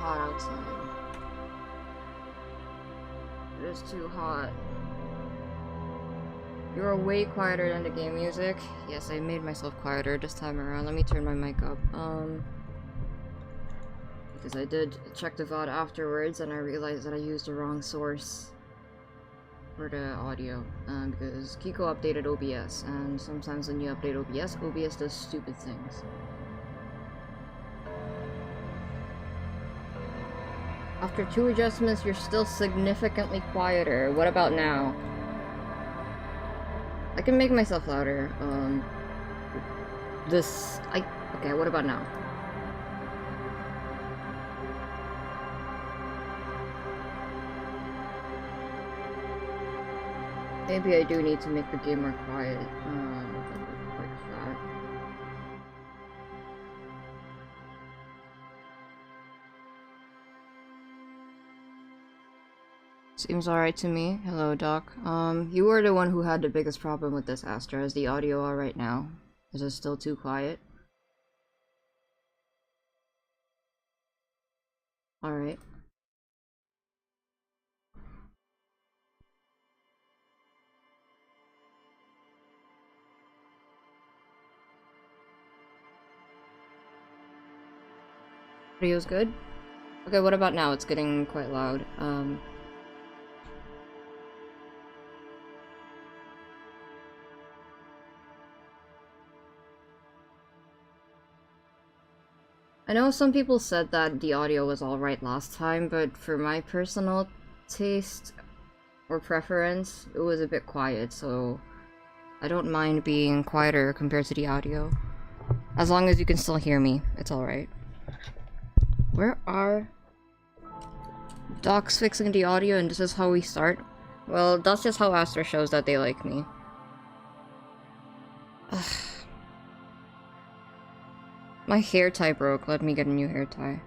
hot outside. It is too hot. You're way quieter than the game music. Yes, I made myself quieter this time around. Let me turn my mic up. Because I did check the VOD afterwards and I realized that I used the wrong source for the audio. Because Kiko updated OBS, and sometimes when you update OBS does stupid things. After 2 adjustments, you're still significantly quieter. What about now? I can make myself louder. Okay, what about now? Maybe I do need to make the game more quiet. Like that. Seems alright to me. Hello, Doc. You were the one who had the biggest problem with this, Astra. Is the audio alright now? Is it still too quiet? Alright. Audio's good? Okay, what about now? It's getting quite loud. I know some people said that the audio was alright last time, but for my personal taste or preference, it was a bit quiet, so I don't mind being quieter compared to the audio. As long as you can still hear me, it's alright. Where are Doc's fixing the audio and this is how we start? Well, that's just how Astra shows that they like me. Ugh. My hair tie broke. Let me get a new hair tie.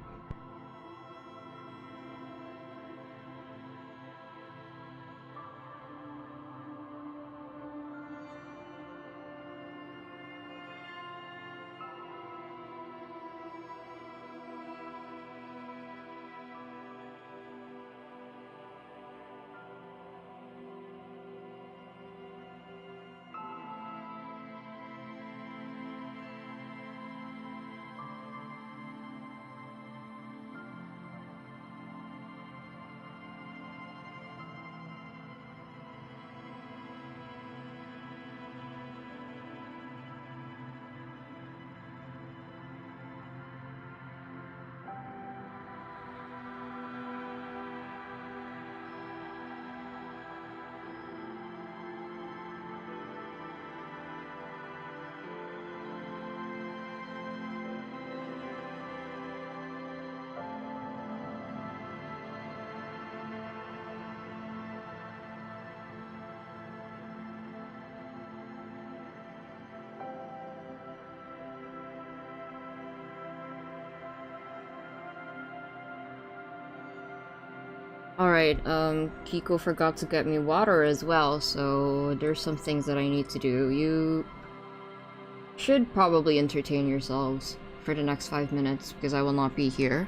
Alright, Kiko forgot to get me water as well, so there's some things that I need to do. You should probably entertain yourselves for the next 5 minutes, because I will not be here.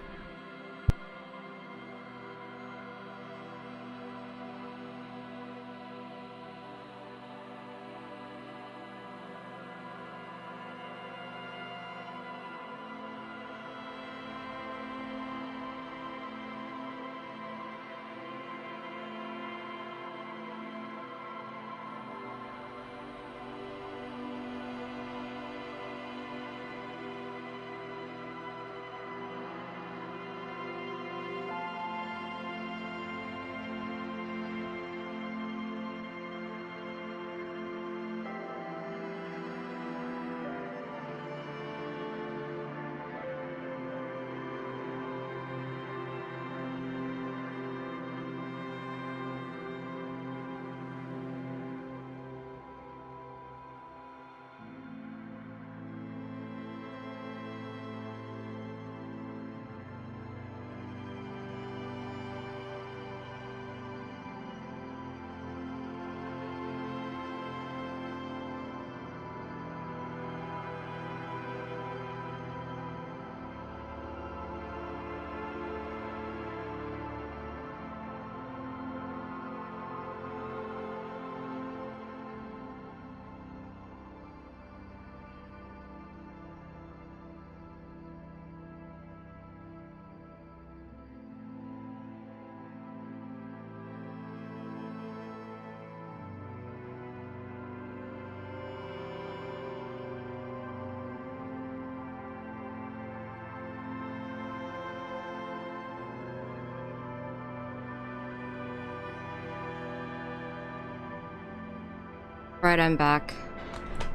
Alright, I'm back.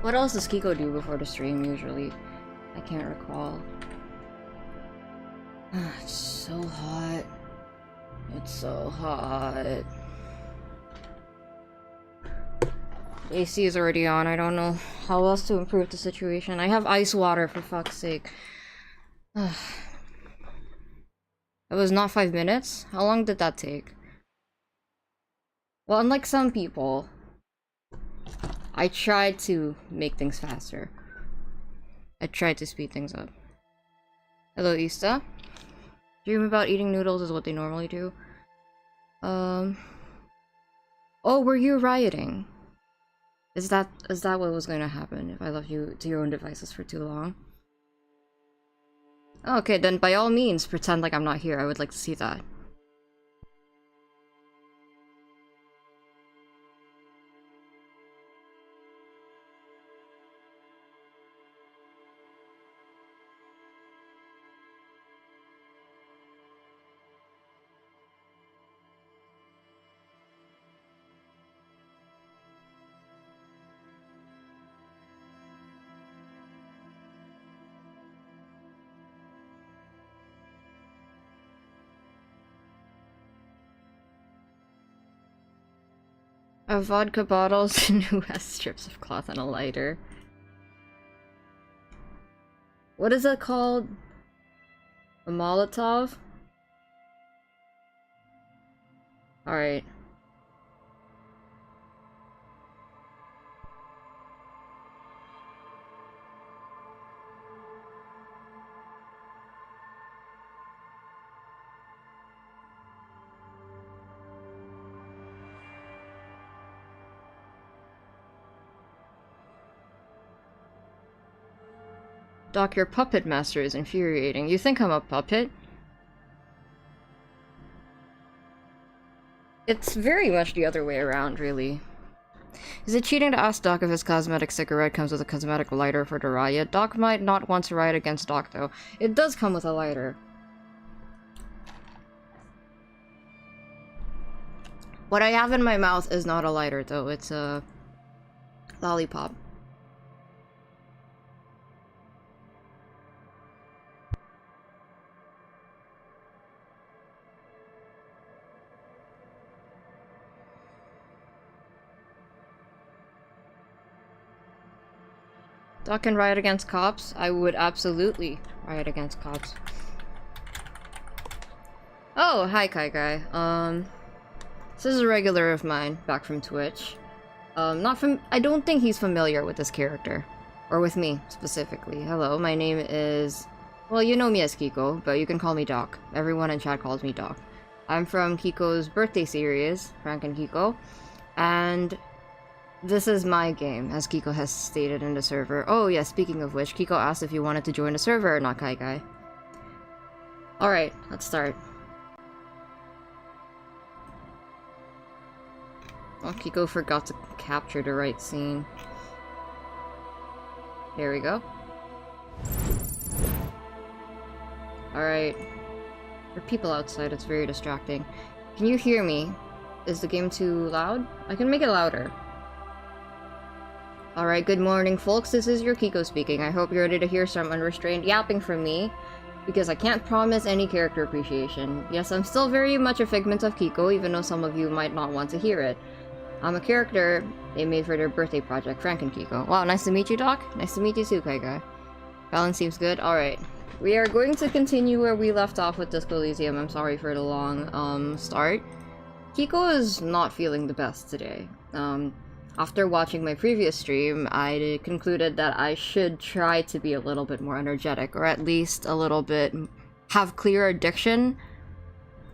What else does Kiko do before the stream usually? I can't recall. It's so hot. It's so hot. AC is already on. I don't know how else to improve the situation. I have ice water, for fuck's sake. It was not 5 minutes? How long did that take? Well, unlike some people, I tried to make things faster. I tried to speed things up. Hello, Ista. Dream about eating noodles is what they normally do. Oh, were you rioting? Is that what was going to happen if I left you to your own devices for too long? Okay, then by all means, pretend like I'm not here. I would like to see that. A vodka bottles who has strips of cloth and a lighter. What is it called? A Molotov? Alright. Doc, your puppet master is infuriating. You think I'm a puppet? It's very much the other way around, really. Is it cheating to ask Doc if his cosmetic cigarette comes with a cosmetic lighter for the riot? Doc might not want to riot against Doc, though. It does come with a lighter. What I have in my mouth is not a lighter, though. It's a lollipop. Doc can riot against cops? I would absolutely riot against cops. Oh, hi Kai Guy. This is a regular of mine, back from Twitch. I don't think he's familiar with this character. Or with me, specifically. Hello, my name is... Well, you know me as Kiko, but you can call me Doc. Everyone in chat calls me Doc. I'm from Kiko's birthday series, Frank and Kiko. And... this is my game, as Kiko has stated in the server. Oh yeah, speaking of which, Kiko asked if you wanted to join the server or not, Kai Kai. Alright, let's start. Oh, Kiko forgot to capture the right scene. Here we go. Alright. There are people outside, it's very distracting. Can you hear me? Is the game too loud? I can make it louder. Alright, good morning folks, this is your Kiko speaking. I hope you're ready to hear some unrestrained yapping from me, because I can't promise any character appreciation. Yes, I'm still very much a figment of Kiko, even though some of you might not want to hear it. I'm a character they made for their birthday project, Frank and Kiko. Wow, nice to meet you, Doc. Nice to meet you too, Kai Guy. Balance seems good. Alright. We are going to continue where we left off with Disco Elysium. I'm sorry for the long, start. Kiko is not feeling the best today. After watching my previous stream, I concluded that I should try to be a little bit more energetic, or at least a little bit have clearer diction.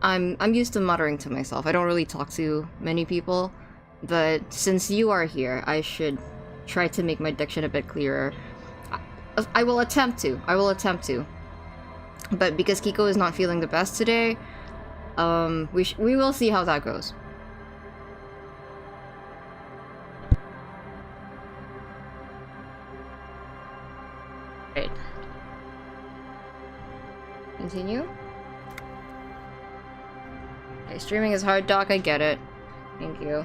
I'm used to muttering to myself. I don't really talk to many people, but since you are here, I should try to make my diction a bit clearer. I will attempt to. But because Kiko is not feeling the best today, we will see how that goes. Right. Continue. Okay, streaming is hard, Doc. I get it. Thank you.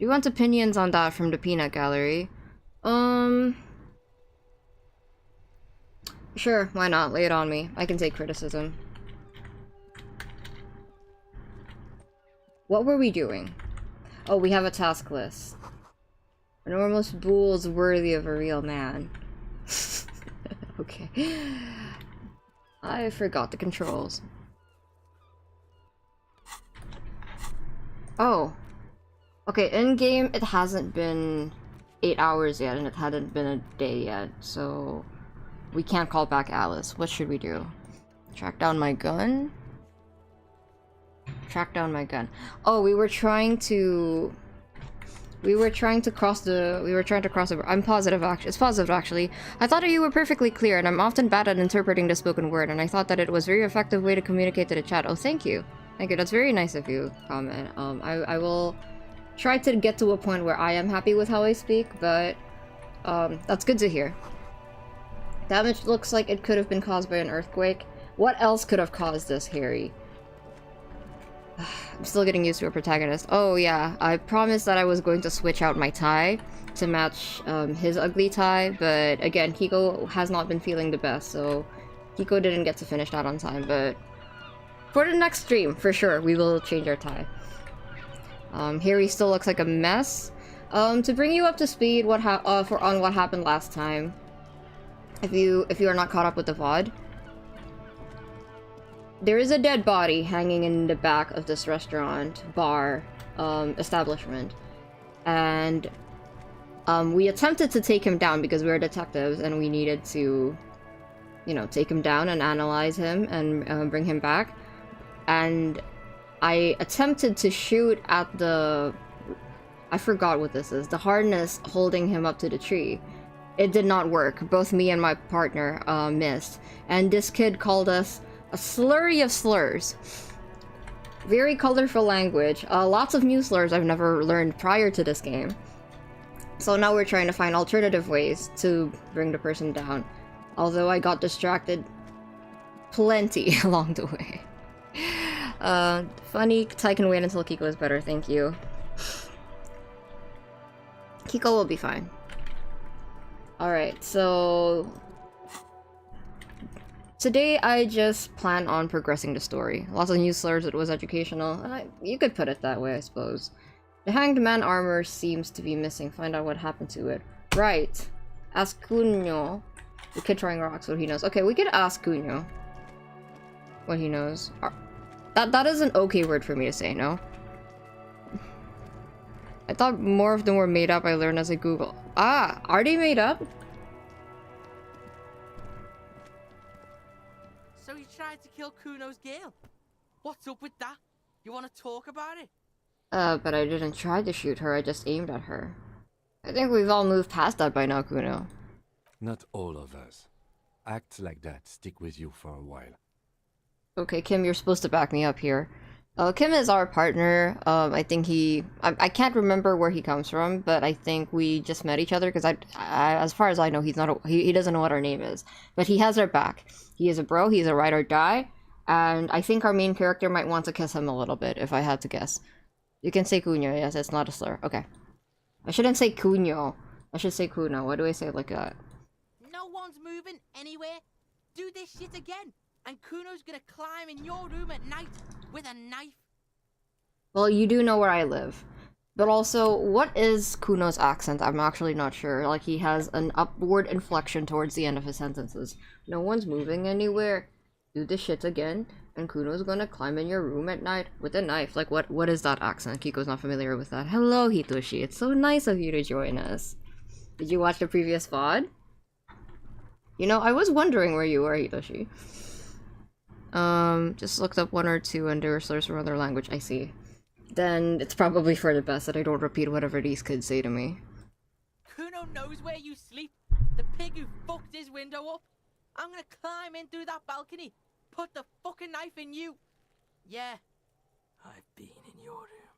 you want opinions on that from the peanut gallery? Sure, why not? Lay it on me. I can take criticism. What were we doing? Oh, we have a task list. Enormous bulls worthy of a real man. Okay. I forgot the controls. Oh. Okay, in-game it hasn't been 8 hours yet, and it hadn't been a day yet, so we can't call back Alice. What should we do? Track down my gun? Track down my gun. Oh, we were trying to cross the... I'm positive, actually. It's positive, actually. I thought that you were perfectly clear, and I'm often bad at interpreting the spoken word, and I thought that it was a very effective way to communicate to the chat. Oh, thank you. Thank you. That's very nice of you, comment. I will try to get to a point where I am happy with how I speak, but that's good to hear. Damage looks like it could have been caused by an earthquake. What else could have caused this, Harry? I'm still getting used to a protagonist. Oh yeah, I promised that I was going to switch out my tie to match his ugly tie, but again, Hiko has not been feeling the best, so Hiko didn't get to finish that on time, but for the next stream, for sure, we will change our tie. Harry still looks like a mess. To bring you up to speed on what happened last time, if you are not caught up with the VOD, there is a dead body hanging in the back of this restaurant, bar, establishment. And we attempted to take him down because we were detectives and we needed to, you know, take him down and analyze him and bring him back. And I attempted to shoot at the... I forgot what this is. The harness holding him up to the tree. It did not work. Both me and my partner missed. And this kid called us a slurry of slurs. Very colorful language. Lots of new slurs I've never learned prior to this game. So now we're trying to find alternative ways to bring the person down. Although I got distracted plenty along the way. Funny, I can wait until Kiko is better, thank you. Kiko will be fine. Alright, so... today I just plan on progressing the story. Lots of new slurs, it was educational. You could put it that way, I suppose. The hanged man armor seems to be missing. Find out what happened to it. Right. Ask Kuno. The kid throwing rocks, what he knows. Okay, we could ask Kuno what he knows. That is an okay word for me to say, no? I thought more of them were made up. I learned as I Google. Ah, are they made up? So you tried to kill Kuno's girl? What's up with that? You want to talk about it? But I didn't try to shoot her. I just aimed at her. I think we've all moved past that by now, Kuno. Not all of us. Acts like that stick with you for a while. Okay, Kim, you're supposed to back me up here. Kim is our partner. I think I can't remember where he comes from, but I think we just met each other because as far as I know, he doesn't know what our name is. But he has our back. He is a bro, he's a ride or die, and I think our main character might want to kiss him a little bit, if I had to guess. You can say Kuno, yes, it's not a slur. Okay. I shouldn't say Kuno. I should say Kuno. Why do I say it like that? No one's moving anywhere. Do this shit again, and Kuno's gonna climb in your room at night with a knife. Well, you do know where I live. But also, what is Kuno's accent? I'm actually not sure. Like, he has an upward inflection towards the end of his sentences. No one's moving anywhere. Do this shit again, and Kuno's gonna climb in your room at night with a knife. Like, what is that accent? Kiko's not familiar with that. Hello, Hitoshi. It's so nice of you to join us. Did you watch the previous VOD? You know, I was wondering where you were, Hitoshi. Just looked up one or two and there were slurs from other language. I see. Then it's probably for the best that I don't repeat whatever these kids say to me. Kuno knows where you sleep. The pig who fucked his window up. I'm gonna climb in through that balcony. Put the fucking knife in you. Yeah. I've been in your room.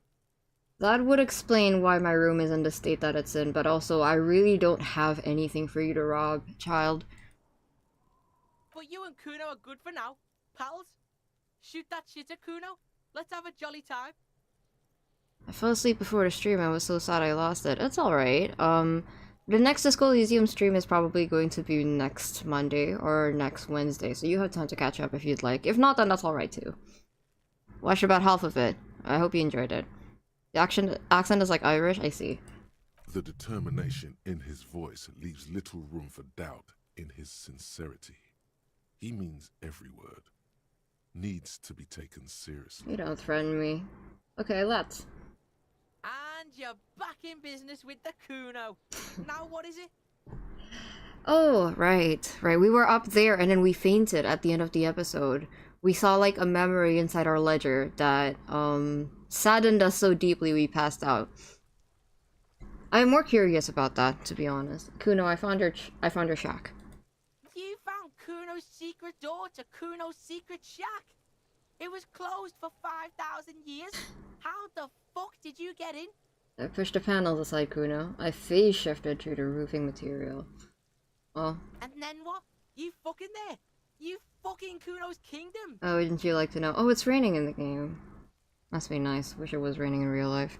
That would explain why my room is in the state that it's in, but also I really don't have anything for you to rob, child. But you and Kuno are good for now. Pals. Shoot that shit at Kuno. Let's have a jolly time. fell asleep before the stream. I was so sad I lost it. It's alright. The next Disco Elysium stream is probably going to be next Monday or next Wednesday, so you have time to catch up if you'd like. If not, then that's alright too. Watched about half of it. I hope you enjoyed it. The accent is like Irish, I see. The determination in his voice leaves little room for doubt in his sincerity. He means every word. Needs to be taken seriously. You don't threaten me. Okay, let's. And you're back in business with the Kuno. Now what is it? Oh, right. We were up there and then we fainted at the end of the episode. We saw like a memory inside our ledger that saddened us so deeply we passed out. I'm more curious about that, to be honest. Kuno, I found your shack. You found Kuno's secret door to Kuno's secret shack. It was closed for 5,000 years. How the fuck did you get in? I pushed the panels aside, Kuno. I phase shifted through the roofing material. Oh. And then what? You fucking there? You fucking Kuno's kingdom? Oh, wouldn't you like to know? Oh, it's raining in the game. Must be nice. Wish it was raining in real life.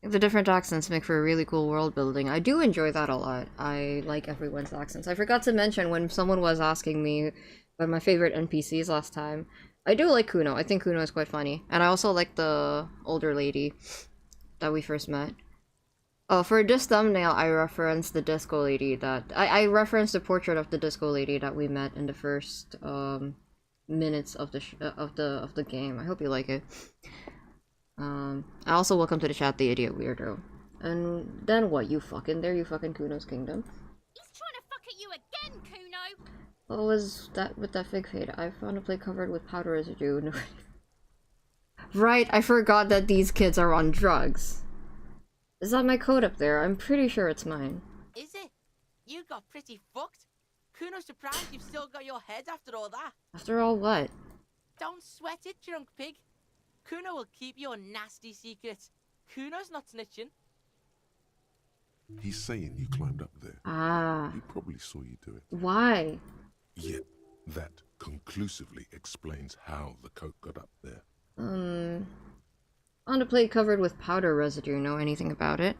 The different accents make for a really cool world building. I do enjoy that a lot. I like everyone's accents. I forgot to mention when someone was asking me about my favorite NPCs last time. I do like Kuno. I think Kuno is quite funny. And I also like the older lady that we first met. Oh, for this thumbnail, I referenced the disco lady that... I referenced the portrait of the disco lady that we met in the first minutes of the game. I hope you like it. I also welcome to the chat, the idiot weirdo. And then what? You fucking there? You fucking Kuno's kingdom? He's trying to fuck at you again, Kuno! What was that with that fig fade? I found a plate covered with powder residue. No. Right, I forgot that these kids are on drugs. Is that my code up there? I'm pretty sure it's mine. Is it? You got pretty fucked. Kuno's surprised you've still got your head after all that. After all what? Don't sweat it, drunk pig. Kuno will keep your nasty secrets. Kuno's not snitching. He's saying you climbed up there. Ah. He probably saw you do it. Why? Yet, that conclusively explains how the coke got up there. On a plate covered with powder residue. Know anything about it?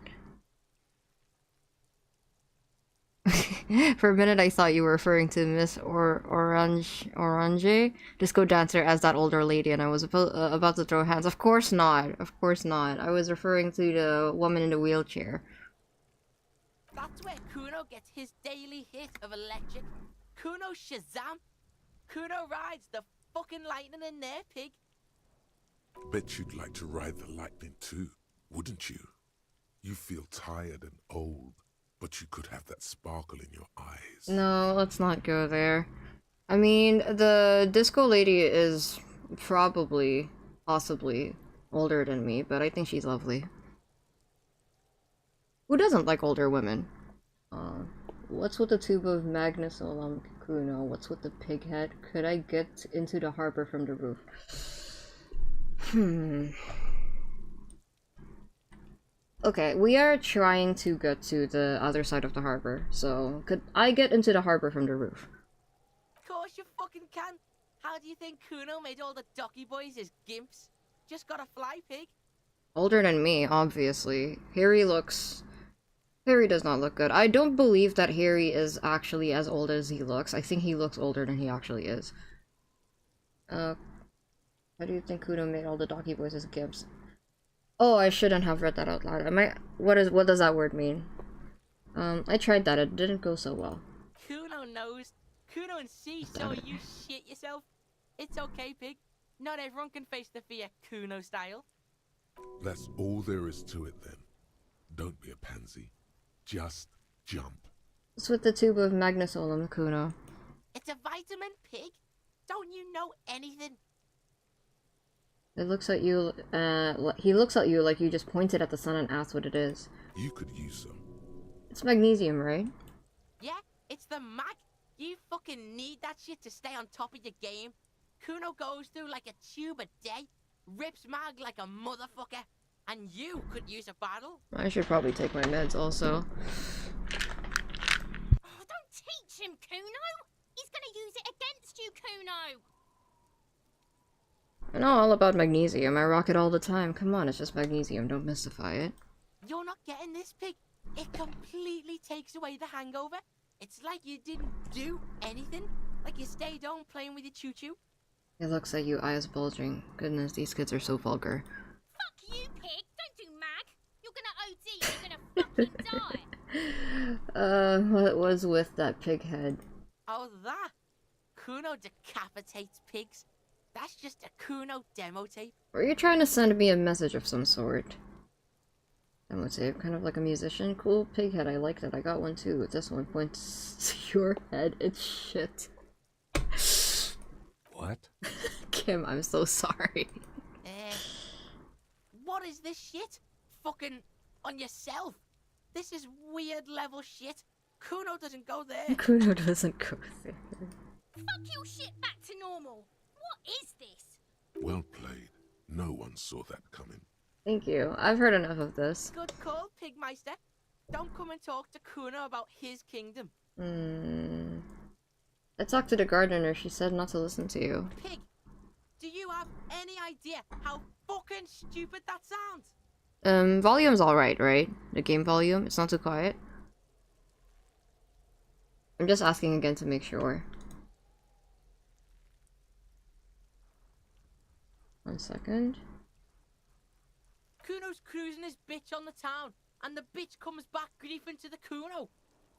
For a minute I thought you were referring to Miss Orange, disco dancer, as that older lady, and I was about to throw hands. Of course not. Of course not. I was referring to the woman in the wheelchair. That's where Kuno gets his daily hit of electric. Kuno Shazam. Kuno rides the fucking lightning in there, pig. Bet you'd like to ride the lightning too, wouldn't you? You feel tired and old, but you could have that sparkle in your eyes. No, let's not go there. I mean, the disco lady is probably, possibly, older than me, but I think she's lovely. Who doesn't like older women? What's with the tube of magnesolum, Kuno? What's with the pig head? Could I get into the harbor from the roof? Okay, we are trying to get to the other side of the harbor, so could I get into the harbor from the roof? Of course you fucking can. How do you think Kuno made all the docky boys his gimps? Just gotta fly, pig. Older than me, obviously. Harry does not look good. I don't believe that Harry is actually as old as he looks. I think he looks older than he actually is. How do you think Kuno made all the docky boys as gimps? Oh, I shouldn't have read that out loud. What does that word mean? I tried that. It didn't go so well. Kuno knows. Kuno and C saw you shit yourself. It's okay, pig. Not everyone can face the fear Kuno style. That's all there is to it then. Don't be a pansy. Just jump. What's with the tube of magnesolum, Kuno? It's a vitamin, pig. Don't you know anything? It looks at you, he looks at you like you just pointed at the sun and asked what it is. You could use some. It's magnesium, right? Yeah, it's the mag. You fucking need that shit to stay on top of your game. Kuno goes through like a tube a day, rips mag like a motherfucker, and you could use a bottle. I should probably take my meds also. Oh, don't teach him, Kuno! He's gonna use it against you, Kuno! I know all about magnesium. I rock it all the time. Come on, it's just magnesium. Don't mystify it. You're not getting this, Pig. It completely takes away the hangover. It's like you didn't do anything. Like you stayed home playing with your choo-choo. It looks like you eyes bulging. Goodness, these kids are so vulgar. Fuck you, Pig. Don't do mag. You're gonna OD. You're gonna fucking die. What was with that pig head? Oh, that? Kuno decapitates pigs. That's just a Kuno demo tape. Were you trying to send me a message of some sort? Demo tape, kind of like a musician. Cool pig head, I liked it. I got one too. This one points to your head. It's shit. What? Kim, I'm so sorry. What is this shit? Fucking on yourself. This is weird level shit. Kuno doesn't go there. Kuno doesn't go there. Fuck your shit back to normal. What is this? Well played. No one saw that coming. Thank you. I've heard enough of this. Good call, Pigmeister. Don't come and talk to Kuno about his kingdom. I talked to the gardener. She said not to listen to you. Pig, do you have any idea how fucking stupid that sounds? Volume's alright, right? The game volume? It's not too quiet? I'm just asking again to make sure. 1 second. Kuno's cruising his bitch on the town, and the bitch comes back griefing to the Kuno.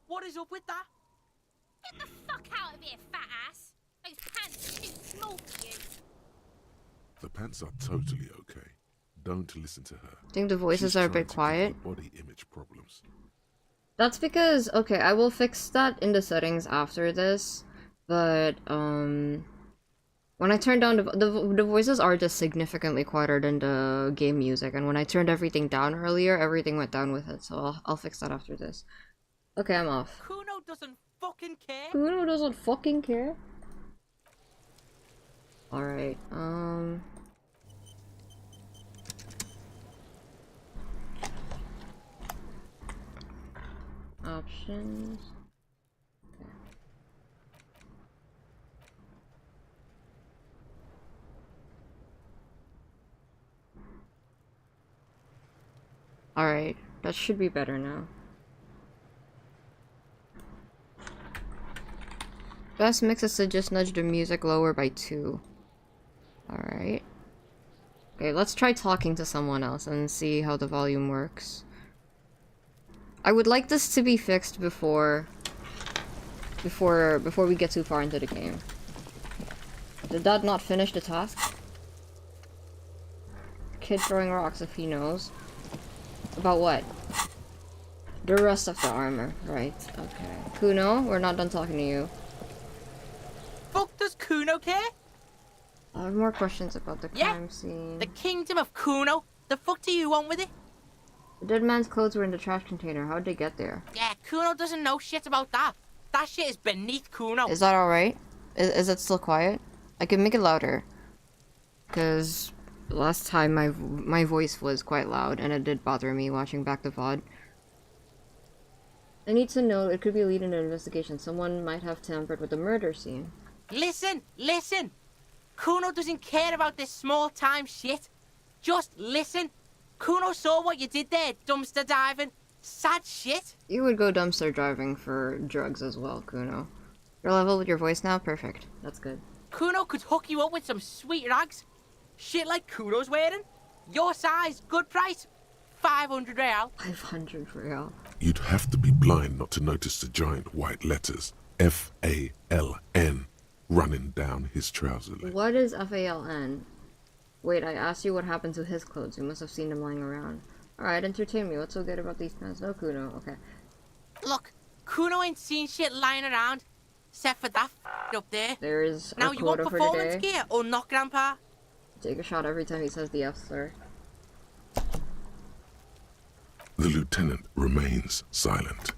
What is up with that? Get the fuck out of here, fat ass. Those pants are too small for you. The pants are totally okay. Don't listen to her. I think the voices She's are a trying bit to give quiet. you body image problems. That's because, okay, I will fix that in the settings after this, but, when I turned down the voices are just significantly quieter than the game music, and when I turned everything down earlier, everything went down with it, so I'll fix that after this. Okay, I'm off. Kuno doesn't fucking care. Kuno doesn't fucking care? Alright, options. Okay. Alright, that should be better now. Best mix is to just nudge the music lower by 2. Alright. Okay, let's try talking to someone else and see how the volume works. I would like this to be fixed before we get too far into the game. Did that not finish the task? Kid throwing rocks if he knows. About what? The rest of the armor. Right, okay. Kuno, we're not done talking to you. Fuck does Kuno care? I have more questions about the crime scene. The kingdom of Kuno? The fuck do you want with it? The dead man's clothes were in the trash container. How'd they get there? Yeah, Kuno doesn't know shit about that. That shit is beneath Kuno. Is that alright? Is it still quiet? I can make it louder. Because last time my voice was quite loud and it did bother me watching back the VOD. I need to know, it could be leading to an investigation. Someone might have tampered with the murder scene. Listen, listen. Kuno doesn't care about this small time shit. Just listen. Kuno saw what you did there, dumpster diving. Sad shit. You would go dumpster driving for drugs as well, Kuno. You're level with your voice now? Perfect. That's good. Kuno could hook you up with some sweet rags. Shit like Kuno's wearing. Your size, good price. 500 real. 500 real. You'd have to be blind not to notice the giant white letters F-A-L-N running down his trouser leg. What is FALN? Wait, I asked you what happened to his clothes. You must have seen them lying around. Alright, entertain me. What's so good about these pants? No, Kuno. Okay. Look, Kuno ain't seen shit lying around. Except for that up there. There is Now our you want quota for performance today. gear or not, Grandpa? Take a shot every time he says the F slur. The lieutenant remains silent,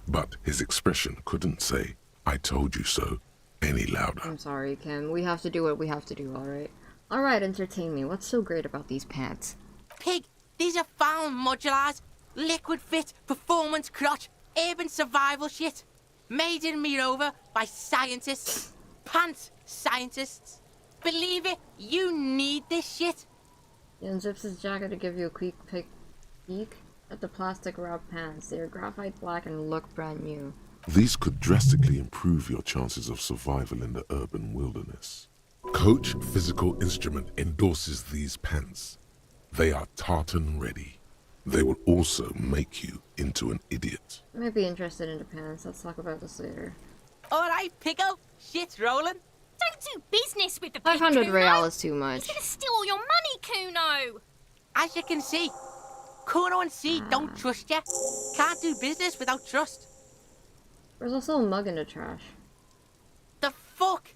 but his expression couldn't say, "I told you so," any louder. I'm sorry, Kim. We have to do what we have to do, alright? Alright, entertain me. What's so great about these pants? Pig, these are found modulars. Liquid fit, performance crotch, urban survival shit. Made in Mirova by scientists. Pants scientists. Believe it, you need this shit. He unzips his jacket to give you a quick peek at the plastic wrap pants. They are graphite black and look brand new. These could drastically improve your chances of survival in the urban wilderness. Coach Physical Instrument endorses these pants. They are tartan ready. They will also make you into an idiot. I might be interested in the pants. Let's talk about this later. Alright, Pico, shit's rolling. Don't do business with the pig, 500 Kuno. real is too He's much. gonna steal all your money, Kuno. As you can see, Kuno and C don't trust you. Can't do business without trust. There's also a mug in the trash. The fuck?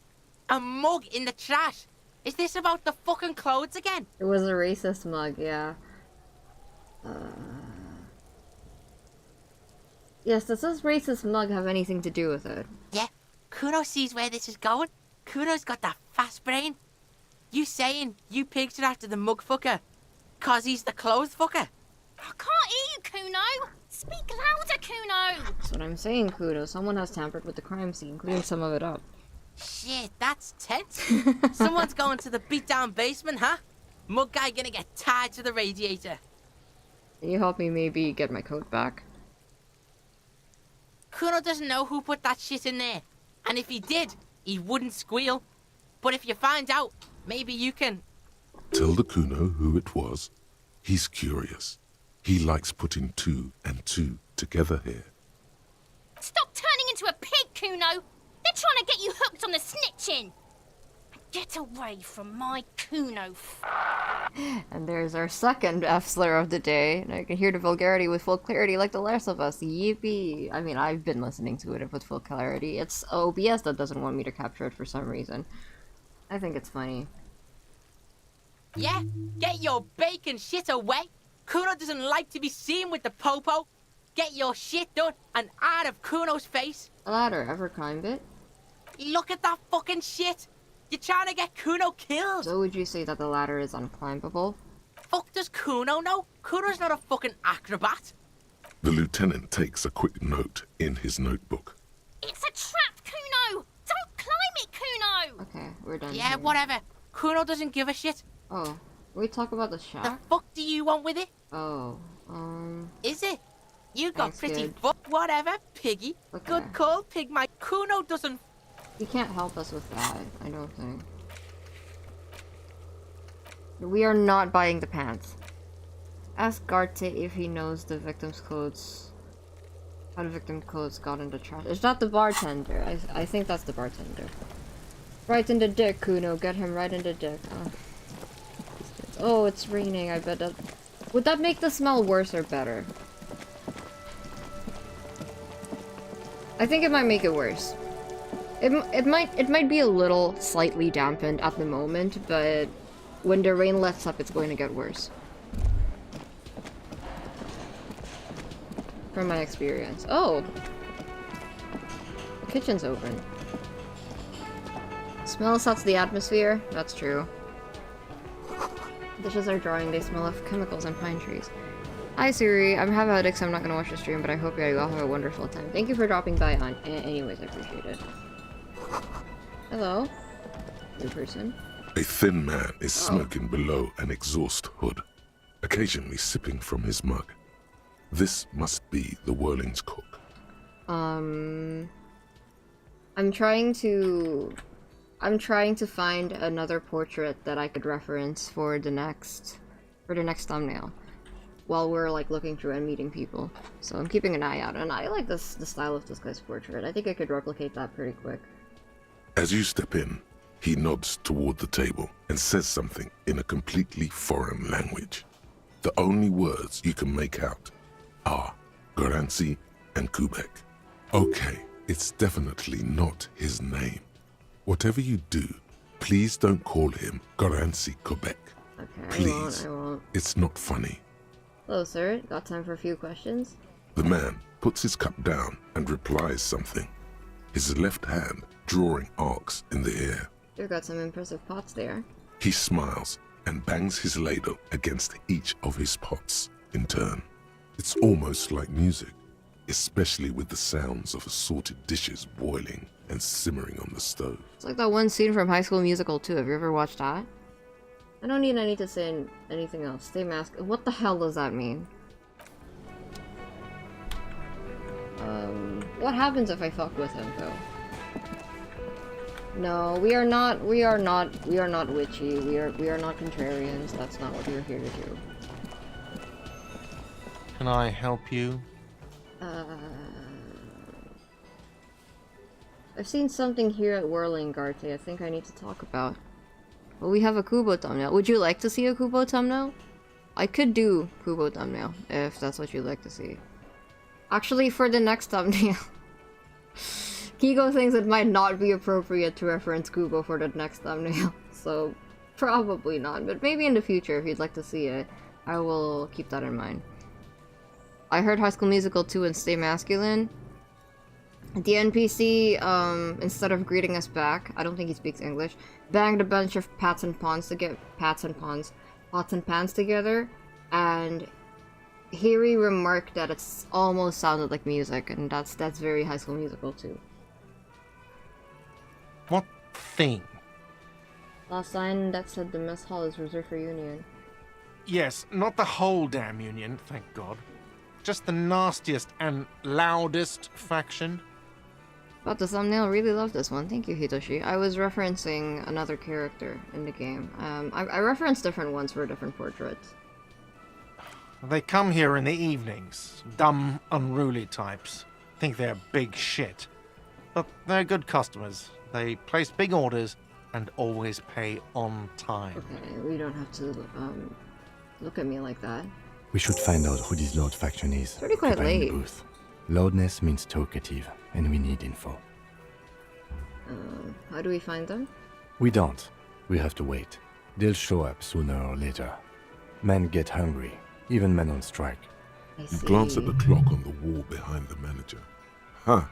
A mug in the trash? Is this about the fucking clothes again? It was a racist mug, yeah. Yes, does this racist mug have anything to do with it? Yeah, Kuno sees where this is going. Kuno's got that fast brain. You saying you picked it after the mug fucker? Cause he's the clothes fucker? I can't hear you, Kuno. Speak louder, Kuno. That's what I'm saying, Kudo. Someone has tampered with the crime scene, clearing some of it up. Shit, that's tense. Someone's going to the beat-down basement, huh? Mug guy gonna get tied to the radiator. Can you help me maybe get my coat back? Kuno doesn't know who put that shit in there. And if he did, he wouldn't squeal. But if you find out, maybe you can... Tell the Kuno who it was. He's curious. He likes putting 2 and 2 together here. Stop turning into a pig, Kuno. They're trying to get you hooked on the snitching. Get away from my Kuno. And there's our second F-slur of the day, and I can hear the vulgarity with full clarity like the rest of us. Yippee! I mean, I've been listening to it with full clarity. It's OBS that doesn't want me to capture it for some reason. I think it's funny. Yeah? Get your bacon shit away. Kuno doesn't like to be seen with the popo. Get your shit done and out of Kuno's face. A ladder, ever climbed it? Look at that fucking shit. You're trying to get Kuno killed. So would you say that the ladder is unclimbable? Fuck does Kuno know? Kuno's not a fucking acrobat. The lieutenant takes a quick note in his notebook. It's a trap, Kuno. Don't climb it, Kuno. Okay, we're done. Yeah, here. whatever. Kuno doesn't give a shit. Oh, we talk about the The shack? fuck do you want with it? Oh, Is it? You got Thanks, pretty kid. fuck. Whatever, piggy. Okay. Good call, pig. My Kuno doesn't. you can't help us with that, I don't think. We are not buying the pants. Ask Garte if he knows the victim's clothes. How the victim's clothes got in the trash. Is that the bartender? I think that's the bartender. Right in the dick, Kuno. Get him right in the dick. Oh, it's raining. I bet that... Would that make the smell worse or better? I think it might make it worse. It might be a little slightly dampened at the moment, but when the rain lets up, it's going to get worse. From my experience. Oh! The kitchen's open. Smell sets the atmosphere? That's true. Dishes are drying, they smell of chemicals and pine trees. Hi Siri, I'm having a headache so I'm not gonna watch the stream, but I hope you all have a wonderful time. Thank you for dropping by on. Anyways, I appreciate it. Hello? New person. A thin man is smoking below an exhaust hood, occasionally sipping from his mug. This must be the Whirling's cook. I'm trying to find another portrait that I could reference for the next thumbnail while we're like looking through and meeting people. So I'm keeping an eye out, and I like the style of this guy's portrait. I think I could replicate that pretty quick. As you step in, he nods toward the table and says something in a completely foreign language. The only words you can make out are Garancy and Quebec. Okay, it's definitely not his name. Whatever you do, please don't call him Garancy Quebec. Okay, Please. I won't. It's not funny. Hello, sir. Got time for a few questions? The man puts his cup down and replies something, his left hand drawing arcs in the air. You've got some impressive pots there. He smiles and bangs his ladle against each of his pots in turn. It's almost like music. especially with the sounds of assorted dishes boiling and simmering on the stove. It's like that one scene from High School Musical 2. Have you ever watched that? I don't need to say anything else. Stay masked. What the hell does that mean? What happens if I fuck with him, though? No, we are not witchy. We are not contrarians. That's not what we're here to do. Can I help you? I've seen something here at Whirling Garte I think I need to talk about. Well, we have a Kubo thumbnail. Would you like to see a Kubo thumbnail? I could do Kubo thumbnail, if that's what you'd like to see. Actually, for the next thumbnail, Kigo thinks it might not be appropriate to reference Kubo for the next thumbnail, so probably not. But maybe in the future, if you'd like to see it, I will keep that in mind. I heard High School Musical 2 and Stay Masculine. The NPC, instead of greeting us back, I don't think he speaks English, banged a bunch of pots and pans together, and Hiri remarked that it's almost sounded like music, and that's very High School Musical too. What thing? Last sign that said the mess hall is reserved for Union. Yes, not the whole damn Union, thank God. Just the nastiest and loudest faction. But the thumbnail, really love this one. Thank you, Hitoshi. I was referencing another character in the game. I referenced different ones for different portraits. They come here in the evenings. Dumb, unruly types. Think they're big shit. But they're good customers. They place big orders and always pay on time. Okay, we don't have to look at me like that. We should find out who this Lord faction is. Pretty quite Occupying the late. booth. Loudness means talkative, and we need info. How do we find them? We don't. We have to wait. They'll show up sooner or later. Men get hungry, even men on strike. I You see. glance at the clock on the wall behind the manager. Huh.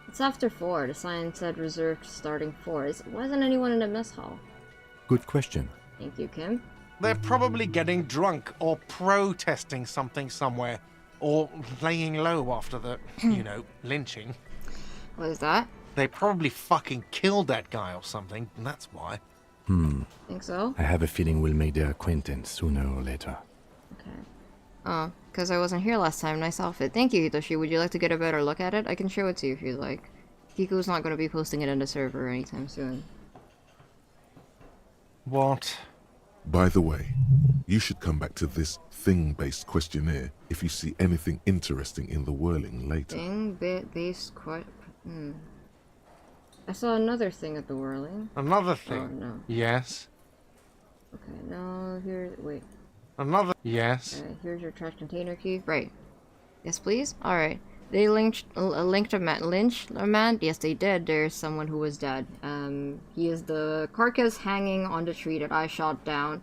It's after 4. The sign said reserved starting 4. Why isn't anyone in the mess hall? Good question. Thank you, Kim. They're probably getting drunk or protesting something somewhere. Or laying low after the, lynching. What is that? They probably fucking killed that guy or something, and that's why. Think so? I have a feeling we'll make their acquaintance sooner or later. Okay. Oh, because I wasn't here last time. Nice outfit. Thank you, Hitoshi. Would you like to get a better look at it? I can show it to you if you'd like. Kiku's not going to be posting it in the server anytime soon. What? By the way, you should come back to this thing-based questionnaire if you see anything interesting in the whirling later. Thing-based I saw another thing at the whirling. Another thing? Oh, no. Yes. Okay, no, here, wait. Another? Yes. Here's your trash container key. Right. Yes, please? Alright. They lynched a man? Yes, they did. There's someone who was dead. He is the carcass hanging on the tree that I shot down.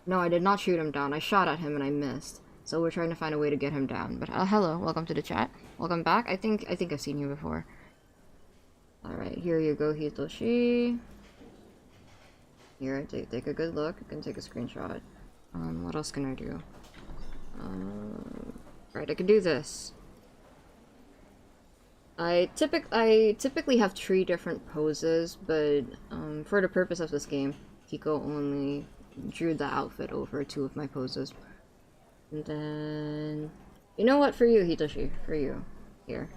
No, I did not shoot him down. I shot at him and I missed. So we're trying to find a way to get him down. But hello, welcome to the chat. Welcome back. I think I've seen you before. Alright, here you go, Hitoshi. Here, take a good look. You can take a screenshot. What else can I do? Right, I can do this. I typically have 3 different poses, but for the purpose of this game, Kiko only drew the outfit over 2 of my poses. And then, you know what? For you, Hitoshi, for you, here.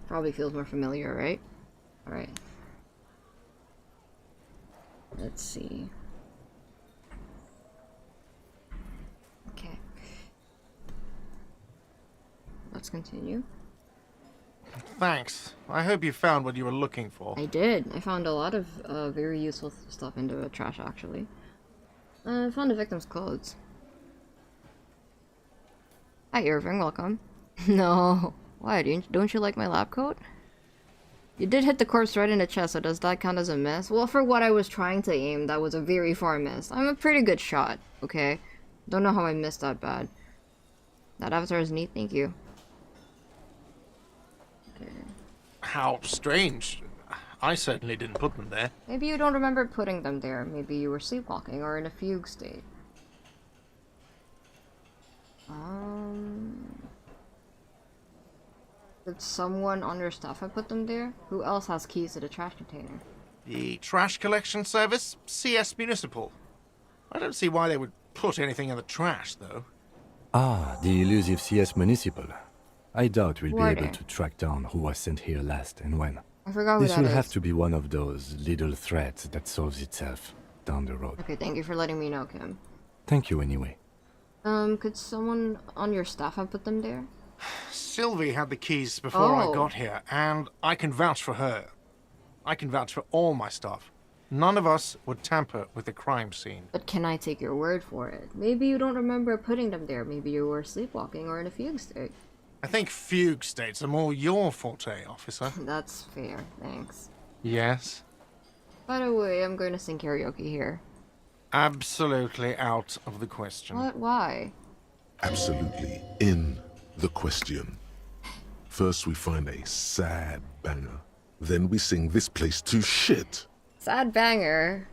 Probably feels more familiar, right? All right. Let's see. Okay. Let's continue. Thanks. I hope you found what you were looking for. I did. I found a lot of very useful stuff in the trash, actually. I found the victim's clothes. Hi, Irving. Welcome. No. Why? Don't you like my lab coat? You did hit the corpse right in the chest, so does that count as a miss? Well, for what I was trying to aim, that was a very far miss. I'm a pretty good shot, okay? Don't know how I missed that bad. That avatar is neat, thank you. Okay. How strange. I certainly didn't put them there. Maybe you don't remember putting them there. Maybe you were sleepwalking or in a fugue state. Did someone on your staff have put them there? Who else has keys to the trash container? The trash collection service, CS Municipal. I don't see why they would put anything in the trash, though. Ah, the elusive CS Municipal. I doubt we'll Who be are able they? to track down who was sent here last and when. I forgot who This that will is. have to be one of those little threats that solves itself down the road. Okay, thank you for letting me know, Kim. Thank you anyway. Could someone on your staff have put them there? Sylvie had the keys before I Oh. got here, and I can vouch for her. I can vouch for all my staff. None of us would tamper with the crime scene. But can I take your word for it? Maybe you don't remember putting them there. Maybe you were sleepwalking or in a fugue state. I think fugue states are more your forte, officer. That's fair, thanks. Yes? By the way, I'm going to sing karaoke here. Absolutely out of the question. What? Why? Absolutely in the question. First we find a sad banger. Then we sing this place to shit. Sad banger.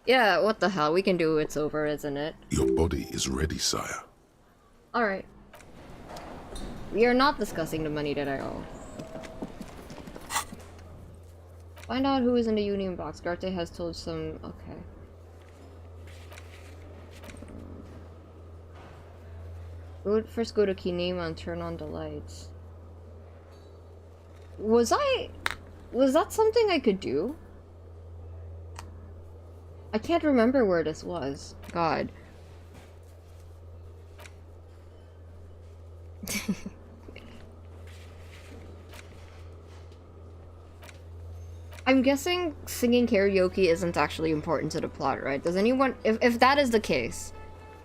Yeah, what the hell? We can do It's Over, isn't it? Your body is ready, sire. Alright. We are not discussing the money that I owe. Find out who is in the union box. Garte has told some... Okay. We would first go to Kinema and turn on the lights. Was that something I could do? I can't remember where this was. God. I'm guessing singing karaoke isn't actually important to the plot, right? Does anyone... If that is the case,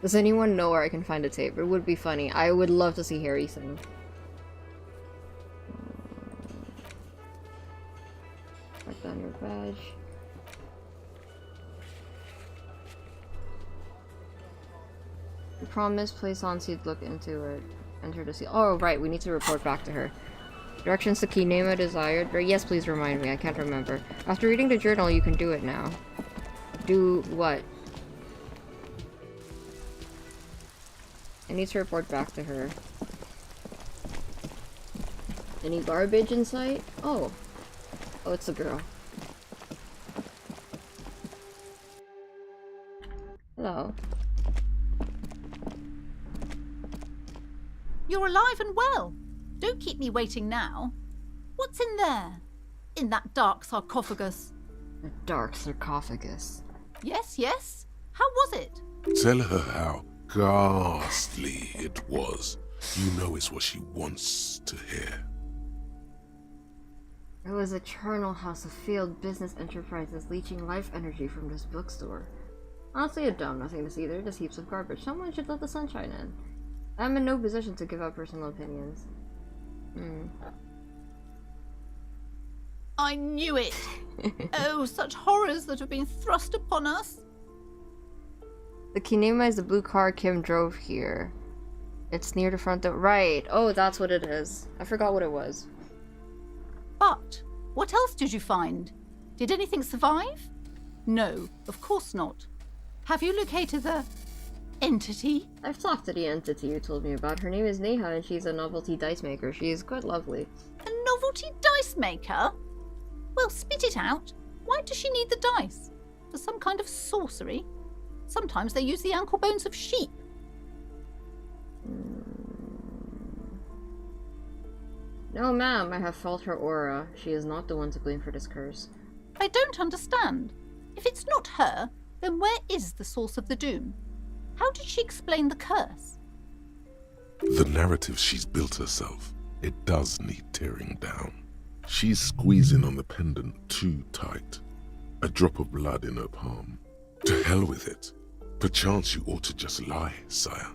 does anyone know where I can find a tape? It would be funny. I would love to see Harry sing. Write down your badge. You promise, place on seat, look into it. Enter the seat. Oh, right, we need to report back to her. Directions to Kinema desired. Yes, please remind me. I can't remember. After reading the journal, you can do it now. Do what? I need to report back to her. Any garbage in sight? Oh. Oh, it's a girl. Hello. You're alive and well. Don't keep me waiting now. What's in there? In that dark sarcophagus? A dark sarcophagus. Yes, yes. How was it? Tell her how ghastly it was. You know it's what she wants to hear. It was a charnel house of failed business enterprises leeching life energy from this bookstore. Honestly, a dumb nothing to see there, just heaps of garbage. Someone should let the sunshine in. I'm in no position to give out personal opinions. I knew it. Oh, such horrors that have been thrust upon us. The Kinema is the blue car Kim drove here. It's near the front door. Right. Oh, that's what it is. I forgot what it was. But what else did you find? Did anything survive? No, of course not. Have you located the entity? I've talked to the entity you told me about. Her name is Neha and she's a novelty dice maker. She is quite lovely. A novelty dice maker? Well, spit it out. Why does she need the dice? For some kind of sorcery? Sometimes they use the ankle bones of sheep. No, ma'am, I have felt her aura. She is not the one to blame for this curse. I don't understand. If it's not her, then where is the source of the doom? How did she explain the curse? The narrative she's built herself, it does need tearing down. She's squeezing on the pendant too tight. A drop of blood in her palm. To hell with it. Perchance you ought to just lie, sire.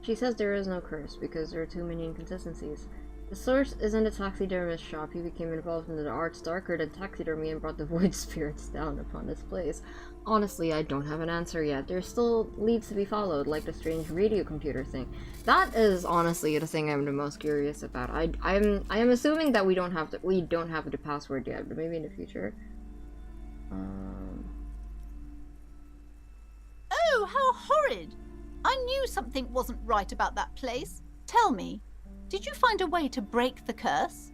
She says there is no curse because there are too many inconsistencies. The source isn't a taxidermist shop. He became involved in the arts darker than taxidermy and brought the void spirits down upon this place. Honestly, I don't have an answer yet. There still leads to be followed, like the strange radio computer thing. That is honestly the thing I'm the most curious about. I am assuming that we don't have the password yet, but maybe in the future. Oh, how horrid! I knew something wasn't right about that place. Tell me, Did you find a way to break the curse?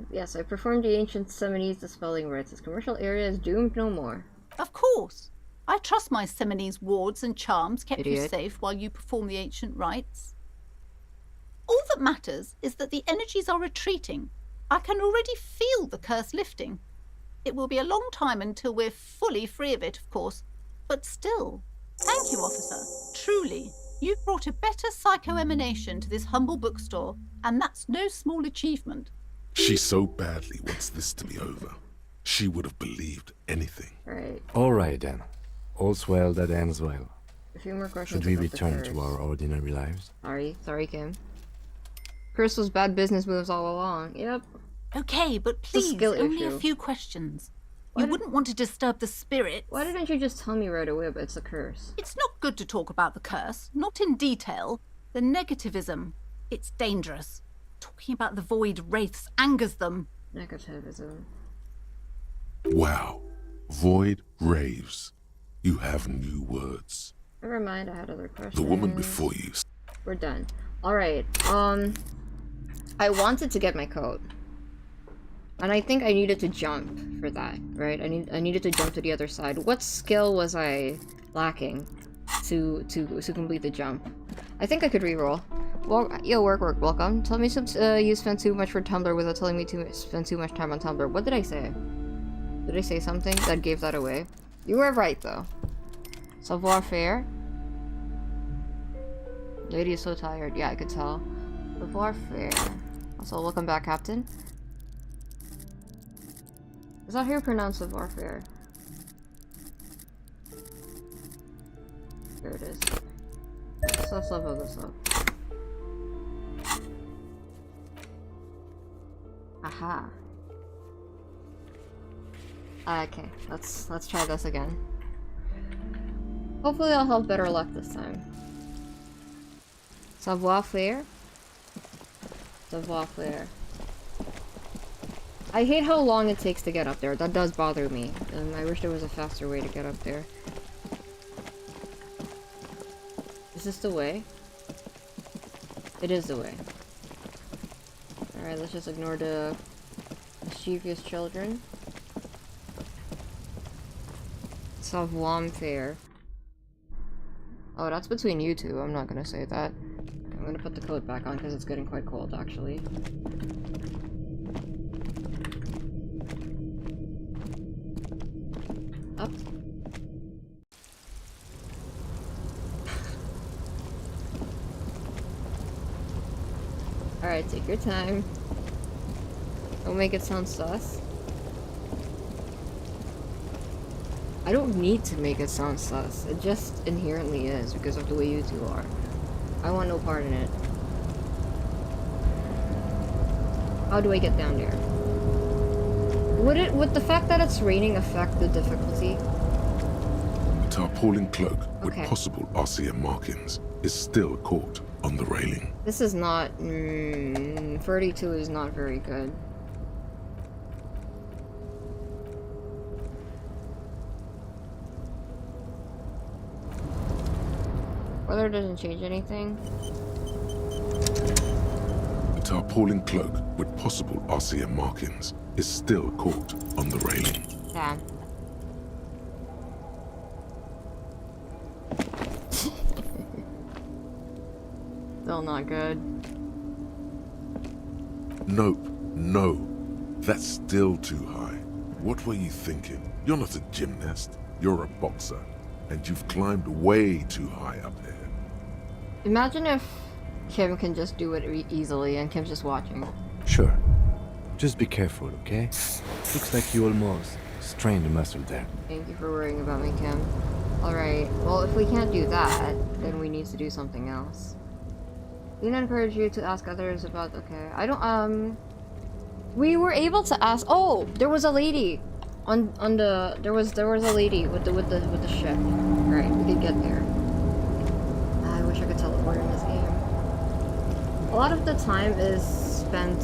Yes, I performed the ancient Semines dispelling rites. This commercial area is doomed no more. Of course. I trust my Semines wards and charms kept you Idiot. safe while you perform the ancient rites. All that matters is that the energies are retreating. I can already feel the curse lifting. It will be a long time until we're fully free of it, of course. But still, thank you, officer. Truly, you've brought a better psycho-emanation to this humble bookstore, and that's no small achievement. She so badly wants this to be over. She would have believed anything. Right. All right then. All's well that ends well. A few more questions. Should we about the return to curse. our ordinary lives? Sorry, Kim. Curse was bad business moves all along. Yep. Okay, but a please, skill only issue. a few questions. Why You did- wouldn't want to disturb the spirits. Why didn't you just tell me right away about it's a curse? It's not good to talk about the curse, not in detail. The negativism, it's dangerous. Talking about the void wraiths angers them. Negativism. Wow. Void raves. You have new words. Never mind, I had other questions. The woman before you. We're done. Alright, I wanted to get my coat. And I think I needed to jump for that, right? I needed to jump to the other side. What skill was I lacking to complete the jump? I think I could reroll. Well, yo, work, welcome. Tell me you spent too much for Tumblr without telling me to spend too much time on Tumblr. What did I say? Did I say something that gave that away? You were right, though. Savoir faire? Lady is so tired. Yeah, I could tell. Savoir faire. Also, welcome back, Captain. Is that how you pronounce savoir faire? Here it is. Let's level this up. Aha. Okay, let's try this again. Hopefully I'll have better luck this time. Savoir faire? Savoir faire. I hate how long it takes to get up there. That does bother me. And I wish there was a faster way to get up there. Is this the way? It is the way. Alright, let's just ignore the mischievous children. Savoir faire. Oh, that's between you two. I'm not gonna say that. I'm gonna put the coat back on because it's getting quite cold, actually. Up. Alright, take your time. Don't make it sound sus. I don't need to make it sound sus. It just inherently is because of the way you two are. I want no part in it. How do I get down there? Would the fact that it's raining affect the difficulty? A tarpaulin cloak Okay. with possible RCM markings is still caught on the railing. This is not... 32 is not very good. Weather doesn't change anything. A tarpaulin cloak with possible RCM markings is still caught on the railing. Damn. Still not good. Nope, no. That's still too high. What were you thinking? You're not a gymnast. You're a boxer. And you've climbed way too high up there. Imagine if Kim can just do it easily and Kim's just watching. Sure. Just be careful, okay? Looks like you almost strained a muscle there. Thank you for worrying about me, Kim. Alright, well, if we can't do that, then we need to do something else. Lena encourage you to ask others about... Okay, I don't, we were able to ask... Oh! There was a lady! On the... There was a lady with the ship. Right, we could get there. I wish I could teleport in this game. A lot of the time is spent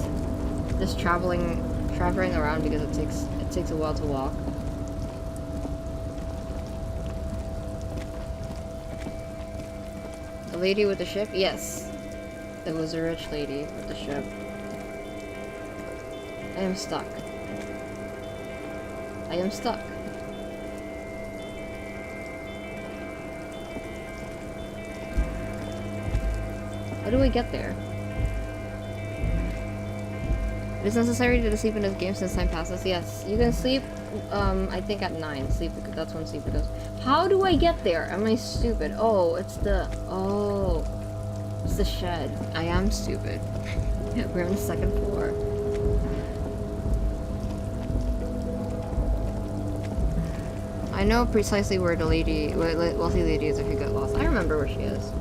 just traveling around because it takes a while to walk. The lady with the ship? Yes. It was a rich lady with the ship. I am stuck. I am stuck. How do I get there? It is necessary to sleep in this game since time passes. Yes, you can sleep, I think at 9. That's when sleep goes. How do I get there? Am I stupid? Oh, it's the shed. I am stupid. We're on the 2nd floor. I know precisely where the wealthy lady is if you get lost. I remember where she is.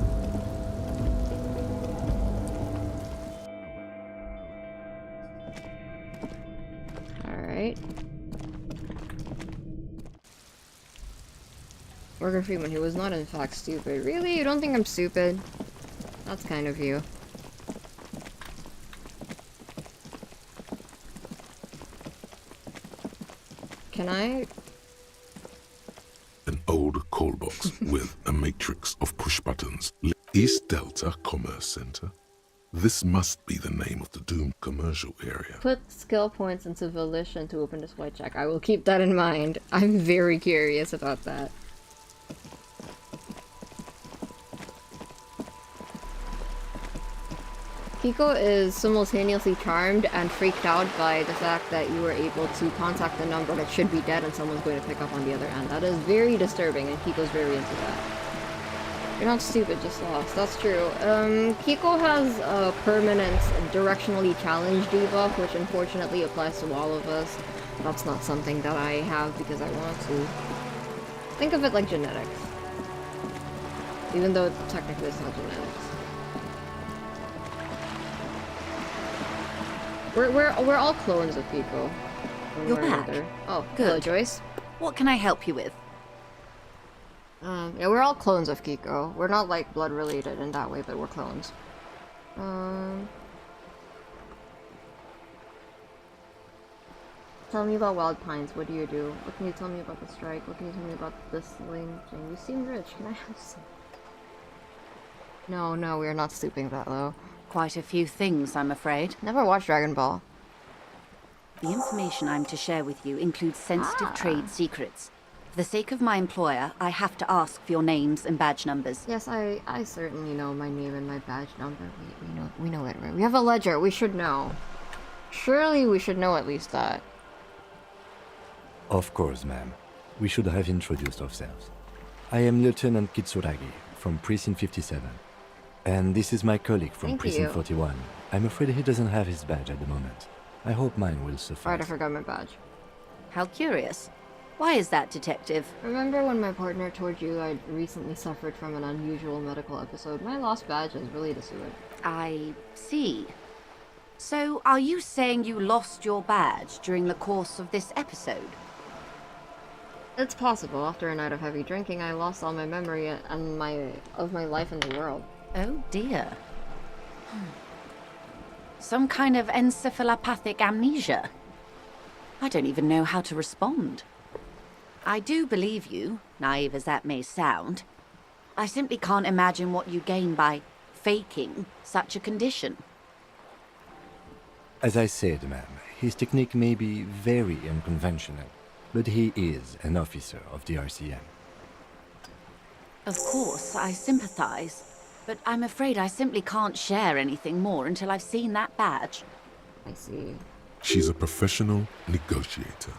Alright. Morgan Freeman, who was not in fact stupid. Really? You don't think I'm stupid? That's kind of you. Can I? An old call box with a matrix of push buttons. East Delta Commerce Center. This must be the name of the doomed commercial area. Put skill points into Volition to open this white check. I will keep that in mind. I'm very curious about that. Kiko is simultaneously charmed and freaked out by the fact that you were able to contact the number that should be dead and someone's going to pick up on the other end. That is very disturbing, and Kiko's very into that. You're not stupid, just lost. That's true. Kiko has a permanent directionally challenged debuff, which unfortunately applies to all of us. That's not something that I have because I want to. Think of it like genetics. Even though technically it's not genetics. We're all clones of Kiko. You're back. Oh, Good. hello, Joyce. What can I help you with? Yeah, we're all clones of Kiko. We're not like blood related in that way, but we're clones. Tell me about Wild Pines. What do you do? What can you tell me about the strike? What can you tell me about this lynching? You seem rich. Can I have some? No, we are not stooping that low. Quite a few things, I'm afraid. Never watched Dragon Ball. The information I'm to share with you includes sensitive trade secrets. For the sake of my employer, I have to ask for your names and badge numbers. Yes, I certainly know my name and my badge number. We know it, right? We have a ledger. We should know. Surely we should know at least that. Of course, ma'am. We should have introduced ourselves. I am Lieutenant Kitsuragi from Precinct 57. And this is my colleague from Precinct 41. I'm afraid he doesn't have his badge at the moment. I hope mine will suffice. Alright, I forgot my badge. How curious. Why is that, Detective? Remember when my partner told you I'd recently suffered from an unusual medical episode? My lost badge is related to it. I see. So, are you saying you lost your badge during the course of this episode? It's possible. After a night of heavy drinking, I lost all my memory and of my life in the world. Oh dear. Some kind of encephalopathic amnesia. I don't even know how to respond. I do believe you, naive as that may sound. I simply can't imagine what you gain by faking such a condition. As I said, ma'am, his technique may be very unconventional, but he is an officer of the RCM. Of course, I sympathize. But I'm afraid I simply can't share anything more until I've seen that badge. I see. She's a professional negotiator.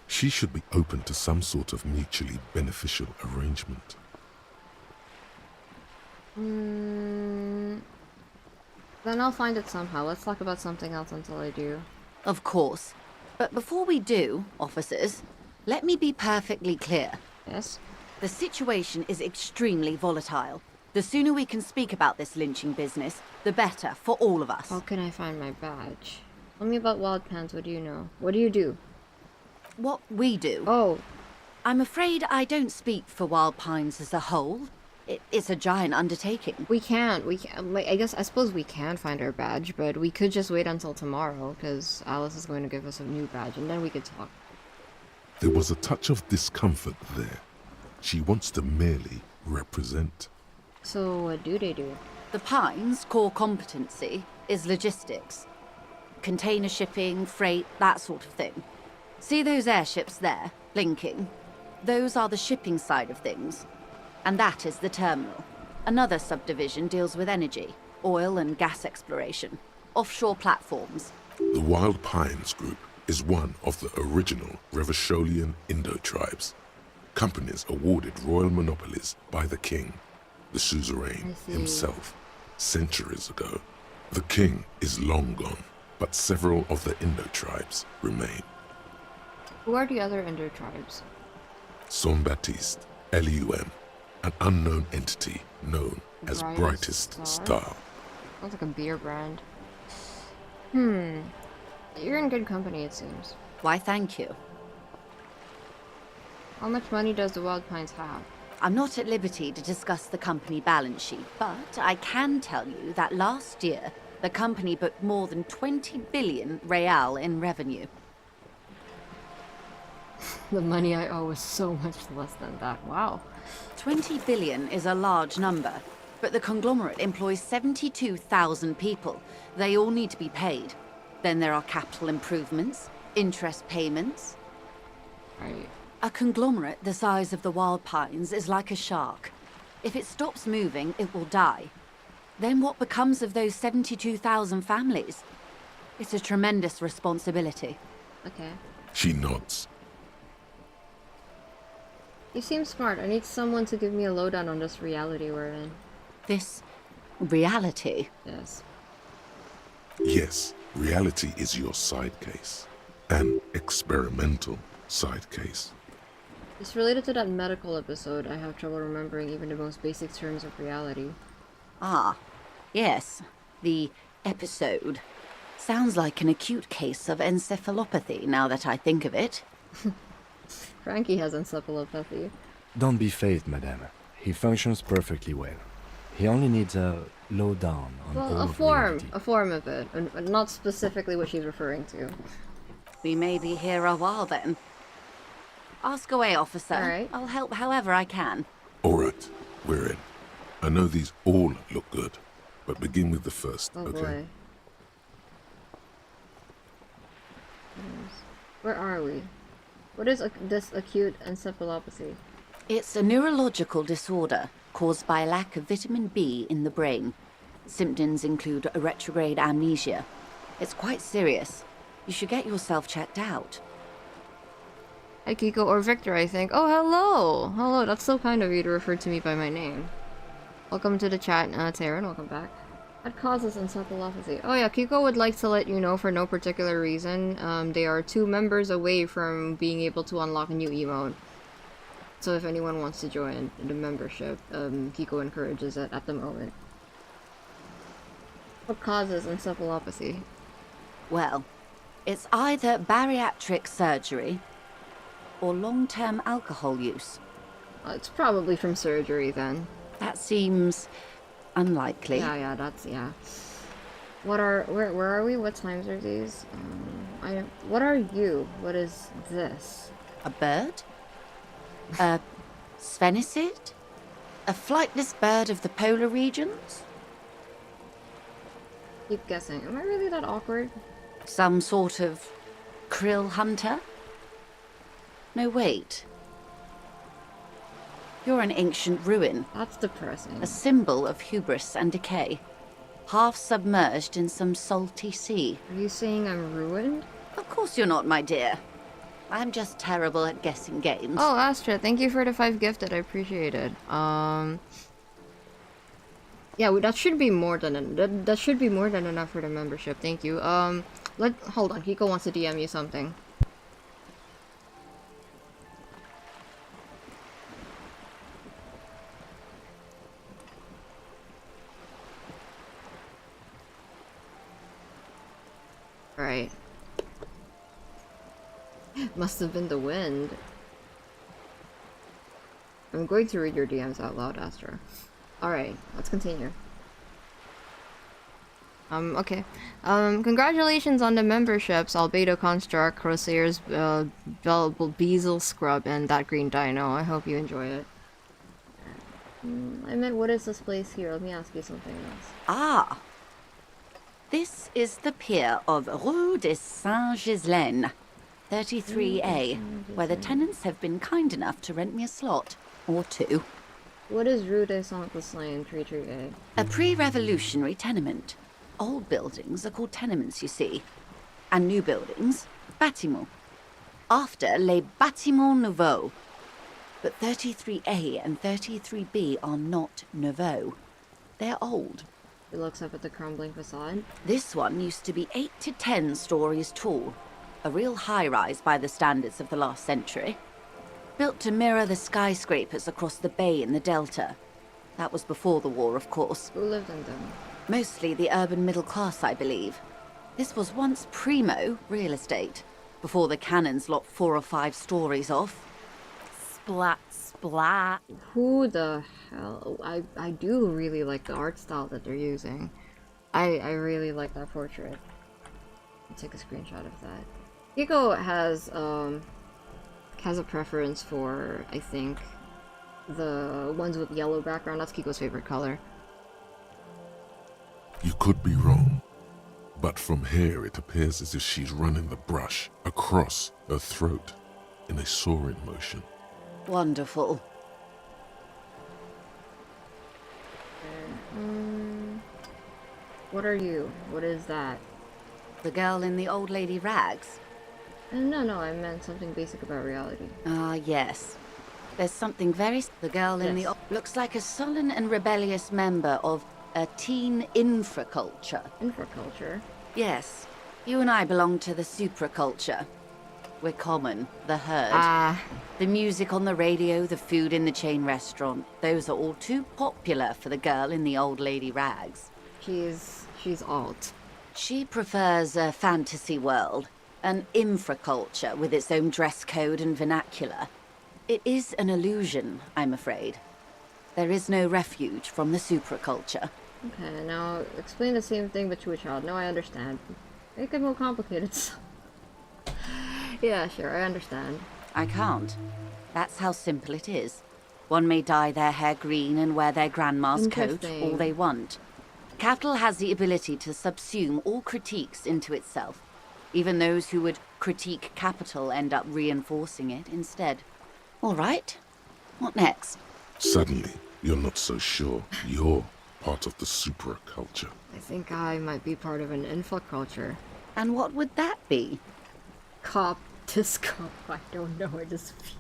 She should be open to some sort of mutually beneficial arrangement. Then I'll find it somehow. Let's talk about something else until I do. Of course. But before we do, officers, let me be perfectly clear. Yes? The situation is extremely volatile. The sooner we can speak about this lynching business, the better for all of us. How can I find my badge? Tell me about Wild Pants. What do you know? What do you do? What we do? Oh. I'm afraid I don't speak for Wild Pines as a whole. It's a giant undertaking. We can't. I suppose we can find our badge, but we could just wait until tomorrow, because Alice is going to give us a new badge, and then we could talk. There was a touch of discomfort there. She wants to merely represent. So what do they do? The Pines' core competency is logistics. Container shipping, freight, that sort of thing. See those airships there, blinking? Those are the shipping side of things. And that is the terminal. Another subdivision deals with energy, oil and gas exploration, offshore platforms. The Wild Pines Group is one of the original Revacholian Indo-tribes. Companies awarded royal monopolies by the king, the suzerain himself, centuries ago. The king is long gone, but several of the Indo-tribes remain. Who are the other Indo tribes? Saint-Baptiste, LUM, an unknown entity known as Brightest Star. Sounds like a beer brand. You're in good company, it seems. Why, thank you. How much money does the Wild Pines have? I'm not at liberty to discuss the company balance sheet, but I can tell you that last year, the company booked more than 20 billion real in revenue. The money I owe is so much less than that. Wow. 20 billion is a large number, but the conglomerate employs 72,000 people. They all need to be paid. Then there are capital improvements, interest payments. Right. A conglomerate the size of the Wild Pines is like a shark. If it stops moving, it will die. Then what becomes of those 72,000 families? It's a tremendous responsibility. Okay. She nods. You seem smart. I need someone to give me a lowdown on this reality we're in. This reality? Yes. Yes, reality is your side case. An experimental side case. It's related to that medical episode. I have trouble remembering even the most basic terms of reality. Ah, yes. The episode. Sounds like an acute case of encephalopathy, now that I think of it. Frankie has encephalopathy. Don't be phased, madame. He functions perfectly well. He only needs a lowdown on all Well, of reality. a form of it, and not specifically what she's referring to. We may be here a while then. Ask away, officer. All right. I'll help however I can. All right, we're in. I know these all look good, but begin with the first, Oh okay? boy. Where are we? What is this acute encephalopathy? It's a neurological disorder caused by a lack of vitamin B in the brain. Symptoms include a retrograde amnesia. It's quite serious. You should get yourself checked out. Hi, Kiko, or Victor, I think. Oh, hello! Hello, that's so kind of you to refer to me by my name. Welcome to the chat, Taryn, welcome back. What causes encephalopathy? Oh yeah, Kiko would like to let you know for no particular reason, they are 2 members away from being able to unlock a new emote. So if anyone wants to join the membership, Kiko encourages it at the moment. What causes encephalopathy? Well, it's either bariatric surgery or long-term alcohol use. It's probably from surgery then. That seems unlikely. Yeah, yeah. Where are we? What times are these? What are you? What is this? A bird? A sphenicid? A flightless bird of the polar regions? Keep guessing. Am I really that awkward? Some sort of krill hunter? No, wait. You're an ancient ruin. That's depressing. A symbol of hubris and decay. Half submerged in some salty sea. Are you saying I'm ruined? Of course you're not, my dear. I'm just terrible at guessing games. Oh, Astra, thank you for the 5 gifted. I appreciate it. Yeah, that should be more than that should be more than enough for the membership. Thank you. Hold on. Kiko wants to DM you something. Right. Must have been the wind. I'm going to read your DMs out loud, Astra. Alright, let's continue. Okay. Congratulations on the memberships, Albedo Construct, Crosshairs, Bezel Scrub, and That Green Dino. I hope you enjoy it. I meant, what is this place here? Let me ask you something else. Ah. This is the pier of 𝙩𝙝𝙖𝙩, 33A, where the tenants have been kind enough to rent me a slot. Or two. What is 𝙩𝙝𝙖𝙩 33A? A pre-revolutionary tenement. Old buildings are called tenements, you see. And new buildings, bâtiments. After les bâtiments nouveaux. But 33A and 33B are not nouveaux. They're old. It looks up at the crumbling facade. This one used to be 8 to 10 stories tall. A real high-rise by the standards of the last century. Built to mirror the skyscrapers across the bay in the Delta. That was before the war, of course. Who lived in them? Mostly the urban middle class, I believe. This was once primo real estate, before the cannons lopped 4 or 5 stories off. Splat, splat. Who the hell? I do really like the art style that they're using. I really like that portrait. I'll take a screenshot of that. Kiko has a preference for, I think, the ones with yellow background. That's Kiko's favorite color. You could be wrong, but from here it appears as if she's running the brush across her throat in a soaring motion. Wonderful. What are you? What is that? The girl in the old lady rags? No, I meant something basic about reality. Ah, yes. There's something very... The girl in the... Looks like a sullen and rebellious member of a teen infraculture. Infraculture? Yes. You and I belong to the supraculture. We're common, the herd. Ah. The music on the radio, the food in the chain restaurant. Those are all too popular for the girl in the old lady rags. She's alt. She prefers a fantasy world. An infraculture with its own dress code and vernacular. It is an illusion, I'm afraid. There is no refuge from the supraculture. Okay, now explain the same thing but to a child. No, I understand. Make it more complicated. Yeah, sure, I understand. I can't. That's how simple it is. One may dye their hair green and wear their grandma's coat all they want. Capital has the ability to subsume all critiques into itself. Even those who would critique capital end up reinforcing it instead. All right. What next? Suddenly, you're not so sure you're part of the supraculture. I think I might be part of an infraculture. And what would that be? Cop, disco, I don't know, I just feel...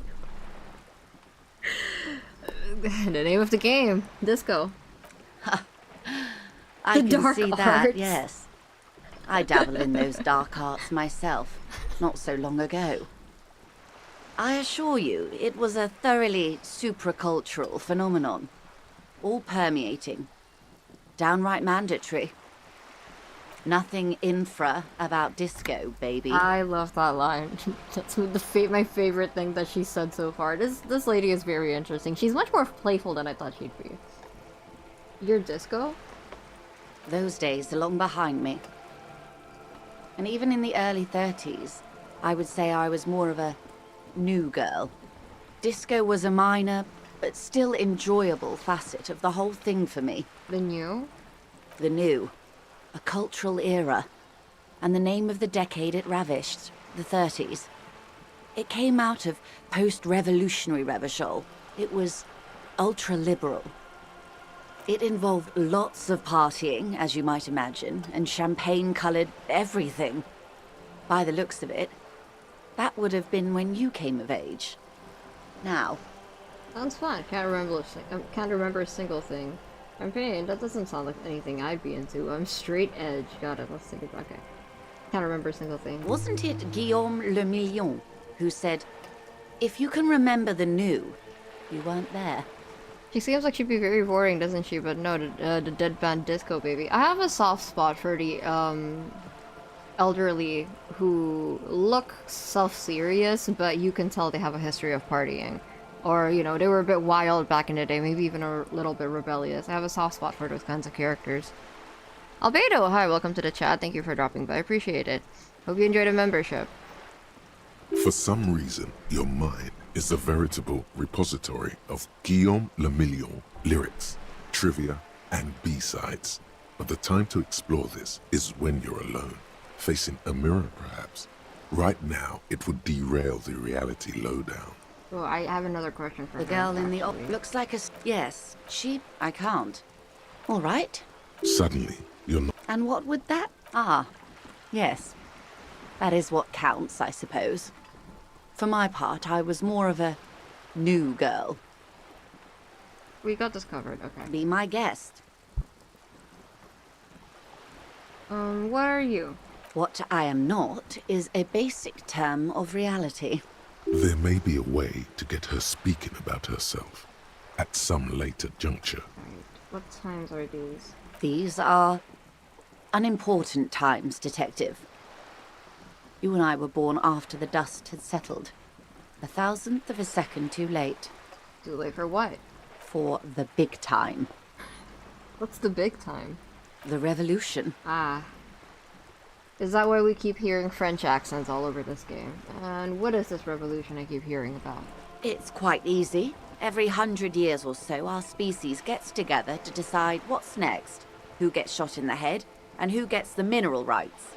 The name of the game, disco. I The can dark see that, arts. yes. I dabble in those dark arts myself, not so long ago. I assure you, it was a thoroughly supracultural phenomenon. All permeating. Downright mandatory. Nothing infra about disco, baby. I love that line. That's my favorite thing that she said so far. This lady is very interesting. She's much more playful than I thought she'd be. You're disco? Those days are long behind me. And even in the early 30s, I would say I was more of a new girl. Disco was a minor, but still enjoyable facet of the whole thing for me. The new? The new. A cultural era. And the name of the decade it ravished, the 30s. It came out of post-revolutionary revival. It was ultra-liberal. It involved lots of partying, as you might imagine, and champagne-coloured everything. By the looks of it, that would have been when you came of age. Now. Sounds fun. Can't remember a single thing. Champagne? That doesn't sound like anything I'd be into. I'm straight edge. Got it. Let's think about it. Okay. Can't remember a single thing. Wasn't it Guillaume Le Million who said, if you can remember the new, you weren't there? She seems like she'd be very boring, doesn't she? But no, the dead band disco baby. I have a soft spot for the elderly who look self-serious, but you can tell they have a history of partying. Or, you know, they were a bit wild back in the day, maybe even a little bit rebellious. I have a soft spot for those kinds of characters. Albedo, hi, welcome to the chat. Thank you for dropping by. I appreciate it. Hope you enjoyed the membership. For some reason, your mind is a veritable repository of Guillaume Le Million lyrics, trivia, and B-sides. But the time to explore this is when you're alone, facing a mirror perhaps. Right now, it would derail the reality lowdown. Well, I have another question for The her, girl in the actually. looks like a... Yes, I can't. All right. Suddenly, you're not And what would that... Ah, yes. That is what counts, I suppose. For my part, I was more of a new girl. We got this covered, okay. Be my guest. What are you? What I am not is a basic term of reality. There may be a way to get her speaking about herself at some later juncture. Right. What times are these? These are unimportant times, Detective. You and I were born after the dust had settled. 1,000th of a second too late. Too late for what? For the big time. What's the big time? The revolution. Ah. Is that why we keep hearing French accents all over this game? And what is this revolution I keep hearing about? It's quite easy. Every 100 years or so, our species gets together to decide what's next, who gets shot in the head, and who gets the mineral rights.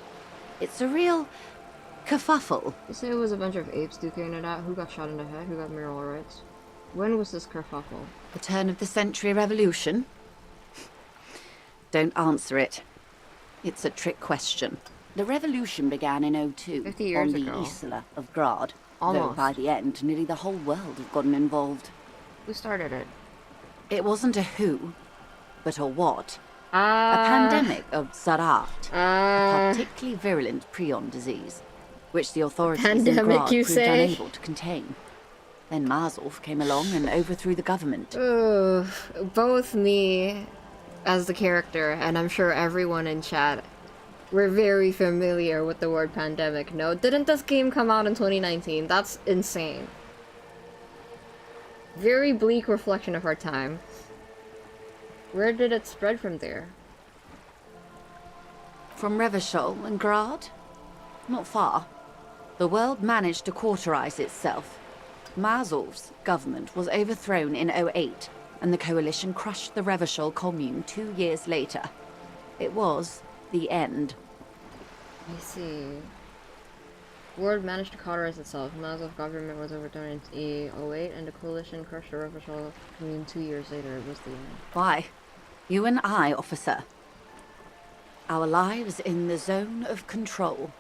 It's a real kerfuffle. You say it was a bunch of apes duking it out? Who got shot in the head? Who got mineral rights? When was this kerfuffle? The turn of the century revolution? Don't answer it. It's a trick question. The revolution began in 02 50 years on the ago. Isla of Grad. Though Almost. by the end, nearly the whole world had gotten involved. Who started it? It wasn't a who, but a what. A Ah. pandemic of 𝙩𝙗𝙖𝙩, a particularly virulent prion disease, which the authorities in Pandemic, Grad you proved say? unable to contain. Then Marzolf came along and overthrew the government. Ugh. Both me, as the character, and I'm sure everyone in chat, we're very familiar with the word pandemic. No, didn't this game come out in 2019? That's insane. Very bleak reflection of our time. Where did it spread from there? From Revachol and Grad? Not far. The world managed to cauterize itself. Marzolf's government was overthrown in 08, and the coalition crushed the Revachol commune 2 years later. It was the end. I see. World managed to cauterize itself. Mazov government was overthrown in 08, and the coalition crushed the Revachol commune 2 years later. It was the end. Why? You and I, officer. Our lives in the zone of control.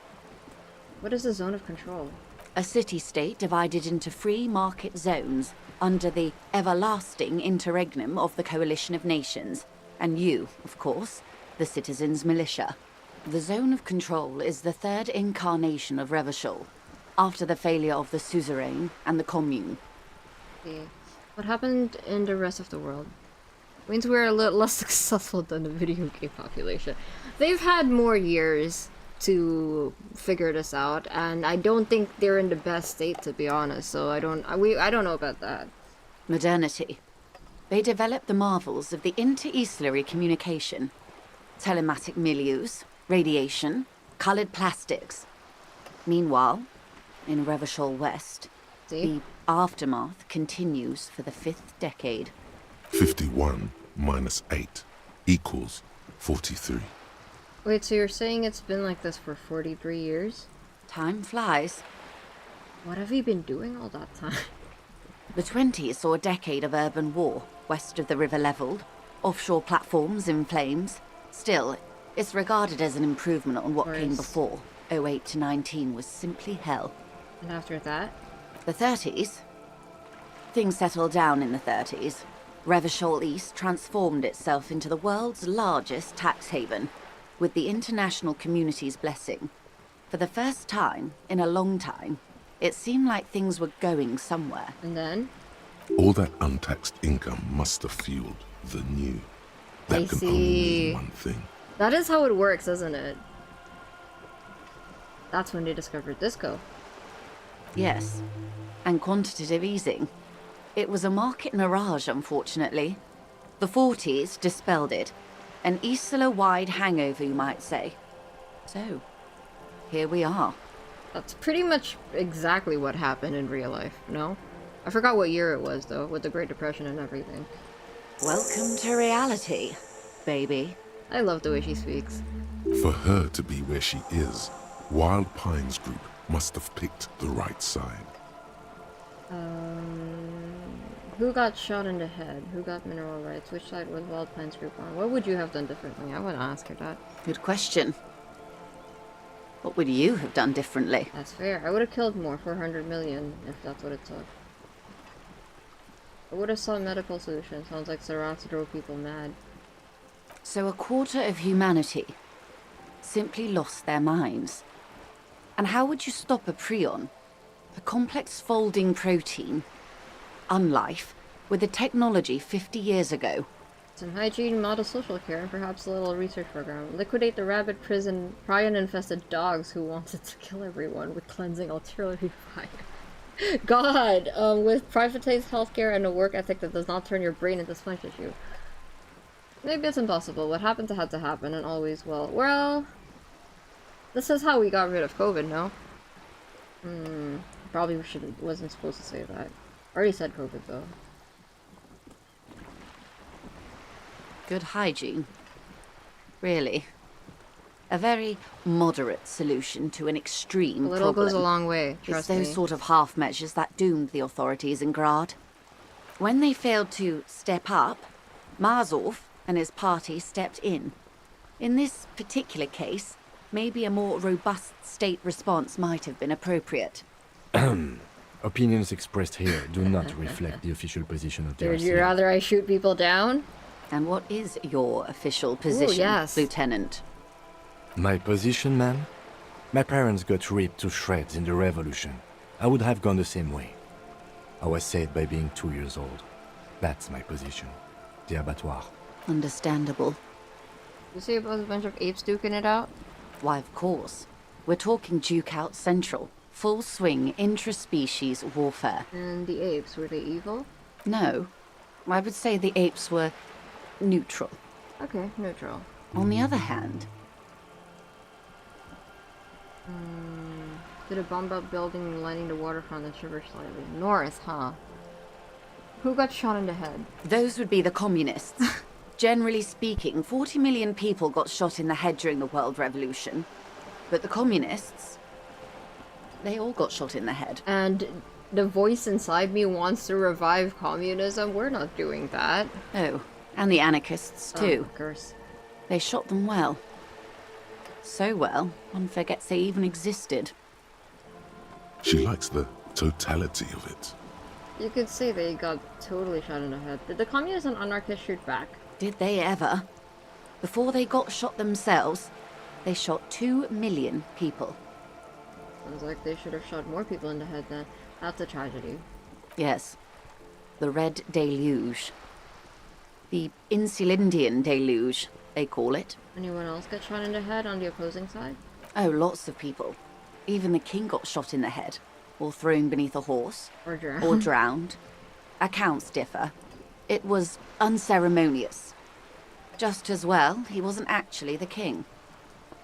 What is the zone of control? A city-state divided into free market zones under the everlasting interregnum of the coalition of nations. And you, of course, the citizens' militia. The zone of control is the third incarnation of Revachol, after the failure of the suzerain and the commune. See. What happened in the rest of the world? Means we're a little less successful than the video game population. They've had more years to figure this out, and I don't think they're in the best state, to be honest. So I don't know about that. Modernity. They developed the marvels of the inter-eastlery communication, telematic milieus, radiation, colored plastics. Meanwhile, in Revachol West, See? the aftermath continues for the 5th decade. 51 minus 8 equals 43. Wait, so you're saying it's been like this for 43 years? Time flies. What have you been doing all that time? The 20s saw a decade of urban war, west of the river leveled, offshore platforms in flames. Still, it's regarded as an improvement on what came before. 08 to 19 was simply hell. And after that? The 30s? Things settled down in the 30s. Revachol East transformed itself into the world's largest tax haven, with the international community's blessing. For the first time in a long time, it seemed like things were going somewhere. And then? All that untaxed income must have fueled the new. That I can only see. mean one thing. That is how it works, isn't it? That's when they discovered disco. Yes, and quantitative easing. It was a market mirage, unfortunately. The 40s dispelled it. An Isla-wide hangover, you might say. So, here we are. That's pretty much exactly what happened in real life, no? I forgot what year it was, though, with the Great Depression and everything. Welcome to reality, baby. I love the way she speaks. For her to be where she is, Wild Pines Group must have picked the right side. Who got shot in the head? Who got mineral rights? Which side was Wild Pines Group on? What would you have done differently? I want to ask her that. Good question. What would you have done differently? That's fair. I would have killed more, 400 million, if that's what it took. I would have sought medical solution. Sounds like Sarat drove people mad. So a quarter of humanity simply lost their minds. And how would you stop a prion, a complex folding protein, unlife, with a technology 50 years ago? Some hygiene, model social care, and perhaps a little research program. Liquidate the rabid prison, prion-infested dogs who wanted to kill everyone with cleansing artillery fire. God, with privatized healthcare and a work ethic that does not turn your brain into sponge tissue. Maybe it's impossible. What happened had to happen, and always will. Well, this is how we got rid of COVID, no? Probably wasn't supposed to say that. Already said COVID, though. Good hygiene. Really. A very moderate solution to an extreme A little problem. goes a long way, It's trust those me. sort of half measures that doomed the authorities in Grad. When they failed to step up, Marzov and his party stepped in. In this particular case, maybe a more robust state response might have been appropriate. Opinions expressed here do not reflect the official position of the Would you RCA. rather I shoot people down? And what is your official position, yes. Lieutenant? My position, ma'am? My parents got ripped to shreds in the revolution. I would have gone the same way. I was saved by being 2 years old. That's my position. The abattoir. Understandable. You see about a bunch of apes duking it out? Why, of course. We're talking Duke Out Central. Full swing intra-species warfare. And the apes, were they evil? No. I would say the apes were neutral. Okay, neutral. On the other hand, Did a bomb up building lining the waterfront and shiver slightly. North, huh? Who got shot in the head? those would be the communists. Generally speaking, 40 million people got shot in the head during the World Revolution. But the communists, they all got shot in the head. And the voice inside me wants to revive communism. We're not doing that. Oh, and the anarchists too. Oh, curse. They shot them well. So well, one forgets they even existed. She likes the totality of it. You could say they got totally shot in the head. Did the communists and anarchists shoot back? Did they ever? Before they got shot themselves, they shot 2 million people. Sounds like they should have shot more people in the head then. That's a tragedy. Yes. The Red Deluge. The Insulindian Deluge, they call it. Anyone else get shot in the head on the opposing side? Oh, lots of people. Even the king got shot in the head, or thrown beneath a horse, Or drowned? or drowned. Accounts differ. It was unceremonious. Just as well, he wasn't actually the king.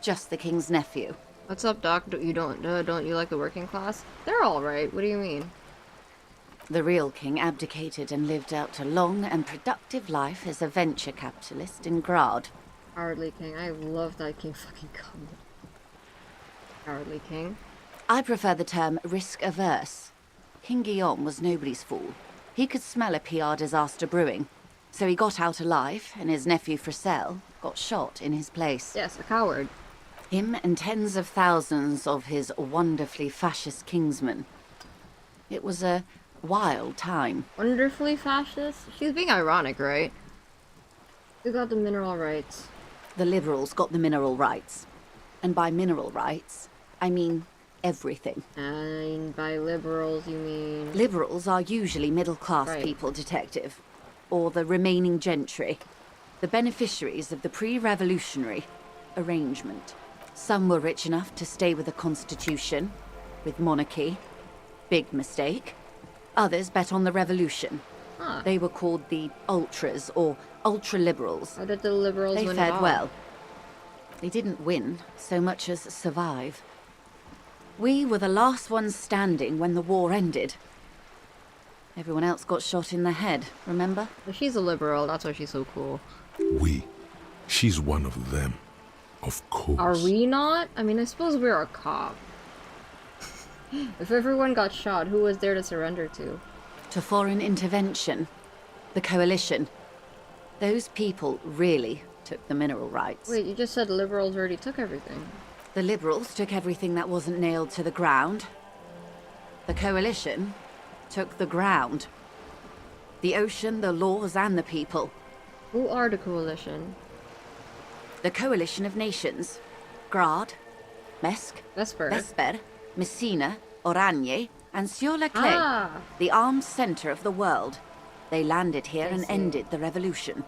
Just the king's nephew. What's up, Doc? Don't you like the working class? They're all right. What do you mean? The real king abdicated and lived out a long and productive life as a venture capitalist in Grad. Cowardly king. I love that king fucking comment. Cowardly king. I prefer the term risk-averse. King Guillaume was nobody's fool. He could smell a PR disaster brewing. So he got out alive, and his nephew Fricelle got shot in his place. Yes, a coward. Him and tens of thousands of his wonderfully fascist kingsmen. It was a wild time. Wonderfully fascist? She's being ironic, right? Who got the mineral rights? The liberals got the mineral rights. And by mineral rights, I mean everything. And by liberals, you mean... Liberals are usually middle-class Right. people, Detective. Or the remaining gentry. The beneficiaries of the pre-revolutionary arrangement. Some were rich enough to stay with the Constitution, with monarchy. Big mistake. Others bet on the revolution. Huh. They were called the ultras, or ultra-liberals. How did the liberals They win fared it all? well. They didn't win so much as survive. We were the last ones standing when the war ended. Everyone else got shot in the head, remember? But she's a liberal, that's why she's so cool. She's one of them. Of course. Are we not? I mean, I suppose we're a cop. If everyone got shot, who was there to surrender to? To foreign intervention. The coalition. Those people really took the mineral rights. Wait, you just said liberals already took everything. The liberals took everything that wasn't nailed to the ground. The coalition took the ground. The ocean, the laws, and the people. Who are the coalition? The coalition of nations. Grad, Mesk, Vesper, Messina, Oranje, and Sur-le-Clay. Ah. The armed center of the world. They landed here and see. ended the revolution.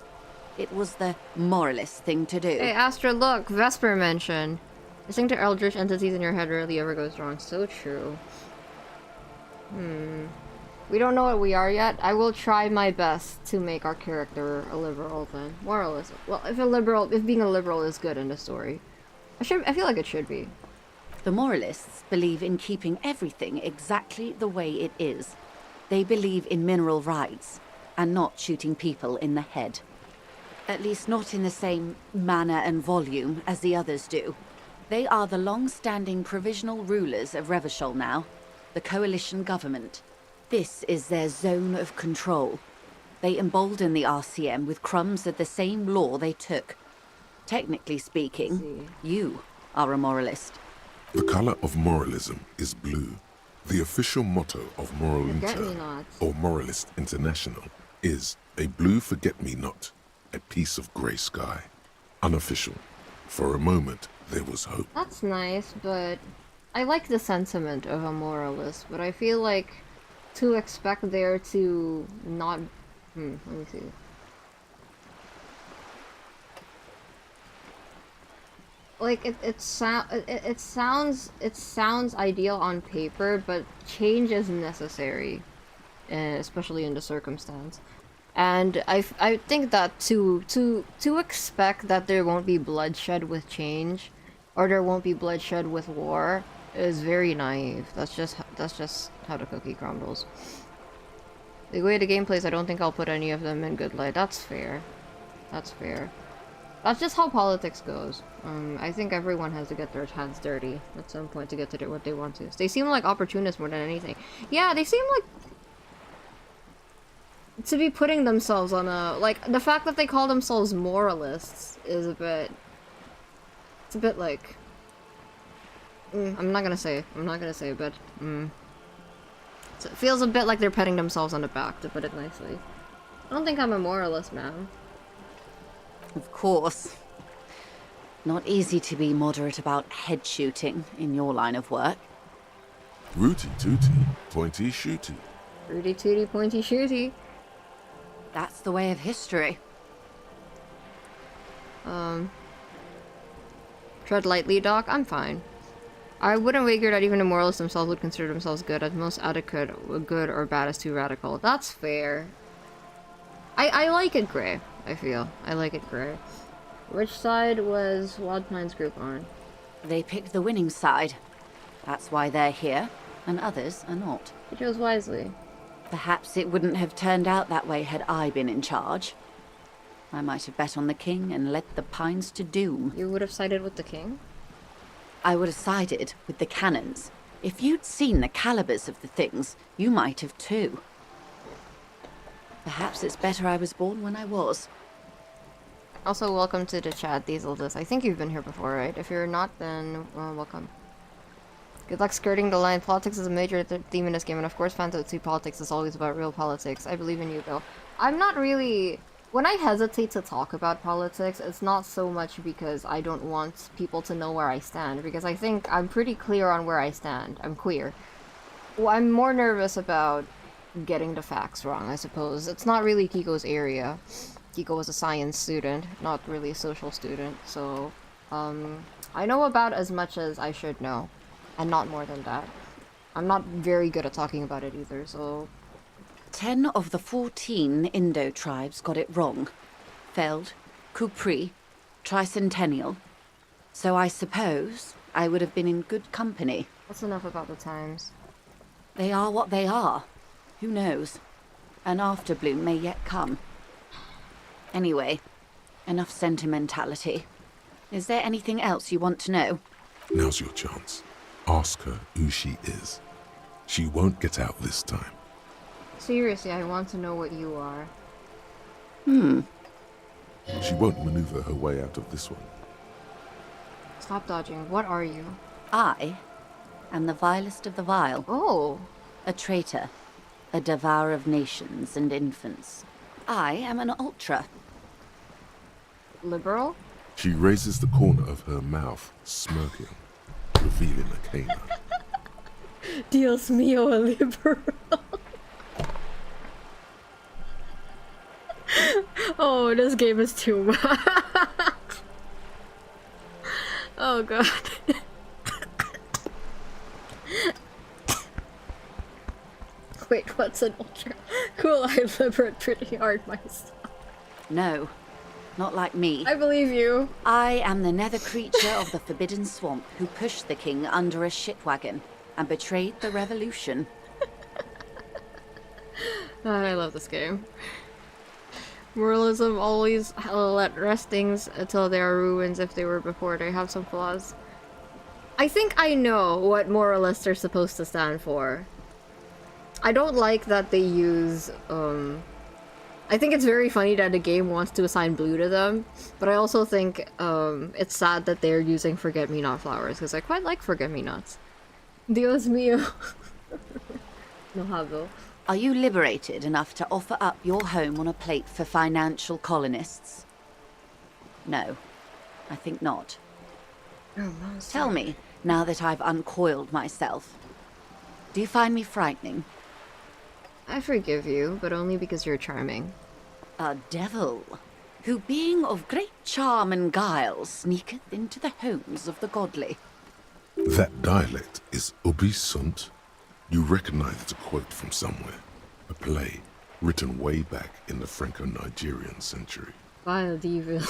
It was the moralist thing to do. Hey, Astra, look! Vesper mention. Listening to eldritch entities in your head rarely ever goes wrong. So true. We don't know what we are yet. I will try my best to make our character a liberal then. Moralist. Well, if being a liberal is good in the story. I feel like it should be. The moralists believe in keeping everything exactly the way it is. They believe in mineral rights and not shooting people in the head. At least not in the same manner and volume as the others do. They are the long-standing provisional rulers of Revachol now, the coalition government. This is their zone of control. They embolden the RCM with crumbs of the same law they took. Technically speaking, you are a moralist. The color of moralism is blue. The official motto of Moral Inter, or Moralist International, is a blue forget-me-not, a piece of grey sky. Unofficial. For a moment, there was hope. That's nice, but I like the sentiment of a moralist, but I feel like to expect there to not... let me see. Like, it sounds ideal on paper, but change is necessary, especially in the circumstance. And I think that to expect that there won't be bloodshed with change, or there won't be bloodshed with war, is very naive. That's just how the cookie crumbles. The way the game plays, I don't think I'll put any of them in good light. That's fair. That's fair. That's just how politics goes. I think everyone has to get their hands dirty at some point to get to what they want to. They seem like opportunists more than anything. Yeah, they seem like to be putting themselves on a... Like, the fact that they call themselves moralists is a bit... It's a bit like... I'm not gonna say, but... So it feels a bit like they're patting themselves on the back, to put it nicely. I don't think I'm a moralist, man. Of course. Not easy to be moderate about head shooting in your line of work. Rooty tooty, pointy shooty. Rooty tooty, pointy shooty. That's the way of history. Tread lightly, Doc. I'm fine. I wouldn't wager that even the moralists themselves would consider themselves good. At most, adequate, good or bad is too radical. That's fair. I like it gray, I feel. I like it gray. Which side was Wildpine's group on? They picked the winning side. That's why they're here, and others are not. He chose wisely. Perhaps it wouldn't have turned out that way had I been in charge. I might have bet on the king and led the Pines to doom. You would have sided with the king? I would have sided with the cannons. If you'd seen the calibers of the things, you might have too. Perhaps it's better I was born when I was. Also, welcome to the chat, Dieseldus. I think you've been here before, right? If you're not, then, well, welcome. Good luck skirting the line. Politics is a major theme in this game, and of course fantasy politics is always about real politics. I believe in you, Bill. I'm not really... When I hesitate to talk about politics, it's not so much because I don't want people to know where I stand, because I think I'm pretty clear on where I stand. I'm queer. Well, I'm more nervous about getting the facts wrong, I suppose. It's not really Kiko's area. Kiko was a science student, not really a social student, so I know about as much as I should know, and not more than that. I'm not very good at talking about it either, so... 10 of the 14 Indo tribes got it wrong. Feld, Kupri, Tricentennial. So I suppose I would have been in good company. That's enough about the times. They are what they are. Who knows? An afterbloom may yet come. Anyway, enough sentimentality. Is there anything else you want to know? Now's your chance. Ask her who she is. She won't get out this time. Seriously, I want to know what you are. She won't maneuver her way out of this one. Stop dodging. What are you? I am the vilest of the vile. Oh. A traitor. A devourer of nations and infants. I am an ultra. Liberal? She raises the corner of her mouth, smirking, revealing a canine. Dios mío, a liberal. Oh, this game is too much. Oh god. Wait, what's an ultra? Cool, I liberate pretty hard myself. No, not like me. I believe you. I am the nether creature of the Forbidden Swamp who pushed the king under a shit wagon and betrayed the revolution. I love this game. Moralism always let rest things until they are ruins if they were before they have some flaws. I think I know what moralists are supposed to stand for. I don't like that they use, I think it's very funny that the game wants to assign blue to them, but I also think, it's sad that they're using forget-me-not flowers, because I quite like forget-me-nots. Dios mío. No hablo. Are you liberated enough to offer up your home on a plate for financial colonists? No, I think not. Oh, monster. Tell me, now that I've uncoiled myself, do you find me frightening? I forgive you, but only because you're charming. A devil, who being of great charm and guile, sneaketh into the homes of the godly. That dialect is Ubisunt. You recognize it's a quote from somewhere. A play written way back in the Franco-Nigerian century. Vile devil.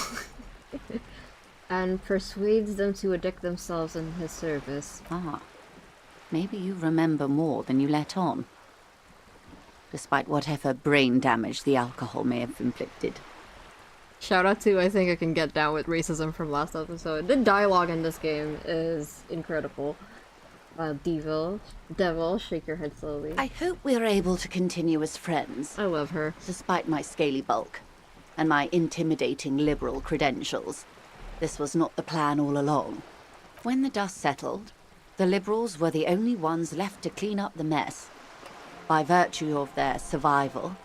And persuades them to addict themselves in his service. Ah, maybe you remember more than you let on. Despite whatever brain damage the alcohol may have inflicted. Shout out to I think I can get down with racism from last episode. The dialogue in this game is incredible. Devil, shake your head slowly. I hope we're able to continue as friends. I love her. Despite my scaly bulk and my intimidating liberal credentials. This was not the plan all along. When the dust settled, the liberals were the only ones left to clean up the mess. By virtue of their survival,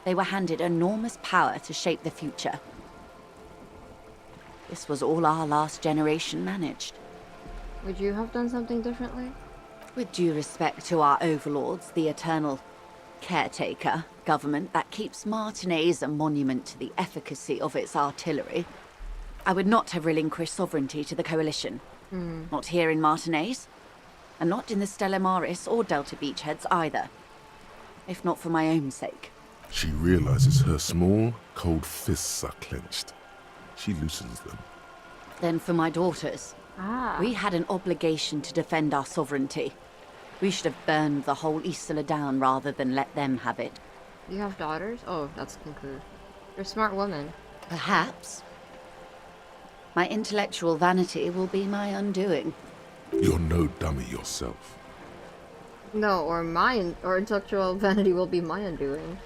they were handed enormous power to shape the future. This was all our last generation managed. Would you have done something differently? With due respect to our overlords, the eternal caretaker government that keeps Martinez a monument to the efficacy of its artillery, I would not have relinquished sovereignty to the coalition. Not here in Martinez, and not in the Stella Maris or Delta Beachheads either. If not for my own sake. She realizes her small, cold fists are clenched. She loosens them. Then for my daughters. Ah. We had an obligation to defend our sovereignty. We should have burned the whole Isla down rather than let them have it. You have daughters? Oh, that's conclude. You're a smart woman. Perhaps. My intellectual vanity will be my undoing. You're no dummy yourself. No, or intellectual vanity will be my undoing.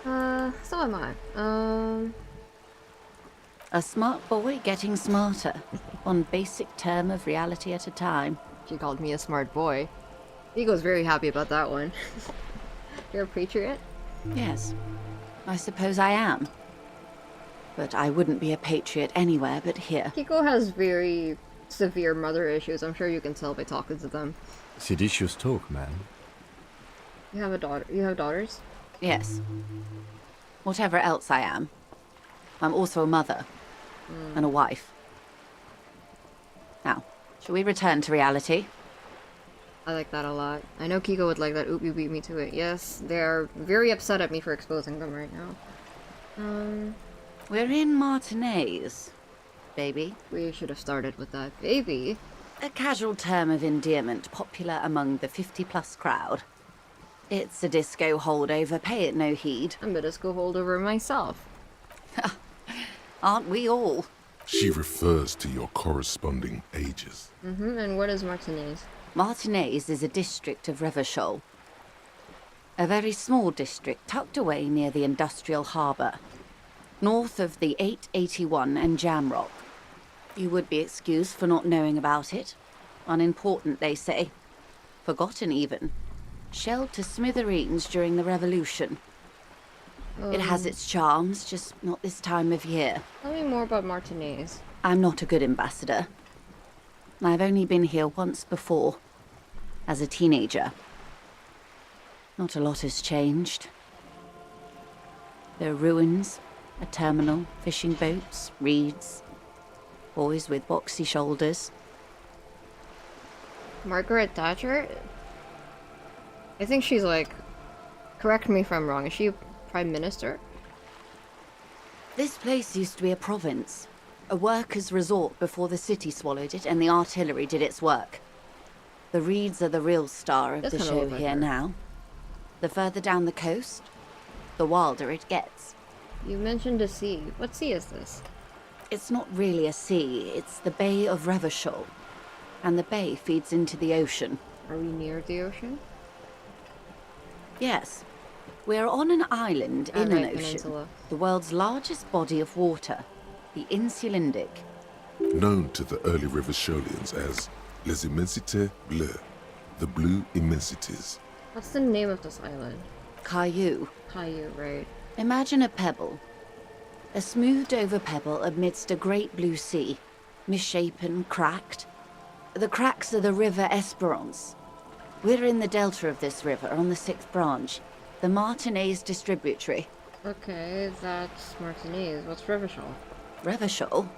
So am I. A smart boy getting smarter. One basic term of reality at a time. She called me a smart boy. Ego's very happy about that one. You're a patriot? Yes, I suppose I am. But I wouldn't be a patriot anywhere but here. Kiko has very severe mother issues. I'm sure you can tell by talking to them. Seditious talk, man. You have a daughter. You have daughters? Yes. Whatever else I am, I'm also a mother. And a wife. Now, shall we return to reality? I like that a lot. I know Kiko would like that. Oop, you beat me to it. Yes, they're very upset at me for exposing them right now. We're in Martinez, baby. We should have started with that. Baby? A casual term of endearment popular among the 50-plus crowd. It's a disco holdover, pay it no heed. I'm a disco holdover myself. Aren't we all? She refers to your corresponding ages. And what is Martinez? Martinez is a district of Revachol. A very small district tucked away near the industrial harbour, north of the 881 and Jamrock. You would be excused for not knowing about it. Unimportant, they say. Forgotten, even. Shelled to smithereens during the Revolution. It has its charms, just not this time of year. Tell me more about Martinez. I'm not a good ambassador. I've only been here once before, as a teenager. Not a lot has changed. There are ruins, a terminal, fishing boats, reeds, boys with boxy shoulders. Margaret Thatcher? I think she's like... Correct me if I'm wrong, is she a prime minister? This place used to be a province. A workers' resort before the city swallowed it and the artillery did its work. The reeds are the real star of the show here now. The further down the coast, the wilder it gets. You mentioned a sea. What sea is this? It's not really a sea, it's the Bay of Revachol. And the bay feeds into the ocean. Are we near the ocean? Yes. We're on an island in an ocean. Peninsula. The world's largest body of water, the Insulindic. Known to the early Revacholians as Les Immensités Bleues, the Blue Immensities. What's the name of this island? Caillou. Caillou, right. Imagine a pebble. A smoothed over pebble amidst a great blue sea. Misshapen, cracked. The cracks are the river Esperance. We're in the delta of this river on the 6th branch. The Martinez distributary. Okay, that's Martinez. What's Revachol? Revachol?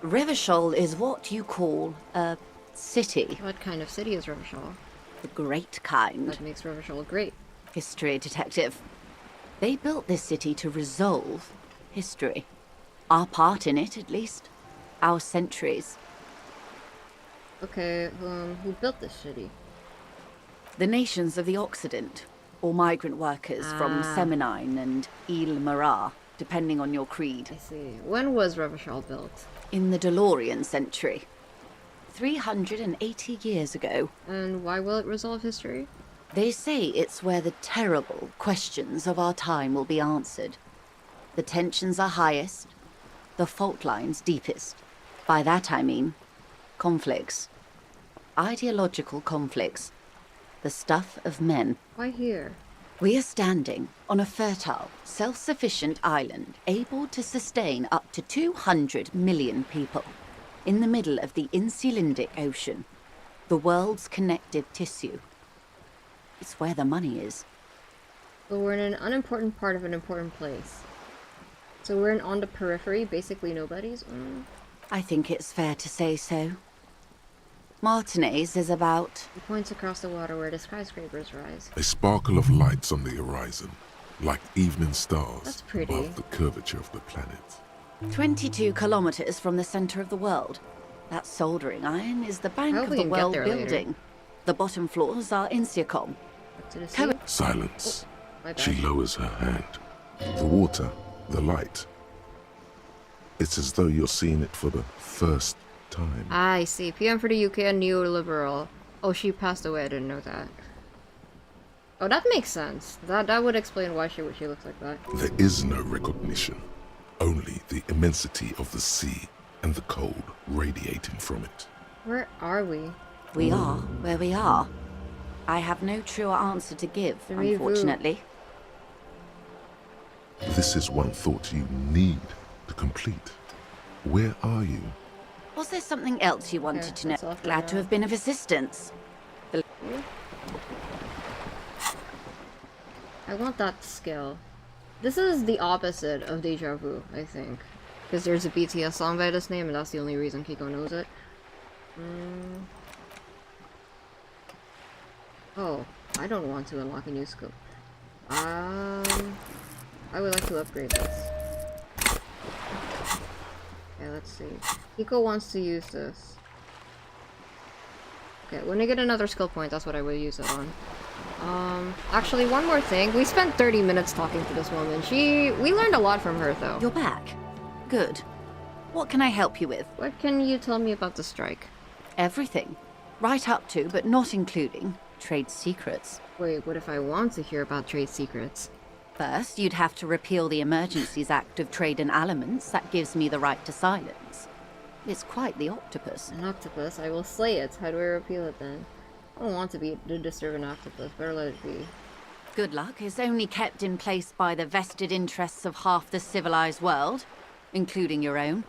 Revachol is what you call a city. What kind of city is Revachol? The great kind. What makes Revachol great? History detective. They built this city to resolve history. Our part in it, at least. Our centuries. Okay, who built this city? The nations of the Occident, or migrant workers from Seminine and Ile-Marat, depending on your creed. I see. When was Revachol built? In the DeLorean century. 380 years ago. And why will it resolve history? They say it's where the terrible questions of our time will be answered. The tensions are highest, the fault lines deepest. By that I mean conflicts. Ideological conflicts. The stuff of men. Why here? We are standing on a fertile, self-sufficient island able to sustain up to 200 million people in the middle of the Insulindic Ocean, the world's connective tissue. It's where the money is. But we're in an unimportant part of an important place. So we're on the periphery, basically nobody's? I think it's fair to say so. Martinez is about... He points across the water where the skyscrapers rise. A sparkle of lights on the horizon, like evening stars That's pretty. above the curvature of the planet. 22 kilometers from the center of the world. That soldering iron is the bank hope of we the can get world there later. building. The bottom floors are Insiacom. Up to the sea? Silence. My bad. She lowers her hand. The water, the light. It's as though you're seeing it for the first time. I see. PM for the UK, a neoliberal. Oh, she passed away. I didn't know that. Oh, that makes sense. That would explain why she looks like that. There is no recognition, only the immensity of the sea and the cold radiating from it. Where are we? We are where we are. I have no truer answer to give, unfortunately. This is one thought you need to complete. Where are you? Was there something else you wanted to know? that's all for Glad to now. have been of assistance. I want that skill. This is the opposite of Deja Vu, I think. Because there's a BTS song by this name, and that's the only reason Kiko knows it. Oh, I don't want to unlock a new skill. I would like to upgrade this. Okay, let's see. Kiko wants to use this. Okay, when I get another skill point, that's what I will use it on. Actually, one more thing. We spent 30 minutes talking to this woman. We learned a lot from her, though. You're back. Good. What can I help you with? What can you tell me about the strike? Everything. Right up to, but not including, trade secrets. Wait, what if I want to hear about trade secrets? First, you'd have to repeal the Emergencies Act of Trade in Elements. That gives me the right to silence. It's quite the octopus. An octopus? I will slay it. How do I repeal it then? I don't want to disturb an octopus. Better let it be. Good luck. It's only kept in place by the vested interests of half the civilized world, including your own.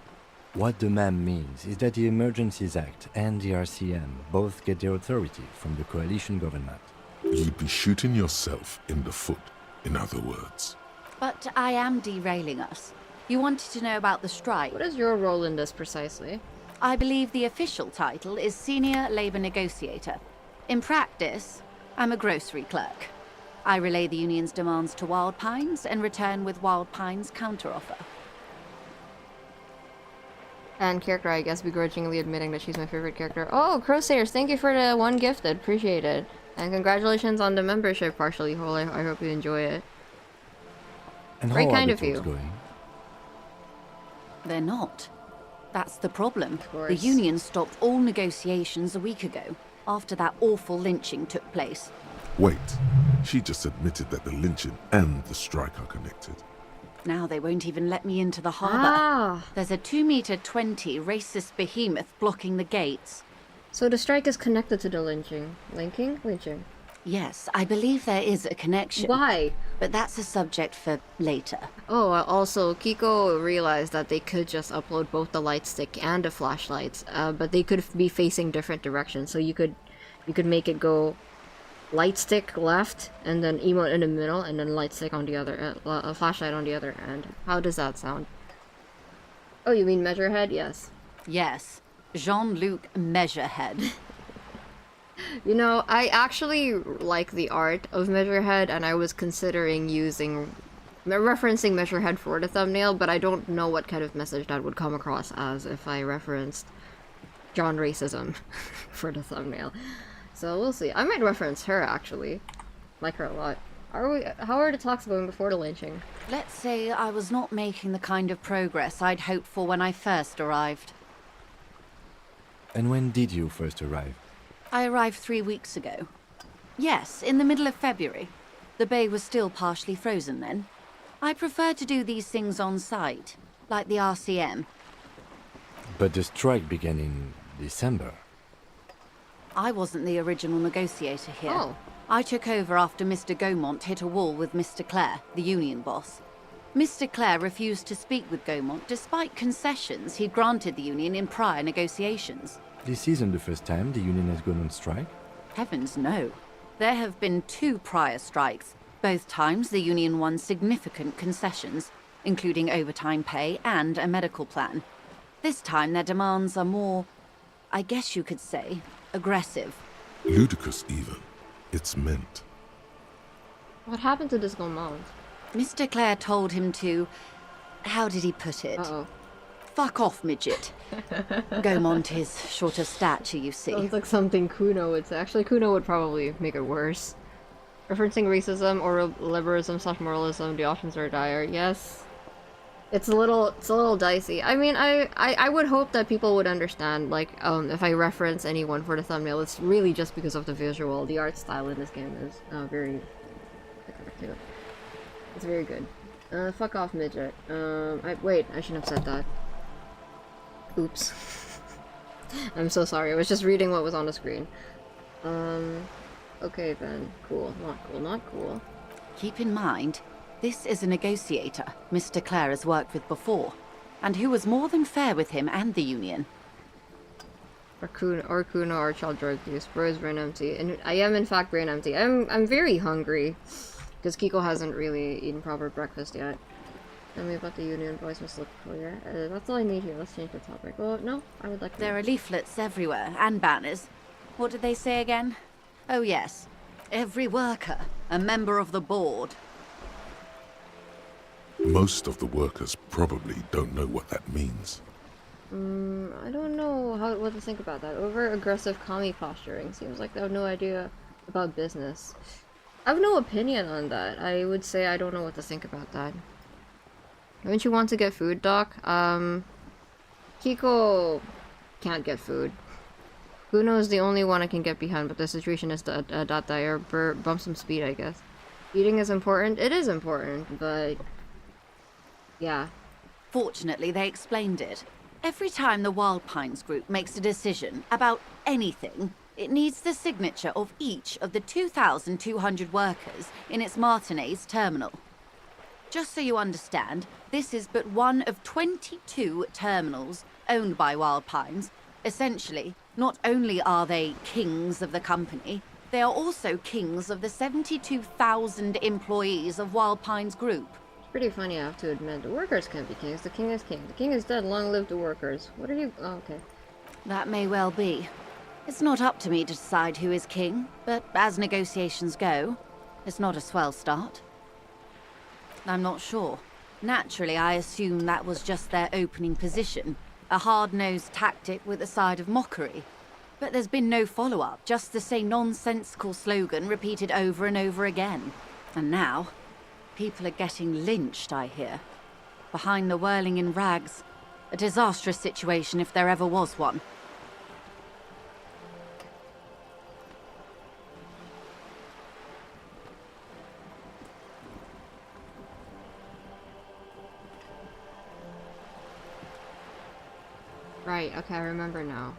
What the ma'am means is that the Emergencies Act and the RCM both get their authority from the coalition government. You'd be shooting yourself in the foot, in other words. But I am derailing us. You wanted to know about the strike. What is your role in this precisely? I believe the official title is Senior Labor Negotiator. In practice, I'm a grocery clerk. I relay the union's demands to Wild Pines and return with Wild Pines' counteroffer. And character, I guess, begrudgingly admitting that she's my favorite character. Oh, Crowsayers, thank you for the one gifted. Appreciate it. And congratulations on the membership, partially whole. I hope you enjoy it. And Very how kind are of the you. talks going? They're not. That's the problem. course. The union stopped all negotiations a week ago, after that awful lynching took place. Wait, she just admitted that the lynching and the strike are connected. Now they won't even let me into the harbour. Ah, There's a 2-meter 20 racist behemoth blocking the gates. so the strike is connected to the lynching. Lynching? Yes, I believe there is a connection. Why? But that's a subject for later. Oh, also, Kiko realized that they could just upload both the light stick and the flashlights, but they could be facing different directions. So you could make it go light stick left, and then emote in the middle, and then light stick on the other, flashlight on the other end. How does that sound? Oh, you mean Measurehead? Yes. Yes, Jean-Luc Measurehead. You know, I actually like the art of Measurehead, and I was considering referencing Measurehead for the thumbnail, but I don't know what kind of message that would come across as if I referenced John racism for the thumbnail. So we'll see. I might reference her, actually. Like her a lot. How are the talks going before the lynching? Let's say I was not making the kind of progress I'd hoped for when I first arrived. And when did you first arrive? I arrived 3 weeks ago. Yes, in the middle of February. The bay was still partially frozen then. I prefer to do these things on site, like the RCM. But the strike began in December. I wasn't the original negotiator here. Oh. I took over after Mr. Gaumont hit a wall with Mr. Clare, the union boss. Mr. Clare refused to speak with Gaumont despite concessions he'd granted the union in prior negotiations. This isn't the first time the union has gone on strike. Heavens no. There have been 2 prior strikes. Both times the union won significant concessions, including overtime pay and a medical plan. This time their demands are more, I guess you could say, aggressive. Ludicrous even. It's meant. What happened to this Gaumont? Mr. Clare told him to... How did he put it? Uh-oh. Fuck off, midget. Gaumont is short of stature, you see. Sounds like something Kuno would say. Actually, Kuno would probably make it worse. Referencing racism or liberalism/moralism, the options are dire. Yes. It's a little dicey. I mean, I would hope that people would understand, like, if I reference anyone for the thumbnail, it's really just because of the visual. The art style in this game is very effective. It's very good. Fuck off, midget. Wait, I shouldn't have said that. Oops. I'm so sorry, I was just reading what was on the screen. Okay then. Cool. Not cool, not cool. Keep in mind, this is a negotiator Mr. Clare has worked with before, and who was more than fair with him and the union. Or Kuno or child drug use. Bro is brain empty. And I am in fact brain empty. I'm very hungry. Because Kiko hasn't really eaten proper breakfast yet. Tell me about the union, voice must look clear. That's all I need here. Let's change the topic. Oh, no, I would like to... There are leaflets everywhere, and banners. What did they say again? Oh yes, every worker, a member of the board. Most of the workers probably don't know what that means. I don't know what to think about that. Over-aggressive commie posturing. Seems like they have no idea about business. I have no opinion on that. I would say I don't know what to think about that. Don't you want to get food, Doc? Kiko can't get food. Kuno is the only one I can get behind, but the situation is that dire. Bump some speed, I guess. Eating is important. It is important, but yeah. Fortunately, they explained it. Every time the Wild Pines group makes a decision about anything, it needs the signature of each of the 2,200 workers in its Martinez terminal. Just so you understand, this is but one of 22 terminals owned by Wild Pines. Essentially, not only are they kings of the company, they are also kings of the 72,000 employees of Wild Pines Group. It's pretty funny, I have to admit. The workers can't be kings. The king is king. The king is dead. Long live the workers. What are you... Oh, okay. That may well be. It's not up to me to decide who is king, but as negotiations go, it's not a swell start. I'm not sure. Naturally, I assume that was just their opening position, a hard-nosed tactic with a side of mockery. But there's been no follow-up, just the same nonsensical slogan repeated over and over again. And now, people are getting lynched, I hear. Behind the whirling in rags. A disastrous situation if there ever was one. Right, okay, I remember now.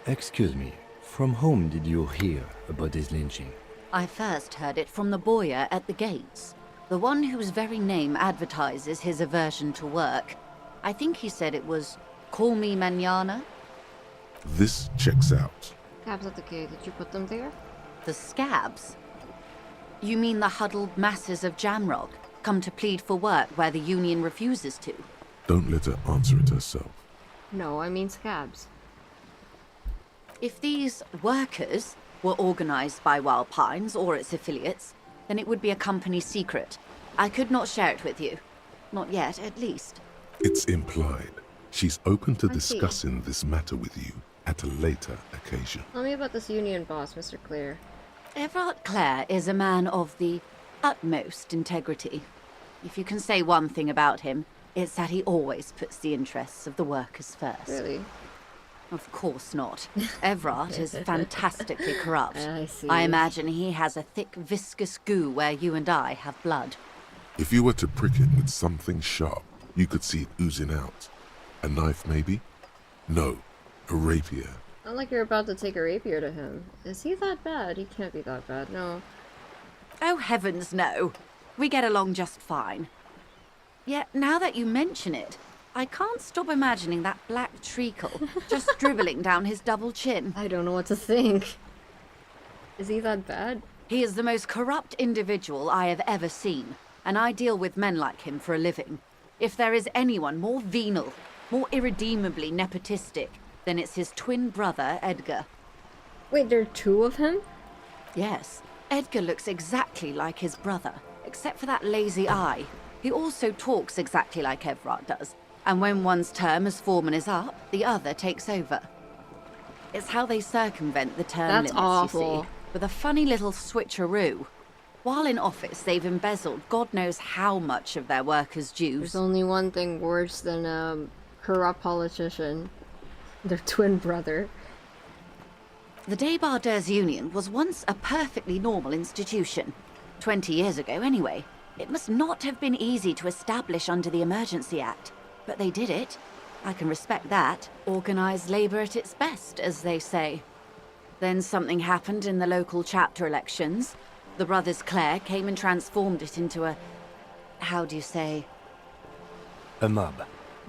Excuse me, from whom did you hear about this lynching? I first heard it from the bowyer at the gates. The one whose very name advertises his aversion to work. I think he said it was, "Call me mañana." This checks out. Cabs at the gate, did you put them there? The scabs? You mean the huddled masses of Jamrock, come to plead for work where the union refuses to? Don't let her answer it herself. No, I mean scabs. If these workers were organized by Wild Pines or its affiliates, then it would be a company secret. I could not share it with you. Not yet, at least. It's implied. She's open to I see. discussing this matter with you at a later occasion. Tell me about this union boss, Mr. Clare. Everart Clare is a man of the utmost integrity. If you can say one thing about him, it's that he always puts the interests of the workers first. Really? Of course not. Everart is fantastically corrupt. I see. I imagine he has a thick, viscous goo where you and I have blood. If you were to prick it with something sharp, you could see it oozing out. A knife, maybe? No, a rapier. Not like you're about to take a rapier to him. Is he that bad? He can't be that bad, no. Oh, heavens, no. We get along just fine. Yet, now that you mention it, I can't stop imagining that black treacle just dribbling down his double chin. I don't know what to think. Is he that bad? He is the most corrupt individual I have ever seen, and I deal with men like him for a living. If there is anyone more venal, more irredeemably nepotistic, then it's his twin brother, Edgar. Wait, there are two of him? Yes, Edgar looks exactly like his brother, except for that lazy eye. He also talks exactly like Everart does, and when one's term as foreman is up, the other takes over. It's how they circumvent the term That's limits, awful. you see, with a funny little switcheroo. While in office, they've embezzled God knows how much of their workers' dues. There's only one thing worse than a corrupt politician. Their twin brother. The Debardeurs Union was once a perfectly normal institution. 20 years ago, anyway. It must not have been easy to establish under the Emergency Act. But they did it. I can respect that. Organised labour at its best, as they say. Then something happened in the local chapter elections. The brothers Clare came and transformed it into a... how do you say? A mob.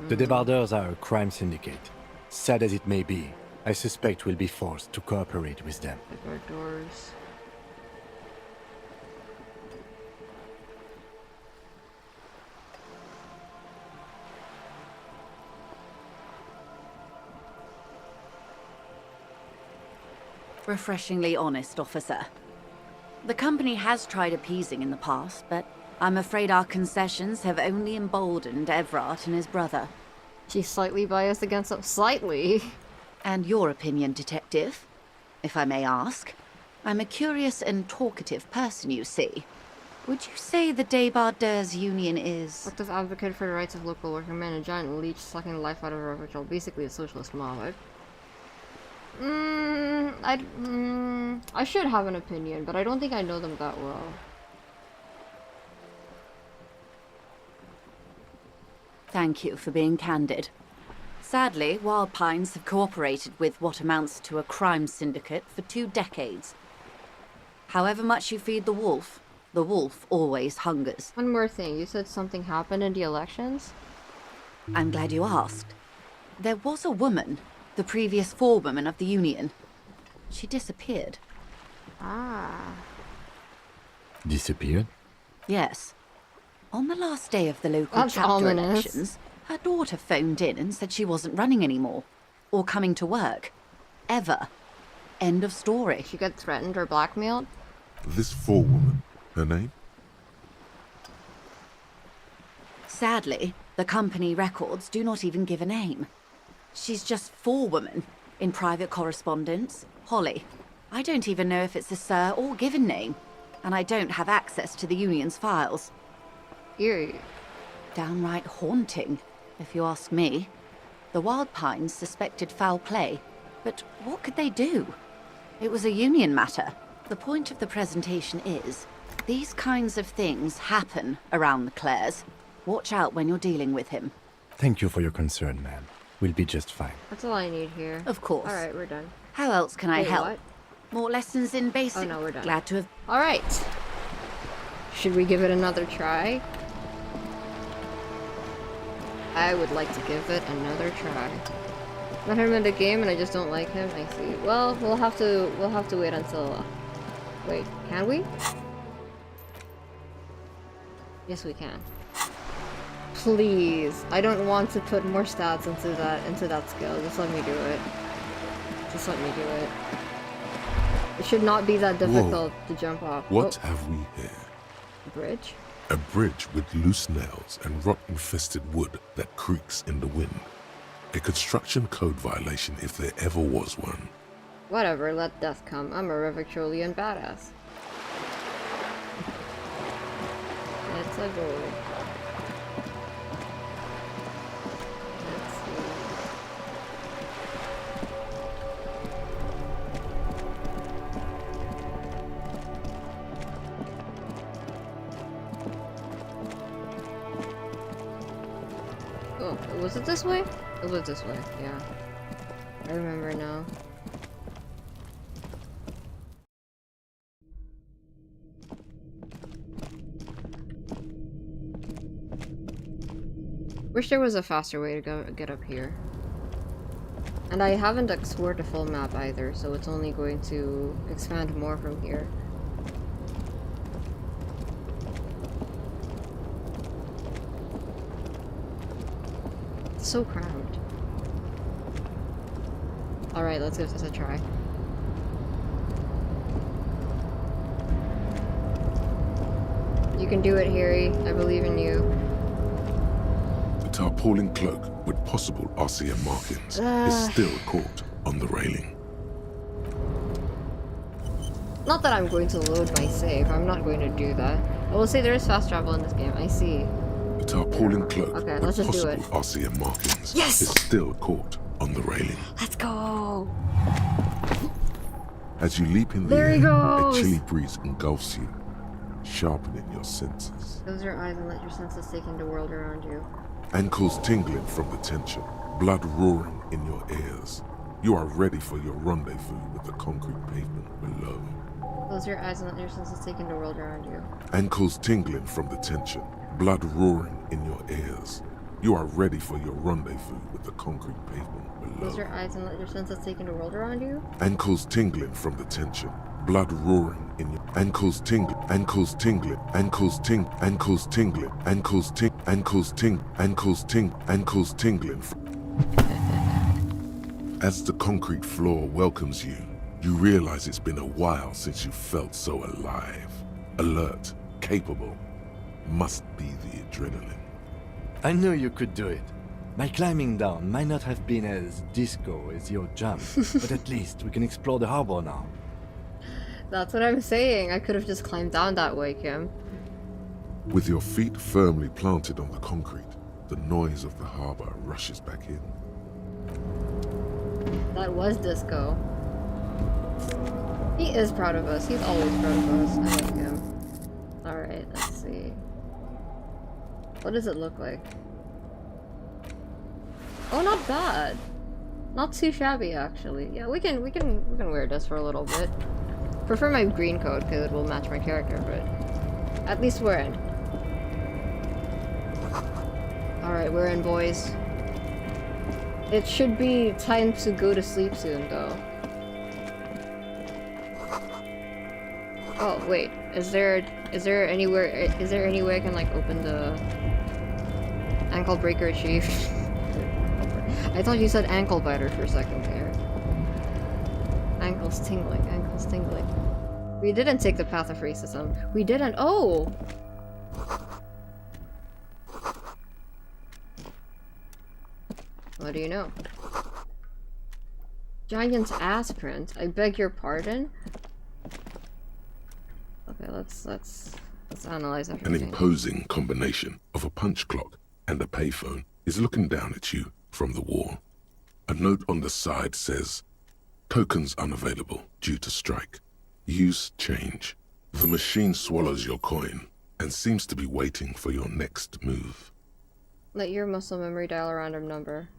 The Debardeurs are a crime syndicate. Sad as it may be, I suspect we'll be forced to cooperate with them. Doors. Refreshingly honest, officer. The company has tried appeasing in the past, but I'm afraid our concessions have only emboldened Everart and his brother. She's slightly biased against him. Slightly. And your opinion, detective, if I may ask? I'm a curious and talkative person, you see. Would you say the 𝙩𝙗𝙗𝙩 union is... Active advocate for the rights of local working men, a giant leech sucking the life out of a rhetorical, basically a socialist mob. I should have an opinion, but I don't think I know them that well. Thank you for being candid. Sadly, Wild Pines have cooperated with what amounts to a crime syndicate for 2 decades. However much you feed the wolf always hungers. One more thing, you said something happened in the elections? I'm glad you asked. There was a woman, the previous forewoman of the union. She disappeared. Ah. Disappeared? Yes. On the last day of the local That's chapter ominous. elections, her daughter phoned in and said she wasn't running anymore. Or coming to work. Ever. End of story. She got threatened or blackmailed? This forewoman, her name? Sadly, the company records do not even give a name. She's just forewoman in private correspondence. Holly. I don't even know if it's a sir or given name. And I don't have access to the union's files. Eerie. Downright haunting, if you ask me. The Wild Pines suspected foul play, but what could they do? It was a union matter. The point of the presentation is, these kinds of things happen around the Clares. Watch out when you're dealing with him. Thank you for your concern, ma'am. We'll be just fine. That's all I need here. Of course. Alright, we're done. How else can I Wait, help? what? More lessons in basic? Oh no, we're done. Glad to have... Alright. Should we give it another try? I would like to give it another try. Met him in the game and I just don't like him. I see. Well, we'll have to wait until wait, can we? Yes, we can. Please. I don't want to put more stats into that skill. Just let me do it. Just let me do it. It should not be that difficult to jump off. What have we here? Bridge? A bridge with loose nails and rot-infested wood that creaks in the wind. A construction code violation if there ever was one. Whatever, let death come. I'm a Revictrolian badass. Let's go. Let's see. Oh, was it this way? It was this way, yeah. I remember now. Wish there was a faster way to get up here. And I haven't explored the full map either, so it's only going to expand more from here. It's so cramped. Alright, let's give this a try. You can do it, Harry. I believe in you. The tarpaulin cloak with possible RCM markings is still caught on the railing. Not that I'm going to load my save. I'm not going to do that. I will say there is fast travel in this game. I see. The tarpaulin cloak Okay, with let's just do possible it. RCM markings Yes! is still caught on the railing. Let's go! As you leap in the There he air, goes! a chilly breeze engulfs you, sharpening your senses. Close your eyes and let your senses take in the world around you. Ankles tingling from the tension, blood roaring in your ears. You are ready for your rendezvous with the concrete pavement below. Close your eyes and let your senses take in the world around you. Ankles tingling from the tension, blood roaring in your ears. You are ready for your rendezvous with the concrete pavement below. Close your eyes and let your senses take in the world around you. Ankles tingling from the tension, blood roaring in your ankles tingling, ankles tingling, ankles ting, ankles tingling, ankles ting, ankles ting, ankles ting, ankles tingling. As the concrete floor welcomes you, you realize it's been a while since you felt so alive, alert, capable. Must be the adrenaline. I knew you could do it. My climbing down might not have been as disco as your jump, but at least we can explore the harbor now. That's what I'm saying. I could have just climbed down that way, Kim. With your feet firmly planted on the concrete, the noise of the harbor rushes back in. That was disco. He is proud of us. He's always proud of us. I like him. Alright, let's see. What does it look like? Oh, not bad. Not too shabby, actually. Yeah, we can wear this for a little bit. Prefer my green coat because it will match my character, but at least we're in. Alright, we're in, boys. It should be time to go to sleep soon, though. Oh, wait. Is there any way I can, like, open the ankle breaker chief? I thought you said ankle biter for a second there. Ankles tingling, ankles tingling. We didn't take the path of racism. We didn't. Oh! What do you know? Giant's ass print. I beg your pardon? Okay, let's analyze everything. An imposing combination of a punch clock and a payphone is looking down at you from the wall. A note on the side says, "Tokens unavailable due to strike. Use change." The machine swallows your coin and seems to be waiting for your next move. Let your muscle memory dial a random number.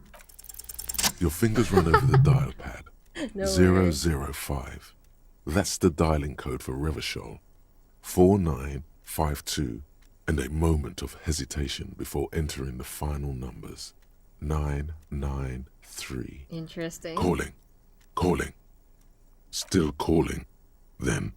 Your fingers run over the dial pad. No 005. That's the dialing code for Revachol. 4952, and a moment of hesitation before entering the final numbers. 993. Interesting. Calling. Calling. Still calling. Then.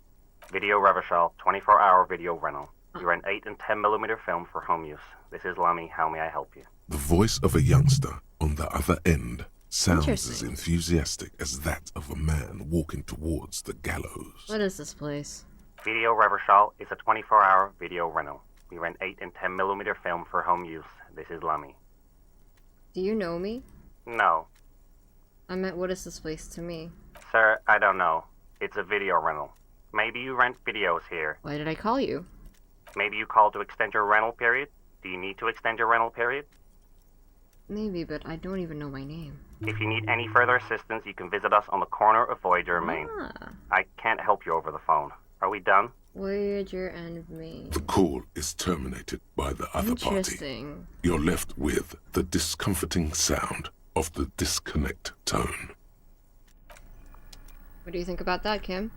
Video Revachol, 24-hour video rental. You rent 8 and 10mm film for home use. This is Lammy. How may I help you? The voice of a youngster on the other end sounds as Interesting. enthusiastic as that of a man walking towards the gallows. What is this place? Video Revachol is a 24-hour video rental. We rent 8 and 10mm film for home use. This is Lammy. Do you know me? No. I meant, what is this place to me? Sir, I don't know. It's a video rental. Maybe you rent videos here. Why did I call you? Maybe you called to extend your rental period? Do you need to extend your rental period? Maybe, but I don't even know my name. If you need any further assistance, you can visit us on the corner of Voyager and Main. Ah, I can't help you over the phone. Are we done? Voyager and me. The call is terminated by the other party. Interesting. You're left with the discomforting sound of the disconnect tone. What do you think about that, Kim?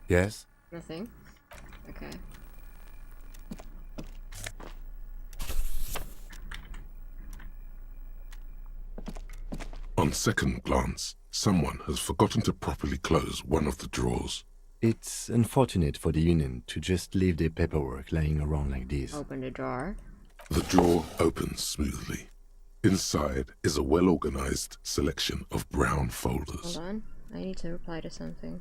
Yes? Nothing? Okay. On second glance, someone has forgotten to properly close one of the drawers. It's unfortunate for the Union to just leave their paperwork lying around like this. Open the drawer. The drawer opens smoothly. Inside is a well-organized selection of brown folders. Hold on. I need to reply to something.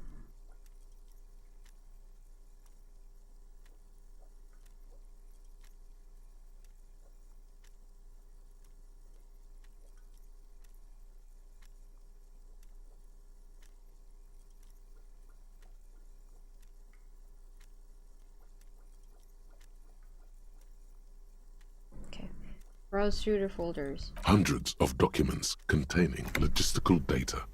Browse through the folders. Hundreds of documents containing logistical data.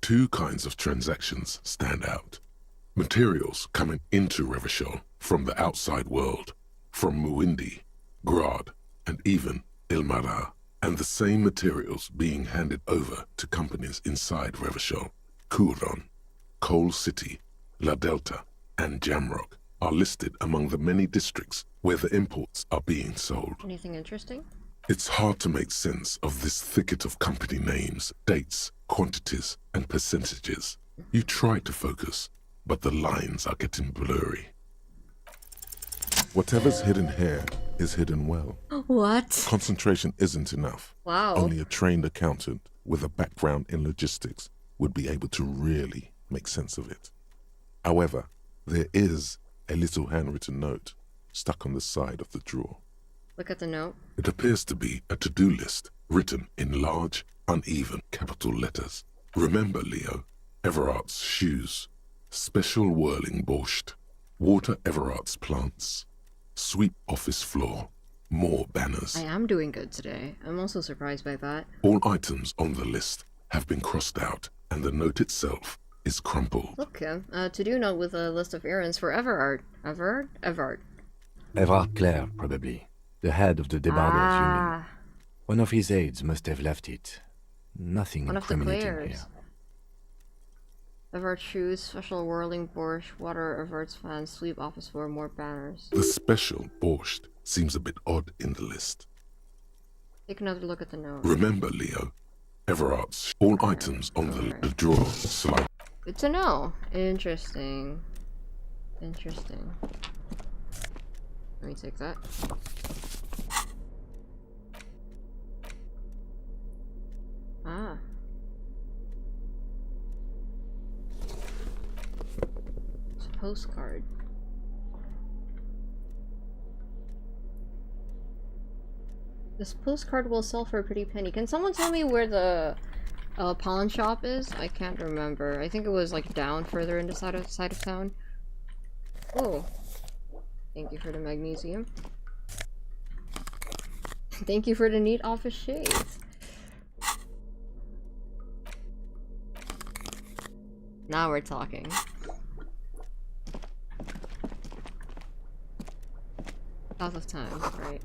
Two kinds of transactions stand out. Materials coming into Revachol from the outside world, from Muindi, Grad, and even Ilmara, and the same materials being handed over to companies inside Revachol. Kuron, Coal City, La Delta, and Jamrock are listed among the many districts where the imports are being sold. Anything interesting? It's hard to make sense of this thicket of company names, dates, quantities, and percentages. You try to focus, but the lines are getting blurry. Whatever's hidden here is hidden well. What? Concentration isn't enough. Wow. Only a trained accountant with a background in logistics would be able to really make sense of it. However, there is a little handwritten note stuck on the side of the drawer. Look at the note. It appears to be a to-do list written in large, uneven capital letters. Remember, Leo, Everart's shoes, special whirling borscht, water Everart's plants, sweep office floor, more banners. I am doing good today. I'm also surprised by that. All items on the list have been crossed out, and the note itself is crumpled. Okay, to-do note with a list of errands for Everart. Everart. Everart Clare, probably. The head of the Debarders Union. One of his aides must have left it. Nothing One of the incriminating players. here. Everart shoes, special whirling borscht, water Everart's fans, sweep office floor, more banners. The special borscht seems a bit odd in the list. Take another look at the note. Remember, Leo, Everart's all items on the drawer slide. Good to know. Interesting. Interesting. Let me take that. Ah. It's a postcard. This postcard will sell for a pretty penny. Can someone tell me where the pawn shop is? I can't remember. I think it was like down further in the side of town. Oh. Thank you for the magnesium. Thank you for the neat office shades. Now we're talking. South of time, right.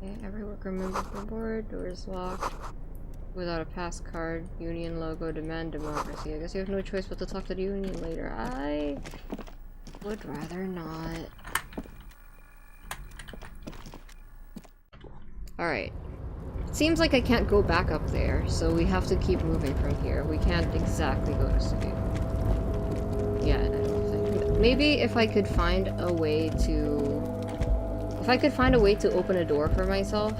Okay, every worker member from board, doors locked. Without a pass card, union logo, demand democracy. I guess you have no choice but to talk to the union later. I would rather not. Alright. It seems like I can't go back up there, so we have to keep moving from here. We can't exactly go to sleep. Yeah, I don't think. Maybe if I could find a way to... If I could find a way to open a door for myself,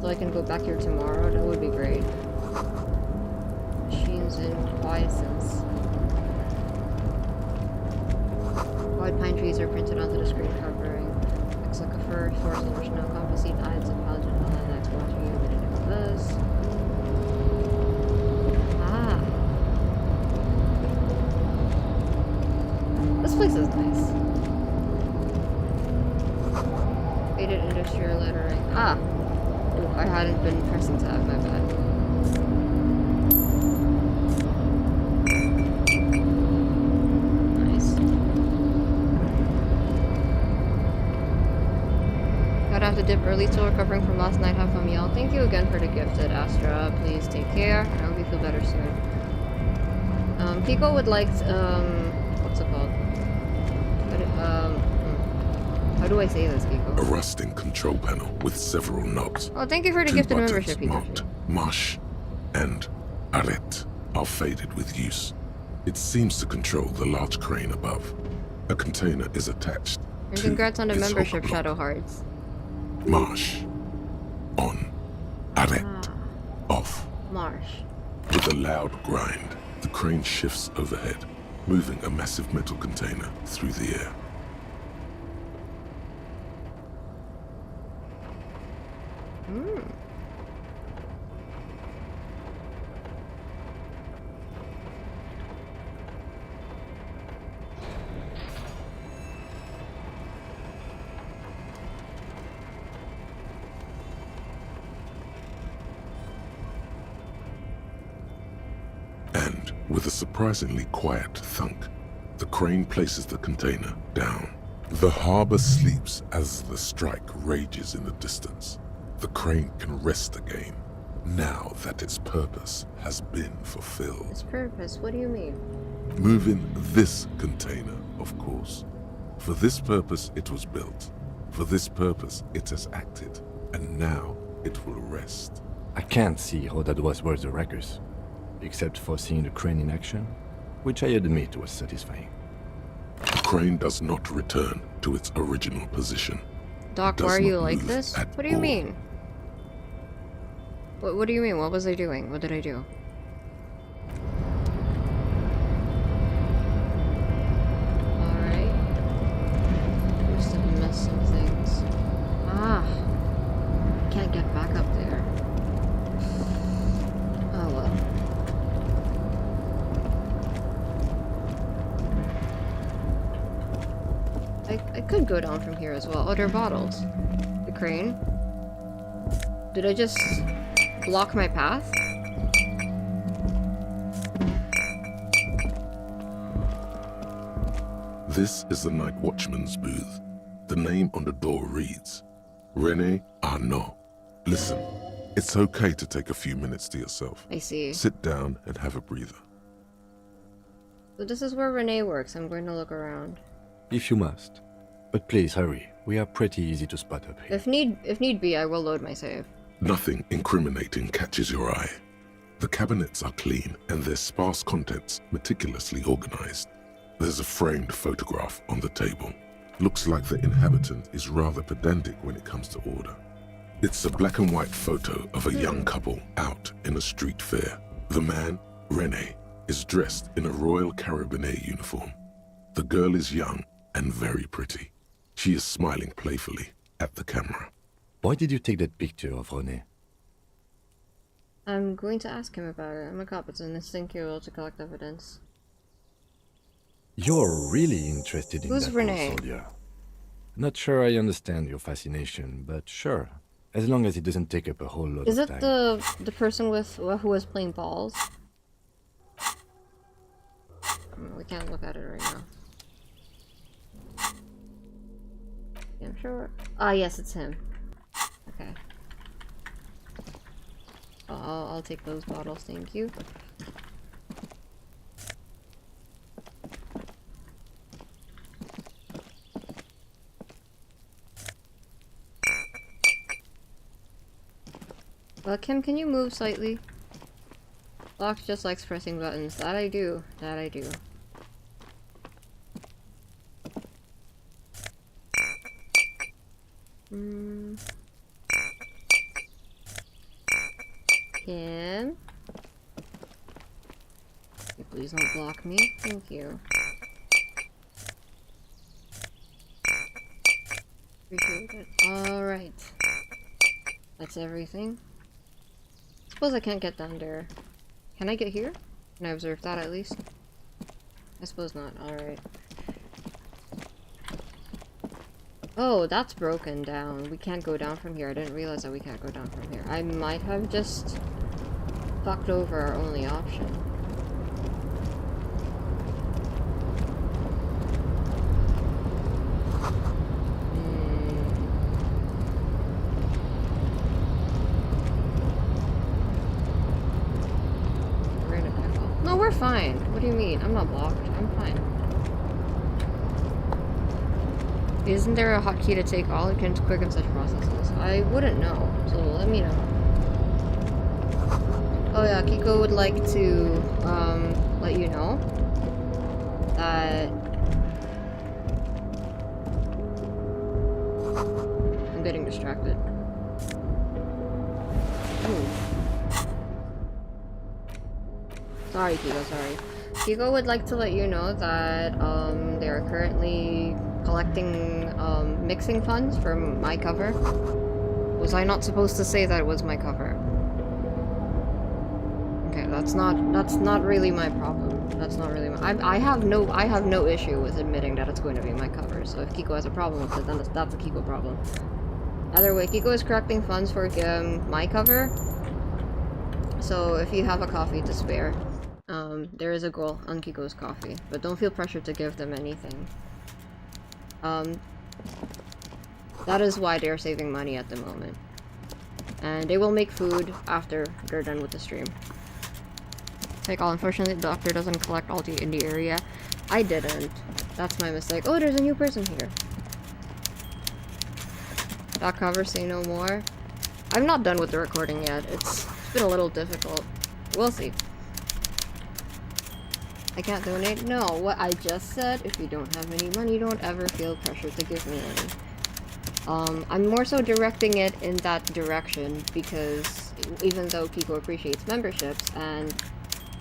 so I can go back here tomorrow, that would be great. Machines and quiescence. White pine trees are printed onto the screen covering. Looks like a fur, force, emotional composite, eyes of halogen, all that that's watching you, but it never does. Ah. This place is nice. Faded industrial lettering. Ah! Oh, I hadn't been pressing tab, my bad. Nice. Gotta have to dip early, still recovering from last night. Have fun, y'all. Thank you again for the gifted Astra. Please take care. I hope you feel better soon. Kiko would like what's it called? How do I say this, Kiko? A rusting control panel with several knobs. Oh, thank you for the Two gifted buttons membership, Kiko. marked Marsh and Arret are faded with use. It seems to control the large crane above. A container is attached. And to congrats on the its membership, upper block. Shadow Hearts. Marsh. On. Arret. Off. Marsh. With a loud grind, the crane shifts overhead, moving a massive metal container through the air. And with a surprisingly quiet thunk, the crane places the container down. The harbor sleeps as the strike rages in the distance. The crane can rest again, now that its purpose has been fulfilled. Its purpose? What do you mean? Moving this container, of course. For this purpose it was built. For this purpose it has acted. And now it will rest. I can't see how that was worth the wreckers, except for seeing the crane in action, which I admit was satisfying. The crane does not return to its original position. Doc, Does why are you not like move this? at What do you all. mean? What do you mean? What was I doing? What did I do? Alright. Must have missed something. It could go down from here as well. Oh, there are bottles. The crane. Did I just block my path? This is the night watchman's booth. The name on the door reads, René Arnaud. Listen, it's okay to take a few minutes to yourself. I see. Sit down and have a breather. So this is where René works. I'm going to look around. If you must. But please hurry. We are pretty easy to spot up here. If need be, I will load my save. Nothing incriminating catches your eye. The cabinets are clean and their sparse contents meticulously organized. There's a framed photograph on the table. Looks like the inhabitant is rather pedantic when it comes to order. It's a black and white photo of a young couple out in a street fair. The man, René, is dressed in a Royal Carabinieri uniform. The girl is young and very pretty. She is smiling playfully at the camera. Why did you take that picture of René? I'm going to ask him about it. I'm a cop. It's an instinctual role to collect evidence. You're really interested in Who's that René? old soldier. Not sure I understand your fascination, but sure. As long as it doesn't take up a whole lot Is of it time. the person with who was playing balls? We can't look at it right now. Yeah, I'm sure. Ah, yes, it's him. Okay. I'll take those bottles, thank you. Kim, can you move slightly? Fox just likes pressing buttons. That I do. That I do. Kim? Please don't block me. Thank you. Appreciate it. Alright. That's everything. Suppose I can't get down there. Can I get here? Can I observe that at least? I suppose not. Alright. Oh, that's broken down. We can't go down from here. I didn't realize that we can't go down from here. I might have just fucked over our only option. We're in a pickle. No, we're fine. What do you mean? I'm not blocked. I'm fine. Isn't there a hotkey to take all? It can quicken such processes. I wouldn't know, so let me know. Oh yeah, Kiko would like to let you know that I'm getting distracted. Ooh. Sorry, Kiko, sorry. Kiko would like to let you know that they are currently collecting mixing funds for my cover. Was I not supposed to say that it was my cover? Okay, that's not really my problem. That's not really my I have no issue with admitting that it's going to be my cover. So if Kiko has a problem with it, then that's a Kiko problem. Either way, Kiko is collecting funds for my cover. So if you have a coffee to spare, there is a goal on Kiko's coffee, but don't feel pressured to give them anything. That is why they are saving money at the moment. And they will make food after they're done with the stream. Like, unfortunately, the doctor doesn't collect all in the area. I didn't. That's my mistake. Oh, there's a new person here. That cover, say no more. I'm not done with the recording yet. It's been a little difficult. We'll see. I can't donate? No, what I just said, if you don't have any money, don't ever feel pressure to give me any. I'm more so directing it in that direction because even though Kiko appreciates memberships, and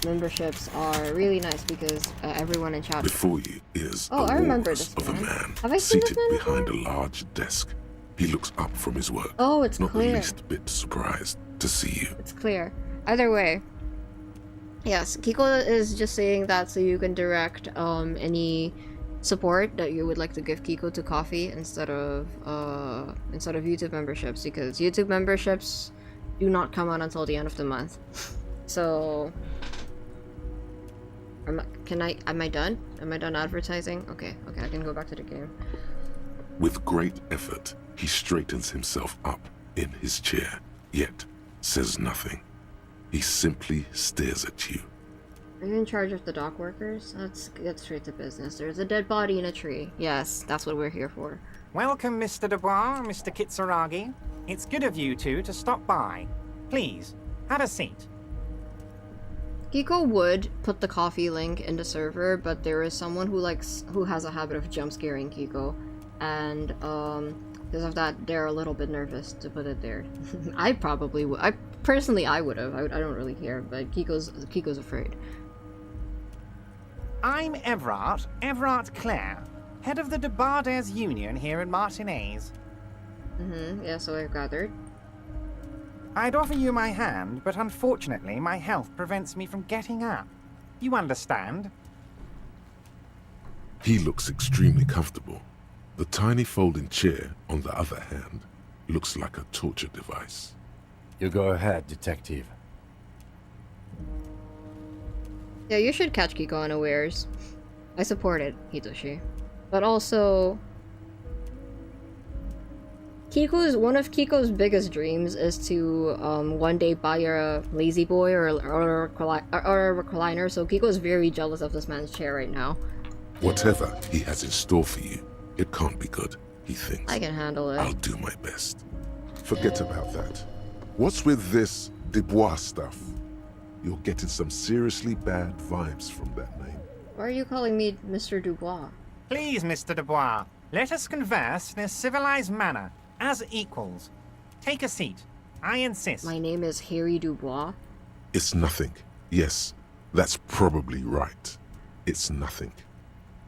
memberships are really nice because everyone in chat... Before you is oh, I remember this of a man Have I seen seated this man behind before? a large desk. He looks up from his work. Oh, it's not clear. the least bit surprised to see you. It's clear. Either way. Yes, Kiko is just saying that so you can direct any support that you would like to give Kiko to coffee instead of YouTube memberships, because YouTube memberships do not come out until the end of the month. So am I done? Am I done advertising? Okay, I can go back to the game. With great effort, he straightens himself up in his chair, yet says nothing. He simply stares at you. Are you in charge of the dock workers? Let's get straight to business. There's a dead body in a tree. Yes, that's what we're here for. Welcome, Mr. Dubois, Mr. Kitsuragi. It's good of you two to stop by. Please, have a seat. Kiko would put the coffee link in the server, but there is someone who has a habit of jump scaring Kiko, and because of that, they're a little bit nervous to put it there. I probably would. I would have. I don't really care, but Kiko's afraid. I'm Everart Clare, head of the Debarders Union here in Martinez. Yeah, so I've gathered. I'd offer you my hand, but unfortunately my health prevents me from getting up. You understand? He looks extremely comfortable. The tiny folding chair, on the other hand, looks like a torture device. You go ahead, detective. Yeah, you should catch Kiko unawares. I support it, Hitoshi. But also, one of Kiko's biggest dreams is to one day buy a lazy boy or a recliner, so Kiko's very jealous of this man's chair right now. Whatever he has in store for you, it can't be good, he thinks. I can handle it. I'll do my best. Forget about that. What's with this Dubois stuff? You're getting some seriously bad vibes from that name. Why are you calling me Mr. Dubois? Please, Mr. Dubois, let us converse in a civilized manner, as equals. Take a seat. I insist. My name is Harry Dubois. It's nothing. Yes, that's probably right. It's nothing.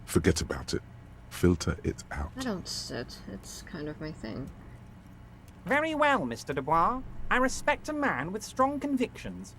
Forget about it. Filter it out. I don't sit. It's kind of my thing. Very well, Mr. Dubois. I respect a man with strong convictions.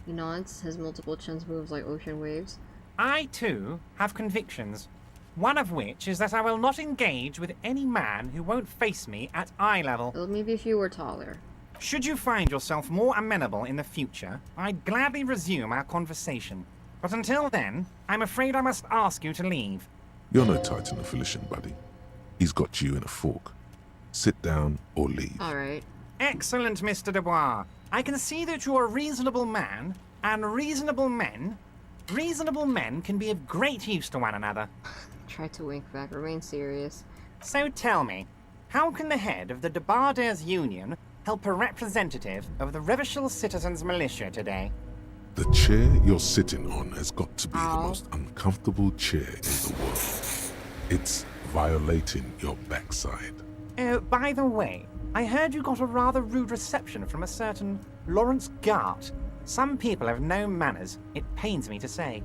He nods, his multiple chins moves like ocean waves. I, too, have convictions. One of which is that I will not engage with any man who won't face me at eye level. Well, maybe if you were taller. Should you find yourself more amenable in the future, I'd gladly resume our conversation. But until then, I'm afraid I must ask you to leave. You're no Titan affiliation, buddy. He's got you in a fork. Sit down or leave. Alright. Excellent, Mr. Dubois. I can see that you're a reasonable man, and reasonable men can be of great use to one another. Try to wink back, remain serious. So tell me, how can the head of the Debarders Union help a representative of the Revachol Citizens Militia today? The chair you're sitting on has got to be the most uncomfortable chair in the world. It's violating your backside. Oh, by the way, I heard you got a rather rude reception from a certain Lawrence Gart. Some people have no manners, it pains me to say.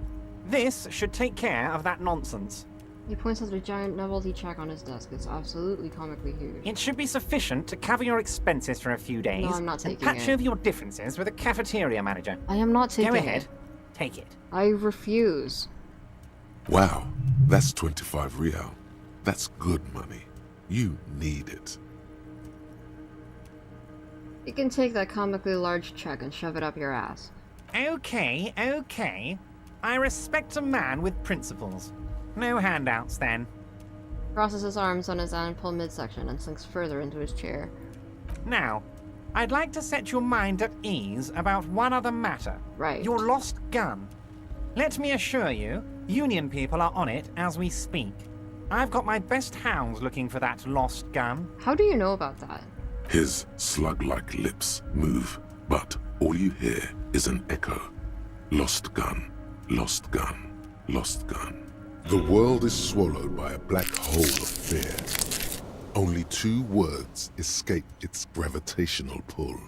This should take care of that nonsense. He points at a giant novelty check on his desk. It's absolutely comically huge. It should be sufficient to cover your expenses for a few days. No, I'm not taking and patch over your differences with a cafeteria manager. I am not taking it. Go ahead. Take it. I refuse. Wow, that's 25 real. That's good money. You need it. You can take that comically large check and shove it up your ass. Okay. I respect a man with principles. No handouts, then. Crosses his arms on his ample midsection and sinks further into his chair. Now, I'd like to set your mind at ease about one other matter. Right. Your lost gun. Let me assure you, Union people are on it as we speak. I've got my best hounds looking for that lost gun. How do you know about that? His slug-like lips move, but all you hear is an echo. Lost gun, lost gun, lost gun. The world is swallowed by a black hole of fear. Only 2 words escape its gravitational pull.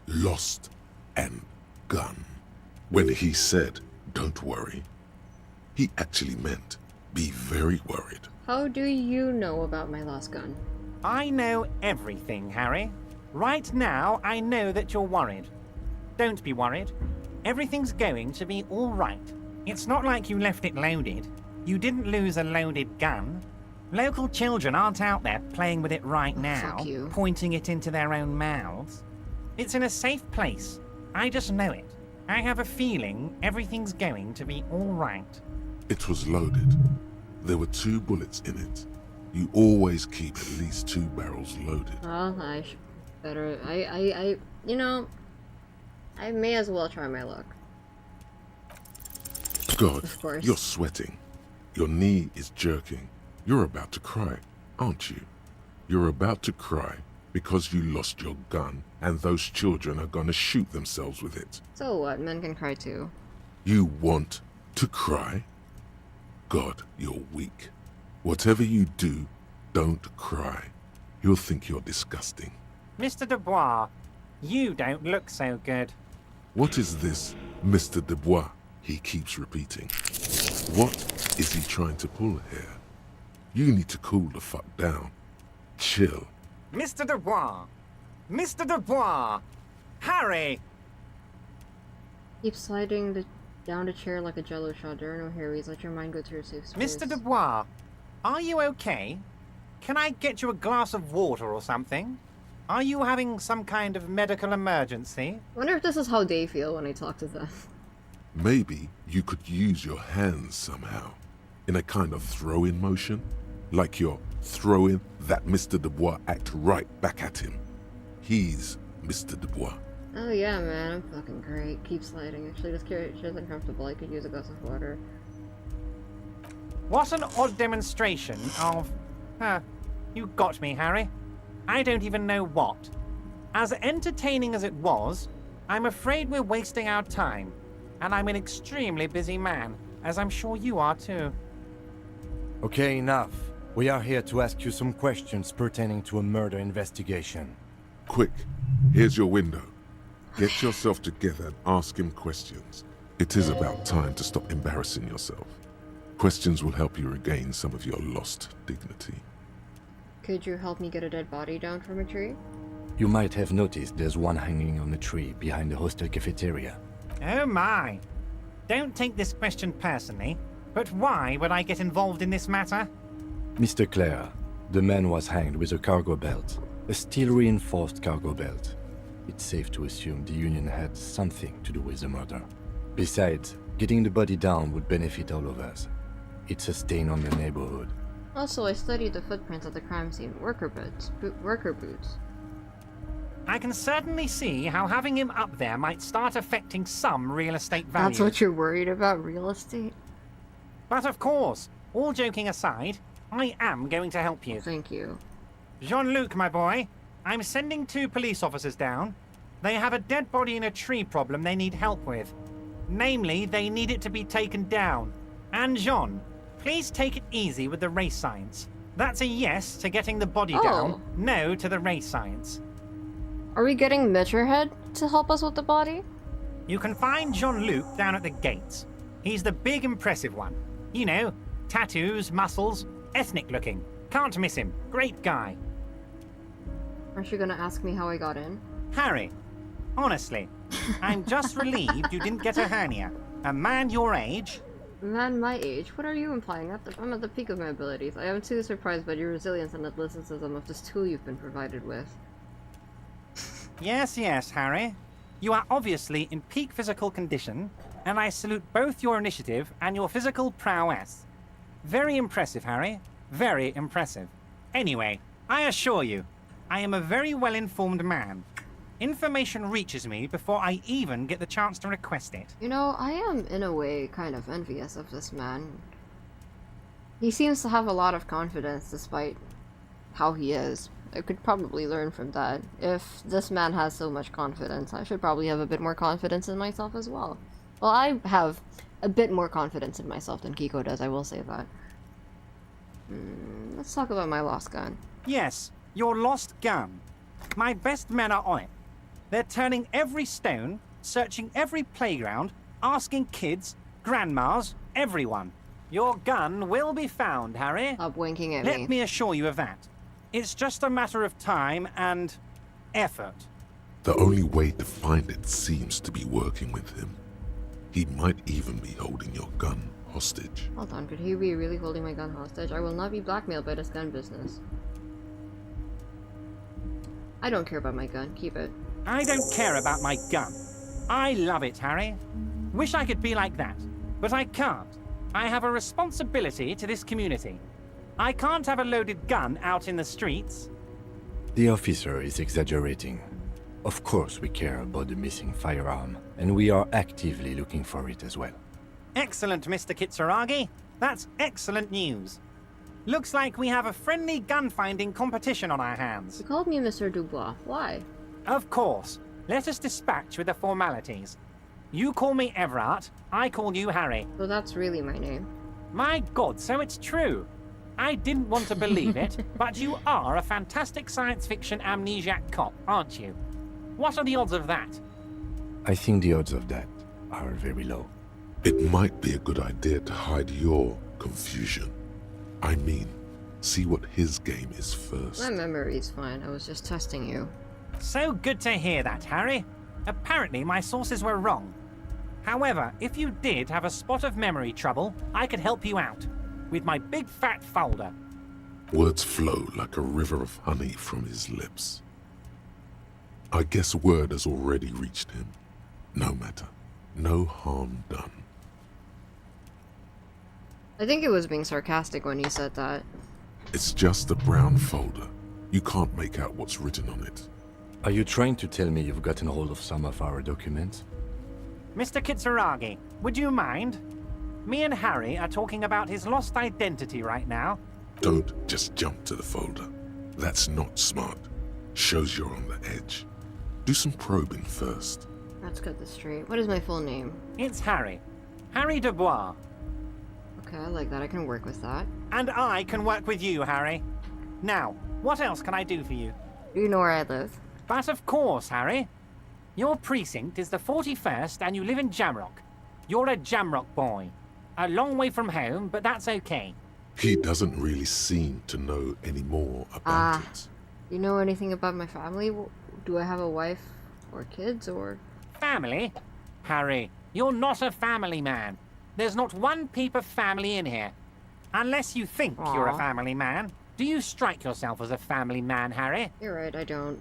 Lost and gun. When he said, "Don't worry," he actually meant, be very worried. How do you know about my lost gun? I know everything, Harry. Right now, I know that you're worried. Don't be worried. Everything's going to be all right. It's not like you left it loaded. You didn't lose a loaded gun. Local children aren't out there playing with it right now, Fuck you. pointing it into their own mouths. It's in a safe place. I just know it. I have a feeling everything's going to be all right. It was loaded. There were 2 bullets in it. You always keep at least 2 barrels loaded. Well, I should better. You know, I may as well try my luck. God, Of course. you're sweating. Your knee is jerking. You're about to cry, aren't you? You're about to cry because you lost your gun and those children are gonna shoot themselves with it. So what? Men can cry too. You want to cry? God, you're weak. Whatever you do, don't cry. He'll think you're disgusting. Mr. Dubois, you don't look so good. What is this, Mr. Dubois? He keeps repeating. What is he trying to pull here? You need to cool the fuck down. Chill. Mr. Dubois! Mr. Dubois! Harry! Keep sliding down the chair like a jello shot. There are no Harrys. Let your mind go to your safe space. Mr. Dubois, are you okay? Can I get you a glass of water or something? Are you having some kind of medical emergency? I wonder if this is how they feel when I talk to them. Maybe you could use your hands somehow. In a kind of throw-in motion. Like you're throwing that Mr. Dubois act right back at him. He's Mr. Dubois. Oh yeah, man, I'm fucking great. Keep sliding. Actually, this chair is uncomfortable. I could use a glass of water. What an odd demonstration of... you got me, Harry. I don't even know what. As entertaining as it was, I'm afraid we're wasting our time. And I'm an extremely busy man, as I'm sure you are too. Okay, enough. We are here to ask you some questions pertaining to a murder investigation. Quick, here's your window. Get yourself together and ask him questions. It is about time to stop embarrassing yourself. Questions will help you regain some of your lost dignity. Could you help me get a dead body down from a tree? You might have noticed there's one hanging on a tree behind the hostel cafeteria. Oh my. Don't take this question personally, but why would I get involved in this matter? Mr. Clare, the man was hanged with a cargo belt. A steel-reinforced cargo belt. It's safe to assume the Union had something to do with the murder. Besides, getting the body down would benefit all of us. It's a stain on the neighborhood. Also, I studied the footprints at the crime scene. Worker boots. I can certainly see how having him up there might start affecting some real estate value. That's what you're worried about, real estate? But of course, all joking aside, I am going to help you. Thank you. Jean-Luc, my boy, I'm sending 2 police officers down. They have a dead body in a tree problem they need help with. Namely, they need it to be taken down. And Jean, please take it easy with the race science. That's a yes to getting the body down, no to the race science. Are we getting Mitcherhead to help us with the body? You can find Jean-Luc down at the gates. He's the big impressive one. You know, tattoos, muscles, ethnic looking. Can't miss him. Great guy. Aren't you gonna ask me how I got in? Harry, honestly, I'm just relieved you didn't get a hernia. A man your age... Man my age? What are you implying? I'm at the peak of my abilities. I am too surprised by your resilience and athleticism of this tool you've been provided with. Yes, yes, Harry. You are obviously in peak physical condition, and I salute both your initiative and your physical prowess. Very impressive, Harry. Very impressive. Anyway, I assure you, I am a very well-informed man. Information reaches me before I even get the chance to request it. You know, I am, in a way, kind of envious of this man. He seems to have a lot of confidence despite how he is. I could probably learn from that. If this man has so much confidence, I should probably have a bit more confidence in myself as well. Well, I have a bit more confidence in myself than Kiko does, I will say that. Let's talk about my lost gun. Yes, your lost gun. My best men are on it. They're turning every stone, searching every playground, asking kids, grandmas, everyone. Your gun will be found, Harry. Stop winking at me. Let me assure you of that. It's just a matter of time and effort. The only way to find it seems to be working with him. He might even be holding your gun hostage. Hold on, could he be really holding my gun hostage? I will not be blackmailed by this gun business. I don't care about my gun. Keep it. I don't care about my gun. I love it, Harry. Wish I could be like that, but I can't. I have a responsibility to this community. I can't have a loaded gun out in the streets. The officer is exaggerating. Of course we care about the missing firearm, and we are actively looking for it as well. Excellent, Mr. Kitsuragi. That's excellent news. Looks like we have a friendly gun-finding competition on our hands. You called me Mr. Dubois. Why? Of course. Let us dispatch with the formalities. You call me Everart, I call you Harry. So that's really my name. My God, so it's true. I didn't want to believe it, but you are a fantastic science fiction amnesiac cop, aren't you? What are the odds of that? I think the odds of that are very low. It might be a good idea to hide your confusion. I mean, see what his game is first. My memory's fine. I was just testing you. So good to hear that, Harry. Apparently my sources were wrong. However, if you did have a spot of memory trouble, I could help you out with my big fat folder. Words flow like a river of honey from his lips. I guess word has already reached him. No matter. No harm done. I think it was being sarcastic when he said that. It's just a brown folder. You can't make out what's written on it. Are you trying to tell me you've gotten hold of some of our documents? Mr. Kitsuragi, would you mind? Me and Harry are talking about his lost identity right now. Don't just jump to the folder. That's not smart. Shows you're on the edge. Do some probing first. Let's get this straight. What is my full name? It's Harry. Harry Dubois. Okay, I like that. I can work with that. And I can work with you, Harry. Now, what else can I do for you? Do you know where I live? But of course, Harry. Your precinct is the 41st and you live in Jamrock. You're a Jamrock boy. A long way from home, but that's okay. He doesn't really seem to know any more about it. You know anything about my family? Do I have a wife or kids or... Family? Harry, you're not a family man. There's not one peep of family in here. Unless you think you're a family man. Do you strike yourself as a family man, Harry? You're right, I don't.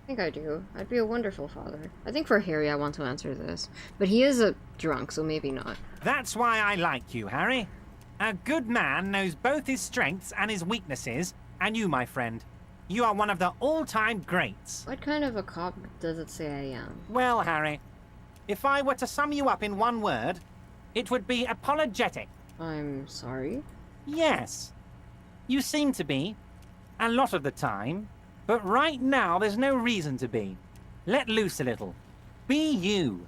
I think I do. I'd be a wonderful father. I think for Harry I want to answer this. But he is a drunk, so maybe not. That's why I like you, Harry. A good man knows both his strengths and his weaknesses, and you, my friend. You are one of the all-time greats. What kind of a cop does it say I am? Well, Harry, if I were to sum you up in one word, it would be apologetic. I'm sorry? Yes. You seem to be. A lot of the time. But right now, there's no reason to be. Let loose a little. Be you.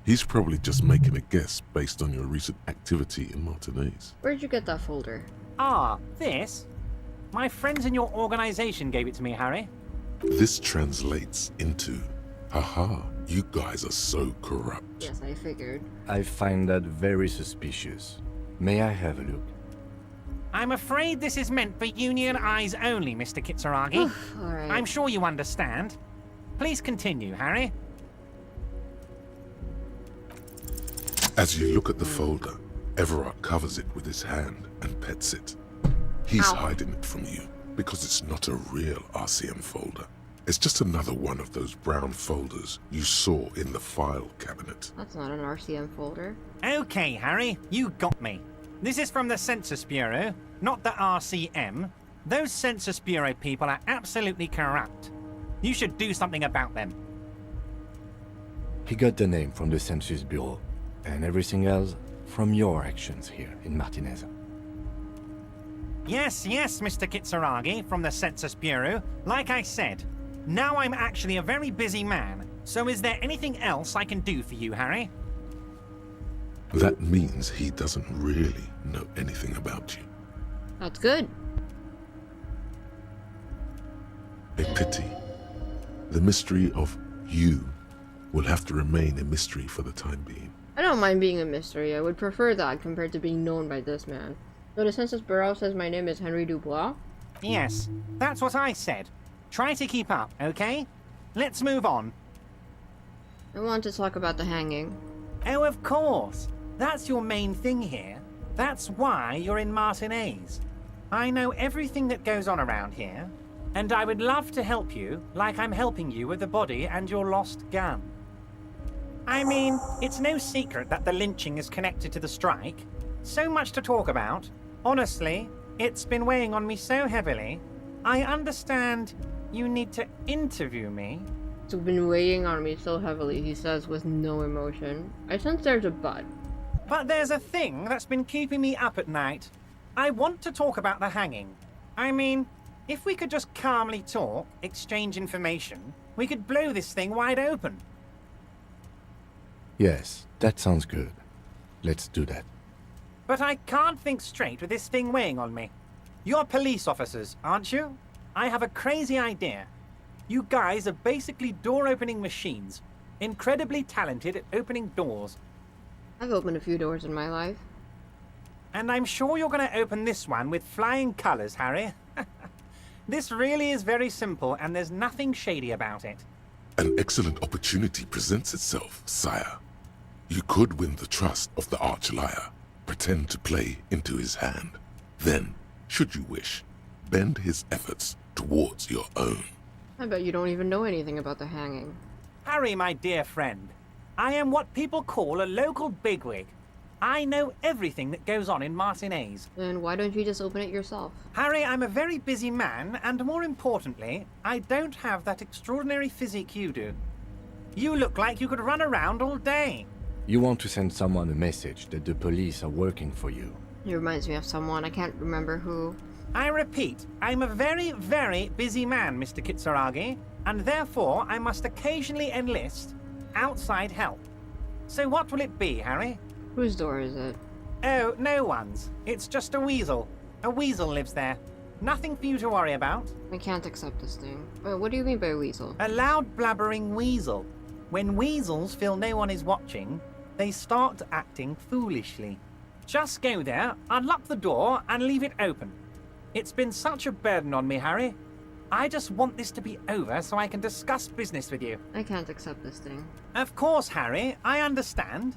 He's probably just making a guess based on your recent activity in Martinez. Where'd you get that folder? Ah, this? My friends in your organization gave it to me, Harry. This translates into, haha, you guys are so corrupt. Yes, I figured. I find that very suspicious. May I have a look? I'm afraid this is meant for union eyes only, Mr. Kitsuragi. All right. I'm sure you understand. Please continue, Harry. As you look at the folder, Everart covers it with his hand and pets it. He's hiding it from you because it's not a real RCM folder. It's just another one of those brown folders you saw in the file cabinet. That's not an RCM folder. Okay, Harry, you got me. This is from the Census Bureau, not the RCM. Those Census Bureau people are absolutely corrupt. You should do something about them. He got the name from the Census Bureau, and everything else from your actions here in Martinez. Yes, Mr. Kitsuragi from the Census Bureau. Like I said, now I'm actually a very busy man. So is there anything else I can do for you, Harry? That means he doesn't really know anything about you. That's good. A pity. The mystery of you will have to remain a mystery for the time being. I don't mind being a mystery. I would prefer that compared to being known by this man. So the Census Bureau says my name is Henry Dubois? Yes, that's what I said. Try to keep up, okay? Let's move on. I want to talk about the hanging. Oh, of course. That's your main thing here. That's why you're in Martinez. I know everything that goes on around here, and I would love to help you like I'm helping you with the body and your lost gun. I mean, it's no secret that the lynching is connected to the strike. So much to talk about. Honestly, it's been weighing on me so heavily. I understand you need to interview me. It's been weighing on me so heavily, he says with no emotion. I sense there's a but. But there's a thing that's been keeping me up at night. I want to talk about the hanging. I mean, if we could just calmly talk, exchange information, we could blow this thing wide open. Yes, that sounds good. Let's do that. But I can't think straight with this thing weighing on me. You're police officers, aren't you? I have a crazy idea. You guys are basically door-opening machines. Incredibly talented at opening doors. I've opened a few doors in my life. And I'm sure you're going to open this one with flying colors, Harry. This really is very simple, and there's nothing shady about it. An excellent opportunity presents itself, sire. You could win the trust of the arch-liar, pretend to play into his hand. Then, should you wish, bend his efforts towards your own. I bet you don't even know anything about the hanging. Harry, my dear friend, I am what people call a local bigwig. I know everything that goes on in Martinez. Then why don't you just open it yourself? Harry, I'm a very busy man, and more importantly, I don't have that extraordinary physique you do. You look like you could run around all day. You want to send someone a message that the police are working for you. It reminds me of someone, I can't remember who. I repeat, I'm a very, very busy man, Mr. Kitsuragi, and therefore I must occasionally enlist outside help. So what will it be, Harry? Whose door is it? Oh, no one's. It's just a weasel. A weasel lives there. Nothing for you to worry about. I can't accept this thing. What do you mean by weasel? A loud blabbering weasel. When weasels feel no one is watching, they start acting foolishly. Just go there, unlock the door, and leave it open. It's been such a burden on me, Harry. I just want this to be over so I can discuss business with you. I can't accept this thing. Of course, Harry, I understand.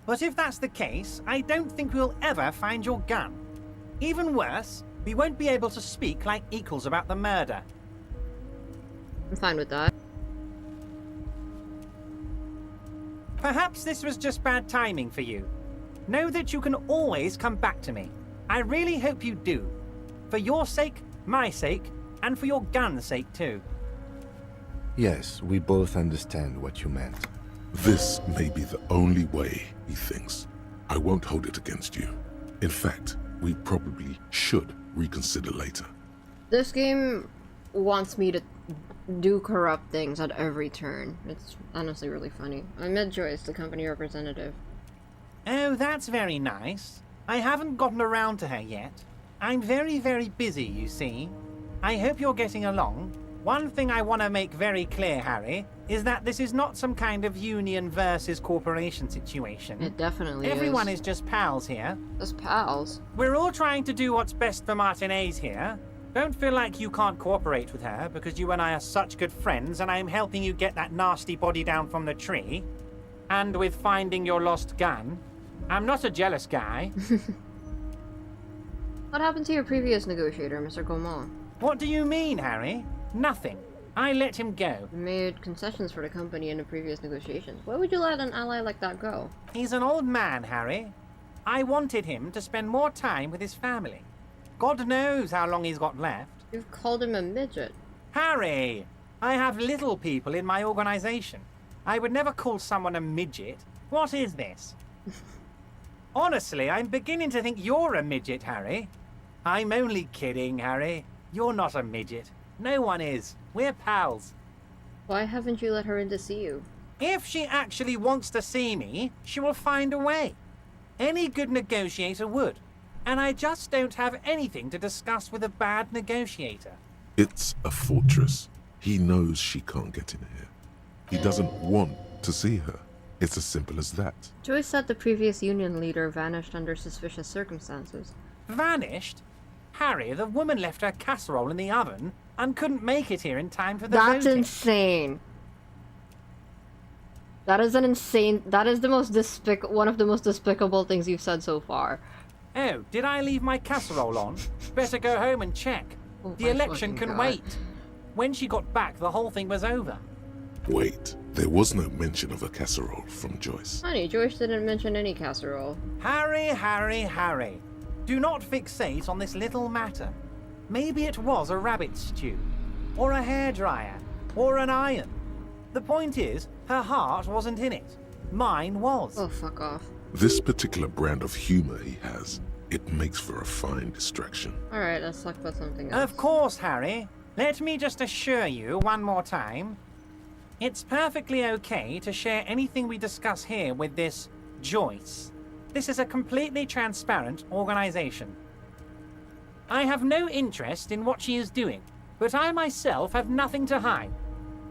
But if that's the case, I don't think we'll ever find your gun. Even worse, we won't be able to speak like equals about the murder. I'm fine with that. Perhaps this was just bad timing for you. Know that you can always come back to me. I really hope you do. For your sake, my sake, and for your gun's sake too. Yes, we both understand what you meant. This may be the only way, he thinks. I won't hold it against you. In fact, we probably should reconsider later. This game wants me to do corrupt things at every turn. It's honestly really funny. I met Joyce, the company representative. Oh, that's very nice. I haven't gotten around to her yet. I'm very, very busy, you see. I hope you're getting along. One thing I want to make very clear, Harry, is that this is not some kind of union versus corporation situation. It definitely Everyone is just pals here. Just pals? We're all trying to do what's best for Martinez here. Don't feel like you can't cooperate with her because you and I are such good friends and I'm helping you get that nasty body down from the tree. And with finding your lost gun. I'm not a jealous guy. What happened to your previous negotiator, Mr. Gaumont? What do you mean, Harry? Nothing. I let him go. You made concessions for the company in the previous negotiations. Why would you let an ally like that go? He's an old man, Harry. I wanted him to spend more time with his family. God knows how long he's got left. You've called him a midget. Harry! I have little people in my organization. I would never call someone a midget. What is this? Honestly, I'm beginning to think you're a midget, Harry. I'm only kidding, Harry. You're not a midget. No one is. We're pals. Why haven't you let her in to see you? If she actually wants to see me, she will find a way. Any good negotiator would. And I just don't have anything to discuss with a bad negotiator. It's a fortress. He knows she can't get in here. He doesn't want to see her. It's as simple as that. Joyce said the previous union leader vanished under suspicious circumstances. Vanished? Harry, the woman left her casserole in the oven and couldn't make it here in time for the That's voting. insane. That is an insane... That is the most one of the most despicable things you've said so far. Oh, did I leave my casserole on? Better go home and check. Oh The my election fucking can God. wait. When she got back, the whole thing was over. Wait, there was no mention of a casserole from Joyce. Honey, Joyce didn't mention any casserole. Harry, Harry, Harry. Do not fixate on this little matter. Maybe it was a rabbit stew, or a hairdryer, or an iron. The point is, her heart wasn't in it. Mine was. Oh, fuck off. This particular brand of humor he has, it makes for a fine distraction. Alright, let's talk about something else. Of course, Harry. Let me just assure you one more time. It's perfectly okay to share anything we discuss here with this Joyce. This is a completely transparent organization. I have no interest in what she is doing, but I myself have nothing to hide.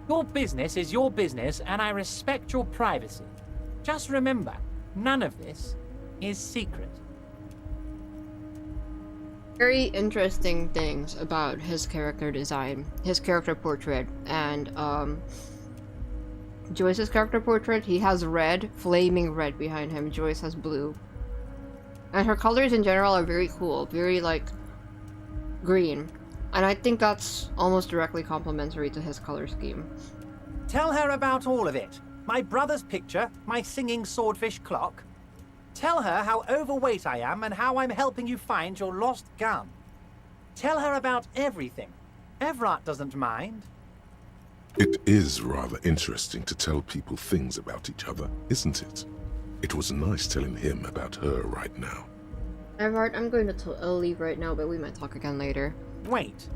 Your business is your business, and I respect your privacy. Just remember, none of this is secret. Very interesting things about his character design, his character portrait, and Joyce's character portrait. He has red, flaming red behind him. Joyce has blue. And her colors in general are very cool, very like green. And I think that's almost directly complementary to his color scheme. Tell her about all of it. My brother's picture, my singing swordfish clock. Tell her how overweight I am and how I'm helping you find your lost gun. Tell her about everything. Everart doesn't mind. It is rather interesting to tell people things about each other, isn't it? It was nice telling him about her right now. Everart, I'm going to leave right now, but we might talk again later. Wait.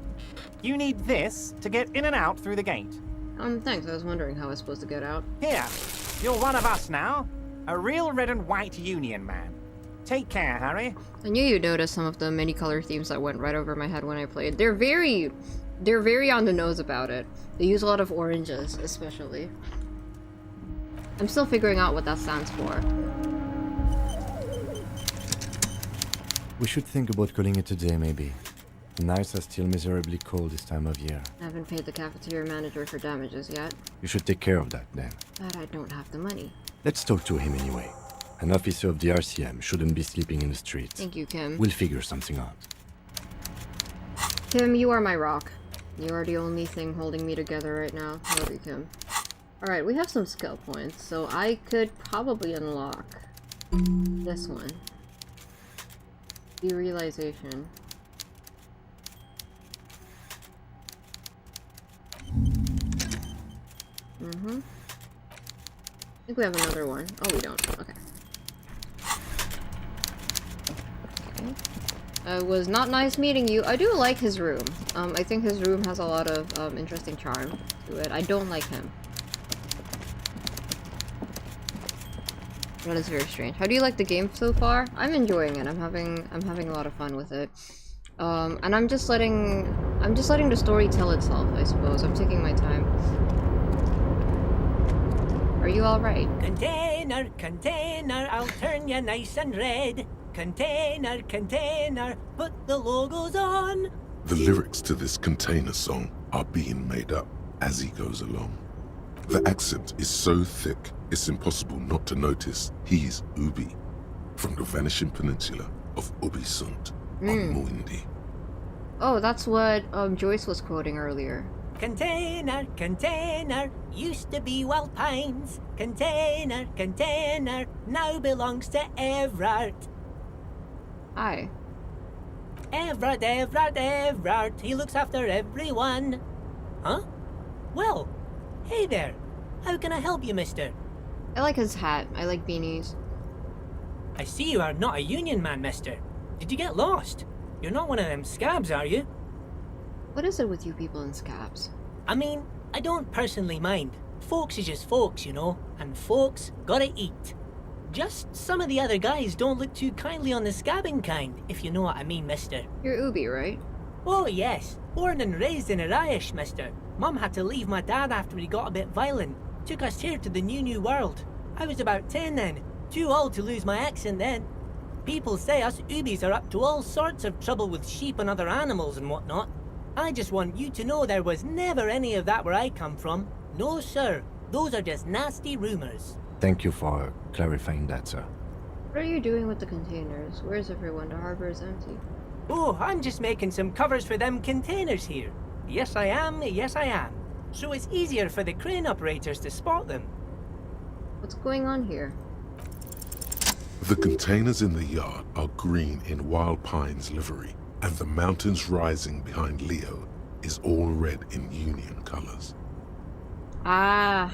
You need this to get in and out through the gate. Thanks. I was wondering how I was supposed to get out. Here. You're one of us now. A real red and white union man. Take care, Harry. I knew you'd notice some of the many color themes that went right over my head when I played. They're very on the nose about it. They use a lot of oranges, especially. I'm still figuring out what that stands for. We should think about calling it a day, maybe. The nights are still miserably cold this time of year. I haven't paid the cafeteria manager for damages yet. You should take care of that, then. But I don't have the money. Let's talk to him anyway. An officer of the RCM shouldn't be sleeping in the streets. Thank you, Kim. We'll figure something out. Kim, you are my rock. You are the only thing holding me together right now. Love you, Kim. Alright, we have some skill points, so I could probably unlock this one. Derealization. I think we have another one. Oh, we don't. Okay. It was not nice meeting you. I do like his room. I think his room has a lot of interesting charm to it. I don't like him. That is very strange. How do you like the game so far? I'm enjoying it. I'm having a lot of fun with it. And I'm just letting the story tell itself, I suppose. I'm taking my time. Are you alright? Container, container, I'll turn you nice and red. Container, container, put the logos on. The lyrics to this container song are being made up as he goes along. The accent is so thick, it's impossible not to notice he's Ubi, from the vanishing peninsula of Ubisund on Muindi. Oh, that's what Joyce was quoting earlier. Container, container, used to be Wild Pines. Container, container, now belongs to Everart. Hi. Everart, Everart, Everart, he looks after everyone. Huh? Well, hey there. How can I help you, mister? I like his hat. I like beanies. I see you are not a union man, mister. Did you get lost? You're not one of them scabs, are you? What is it with you people in scabs? I mean, I don't personally mind. Folks is just folks, you know, and folks gotta eat. Just some of the other guys don't look too kindly on the scabbing kind, if you know what I mean, mister. You're Ubi, right? Oh yes, born and raised in Arish, mister. Mum had to leave my dad after he got a bit violent. Took us here to the new world. I was about 10 then, too old to lose my accent then. People say us Ubis are up to all sorts of trouble with sheep and other animals and whatnot. I just want you to know there was never any of that where I come from. No, sir. Those are just nasty rumors. Thank you for clarifying that, sir. What are you doing with the containers? Where's everyone? The harbor is empty. Oh, I'm just making some covers for them containers here. Yes, I am. Yes, I am. So it's easier for the crane operators to spot them. What's going on here? The containers in the yard are green in Wild Pine's livery, and the mountains rising behind Leo is all red in Union colors. Ah.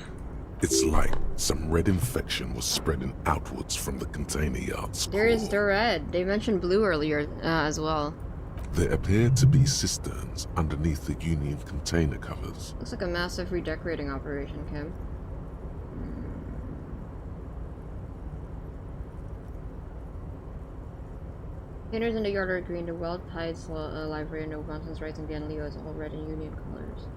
It's like some red infection was spreading outwards from the container yard's There is core. the red. They mentioned blue earlier as well. There appear to be cisterns underneath the Union container covers. Looks like a massive redecorating operation, Kim. Containers in the yard are green. The Wild Pine's library and the mountains rising behind Leo is all red in Union colors.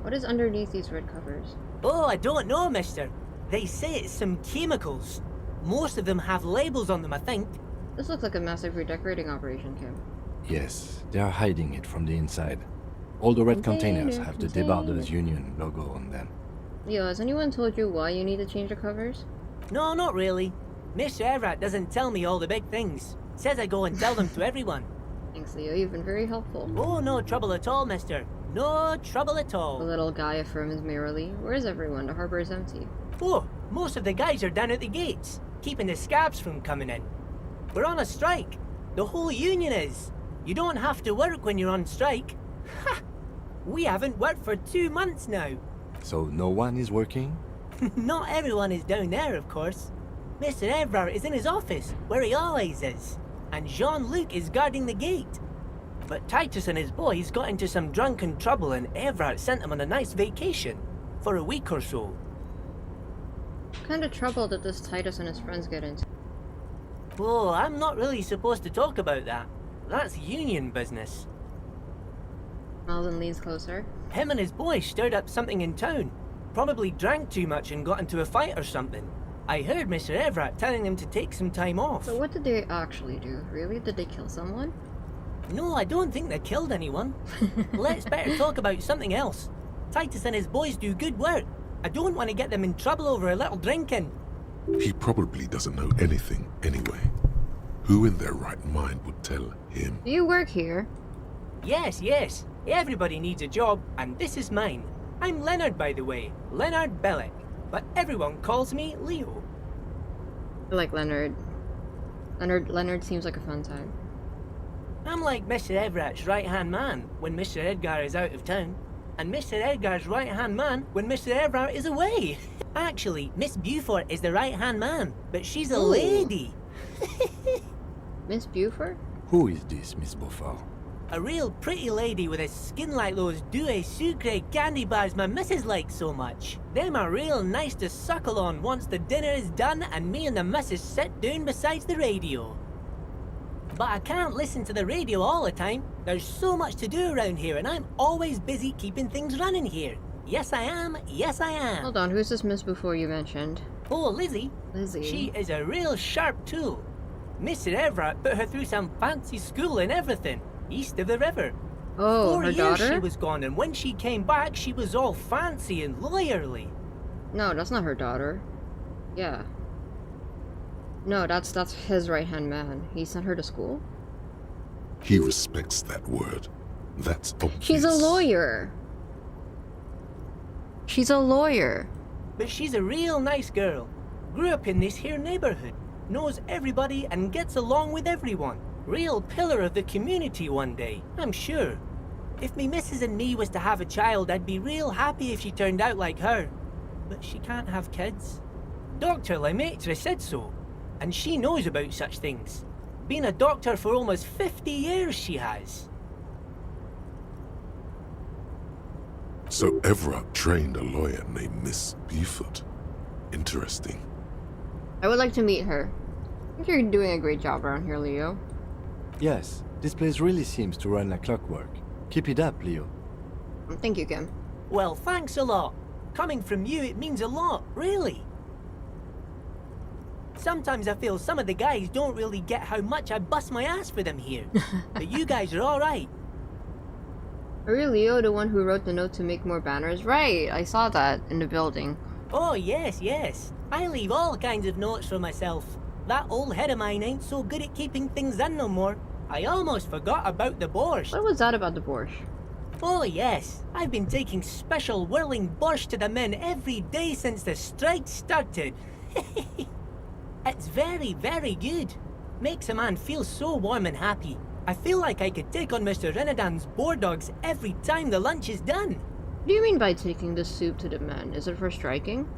What is underneath these red covers? Oh, I don't know, mister. They say it's some chemicals. Most of them have labels on them, I think. This looks like a massive redecorating operation, Kim. Yes, they are hiding it from the inside. All the red containers have the Debarders Union logo on them. Leo, has anyone told you why you need to change the covers? No, not really. Mr. Everart doesn't tell me all the big things. Says I go and tell them to everyone. Thanks, Leo. You've been very helpful. Oh, no trouble at all, mister. No trouble at all. The little guy affirms merrily. Where is everyone? The harbor is empty. Oh, most of the guys are down at the gates, keeping the scabs from coming in. We're on a strike. The whole union is. You don't have to work when you're on strike. Ha! We haven't worked for 2 months now. So no one is working? Not everyone is down there, of course. Mr. Everart is in his office, where he always is. And Jean-Luc is guarding the gate. But Titus and his boys got into some drunken trouble and Everart sent them on a nice vacation. For a week or so. What kind of trouble did this Titus and his friends get into? Oh, I'm not really supposed to talk about that. That's union business. Malden leans closer. Him and his boys stirred up something in town. Probably drank too much and got into a fight or something. I heard Mr. Everart telling them to take some time off. So what did they actually do? Really? Did they kill someone? No, I don't think they killed anyone. Let's better talk about something else. Titus and his boys do good work. I don't want to get them in trouble over a little drinking. He probably doesn't know anything anyway. Who in their right mind would tell him? Do you work here? Yes, yes. Everybody needs a job, and this is mine. I'm Leonard, by the way. Leonard Bellick. But everyone calls me Leo. I like Leonard. Leonard seems like a fun time. I'm like Mr. Everart's right-hand man when Mr. Edgar is out of town. And Mr. Edgar's right-hand man when Mr. Everart is away. Actually, Miss Beaufort is the right-hand man, but she's a lady. Miss Beaufort? Who is this, Miss Beaufort? A real pretty lady with a skin like those 𝙩𝙖𝙖𝙩 sucre candy bars my missus likes so much. Them are real nice to suckle on once the dinner is done and me and the missus sit down beside the radio. But I can't listen to the radio all the time. There's so much to do around here and I'm always busy keeping things running here. Yes I am, yes I am. Hold on, who's this Miss Beaufort you mentioned? Oh, Lizzie. Lizzie. She is a real sharp tool. Mr. Everart put her through some fancy school and everything. East of the river. Oh, 4 her years daughter? she was gone, and when she came back, she was all fancy and lawyerly. No, that's not her daughter. Yeah. No, that's his right-hand man. He sent her to school? He respects that word. That's obvious. She's a lawyer. She's a lawyer. But she's a real nice girl. Grew up in this here neighborhood. Knows everybody and gets along with everyone. Real pillar of the community one day, I'm sure. If me missus and me was to have a child, I'd be real happy if she turned out like her. But she can't have kids. Dr. Lemaitre said so. And she knows about such things. Been a doctor for almost 50 years, she has. So Everart trained a lawyer named Miss Beaufort. Interesting. I would like to meet her. I think you're doing a great job around here, Leo. Yes, this place really seems to run like clockwork. Keep it up, Leo. Thank you, Kim. Well, thanks a lot. Coming from you, it means a lot, really. Sometimes I feel some of the guys don't really get how much I bust my ass for them here. But you guys are alright. Are you Leo, the one who wrote the note to make more banners? Right, I saw that in the building. Oh, yes, yes. I leave all kinds of notes for myself. That old head of mine ain't so good at keeping things in no more. I almost forgot about the borscht. What was that about the borscht? Oh, yes. I've been taking special whirling borscht to the men every day since the strike started. It's very, very good. Makes a man feel so warm and happy. I feel like I could take on Mr. Renadan's boar dogs every time the lunch is done. What do you mean by taking the soup to the men? Is it for striking?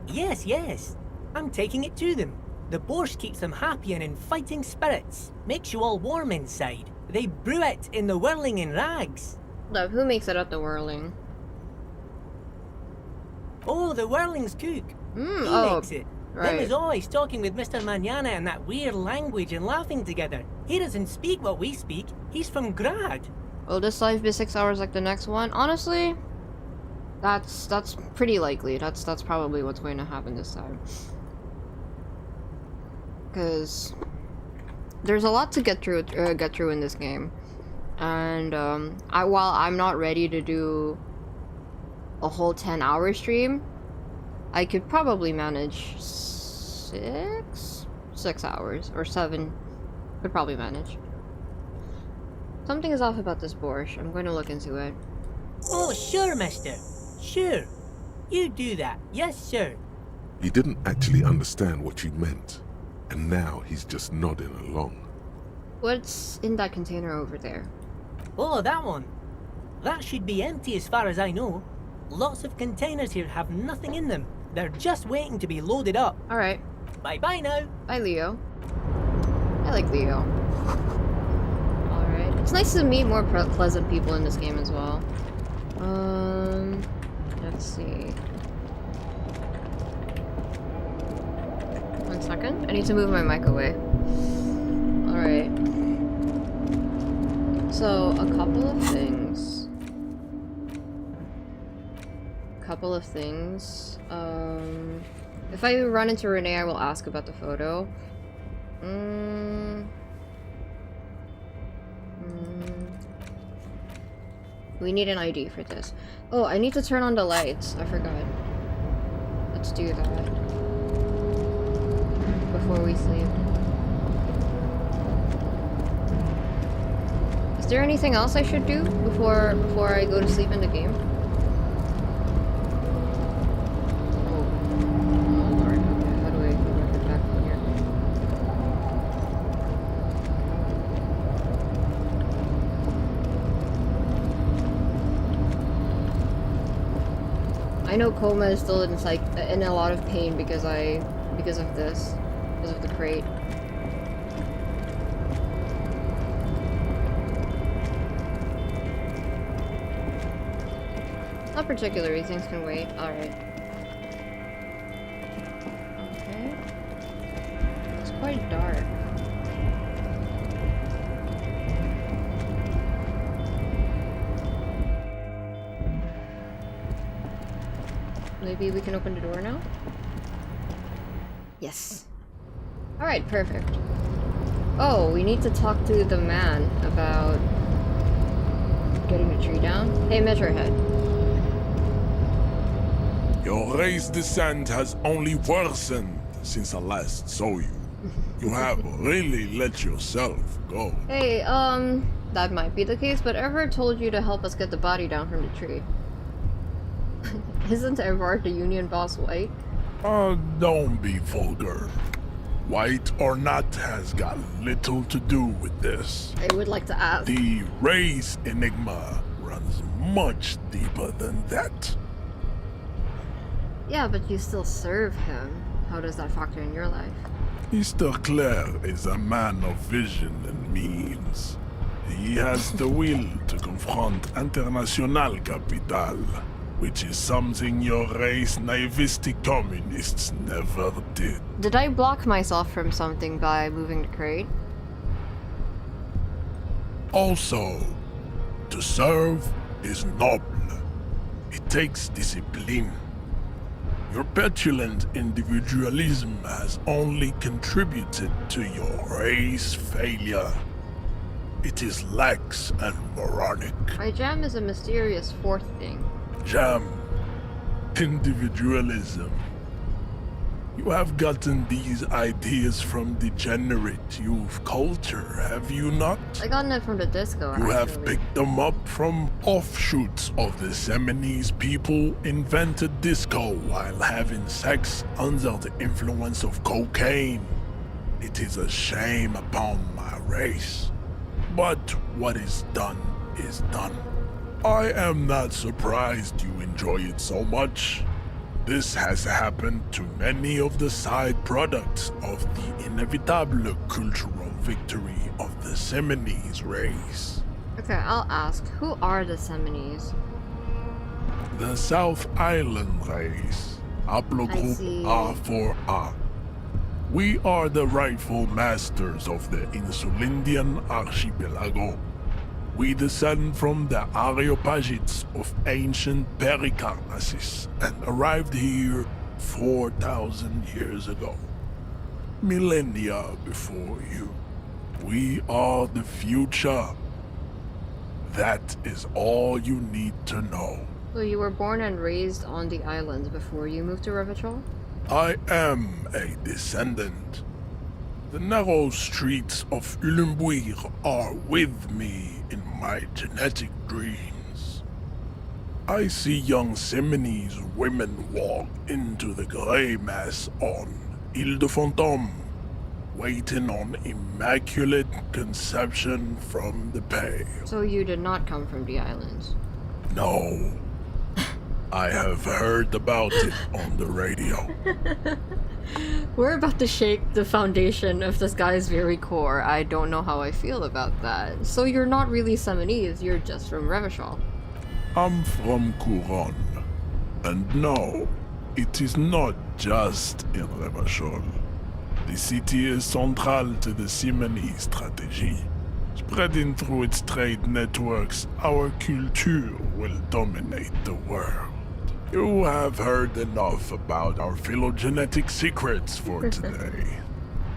Yes, yes. I'm taking it to them. The borscht keeps them happy and in fighting spirits. Makes you all warm inside. They brew it in the whirling in rags. Love, who makes it at the whirling? Oh, the whirling's cook. He makes it. Right. Them is always talking with Mr. Manana in that weird language and laughing together. He doesn't speak what we speak. He's from Grad. Will this life be 6 hours like the next one? Honestly, that's pretty likely. That's probably what's going to happen this time. Because there's a lot to get through in this game, and while I'm not ready to do a whole 10-hour stream, I could probably manage 6 hours or 7. Could probably manage. Something is off about this borscht. I'm going to look into it. Oh, sure, mister. Sure. You do that. Yes, sir. He didn't actually understand what you meant, and now he's just nodding along. What's in that container over there? Oh, that one. That should be empty as far as I know. Lots of containers here have nothing in them. They're just waiting to be loaded up. Alright. Bye-bye now. Bye, Leo. I like Leo. Alright. It's nice to meet more pleasant people in this game as well. Let's see. 1 second. I need to move my mic away. Alright. So, a couple of things. If I run into Renee, I will ask about the photo. We need an ID for this. Oh, I need to turn on the lights. I forgot. Let's do that before we sleep. Is there anything else I should do before I go to sleep in the game? Oh Lord, okay, how do I get back on here? I know Coma is still in a lot of pain because of the crate. Not particularly, things can wait. Alright. Okay. It's quite dark. Maybe we can open the door now? Yes. Alright, perfect. Oh, we need to talk to the man about getting the tree down. Hey, Measurehead. Your race descent has only worsened since I last saw you. You have really let yourself go. Hey, that might be the case, but Everart told you to help us get the body down from the tree. Isn't Everart the union boss white? Don't be vulgar. White or not has got little to do with this. I would like to ask. The race enigma runs much deeper than that. Yeah, but you still serve him. How does that factor in your life? Mr. Clare is a man of vision and means. He has the will to confront International Capital, which is something your race naivistic communists never did. Did I block myself from something by moving the crate? Also, to serve is noble. It takes discipline. Your petulant individualism has only contributed to your race failure. It is lax and moronic. My jam is a mysterious fourth thing. Jam. Individualism. You have gotten these ideas from degenerate youth culture, have you not? I gotten it from the disco, You have actually. picked them up from offshoots of the Seminoles people invented disco while having sex under the influence of cocaine. It is a shame upon my race. But what is done is done. I am not surprised you enjoy it so much. This has happened to many of the side products of the inevitable cultural victory of the Seminoles race. Okay, I'll ask. Who are the Seminoles? The South Island race. Haplogroup see. A4A. We are the rightful masters of the Insulindian archipelago. We descend from the Areopagites of ancient Pericarnassus and arrived here 4,000 years ago. Millennia before you. We are the future. That is all you need to know. So you were born and raised on the islands before you moved to Revachol? I am a descendant. The narrow streets of Ulimbuir are with me in my genetic dreams. I see young Seminoles women walk into the grey mass on Ile de Fantôme, waiting on immaculate conception from the pale. So you did not come from the islands? No. I have heard about it on the radio. We're about to shake the foundation of this guy's very core. I don't know how I feel about that. So you're not really Seminoles, you're just from Revachol. I'm from Couronne. And no, it is not just in Revachol. The city is central to the Seminoles strategy. Spreading through its trade networks, our culture will dominate the world. You have heard enough about our phylogenetic secrets for today.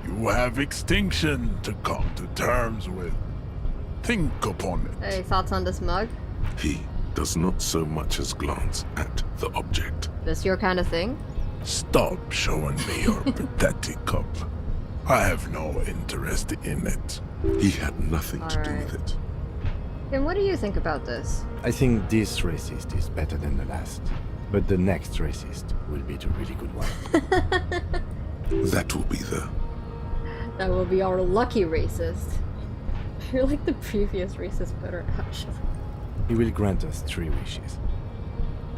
You have extinction to come to terms with. Think upon it. Hey, thoughts on this mug? He does not so much as glance at the object. This your kind of thing? Stop showing me your pathetic cup. I have no interest in it. He had nothing to do with it. Then what do you think about this? I think this racist is better than the last. But the next racist will be the really good one. That will be the... That will be our lucky racist. You're like the previous racist better, actually. He will grant us 3 wishes.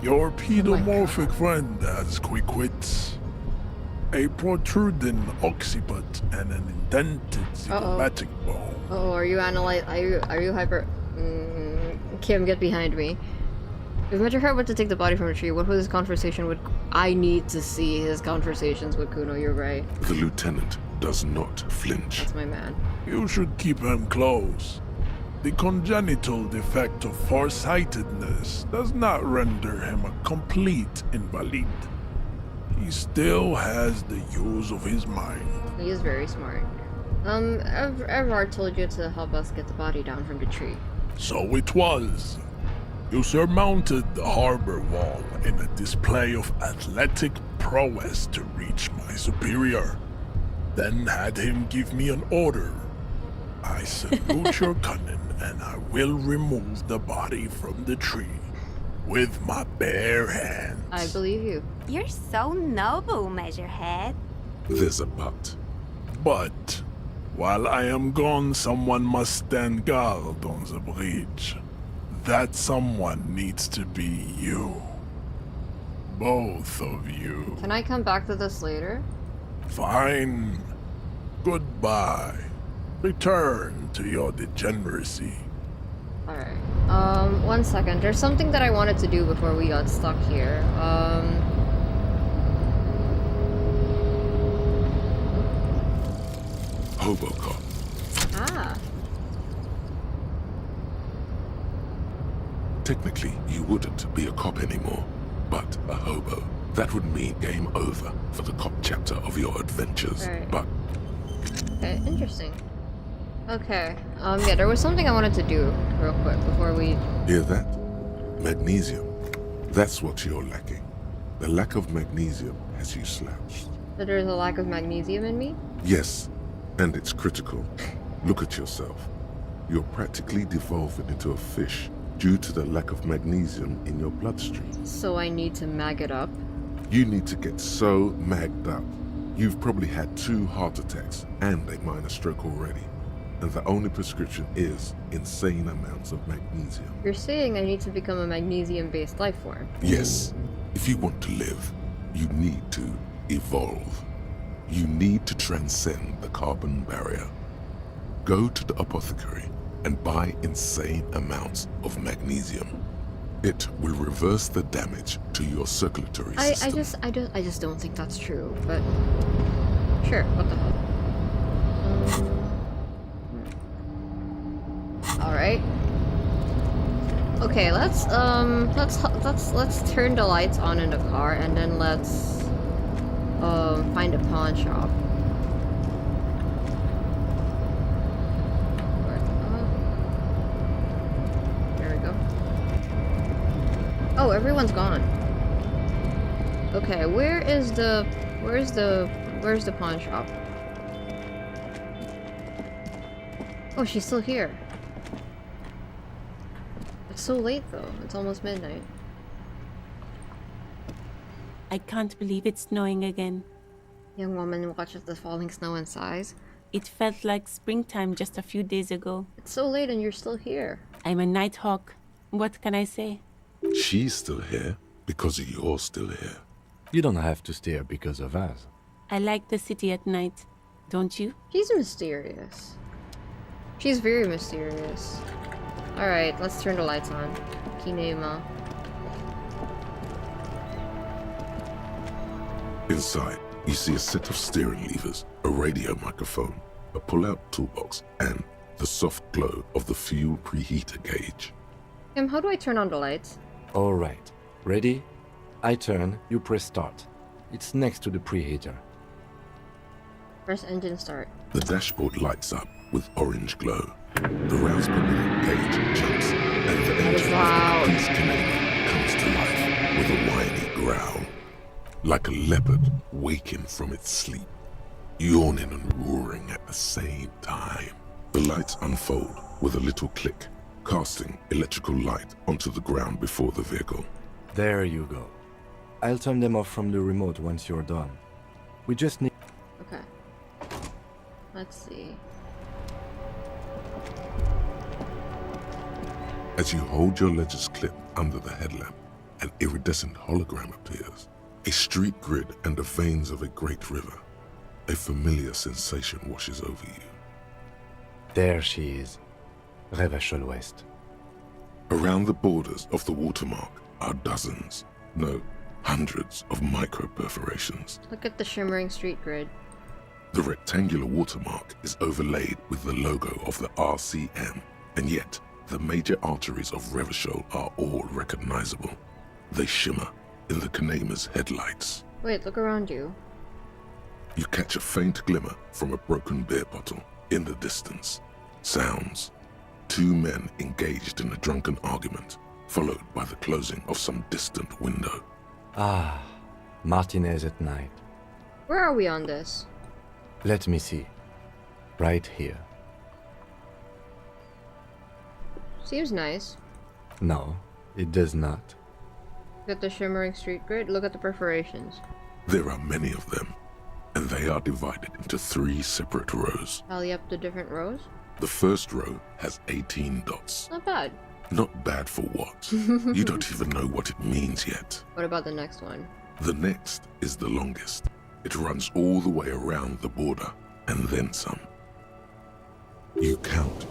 Your pedomorphic friend has quick-wits. A protruding occiput and an indented zygomatic bone. Oh, are you hyper... Kim, get behind me. If Major Hart were to take the body from the tree, what was his conversation with... I need to see his conversations with Kuno, you're right. The lieutenant does not flinch. That's my man. You should keep him close. The congenital defect of farsightedness does not render him a complete invalid. He still has the use of his mind. He is very smart. Everart told you to help us get the body down from the tree. So it was. You surmounted the harbor wall in a display of athletic prowess to reach my superior, then had him give me an order. I salute your cunning, and I will remove the body from the tree with my bare hands. I believe you. You're so noble, Measurehead. There's a but. But while I am gone, someone must stand guard on the bridge. That someone needs to be you. Both of you. Can I come back to this later? Fine. Goodbye. Return to your degeneracy. Alright. 1 second. There's something that I wanted to do before we got stuck here. Hobocop. Ah. Technically, you wouldn't be a cop anymore, but a hobo. That would mean game over for the cop chapter of your adventures. Right. But Okay, interesting. Okay. Yeah, there was something I wanted to do real quick before we... hear that? Magnesium. That's what you're lacking. The lack of magnesium has you slouched. So there's a lack of magnesium in me? Yes, and it's critical. Look at yourself. You're practically devolving into a fish due to the lack of magnesium in your bloodstream. So I need to mag it up? You need to get so magged up. You've probably had 2 heart attacks and a minor stroke already. And the only prescription is insane amounts of magnesium. You're saying I need to become a magnesium-based life form? Yes. If you want to live, you need to evolve. You need to transcend the carbon barrier. Go to the apothecary and buy insane amounts of magnesium. It will reverse the damage to your circulatory system. I just don't think that's true, but sure, what the hell. Alright. Okay, let's turn the lights on in the car and then let's find a pawn shop. There we go. Oh, everyone's gone. Okay, where's the pawn shop? Oh, she's still here. It's so late though. It's almost midnight. I can't believe it's snowing again. Young woman watches the falling snow and sighs. It felt like springtime just a few days ago. It's so late and you're still here. I'm a night hawk. What can I say? She's still here because you're still here. You don't have to stay here because of us. I like the city at night. Don't you? She's mysterious. She's very mysterious. Alright, let's turn the lights on. Kinema. Inside, you see a set of steering levers, a radio microphone, a pull-out toolbox, and the soft glow of the fuel preheater gauge. Kim, how do I turn on the lights? Alright. Ready? I turn, you press start. It's next to the preheater. Press engine start. The dashboard lights up with orange glow. The rounds per minute gauge jumps, and the engine of the Caprice Canadian comes to life with a whiny growl. Like a leopard waking from its sleep, yawning and roaring at the same time. The lights unfold with a little click, casting electrical light onto the ground before the vehicle. There you go. I'll turn them off from the remote once you're done. We just need... Okay. Let's see. As you hold your ledger's clip under the headlamp, an iridescent hologram appears. A street grid and the veins of a great river. A familiar sensation washes over you. There she is. 𝙩𝙗𝙖𝙩. Around the borders of the watermark are dozens, no, hundreds of micro-perforations. Look at the shimmering street grid. The rectangular watermark is overlaid with the logo of the RCM, and yet the major arteries of Revachol are all recognizable. They shimmer in the Kanema's headlights. Wait, look around you. You catch a faint glimmer from a broken beer bottle in the distance. Sounds. 2 men engaged in a drunken argument, followed by the closing of some distant window. Ah, Martinez at night. Where are we on this? Let me see. Right here. Seems nice. No, it does not. Look at the shimmering street grid. Look at the perforations. There are many of them, and they are divided into 3 separate rows. Tally up the different rows. The first row has 18 dots. Not bad. Not bad for what? You don't even know what it means yet. What about the next one? The next is the longest. It runs all the way around the border, and then some. You count.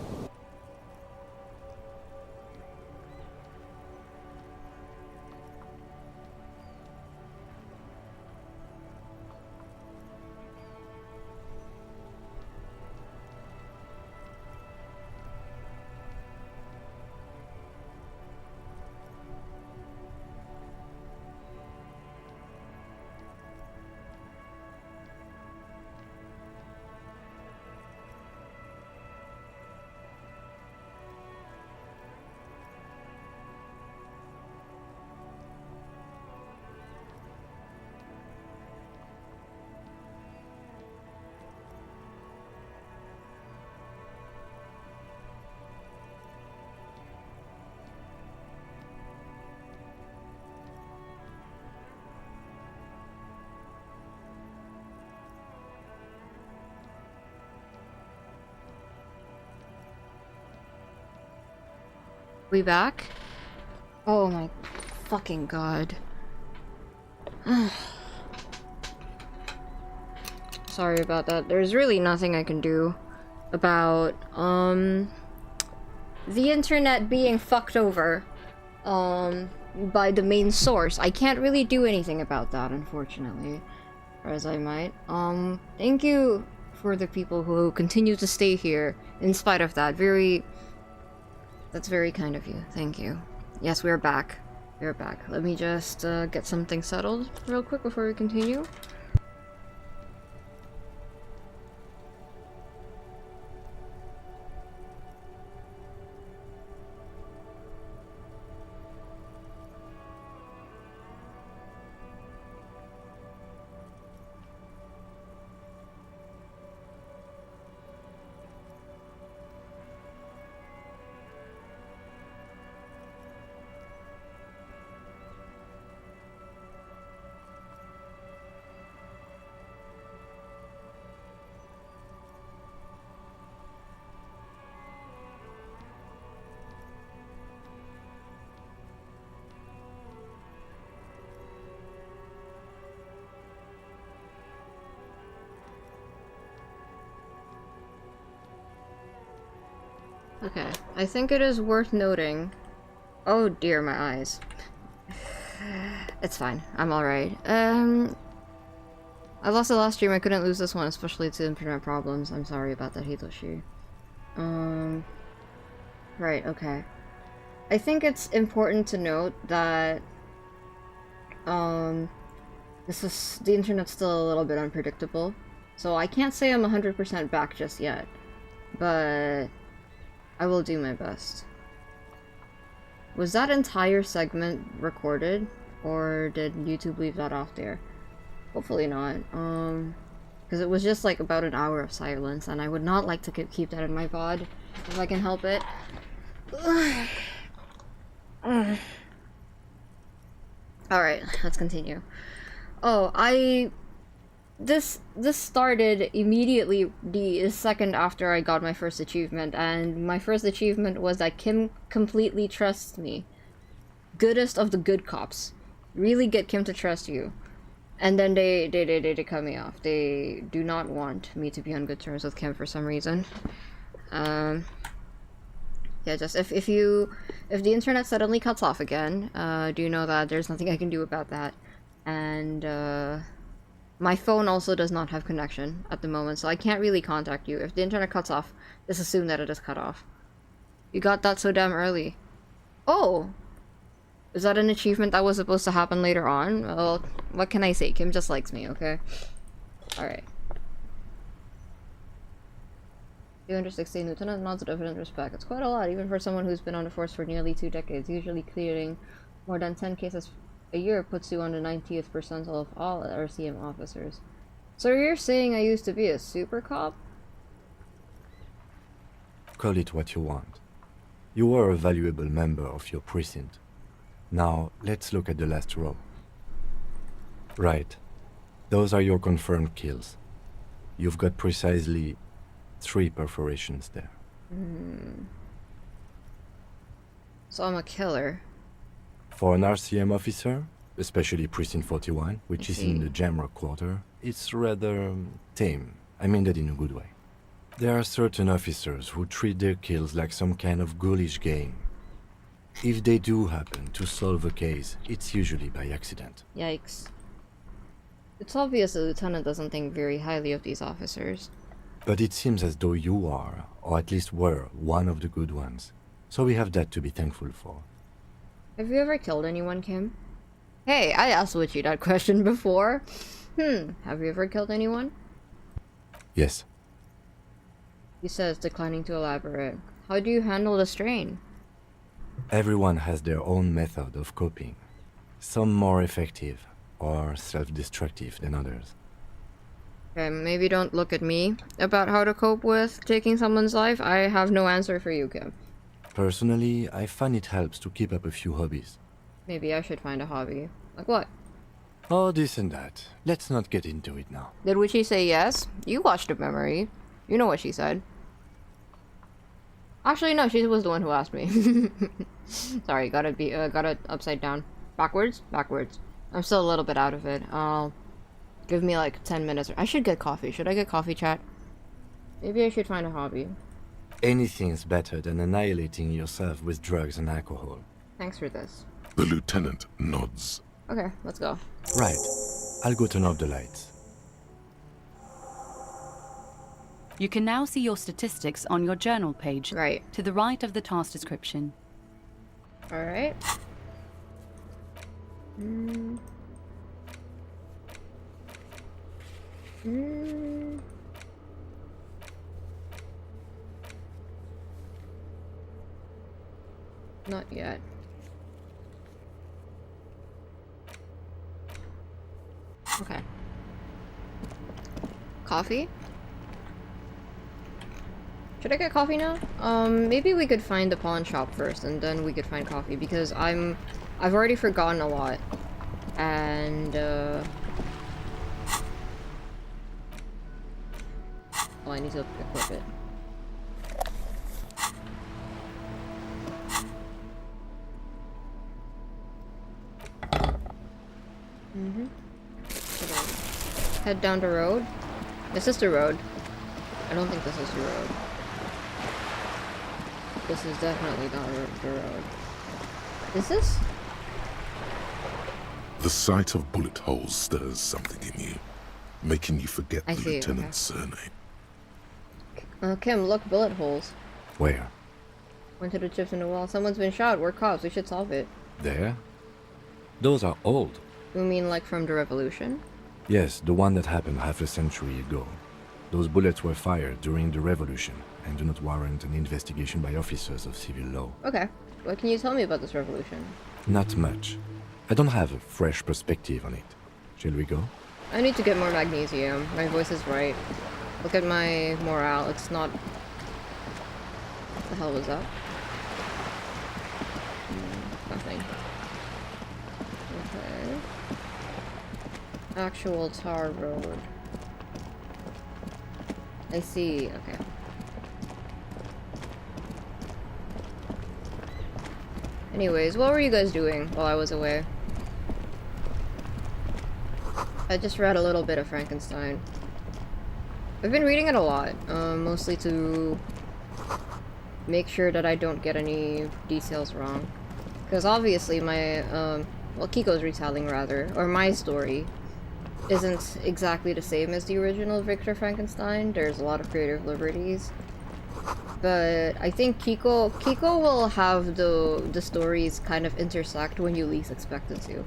We back? Oh my fucking god. Sorry about that. There's really nothing I can do about, the internet being fucked over, by the main source. I can't really do anything about that, unfortunately. Or as I might. Thank you for the people who continue to stay here, in spite of that. That's very kind of you. Thank you. Yes, we're back. We're back. Let me just, get something settled real quick before we continue. Okay, I think it is worth noting. Oh dear, my eyes. It's fine. I'm alright. I lost the last stream. I couldn't lose this one, especially to internet problems. I'm sorry about that, Hitoshi. Right, okay. I think it's important to note that, the internet's still a little bit unpredictable. So I can't say I'm 100% back just yet. But I will do my best. Was that entire segment recorded? Or did YouTube leave that off there? Hopefully not. Because it was just like about an hour of silence, and I would not like to keep that in my VOD if I can help it. Alright, let's continue. Oh, This started immediately the second after I got my first achievement, and my first achievement was that Kim completely trusts me. Goodest of the good cops. Really get Kim to trust you. And then they cut me off. They do not want me to be on good terms with Kim for some reason. Yeah, just if the internet suddenly cuts off again, do know that there's nothing I can do about that. And my phone also does not have connection at the moment, so I can't really contact you. If the internet cuts off, just assume that it is cut off. You got that so damn early. Oh! Is that an achievement that was supposed to happen later on? Well, what can I say? Kim just likes me, okay? Alright. 216 Lieutenant nods with evident respect. It's quite a lot, even for someone who's been on the force for nearly 2 decades. Usually clearing more than 10 cases a year puts you on the 90th percentile of all RCM officers. So you're saying I used to be a super cop? Call it what you want. You were a valuable member of your precinct. Now, let's look at the last row. Right. Those are your confirmed kills. You've got precisely 3 perforations there. So I'm a killer. For an RCM officer, especially Precinct 41, which is in the Jamrock quarter, it's rather tame. I mean that in a good way. There are certain officers who treat their kills like some kind of ghoulish game. If they do happen to solve a case, it's usually by accident. Yikes. It's obvious the lieutenant doesn't think very highly of these officers. But it seems as though you are, or at least were, one of the good ones. So we have that to be thankful for. Have you ever killed anyone, Kim? Hey, I asked Witchy that question before. Have you ever killed anyone? Yes. He says, declining to elaborate. How do you handle the strain? Everyone has their own method of coping. Some more effective, or self-destructive than others. Okay, maybe don't look at me about how to cope with taking someone's life. I have no answer for you, Kim. Personally, I find it helps to keep up a few hobbies. Maybe I should find a hobby. Like what? Oh, this and that. Let's not get into it now. Did Witchy say yes? You watched the memory. You know what she said. Actually, no, she was the one who asked me. Sorry, got it upside down. Backwards? Backwards. I'm still a little bit out of it. Give me like 10 minutes. I should get coffee. Should I get coffee, chat? Maybe I should find a hobby. Anything's better than annihilating yourself with drugs and alcohol. Thanks for this. The lieutenant nods. Okay, let's go. Right. I'll go turn off the lights. You can now see your statistics on your journal page. Right. To the right of the task description. Alright. Not yet. Okay. Coffee? Should I get coffee now? Maybe we could find the pawn shop first, and then we could find coffee, because I've already forgotten a lot. And, oh, I need to equip it. Head down the road. This is the road. I don't think this is the road. This is definitely not the road. Is this? The sight of bullet holes stirs something in you, making you forget the lieutenant's surname. Kim, look, bullet holes. Where? Went to the chips in the wall. Someone's been shot. We're cops. We should solve it. There? Those are old. You mean like from the revolution? Yes, the one that happened half a century ago. Those bullets were fired during the revolution and do not warrant an investigation by officers of civil law. Okay. What can you tell me about this revolution? Not much. I don't have a fresh perspective on it. Shall we go? I need to get more magnesium. My voice is right. Look at my morale. It's not... What the hell was that? Nothing. Okay. Actual tar road. I see. Okay. Anyways, what were you guys doing while I was away? I just read a little bit of Frankenstein. I've been reading it a lot, mostly to make sure that I don't get any details wrong. Because obviously my, well, Kiko's retelling rather, or my story, isn't exactly the same as the original Victor Frankenstein. There's a lot of creative liberties. But I think Kiko will have the stories kind of intersect when you least expect it to.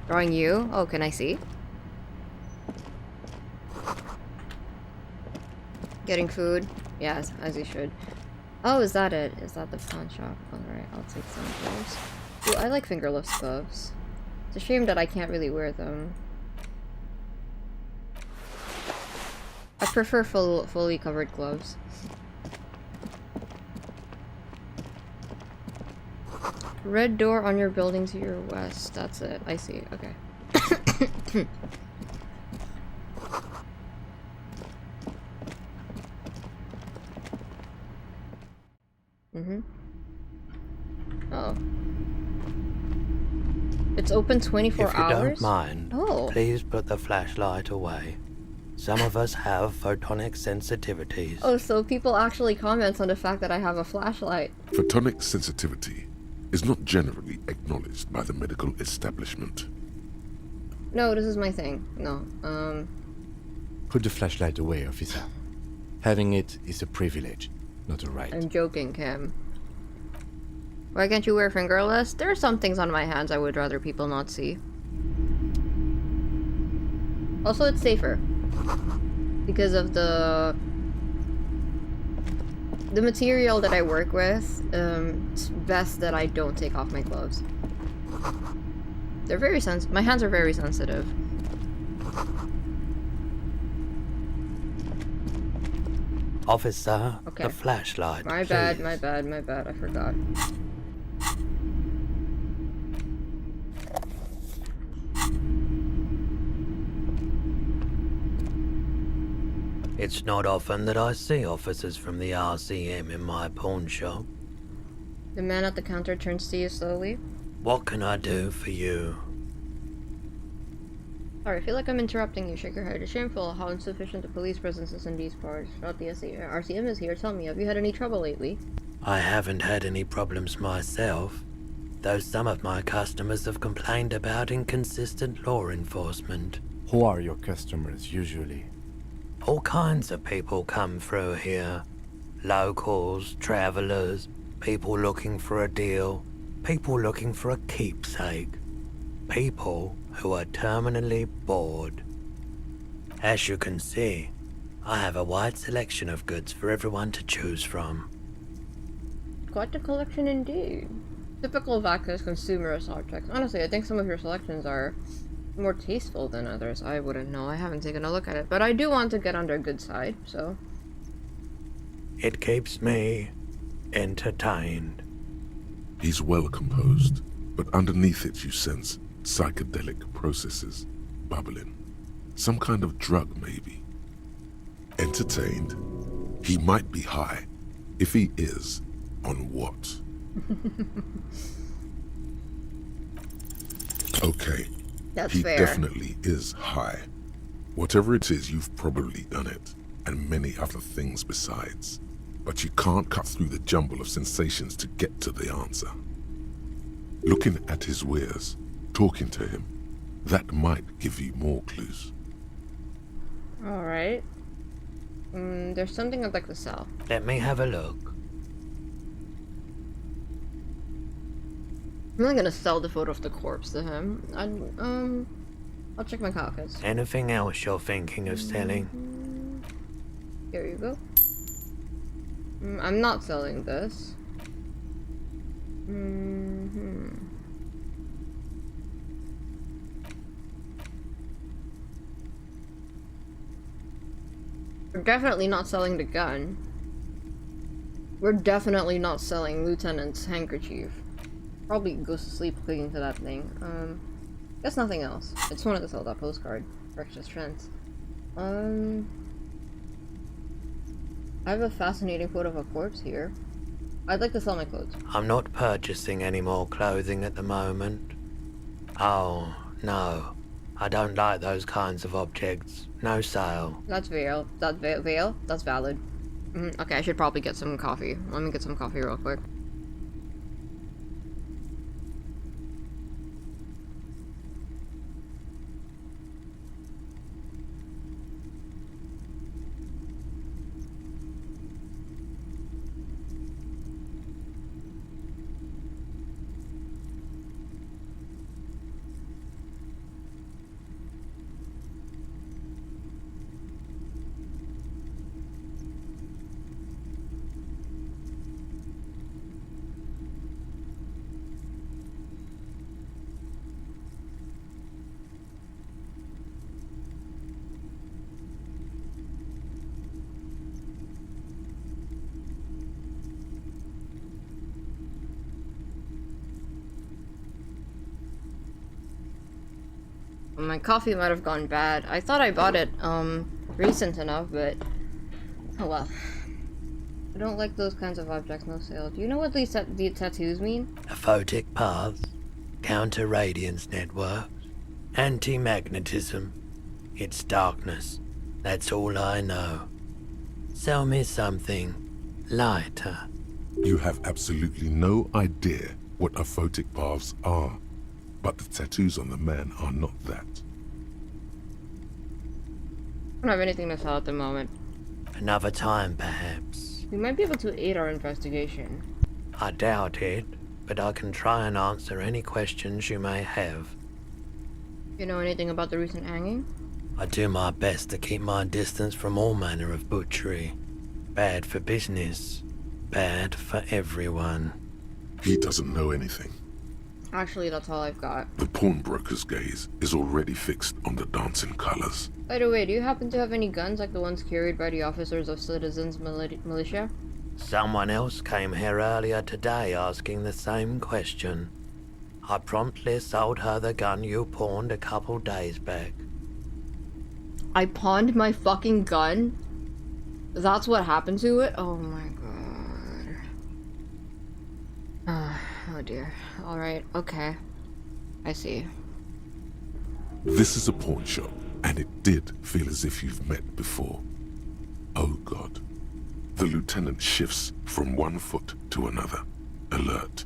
Drawing you? Oh, can I see? Getting food? Yes, as you should. Oh, is that it? Is that the pawn shop? Alright, I'll take some of those. Ooh, I like fingerless gloves. It's a shame that I can't really wear them. I prefer fully covered gloves. Red door on your building to your west. That's it. I see. Okay. Oh. It's open 24 hours? If you don't mind, oh. Please put the flashlight away. Some of us have photonic sensitivities. Oh, so people actually comment on the fact that I have a flashlight. Photonic sensitivity is not generally acknowledged by the medical establishment. No, this is my thing. No, Put the flashlight away, officer. Having it is a privilege, not a right. I'm joking, Kim. Why can't you wear fingerless? There are some things on my hands I would rather people not see. Also, it's safer. Because of the material that I work with, it's best that I don't take off my gloves. They're very my hands are very sensitive. Officer, okay. The flashlight, My please. bad, I forgot. It's not often that I see officers from the RCM in my pawn shop. The man at the counter turns to you slowly. What can I do for you? Sorry, I feel like I'm interrupting you. Shake your head. It's shameful how insufficient the police presence is in these parts. Not the RCM is here. Tell me, have you had any trouble lately? I haven't had any problems myself, though some of my customers have complained about inconsistent law enforcement. Who are your customers usually? All kinds of people come through here. Locals, travelers, people looking for a deal, people looking for a keepsake, people who are terminally bored. As you can see, I have a wide selection of goods for everyone to choose from. Quite a collection indeed. Typical Vacus consumerist objects. Honestly, I think some of your selections are more tasteful than others. I wouldn't know. I haven't taken a look at it, but I do want to get on their good side, so... It keeps me entertained. He's well composed, but underneath it you sense psychedelic processes bubbling. Some kind of drug, maybe. Entertained? He might be high. If he is, on what? Okay. That's he fair. Definitely is high. Whatever it is, you've probably done it, and many other things besides. But you can't cut through the jumble of sensations to get to the answer. Looking at his wares, talking to him, that might give you more clues. Alright. There's something I'd like to sell. Let me have a look. I'm not gonna sell the photo of the corpse to him. I'll check my pockets. Anything else you're thinking of selling? Here you go. I'm not selling this. We're definitely not selling the gun. We're definitely not selling Lieutenant's handkerchief. Probably goes to sleep clicking to that thing. Guess nothing else. I just wanted to sell that postcard. Breakfast Trends. I have a fascinating photo of a corpse here. I'd like to sell my clothes. I'm not purchasing any more clothing at the moment. Oh, no. I don't like those kinds of objects. No sale. That's veil. That's veil? That's valid. Okay, I should probably get some coffee. Let me get some coffee real quick. My coffee might have gone bad. I thought I bought it, recent enough, but... oh well. I don't like those kinds of objects, no sale. Do you know what these tattoos mean? Aphotic paths, counter-radiance networks, anti-magnetism. It's darkness. That's all I know. Sell me something lighter. You have absolutely no idea what aphotic paths are. But the tattoos on the man are not that. I don't have anything to sell at the moment. Another time, perhaps. We might be able to aid our investigation. I doubt it, but I can try and answer any questions you may have. You know anything about the recent hanging? I do my best to keep my distance from all manner of butchery. Bad for business. Bad for everyone. He doesn't know anything. Actually, that's all I've got. The pawnbroker's gaze is already fixed on the dancing colors. By the way, do you happen to have any guns like the ones carried by the officers of Citizens Militia? Someone else came here earlier today asking the same question. I promptly sold her the gun you pawned a couple days back. I pawned my fucking gun? That's what happened to it? Oh my god. Oh dear. Alright, okay. I see. This is a pawn shop, and it did feel as if you've met before. Oh god. The lieutenant shifts from one foot to another. Alert.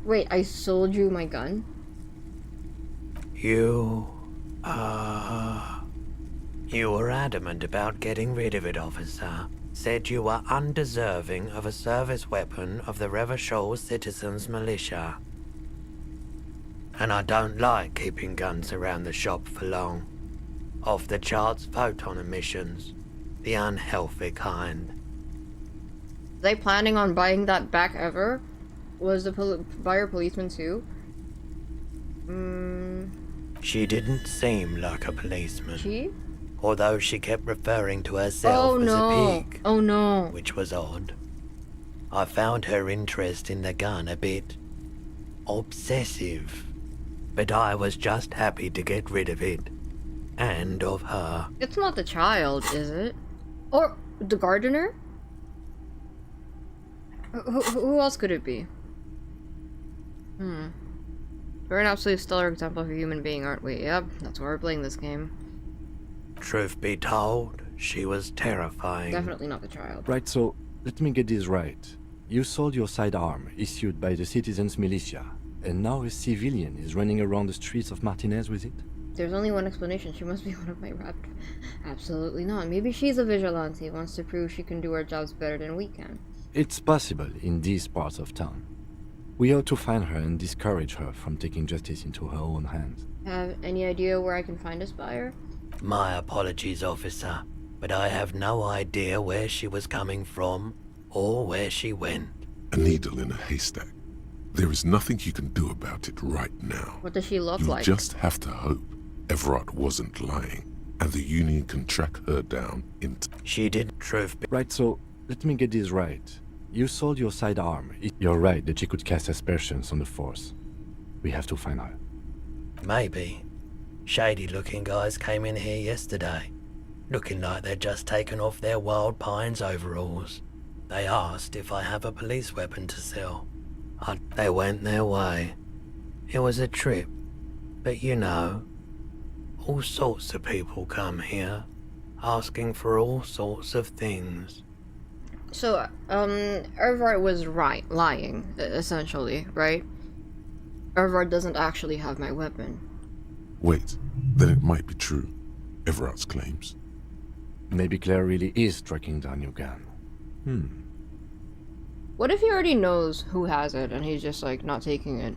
Wait, I sold you my gun? You were adamant about getting rid of it, officer. Said you were undeserving of a service weapon of the Revachol Citizens Militia. And I don't like keeping guns around the shop for long. Off the charts photon emissions. The unhealthy kind. Are they planning on buying that back ever? Was the buyer policeman too? She didn't seem like a policeman. She? Although she kept referring to herself as a pig. Oh no. Which was odd. I found her interest in the gun a bit obsessive. But I was just happy to get rid of it. And of her. It's not the child, is it? Or the gardener? Who else could it be? We're an absolute stellar example of a human being, aren't we? Yep, that's why we're playing this game. Truth be told, she was terrifying. Definitely not the child. Right, so let me get this right. You sold your sidearm, issued by the Citizens Militia, and now a civilian is running around the streets of Martinez with it? There's only one explanation. She must be one of my rap. Absolutely not. Maybe she's a vigilante, wants to prove she can do her jobs better than we can. It's possible in these parts of town. We ought to find her and discourage her from taking justice into her own hands. Have any idea where I can find this buyer? My apologies, officer, but I have no idea where she was coming from or where she went. A needle in a haystack. There is nothing you can do about it right now. What does she look You like? just have to hope Everart wasn't lying, and the Union can track her down into... She did, truth be... Right, so let me get this right. You sold your sidearm. You're right that she could cast aspersions on the Force. We have to find her. Maybe. Shady-looking guys came in here yesterday, looking like they'd just taken off their Wild Pines overalls. They asked if I have a police weapon to sell. They went their way. It was a trip, but you know, all sorts of people come here, asking for all sorts of things. So, Everart was lying, essentially, right? Everart doesn't actually have my weapon. Wait, then it might be true. Everart's claims. Maybe Claire really is tracking down your gun. What if he already knows who has it and he's just, like, not taking it?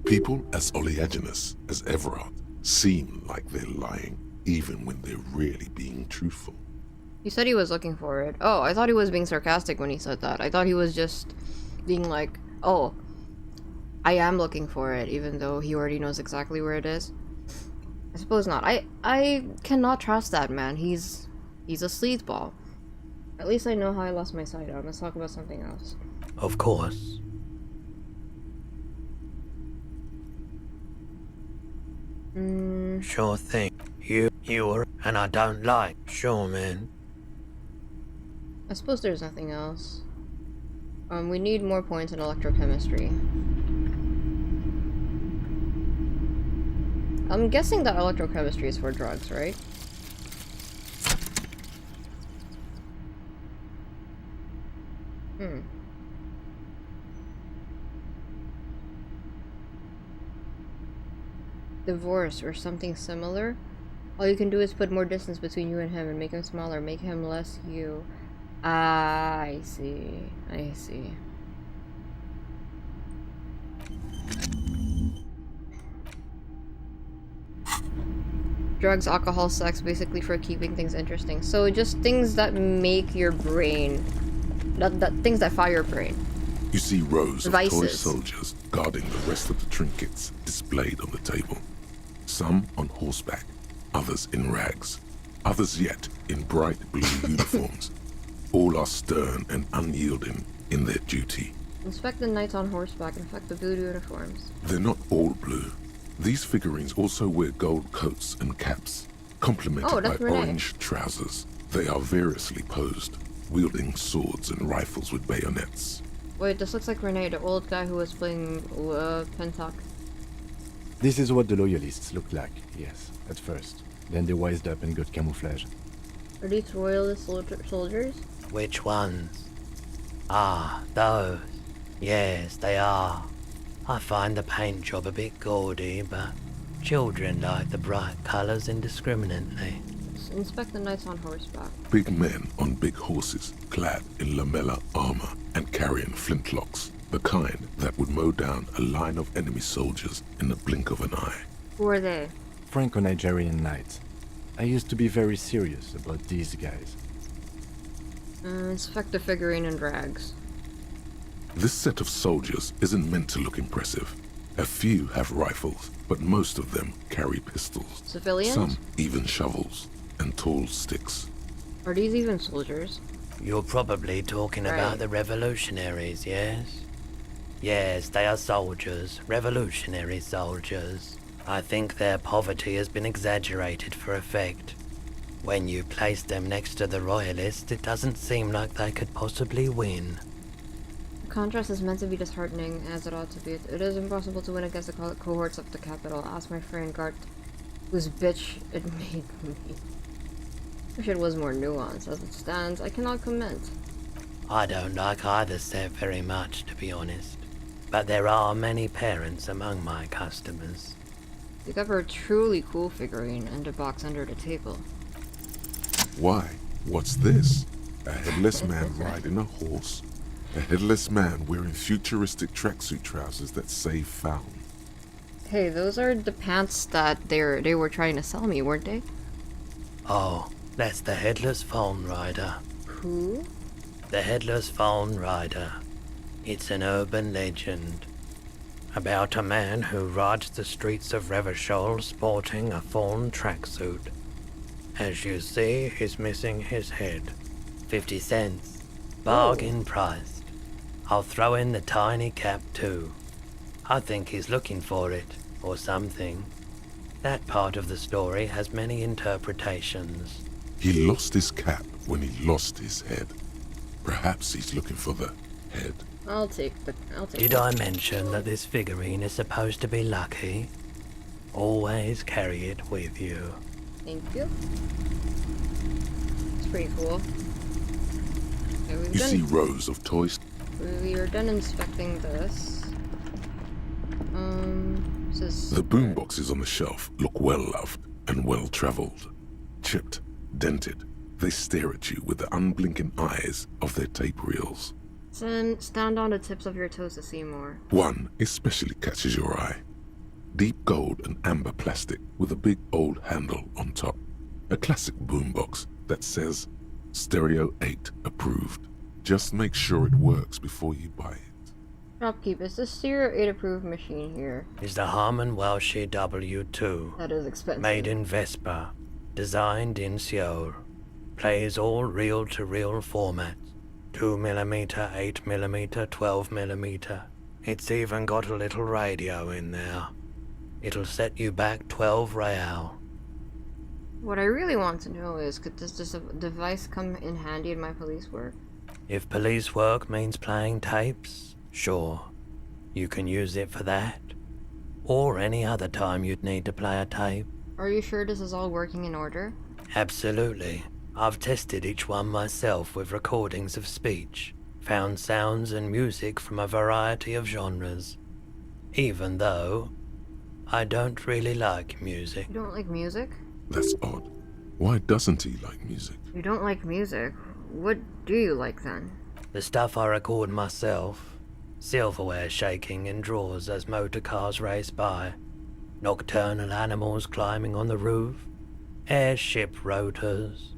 People as oleaginous as Everart seem like they're lying, even when they're really being truthful. He said he was looking for it. Oh, I thought he was being sarcastic when he said that. I thought he was just being like, oh, I am looking for it, even though he already knows exactly where it is. I suppose not. I cannot trust that man. He's a sleazeball. At least I know how I lost my sidearm. Let's talk about something else. Of course. Sure thing. You were, and I don't like. Sure, man. I suppose there's nothing else. We need more points in electrochemistry. I'm guessing that electrochemistry is for drugs, right? Divorce or something similar. All you can do is put more distance between you and him and make him smaller, make him less you. I see. I see. Drugs, alcohol, sex, basically for keeping things interesting. So just things that make your brain, things that fire your brain. You see rows of toy Vices. soldiers guarding the rest of the trinkets displayed on the table. Some on horseback, others in rags, others yet in bright blue uniforms. All are stern and unyielding in their duty. Inspect the knights on horseback, inspect the blue uniforms. They're not all blue. These figurines also wear gold coats and caps, complemented by that's Renee. orange trousers. They are variously posed, wielding swords and rifles with bayonets. Wait, this looks like Renee, the old guy who was playing Pentak. This is what the loyalists looked like, yes, at first. Then they wised up and got camouflage. Are these royalist soldiers? Which ones? Ah, those. Yes, they are. I find the paint job a bit gaudy, but children like the bright colours indiscriminately. Let's inspect the knights on horseback. Big men on big horses, clad in lamella armor and carrying flintlocks, the kind that would mow down a line of enemy soldiers in the blink of an eye. Who are they? Franco-Nigerian knights. I used to be very serious about these guys. Inspect the figurine and rags. This set of soldiers isn't meant to look impressive. A few have rifles, but most of them carry pistols. Civilians? Some even shovels and tall sticks. Are these even soldiers? You're probably talking about the revolutionaries, yes? Yes, they are soldiers, revolutionary soldiers. I think their poverty has been exaggerated for effect. When you place them next to the royalists, it doesn't seem like they could possibly win. The contrast is meant to be disheartening, as it ought to be. It is impossible to win against the cohorts of the capital. Ask my friend Gart, whose bitch it made me. Wish it was more nuanced. As it stands, I cannot comment. I don't like either set very much, to be honest. But there are many parents among my customers. You got a truly cool figurine and a box under the table. Why? What's this? A headless man riding a horse? A headless man wearing futuristic tracksuit trousers that say found. Hey, those are the pants that they were trying to sell me, weren't they? Oh, that's the Headless Phone Rider. Who? The Headless Phone Rider. It's an urban legend. About a man who rides the streets of Revachol sporting a fawn tracksuit. As you see, he's missing his head. 50 cents. Bargain priced. I'll throw in the tiny cap too. I think he's looking for it, or something. That part of the story has many interpretations. He lost his cap when he lost his head. Perhaps he's looking for the head. I'll take Did I mention that this figurine is supposed to be lucky? Always carry it with you. Thank you. It's pretty cool. Okay, You see rows of toys. We are done inspecting this. This is... The boomboxes on the shelf look well-loved and well-traveled. Chipped, dented, they stare at you with the unblinking eyes of their tape reels. Stand on the tips of your toes to see more. One especially catches your eye. Deep gold and amber plastic with a big old handle on top. A classic boombox that says, Stereo 8 approved. Just make sure it works before you buy it. Shopkeep, is this Stereo 8 approved machine here? Is the Harman Welsh W2. That is expensive. Made in Vespa. Designed in Seoul. Plays all reel-to-reel formats. 2mm, 8mm, 12mm. It's even got a little radio in there. It'll set you back 12 real. What I really want to know is, could this device come in handy in my police work? If police work means playing tapes, sure. You can use it for that. Or any other time you'd need to play a tape. Are you sure this is all working in order? Absolutely. I've tested each one myself with recordings of speech, found sounds and music from a variety of genres. Even though I don't really like music. You don't like music? That's odd. Why doesn't he like music? You don't like music? What do you like then? The stuff I record myself. Silverware shaking in drawers as motor cars race by. Nocturnal animals climbing on the roof. Airship rotors.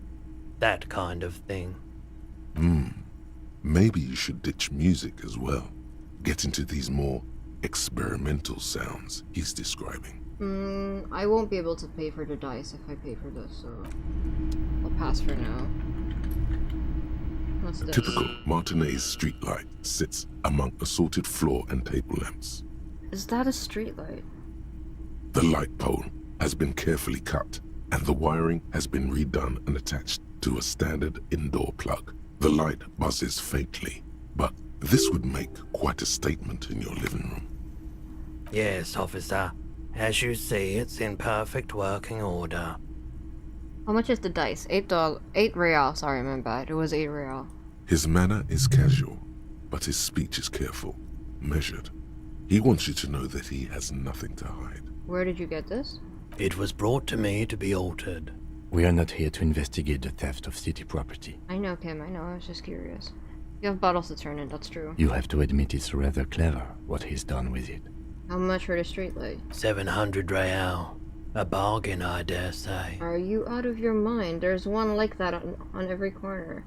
That kind of thing. Maybe you should ditch music as well. Get into these more experimental sounds he's describing. I won't be able to pay for the dice if I pay for this, so I'll pass for now. What's this? Typical Martinez streetlight sits among assorted floor and table lamps. Is that a streetlight? The light pole has been carefully cut, and the wiring has been redone and attached to a standard indoor plug. The light buzzes faintly, but this would make quite a statement in your living room. Yes, officer. As you see, it's in perfect working order. How much is the dice? $8. 8 real. Sorry, my bad. It was 8 real. His manner is casual, but his speech is careful, measured. He wants you to know that he has nothing to hide. Where did you get this? It was brought to me to be altered. We are not here to investigate the theft of city property. I know, Kim. I know. I was just curious. You have bottles to turn in. That's true. You have to admit it's rather clever what he's done with it. How much for the streetlight? 700 real. A bargain, I dare say. Are you out of your mind? There's one like that on every corner.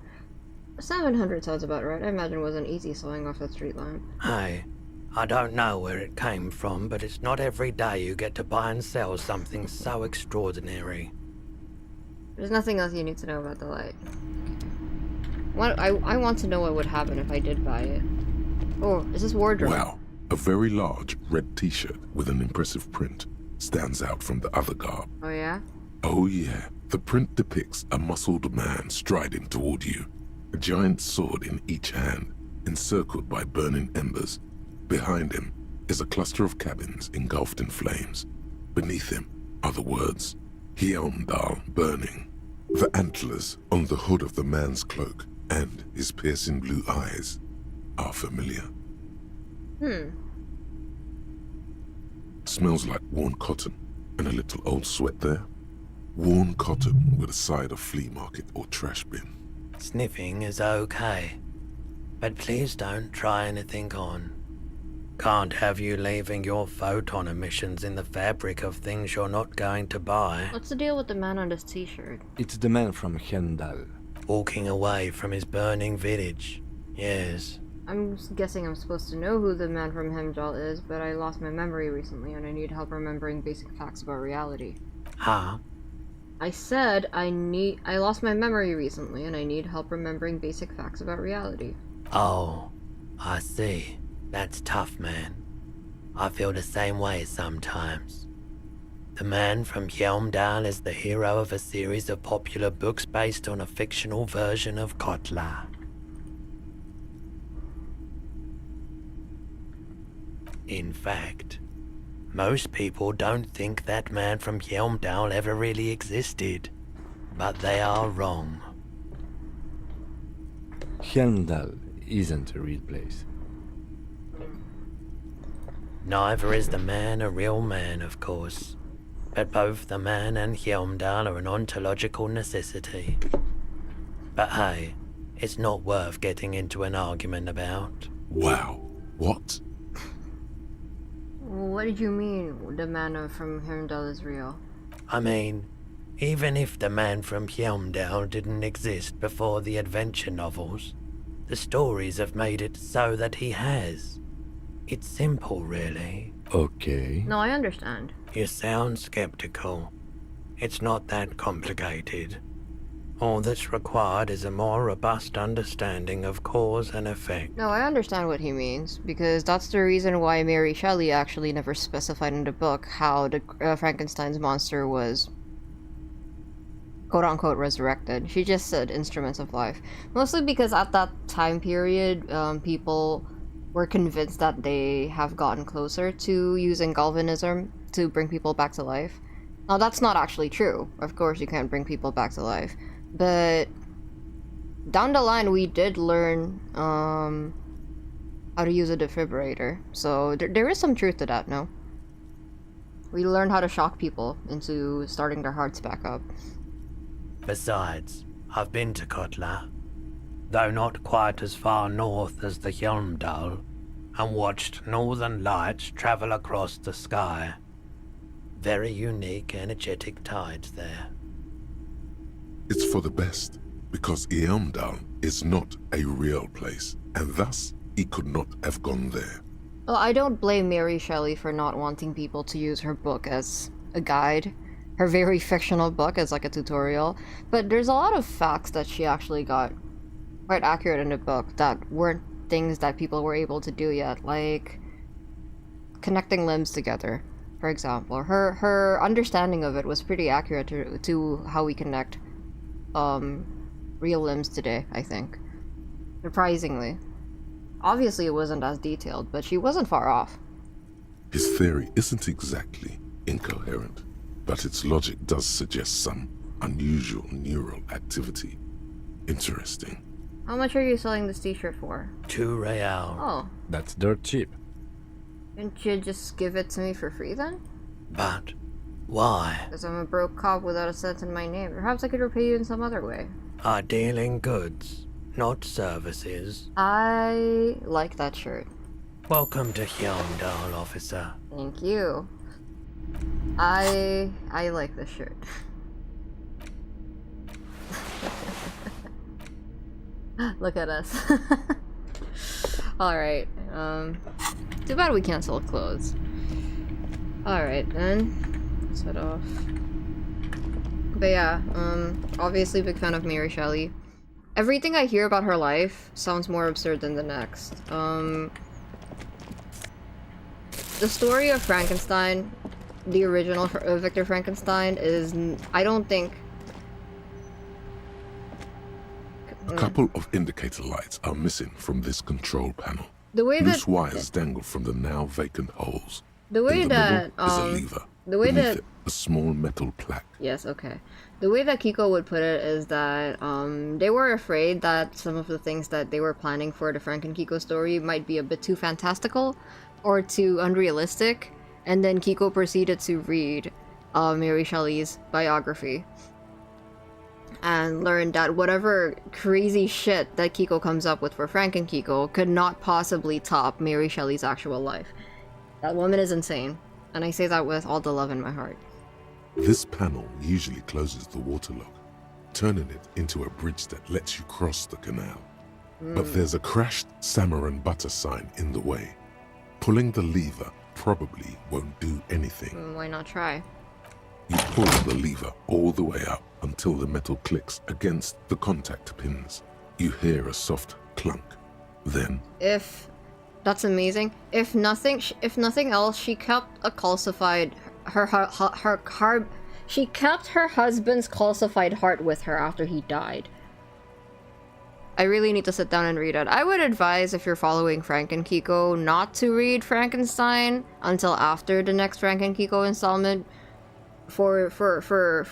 700 sounds about right. I imagine it wasn't easy sawing off that street lamp. Hey, I don't know where it came from, but it's not every day you get to buy and sell something so extraordinary. There's nothing else you need to know about the light. I want to know what would happen if I did buy it. Oh, is this wardrobe? Wow, a very large red t-shirt with an impressive print stands out from the other garb. Oh yeah? Oh yeah, the print depicts a muscled man striding toward you, a giant sword in each hand, encircled by burning embers. Behind him is a cluster of cabins engulfed in flames. Beneath him are the words, 𝙩𝙗𝙗 burning. The antlers on the hood of the man's cloak and his piercing blue eyes are familiar. Smells like worn cotton and a little old sweat there. Worn cotton with a side of flea market or trash bin. Sniffing is okay, but please don't try anything on. Can't have you leaving your photon emissions in the fabric of things you're not going to buy. What's the deal with the man on this t-shirt? It's the man from 𝙩𝙗𝙗. Walking away from his burning village. Yes. I'm guessing I'm supposed to know who the man from 𝙩𝙗𝙗 is, but I lost my memory recently and I need help remembering basic facts about reality. Huh? I said I lost my memory recently and I need help remembering basic facts about reality. Oh, I see. That's tough, man. I feel the same way sometimes. The man from 𝙩𝙗𝙗 is the hero of a series of popular books based on a fictional version of Kotla. In fact, most people don't think that man from 𝙩𝙗𝙗 ever really existed, but they are wrong. 𝙩𝙗𝙗 isn't a real place. Neither is the man a real man, of course, but both the man and 𝙩𝙗𝙗 are an ontological necessity. But hey, it's not worth getting into an argument about. Wow, what? What did you mean, the man from 𝙩𝙗𝙗 is real? I mean, even if the man from 𝙩𝙗𝙗 didn't exist before the adventure novels, the stories have made it so that he has. It's simple, really. Okay. No, I understand. You sound skeptical. It's not that complicated. All that's required is a more robust understanding of cause and effect. No, I understand what he means, because that's the reason why Mary Shelley actually never specified in the book how the Frankenstein's monster was quote-unquote resurrected. She just said instruments of life. Mostly because at that time period, people were convinced that they have gotten closer to using galvanism to bring people back to life. Now, that's not actually true. Of course, you can't bring people back to life. But down the line, we did learn how to use a defibrillator. So there is some truth to that, no? We learned how to shock people into starting their hearts back up. Besides, I've been to Kotla, though not quite as far north as the 𝙩𝙗𝙗, and watched northern lights travel across the sky. Very unique, energetic tides there. It's for the best, because 𝙩𝙗𝙗 is not a real place, and thus he could not have gone there. Well, I don't blame Mary Shelley for not wanting people to use her book as a guide. Her very fictional book as like a tutorial. But there's a lot of facts that she actually got quite accurate in the book that weren't things that people were able to do yet. Like connecting limbs together, for example. Her understanding of it was pretty accurate to how we connect real limbs today, I think. Surprisingly. Obviously it wasn't as detailed, but she wasn't far off. His theory isn't exactly incoherent, but its logic does suggest some unusual neural activity. Interesting. How much are you selling this t-shirt for? 2 real. Oh. That's dirt cheap. Didn't you just give it to me for free then? But why? Because I'm a broke cop without a cent in my name. Perhaps I could repay you in some other way. I deal in goods, not services. I like that shirt. Welcome to Hyundai, officer. Thank you. I like this shirt. Look at us. Alright, too bad we can't sell clothes. Alright then, let's head off. But yeah, obviously big fan of Mary Shelley. Everything I hear about her life sounds more absurd than the next. The story of Frankenstein, the original Victor Frankenstein, is, I don't think... A couple of indicator lights are missing from this control panel. The way Loose that wires dangle from the now vacant holes. the way In the that middle is a lever. the way Beneath that it, a small metal plaque. yes, okay. The way that Kiko would put it is that they were afraid that some of the things that they were planning for the Frank and Kiko story might be a bit too fantastical or too unrealistic, and then Kiko proceeded to read Mary Shelley's biography and learned that whatever crazy shit that Kiko comes up with for Frank and Kiko could not possibly top Mary Shelley's actual life. That woman is insane, and I say that with all the love in my heart. This panel usually closes the waterlock, turning it into a bridge that lets you cross the canal. But there's a crashed salmon and butter sign in the way. Pulling the lever probably won't do anything. Why not try? You pull the lever all the way up until the metal clicks against the contact pins. You hear a soft clunk. Then, That's amazing. If nothing else, she kept a calcified she kept her husband's calcified heart with her after he died. I really need to sit down and read it. I would advise, if you're following Frank and Kiko, not to read Frankenstein until after the next Frank and Kiko installment for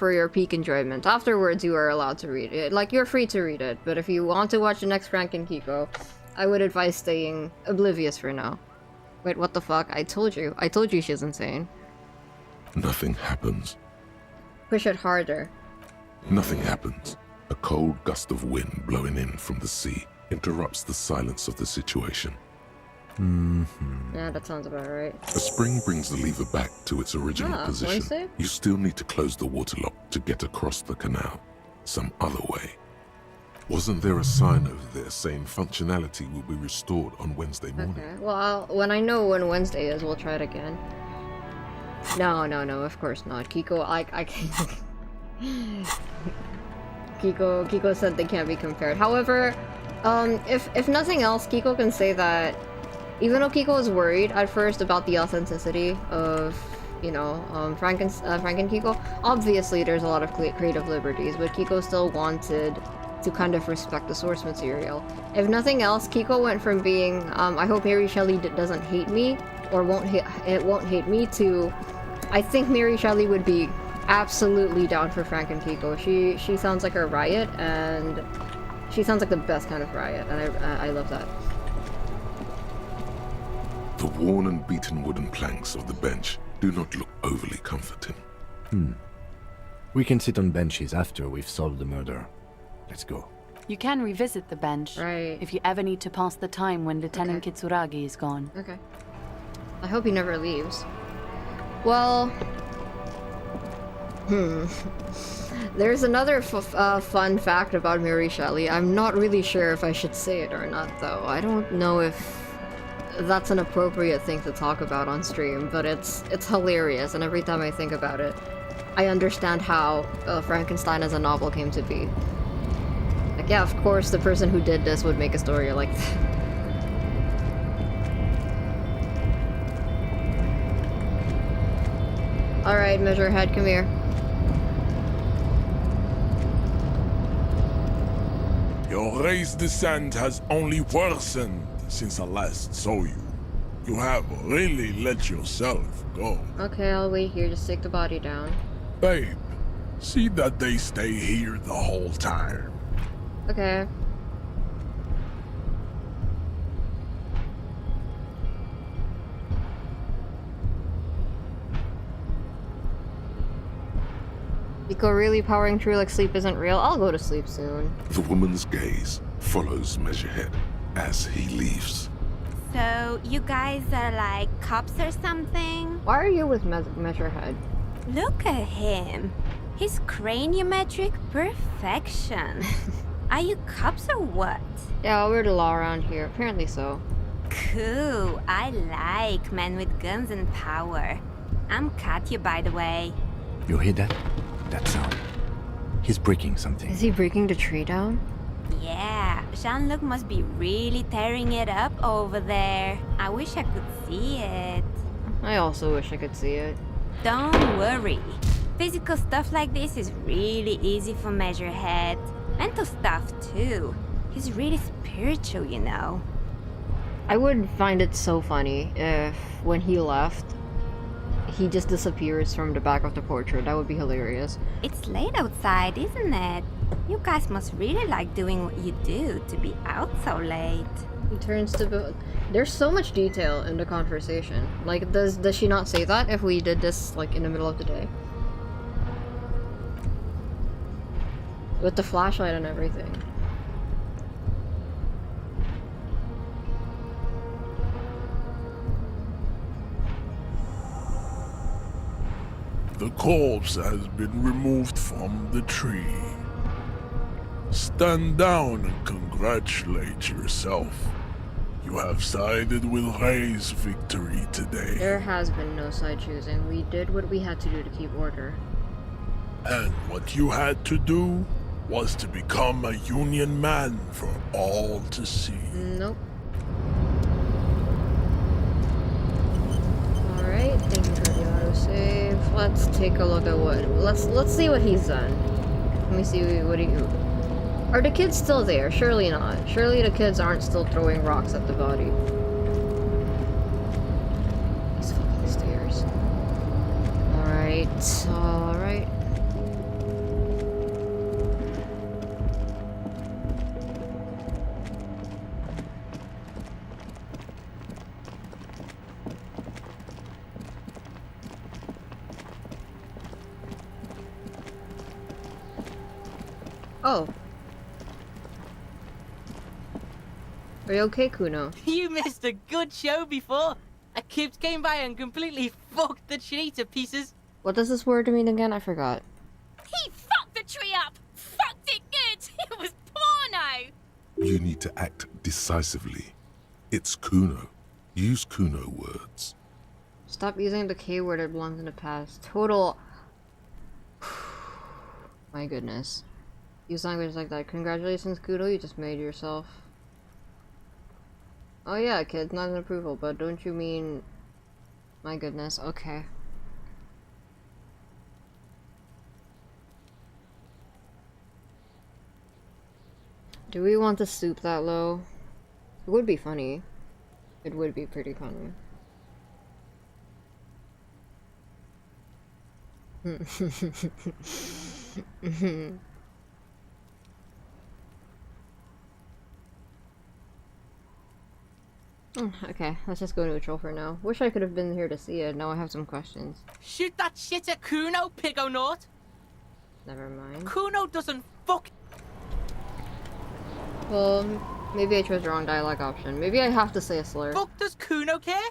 your peak enjoyment. Afterwards, you are allowed to read it. Like, you're free to read it, but if you want to watch the next Frank and Kiko, I would advise staying oblivious for now. Wait, what the fuck? I told you she's insane. nothing happens. Push it harder. Nothing happens. A cold gust of wind blowing in from the sea interrupts the silence of the situation. Yeah, that sounds about right. A spring brings the lever back to its original position. Wednesday? You still need to close the waterlock to get across the canal. Some other way. Wasn't there a sign over there saying functionality will be restored on Wednesday morning? Okay, well, when I know when Wednesday is, we'll try it again. No, of course not. Kiko, I can't... Kiko said they can't be compared. However, if nothing else, Kiko can say that even though Kiko was worried at first about the authenticity of, you know, Frank and Kiko, obviously there's a lot of creative liberties, but Kiko still wanted to kind of respect the source material. If nothing else, Kiko went from being, I hope Mary Shelley doesn't hate me, or won't hate me, to, I think Mary Shelley would be absolutely down for Frank and Kiko. She sounds like a riot, and she sounds like the best kind of riot, and I love that. The worn and beaten wooden planks of the bench do not look overly comforting. We can sit on benches after we've solved the murder. Let's go. You can revisit the bench if you ever need to pass the time when Lieutenant Kitsuragi is gone. Okay. I hope he never leaves. Well... There's another fun fact about Mary Shelley. I'm not really sure if I should say it or not, though. I don't know if that's an appropriate thing to talk about on stream, but it's hilarious, and every time I think about it, I understand how Frankenstein as a novel came to be. Like, yeah, of course, the person who did this would make a story like that. Alright, Measurehead, come here. Your race descent has only worsened since I last saw you. You have really let yourself go. Okay, I'll wait here. Just take the body down. Babe, see that they stay here the whole time. Okay. Nico really powering through like sleep isn't real. I'll go to sleep soon. The woman's gaze follows Measurehead as he leaves. So, you guys are like cops or something? Why are you with Measurehead? Look at him. His craniometric perfection. Are you cops or what? Yeah, we're the law around here. Apparently so. Cool. I like men with guns and power. I'm Katya, by the way. You hear that? That sound. He's breaking something. Is he breaking the tree down? Yeah, Jean-Luc must be really tearing it up over there. I wish I could see it. I also wish I could see it. Don't worry. Physical stuff like this is really easy for Measurehead. Mental stuff too. He's really spiritual, you know. I would find it so funny if, when he left, he just disappears from the back of the portrait. That would be hilarious. It's late outside, isn't it? You guys must really like doing what you do to be out so late. He turns to... There's so much detail in the conversation. Like, does she not say that if we did this, like, in the middle of the day? With the flashlight and everything. The corpse has been removed from the tree. Stand down and congratulate yourself. You have sided with Ray's victory today. There has been no side choosing. We did what we had to do to keep order. And what you had to do was to become a Union man for all to see. Nope. Alright, thank you for the autosave. Let's take a look at what... Let's see what he's done. Let me see what he... Are the kids still there? Surely not. Surely the kids aren't still throwing rocks at the body. These fucking stairs. Alright, alright. Oh. Are you okay, Kuno? You missed a good show before. A kid came by and completely fucked the tree to pieces. What does this word mean again? I forgot. He fucked the tree up! Fucked it good! It was porno! You need to act decisively. It's Kuno. Use Kuno words. Stop using the K word, it belongs in the past. Total... My goodness. Use language like that. Congratulations, Kuno, you just made yourself. Oh yeah, kids, not an approval, but don't you mean... My goodness, okay. Do we want to stoop that low? It would be funny. It would be pretty funny. Okay, let's just go neutral for now. Wish I could have been here to see it. Now I have some questions. Shoot that shit at Kuno, Pigonaut! Never mind. Kuno doesn't fuck... Well, maybe I chose the wrong dialogue option. Maybe I have to say a slur. Fuck does Kuno care?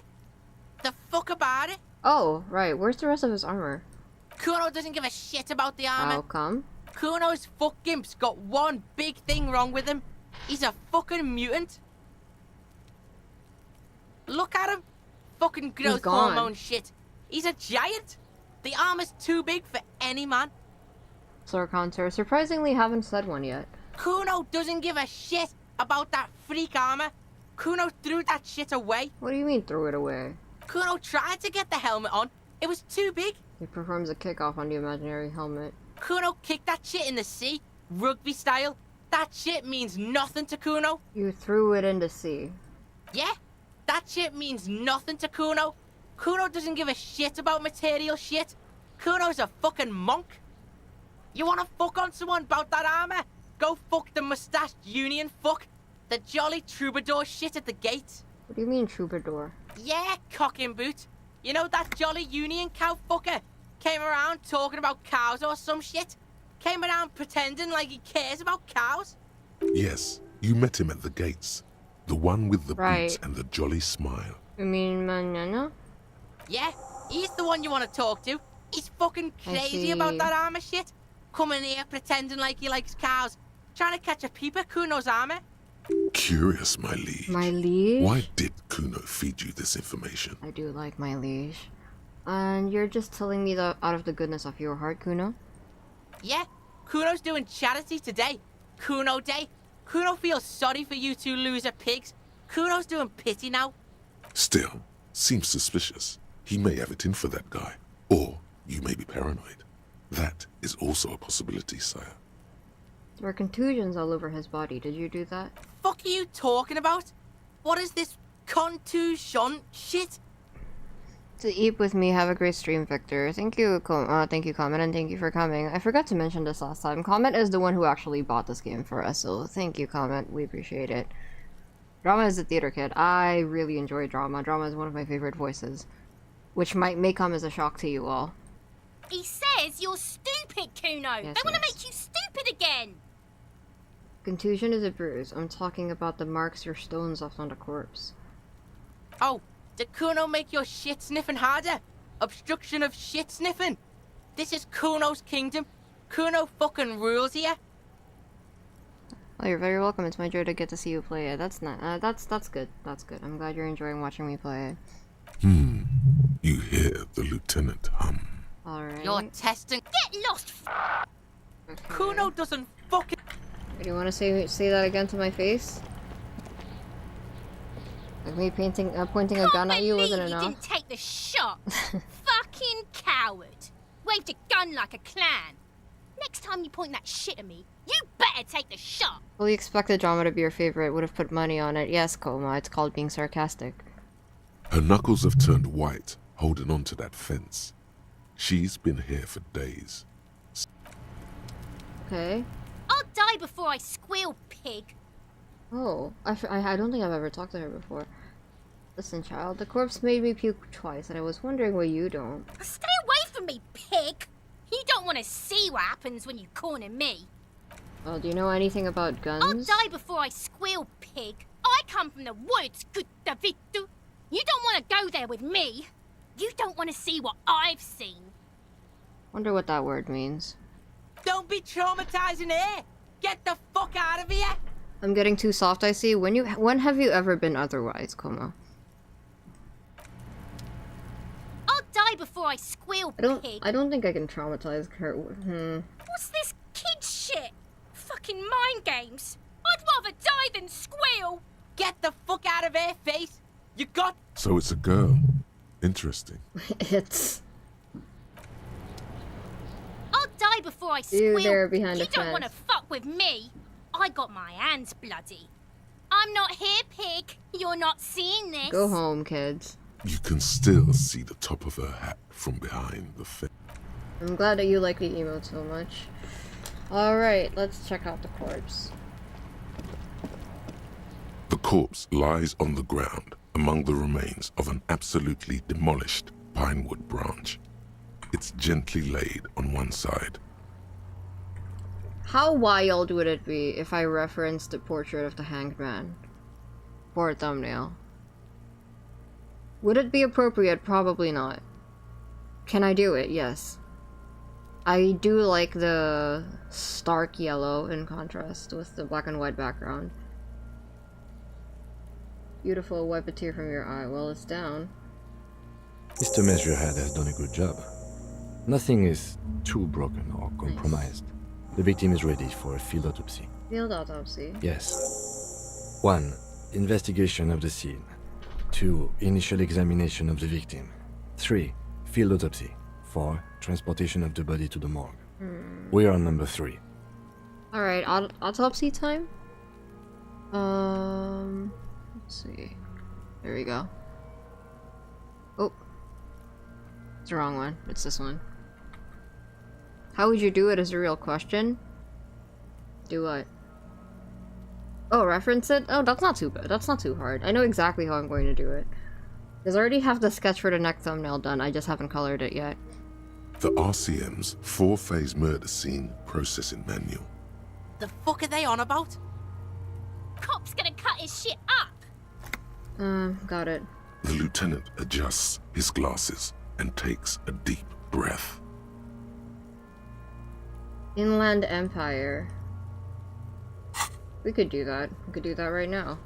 The fuck about it? Oh, right. Where's the rest of his armor? Kuno doesn't give a shit about the armor. How come? Kuno's fuck gimp's got one big thing wrong with him. He's a fucking mutant. Look at him. Fucking growth hormone shit. He's a giant. The armor's too big for any man. Slur counter. Surprisingly, haven't said one yet. Kuno doesn't give a shit about that freak armor. Kuno threw that shit away. What do you mean threw it away? Kuno tried to get the helmet on. It was too big. He performs a kickoff on the imaginary helmet. Kuno kicked that shit in the sea, rugby style. That shit means nothing to Kuno. You threw it in the sea. Yeah? That shit means nothing to Kuno. Kuno doesn't give a shit about material shit. Kuno's a fucking monk. You wanna fuck on someone about that armor? Go fuck the mustached union fuck. The jolly troubadour shit at the gate. What do you mean troubadour? Yeah, cock in boot. You know that jolly union cow fucker? Came around talking about cows or some shit? Came around pretending like he cares about cows? Yes, you met him at the gates. The one with the boots and the jolly smile. You mean Manana? Yeah, he's the one you want to talk to. He's fucking crazy about that armor shit. Coming here pretending like he likes cows. Trying to catch a peep at Kuno's armor. Curious, my liege. My liege? Why did Kuno feed you this information? I do like my liege. And you're just telling me that out of the goodness of your heart, Kuno? Yeah, Kuno's doing charity today. Kuno Day. Kuno feels sorry for you two loser pigs. Kuno's doing pity now. Still, seems suspicious. He may have it in for that guy. Or you may be paranoid. That is also a possibility, sire. There are contusions all over his body. Did you do that? Fuck are you talking about? What is this contusion shit? To eat with me, have a great stream, Victor. Thank you, Comet, and thank you for coming. I forgot to mention this last time. Comet is the one who actually bought this game for us, so thank you, Comet. We appreciate it. Drama is a theater kid. I really enjoy Drama. Drama is one of my favorite voices, which may come as a shock to you all. He says you're stupid, Kuno. Yes, they want to make you stupid again. Contusion is a bruise. I'm talking about the marks your stones left on the corpse. Oh, did Kuno make your shit sniffing harder? Obstruction of shit sniffing? This is Kuno's kingdom. Kuno fucking rules here. Well, you're very welcome. It's my joy to get to see you play it. That's not. That's good. That's good. I'm glad you're enjoying watching me play it. You hear the lieutenant hum. Alright. You're testing. Get lost. Okay. Kuno doesn't fucking. Do you want to say that again to my face? Like me pointing a gun at you wasn't enough? You didn't take the shot. Fucking coward. Waved a gun like a clown. Next time you point that shit at me, you better take the shot. Fully expected Drama to be your favorite. Would have put money on it. Yes, Coma. It's called being sarcastic. Her knuckles have turned white, holding on to that fence. She's been here for days. Okay. I'll die before I squeal, pig. Oh, I don't think I've ever talked to her before. Listen, child, the corpse made me puke twice, and I was wondering why you don't. Stay away from me, pig. You don't want to see what happens when you corner me. Well, do you know anything about guns? I'll die before I squeal, pig. I come from the woods, good Davidu. You don't want to go there with me. You don't want to see what I've seen. Wonder what that word means. Don't be traumatizing here. Get the fuck out of here. I'm getting too soft, I see. When have you ever been otherwise, Coma? I'll die before I squeal, pig. I don't think I can traumatize her. What's this kid shit? Fucking mind games. I'd rather die than squeal. Get the fuck out of here, face. You got. So it's a girl. Interesting. It's. I'll die before I squeal. You there behind the fence. You don't want to fuck with me. I got my hands bloody. I'm not here, pig. You're not seeing this. Go home, kids. You can still see the top of her hat from behind the fence. I'm glad that you like the emote so much. Alright, let's check out the corpse. The corpse lies on the ground among the remains of an absolutely demolished pinewood branch. It's gently laid on one side. How wild would it be if I referenced the portrait of the hanged man for a thumbnail? Would it be appropriate? Probably not. Can I do it? Yes. I do like the stark yellow in contrast with the black and white background. Beautiful, wipe a tear from your eye. Well, it's down. Mr. Measurehead has done a good job. Nothing is too broken or compromised. The victim is ready for a field autopsy. Field autopsy? Yes. 1. Investigation of the scene. 2. Initial examination of the victim. 3. Field autopsy. 4. Transportation of the body to the morgue. We are on number 3. Alright, autopsy time? Let's see. There we go. Oh. It's the wrong one. It's this one. How would you do it is a real question. Do what? Oh, reference it? Oh, that's not too bad. That's not too hard. I know exactly how I'm going to do it. Because I already have the sketch for the next thumbnail done. I just haven't colored it yet. The RCM's 4-phase murder scene processing manual. The fuck are they on about? Cop's gonna cut his shit up! Got it. The lieutenant adjusts his glasses and takes a deep breath. Inland Empire. We could do that. We could do that right now.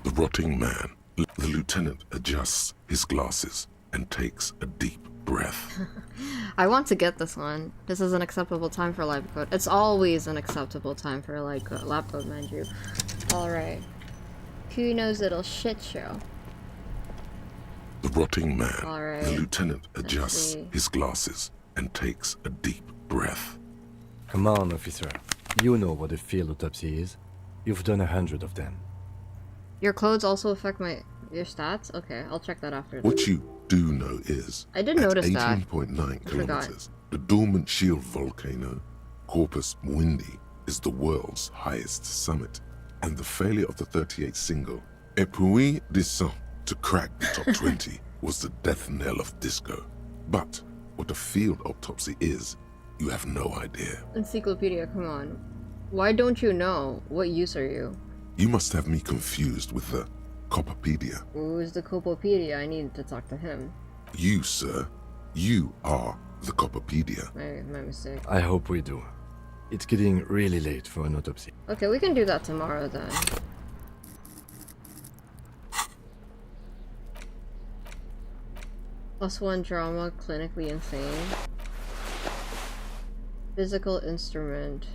The rotting man. The lieutenant adjusts his glasses and takes a deep breath. I want to get this one. This is an acceptable time for lab code. It's always an acceptable time for like lab code, mind you. Alright. Kuno's little shit show. The rotting man. Alright. The lieutenant adjusts his glasses and takes a deep breath. Come on, officer. You know what a field autopsy is. You've done 100 of them. Your clothes also affect your stats? Okay, I'll check that after. What you do know is, I did notice that. 18.9 kilometers, the dormant shield volcano, Corpus Mundi, is the world's highest summit, and the failure of the 38 single, Et puis descend, to crack the top 20 was the death knell of disco. But what a field autopsy is, you have no idea. Encyclopedia, come on. Why don't you know? What use are you? You must have me confused with the Copperpedia. Who's the Copopedia? I need to talk to him. You, sir. You are the Copperpedia. My mistake. I hope we do. It's getting really late for an autopsy. Okay, we can do that tomorrow then. +1 drama, clinically insane. Physical instrument.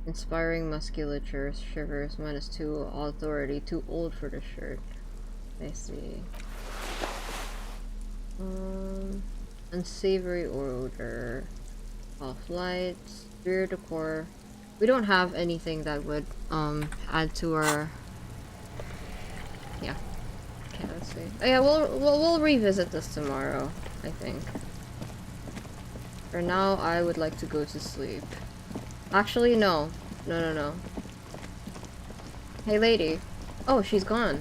Inspiring musculature, shivers, -2, authority, too old for the shirt. I see. Unsavory odor. Off light, spirit decor. We don't have anything that would add to our. Yeah. Okay, let's see. Oh yeah, we'll revisit this tomorrow, I think. For now, I would like to go to sleep. Actually, no. No. Hey, lady. Oh, she's gone.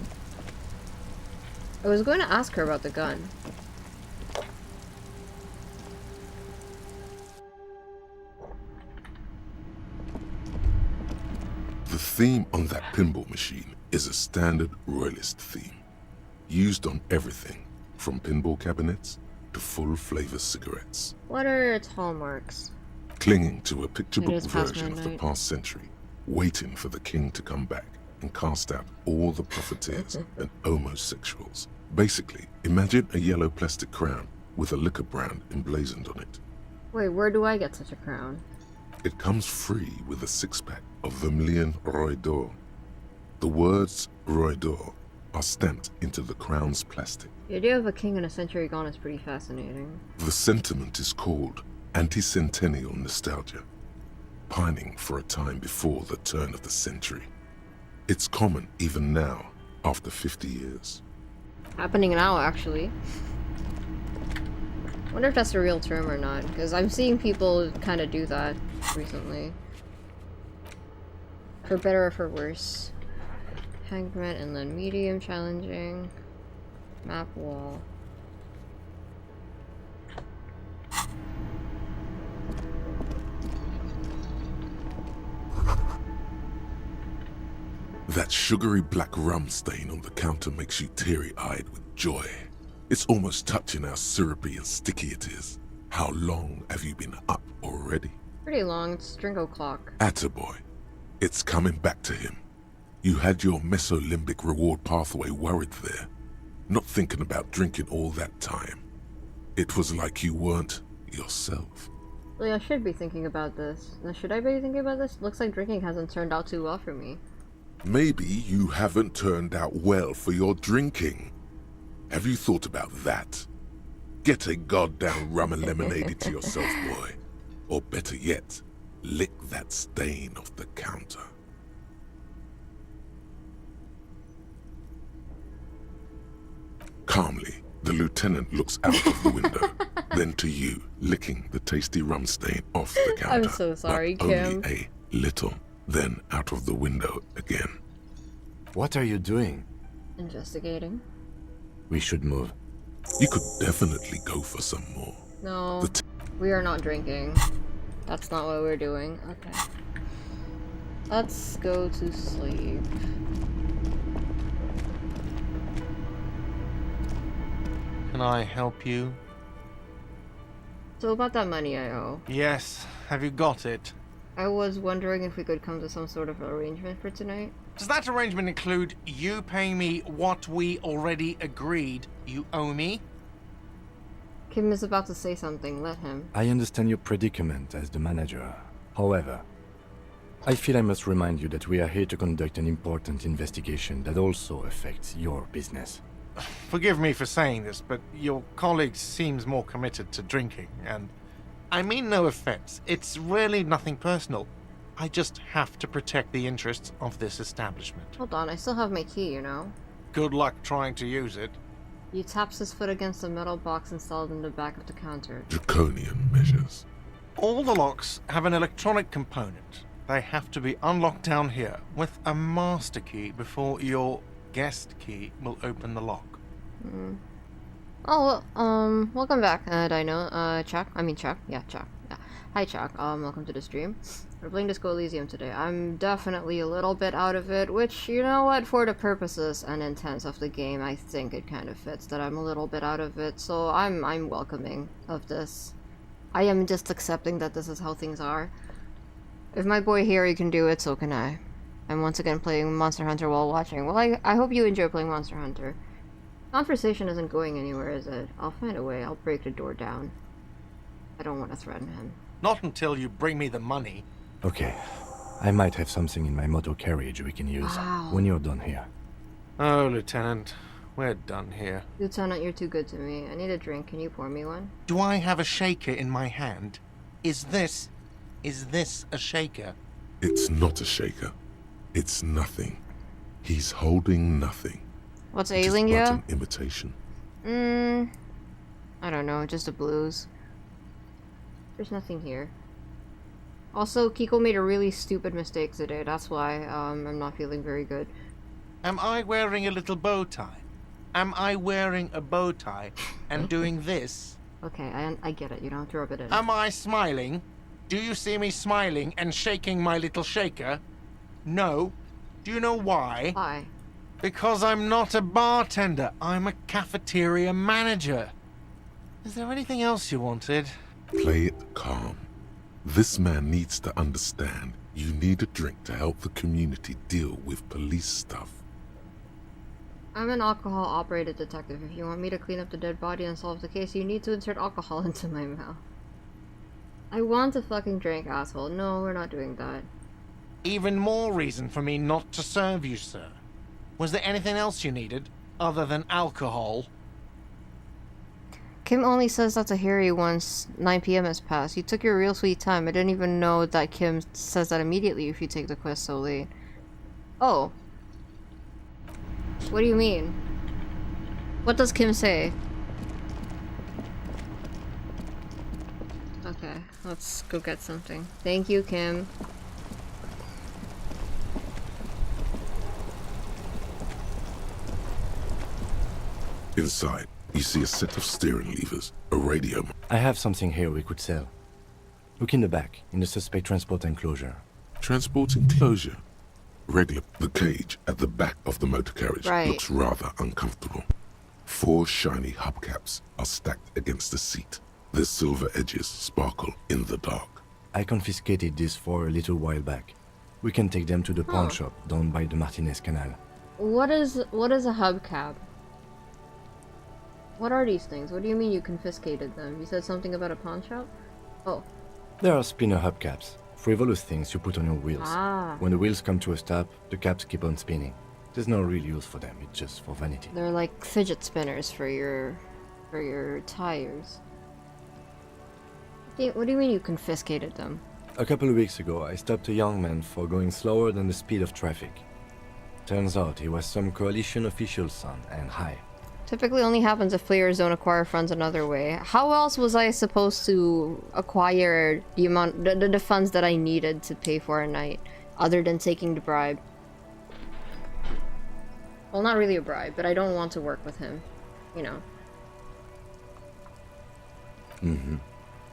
I was going to ask her about the gun. The theme on that pinball machine is a standard royalist theme, used on everything from pinball cabinets to full-flavor cigarettes. What are its hallmarks? Clinging to a picture book version of the past century, waiting for the king to come back and cast out all the profiteers and homosexuals. Basically, imagine a yellow plastic crown with a liquor brand emblazoned on it. Wait, where do I get such a crown? It comes free with a 6-pack of Vermilion Roy d'Or. The words Roy d'Or are stamped into the crown's plastic. The idea of a king in a century gone is pretty fascinating. The sentiment is called anti-centennial nostalgia, pining for a time before the turn of the century. It's common even now, after 50 years. Happening now, actually. Wonder if that's a real term or not, because I'm seeing people kind of do that recently. For better or for worse. Hangman, inland medium, challenging. Map wall. That sugary black rum stain on the counter makes you teary-eyed with joy. It's almost touching how syrupy and sticky it is. How long have you been up already? Pretty long, it's drink o'clock. Attaboy. It's coming back to him. You had your mesolimbic reward pathway worried there, not thinking about drinking all that time. It was like you weren't yourself. Well, I should be thinking about this. Now, should I be thinking about this? Looks like drinking hasn't turned out too well for me. Maybe you haven't turned out well for your drinking. Have you thought about that? Get a goddamn rum and lemonade to yourself, boy. Or better yet, lick that stain off the counter. Calmly, the lieutenant looks out of the window, then to you, licking the tasty rum stain off the counter. I'm so sorry, but Kim. only a little, then out of the window again. What are you doing? Investigating. We should move. You could definitely go for some more. No, we are not drinking. That's not what we're doing. Okay. Let's go to sleep. Can I help you? So about that money I owe. Yes. Have you got it? I was wondering if we could come to some sort of arrangement for tonight. Does that arrangement include you paying me what we already agreed you owe me? Kim is about to say something. Let him. I understand your predicament as the manager. However, I feel I must remind you that we are here to conduct an important investigation that also affects your business. Forgive me for saying this, but your colleague seems more committed to drinking, and I mean no offense. It's really nothing personal. I just have to protect the interests of this establishment. Hold on, I still have my key, you know. Good luck trying to use it. He taps his foot against a metal box installed in the back of the counter. Draconian measures. All the locks have an electronic component. They have to be unlocked down here with a master key before your guest key will open the lock. Oh, well, welcome back, Dino. Chuck. Yeah, Chuck. Yeah. Hi, Chuck. Welcome to the stream. We're playing Disco Elysium today. I'm definitely a little bit out of it, which, you know what, for the purposes and intents of the game, I think it kind of fits that I'm a little bit out of it, so I'm welcoming of this. I am just accepting that this is how things are. If my boy here can do it, so can I. I'm once again playing Monster Hunter while watching. Well, I hope you enjoy playing Monster Hunter. Conversation isn't going anywhere, is it? I'll find a way. I'll break the door down. I don't want to threaten him. Not until you bring me the money. Okay. I might have something in my motor carriage we can use when you're done here. Oh, Lieutenant. We're done here. Lieutenant, you're too good to me. I need a drink. Can you pour me one? Do I have a shaker in my hand? Is this a shaker? It's not a shaker. It's nothing. He's holding nothing. What's ailing you? An imitation. I don't know. Just a blues. There's nothing here. Also, Kiko made a really stupid mistake today. That's why I'm not feeling very good. Am I wearing a little bow tie? Am I wearing a bow tie and doing this? Okay, I get it. You don't have to rub it in. Am I smiling? Do you see me smiling and shaking my little shaker? No. Do you know why? Why? Because I'm not a bartender. I'm a cafeteria manager. Is there anything else you wanted? Play it calm. This man needs to understand you need a drink to help the community deal with police stuff. I'm an alcohol-operated detective. If you want me to clean up the dead body and solve the case, you need to insert alcohol into my mouth. I want a fucking drink, asshole. No, we're not doing that. Even more reason for me not to serve you, sir. Was there anything else you needed, other than alcohol? Kim only says that to Harry once 9 p.m. has passed. You took your real sweet time. I didn't even know that Kim says that immediately if you take the quest so late. Oh. What do you mean? What does Kim say? Okay, let's go get something. Thank you, Kim. Inside, you see a set of steering levers, a radio. I have something here we could sell. Look in the back, in the suspect transport enclosure. Transport enclosure? Regular. The cage at the back of the motor carriage looks rather uncomfortable. 4 shiny hubcaps are stacked against the seat. Their silver edges sparkle in the dark. I confiscated these 4 a little while back. We can take them to the pawn shop down by the Martinez Canal. What is a hubcap? What are these things? What do you mean you confiscated them? You said something about a pawn shop? Oh. There are spinner hubcaps. Frivolous things you put on your wheels. Ah. When the wheels come to a stop, the caps keep on spinning. There's no real use for them, it's just for vanity. They're like fidget spinners for your tires. What do you mean you confiscated them? A couple of weeks ago, I stopped a young man for going slower than the speed of traffic. Turns out he was some coalition official's son and high. Typically only happens if players don't acquire funds another way. How else was I supposed to acquire the funds that I needed to pay for a night, other than taking the bribe? Well, not really a bribe, but I don't want to work with him, you know.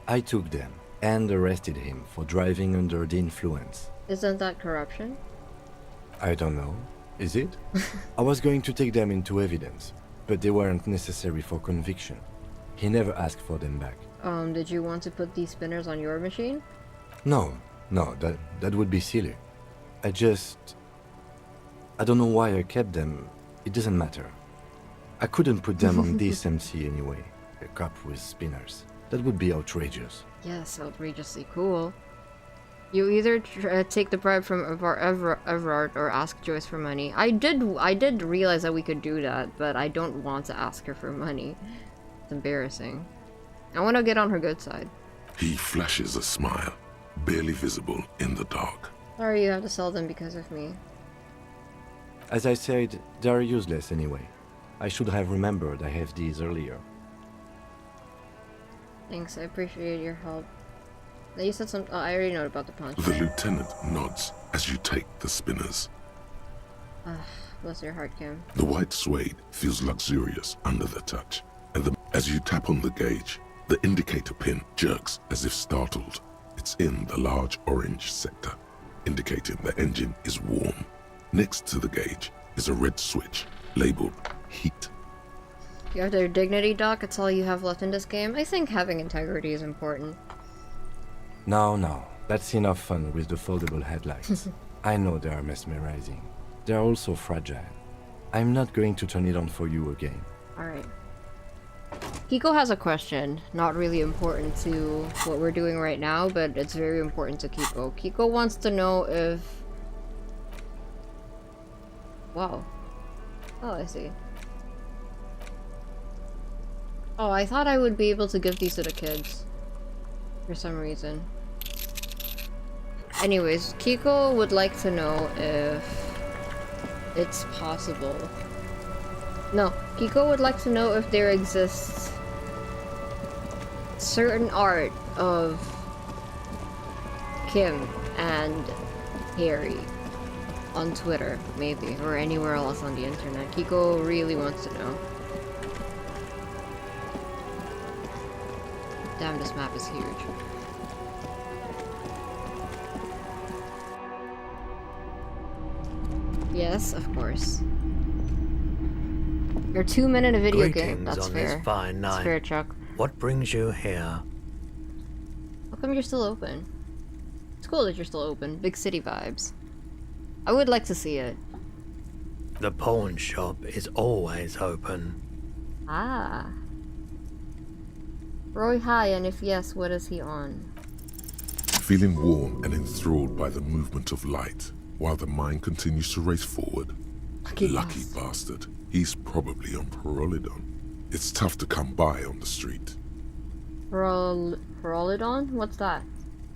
I took them and arrested him for driving under the influence. Isn't that corruption? I don't know. Is it? I was going to take them into evidence, but they weren't necessary for conviction. He never asked for them back. Did you want to put these spinners on your machine? No, that would be silly. I don't know why I kept them. It doesn't matter. I couldn't put them on this MC anyway. A cop with spinners. That would be outrageous. Yes, outrageously cool. You either take the bribe from Everart or ask Joyce for money. I did realize that we could do that, but I don't want to ask her for money. It's embarrassing. I want to get on her good side. He flashes a smile, barely visible in the dark. Sorry you have to sell them because of me. As I said, they are useless anyway. I should have remembered I have these earlier. Thanks, I appreciate your help. You said some. Oh, I already know about the punch. The lieutenant nods as you take the spinners. Bless your heart, Kim. The white suede feels luxurious under the touch, and as you tap on the gauge, the indicator pin jerks as if startled. It's in the large orange sector, indicating the engine is warm. Next to the gauge is a red switch labeled heat. You have their dignity, Doc. It's all you have left in this game. I think having integrity is important. No, that's enough fun with the foldable headlights. I know they are mesmerizing. They are also fragile. I'm not going to turn it on for you again. Alright. Kiko has a question. Not really important to what we're doing right now, but it's very important to Kiko. Kiko wants to know if... Wow. Oh, I see. Oh, I thought I would be able to give these to the kids. For some reason. Anyways, Kiko would like to know if it's possible. No, Kiko would like to know if there exists certain art of Kim and Harry on Twitter, maybe, or anywhere else on the internet. Kiko really wants to know. Damn, this map is huge. Yes, of course. You're 2 minutes a video game. That's on fair. This fine night. That's fair, Chuck. What brings you here? How come you're still open? It's cool that you're still open. Big city vibes. I would like to see it. The pawn shop is always open. Ah. Roy high, and if yes, what is he on? Feeling warm and enthralled by the movement of light, while the mind continues to race forward. Lucky bastard. He's probably on Pyrrolidon. It's tough to come by on the street. Pyrrolidon? What's that?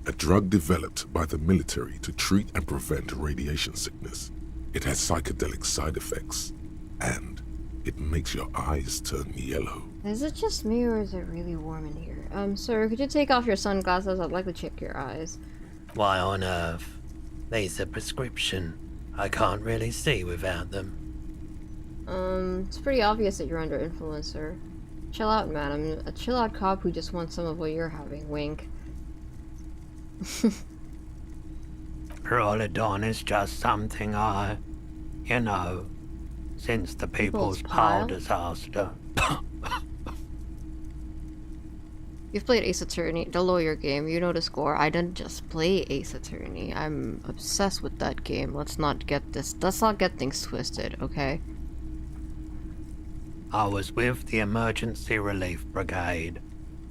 A drug developed by the military to treat and prevent radiation sickness. It has psychedelic side effects, and it makes your eyes turn yellow. Is it just me, or is it really warm in here? Sir, could you take off your sunglasses? I'd like to check your eyes. Why on earth? These are prescription. I can't really see without them. It's pretty obvious that you're under influence, sir. Chill out, man. I'm a chill out cop who just wants some of what you're having. Wink. Pyrrolidon is just something you know, since the People's Pile disaster. You've played Ace Attorney, the lawyer game. You know the score. I didn't just play Ace Attorney. I'm obsessed with that game. Let's not get things twisted, okay? I was with the Emergency Relief Brigade.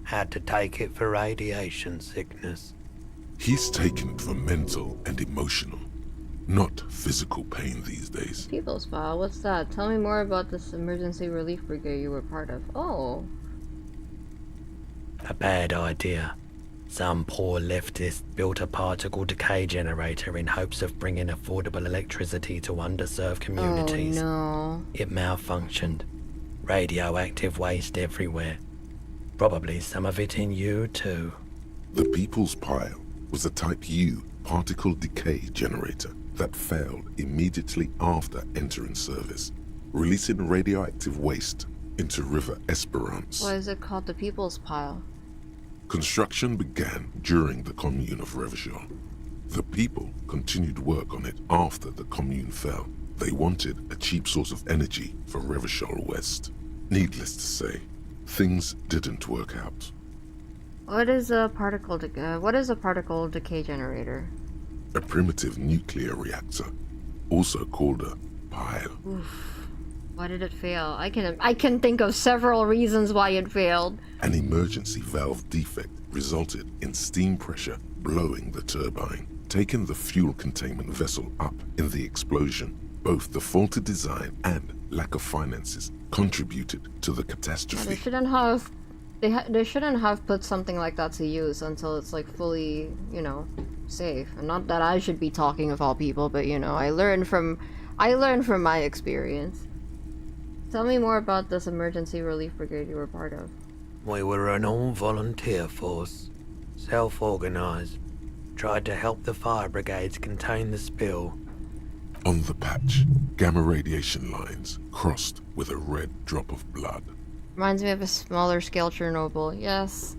Had to take it for radiation sickness. He's taken it for mental and emotional, not physical pain these days. People's file, what's that? Tell me more about this emergency relief brigade you were part of. Oh. A bad idea. Some poor leftist built a particle decay generator in hopes of bringing affordable electricity to underserved communities. Oh no. It malfunctioned. Radioactive waste everywhere. Probably some of it in you too. The People's Pile was a Type U particle decay generator that failed immediately after entering service, releasing radioactive waste into River Esperance. Why is it called the People's Pile? Construction began during the Commune of Revachol. The people continued work on it after the Commune fell. They wanted a cheap source of energy for Revachol West. Needless to say, things didn't work out. What is a particle decay generator? A primitive nuclear reactor, also called a pile. Oof. Why did it fail? I can think of several reasons why it failed. An emergency valve defect resulted in steam pressure blowing the turbine, taking the fuel containment vessel up in the explosion. Both the faulty design and lack of finances contributed to the catastrophe. Yeah, they shouldn't have put something like that to use until it's like fully, safe. And not that I should be talking of all people, but I learned from my experience. Tell me more about this emergency relief brigade you were part of. We were an all-volunteer force, self-organized, tried to help the fire brigades contain the spill. On the patch, gamma radiation lines crossed with a red drop of blood. Reminds me of a smaller scale Chernobyl. Yes,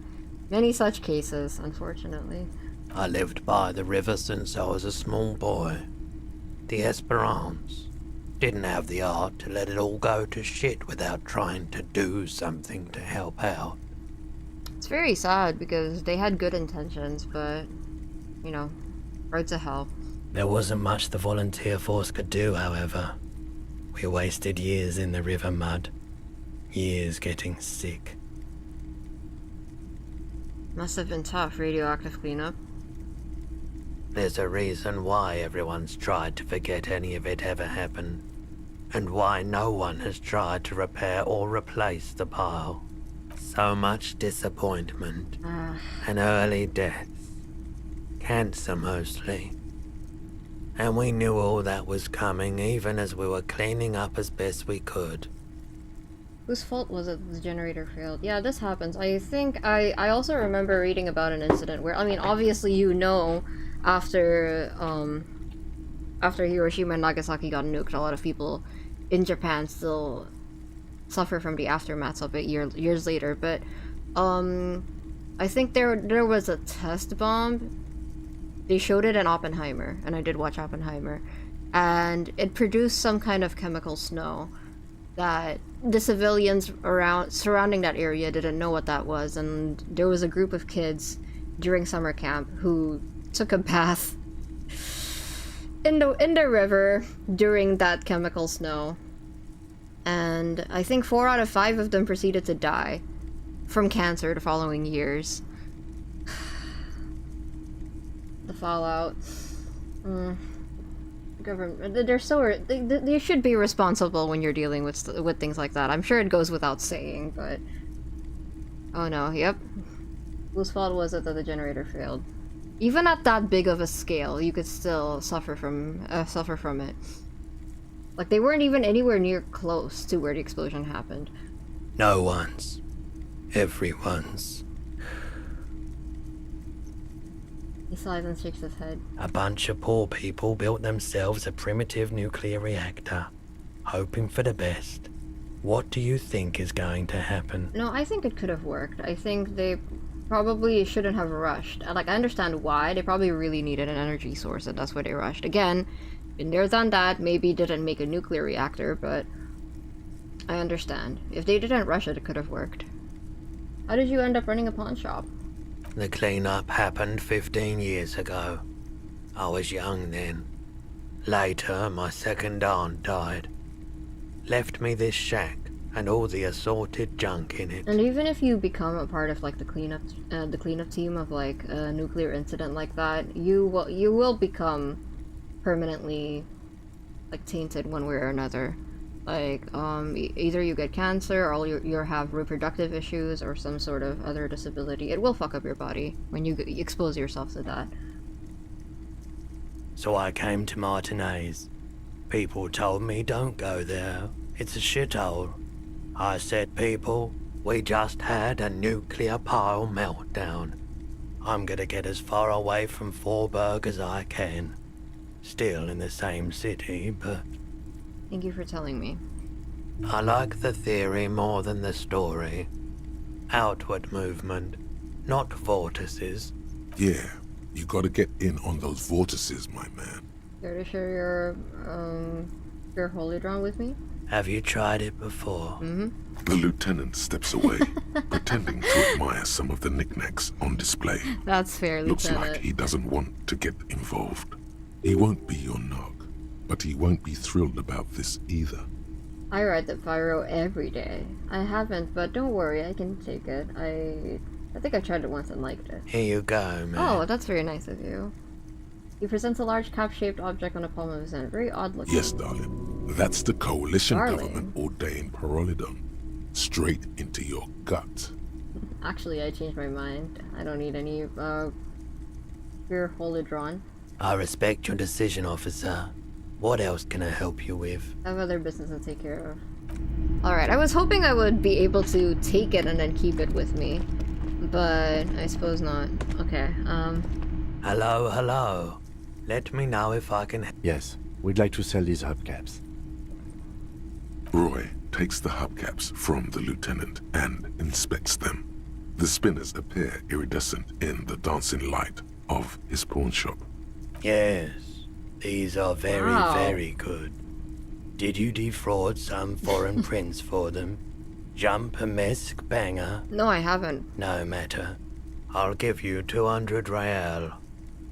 many such cases, unfortunately. I lived by the river since I was a small boy. The Esperance. Didn't have the art to let it all go to shit without trying to do something to help out. It's very sad because they had good intentions, but, road to hell. There wasn't much the volunteer force could do, however. We wasted years in the river mud. Years getting sick. Must have been tough, radioactive cleanup. There's a reason why everyone's tried to forget any of it ever happened. And why no one has tried to repair or replace the pile. So much disappointment. And early deaths. Cancer mostly. And we knew all that was coming even as we were cleaning up as best we could. Whose fault was it the generator failed? Yeah, this happens. I think I also remember reading about an incident where, obviously after Hiroshima and Nagasaki got nuked, a lot of people in Japan still suffer from the aftermaths of it years later, but I think there was a test bomb. They showed it in Oppenheimer, and I did watch Oppenheimer, and it produced some kind of chemical snow that the civilians surrounding that area didn't know what that was, and there was a group of kids during summer camp who took a bath in the river during that chemical snow, and I think 4 out of 5 of them proceeded to die from cancer the following years. The fallout. Government, they should be responsible when you're dealing with things like that. I'm sure it goes without saying, but oh no, yep. Whose fault was it that the generator failed? Even at that big of a scale, you could still suffer from it. Like, they weren't even anywhere near close to where the explosion happened. No one's. Everyone's. He sighs and shakes his head. A bunch of poor people built themselves a primitive nuclear reactor, hoping for the best. What do you think is going to happen? No, I think it could have worked. I think they probably shouldn't have rushed. Like, I understand why. They probably really needed an energy source, and that's why they rushed. Again, been there, done that. Maybe didn't make a nuclear reactor, but I understand. If they didn't rush it, it could have worked. How did you end up running a pawn shop? The cleanup happened 15 years ago. I was young then. Later, my second aunt died. Left me this shack, and all the assorted junk in it. And even if you become a part of like the cleanup team of like a nuclear incident like that, you will become permanently like tainted one way or another. Like either you get cancer or you have reproductive issues or some sort of other disability. It will fuck up your body when you expose yourself to that. So I came to Martinez. People told me don't go there. It's a shithole. I said, people, we just had a nuclear pile meltdown. I'm gonna get as far away from Forberg as I can. Still in the same city, but... Thank you for telling me. I like the theory more than the story. Outward movement, not vortices. Yeah, you gotta get in on those vortices, my man. Care to share your holy drawn with me? Have you tried it before? Mm-hmm. The lieutenant steps away, pretending to admire some of the knickknacks on display. That's fair, Looks Lieutenant. like he doesn't want to get involved. He won't be your nog, but he won't be thrilled about this either. I ride the pyro every day. I haven't, but don't worry, I can take it. I think I tried it once and liked it. Here you go, man. Oh, that's very nice of you. He presents a large cap-shaped object on the palm of his hand. Very odd looking. Yes, darling. That's the coalition Darling. government ordained parolidom. Straight into your gut. Actually, I changed my mind. I don't need any your holy drawn. I respect your decision, officer. What else can I help you with? I have other business to take care of. Alright, I was hoping I would be able to take it and then keep it with me. But I suppose not. Okay, Hello, hello. Let me know if I can... Yes, we'd like to sell these hubcaps. Roy takes the hubcaps from the lieutenant and inspects them. The spinners appear iridescent in the dancing light of his pawn shop. Yes, these are very, Wow. very good. Did you defraud some foreign prince for them? Jump-a-mesque banger? no, I haven't. No matter. I'll give you 200 real.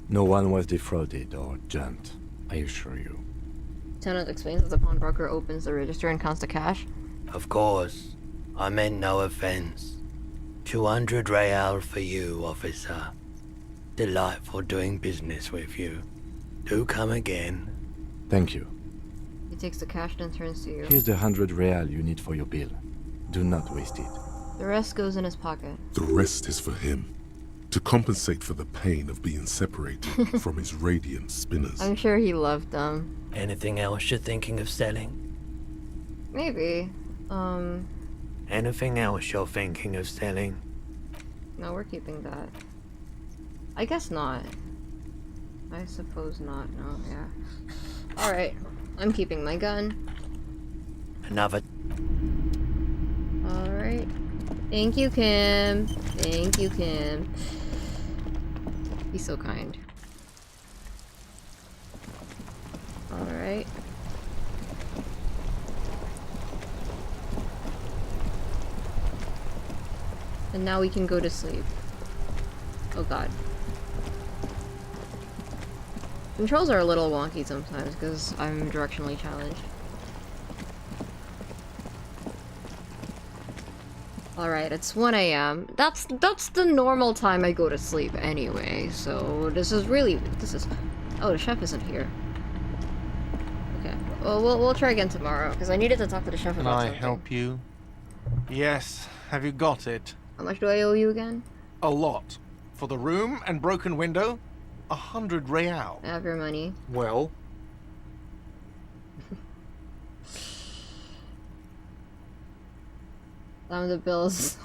No one was defrauded or jumped, I assure you. Lieutenant explains as the pawnbroker opens the register and counts the cash. Of course. I meant no offense. 200 real for you, officer. Delightful doing business with you. Do come again. Thank you. He takes the cash and turns to you. Here's the 100 real you need for your bill. Do not waste it. The rest goes in his pocket. The rest is for him, to compensate for the pain of being separated from his radiant spinners. I'm sure he loved them. Anything else you're thinking of selling? Maybe. Anything else you're thinking of selling? No, we're keeping that. I guess not. I suppose not. No, yeah. Alright. I'm keeping my gun. Another... Alright. Thank you, Kim. Thank you, Kim. He's so kind. Alright. And now we can go to sleep. Oh god. Controls are a little wonky sometimes because I'm directionally challenged. Alright, it's 1 a.m. That's the normal time I go to sleep anyway, so this is... Oh, the chef isn't here. Okay, well, we'll try again tomorrow, because I needed to talk to the chef Can about I something. help you? Yes. Have you got it? How much do I owe you again? A lot. For the room and broken window, 100 real. I have your money. Well, Some of the bills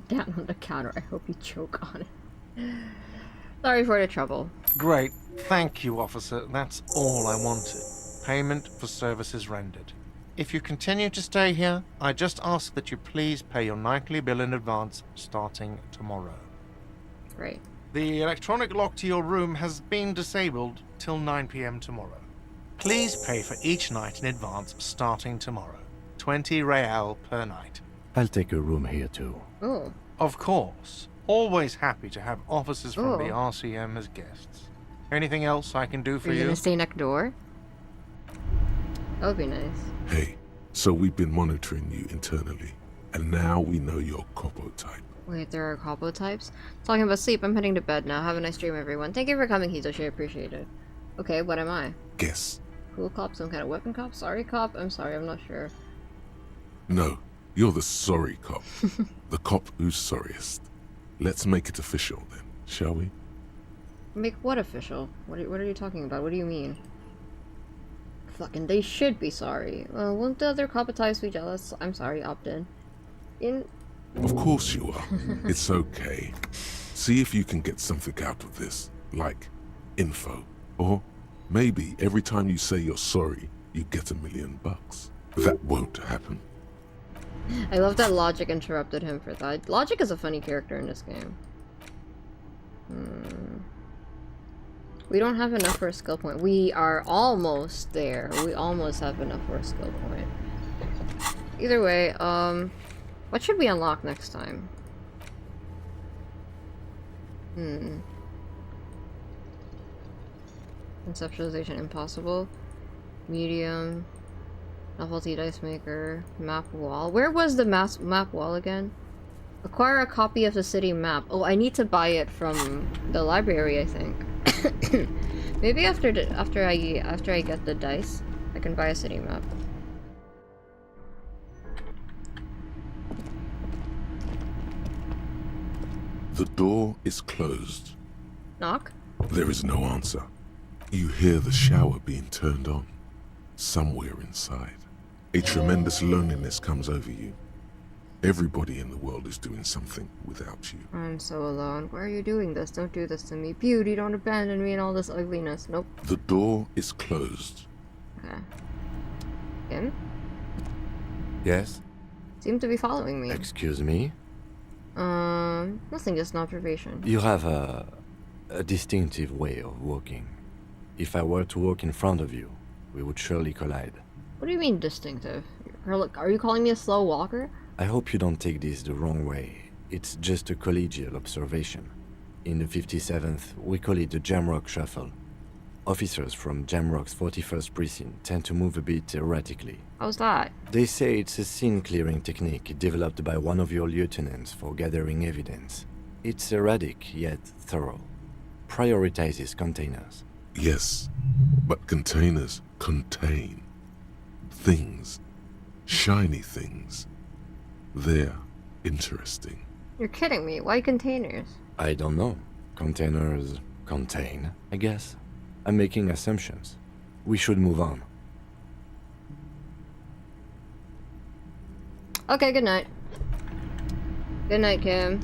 down on the counter. I hope you choke on it. Sorry for the trouble. great. Thank you, officer. That's all I wanted. Payment for services rendered. If you continue to stay here, I just ask that you please pay your nightly bill in advance starting tomorrow. Great. The electronic lock to your room has been disabled till 9 p.m. tomorrow. Please pay for each night in advance starting tomorrow. 20 real per night. I'll take a room here too. Oh. Of course. Always happy to have officers from the Oh. RCM as guests. Anything else I can do for Are you you? gonna stay next door? That would be nice. Hey, So we've been monitoring you internally, and now we know your copo type. Wait, there are copo types? Talking about sleep, I'm heading to bed now. Have a nice dream, everyone. Thank you for coming, Hitoshi. I appreciate it. Okay, what am I? Guess. Cool cop, some kind of weapon cop? Sorry cop? I'm sorry, I'm not sure. No, you're the sorry cop. The cop who's sorriest. Let's make it official then, shall we? Make what official? What are you talking about? What do you mean? Fucking, they should be sorry. Won't the other copo types be jealous? I'm sorry, opt-in. Of course you are. It's okay. See if you can get something out of this, like info. Or maybe every time you say you're sorry, you get $1 million. That won't happen. I love that Logic interrupted him for that. Logic is a funny character in this game. We don't have enough for a skill point. We are almost there. We almost have enough for a skill point. Either way, what should we unlock next time? Conceptualization impossible. Medium. Novelty dice maker. Map wall. Where was the map wall again? Acquire a copy of the city map. Oh, I need to buy it from the library, I think. Maybe after I get the dice, I can buy a city map. The door is closed. Knock? There is no answer. You hear the shower being turned on. Somewhere inside. A tremendous loneliness comes over you. Everybody in the world is doing something without you. I'm so alone. Why are you doing this? Don't do this to me. Beauty, don't abandon me in all this ugliness. Nope. The door is closed. Okay. Him? Yes? Seem to be following me. Excuse me? Nothing, just an observation. You have a distinctive way of walking. If I were to walk in front of you, we would surely collide. What do you mean distinctive? Are you calling me a slow walker? I hope you don't take this the wrong way. It's just a collegial observation. In the 57th, we call it the Jamrock Shuffle. Officers from Jamrock's 41st Precinct tend to move a bit erratically. How's that? They say it's a scene-clearing technique developed by one of your lieutenants for gathering evidence. It's erratic, yet thorough. Prioritizes containers. Yes, but containers contain things. Shiny things. They're interesting. You're kidding me. Why containers? I don't know. Containers contain, I guess. I'm making assumptions. We should move on. Okay, good night. Good night, Kim.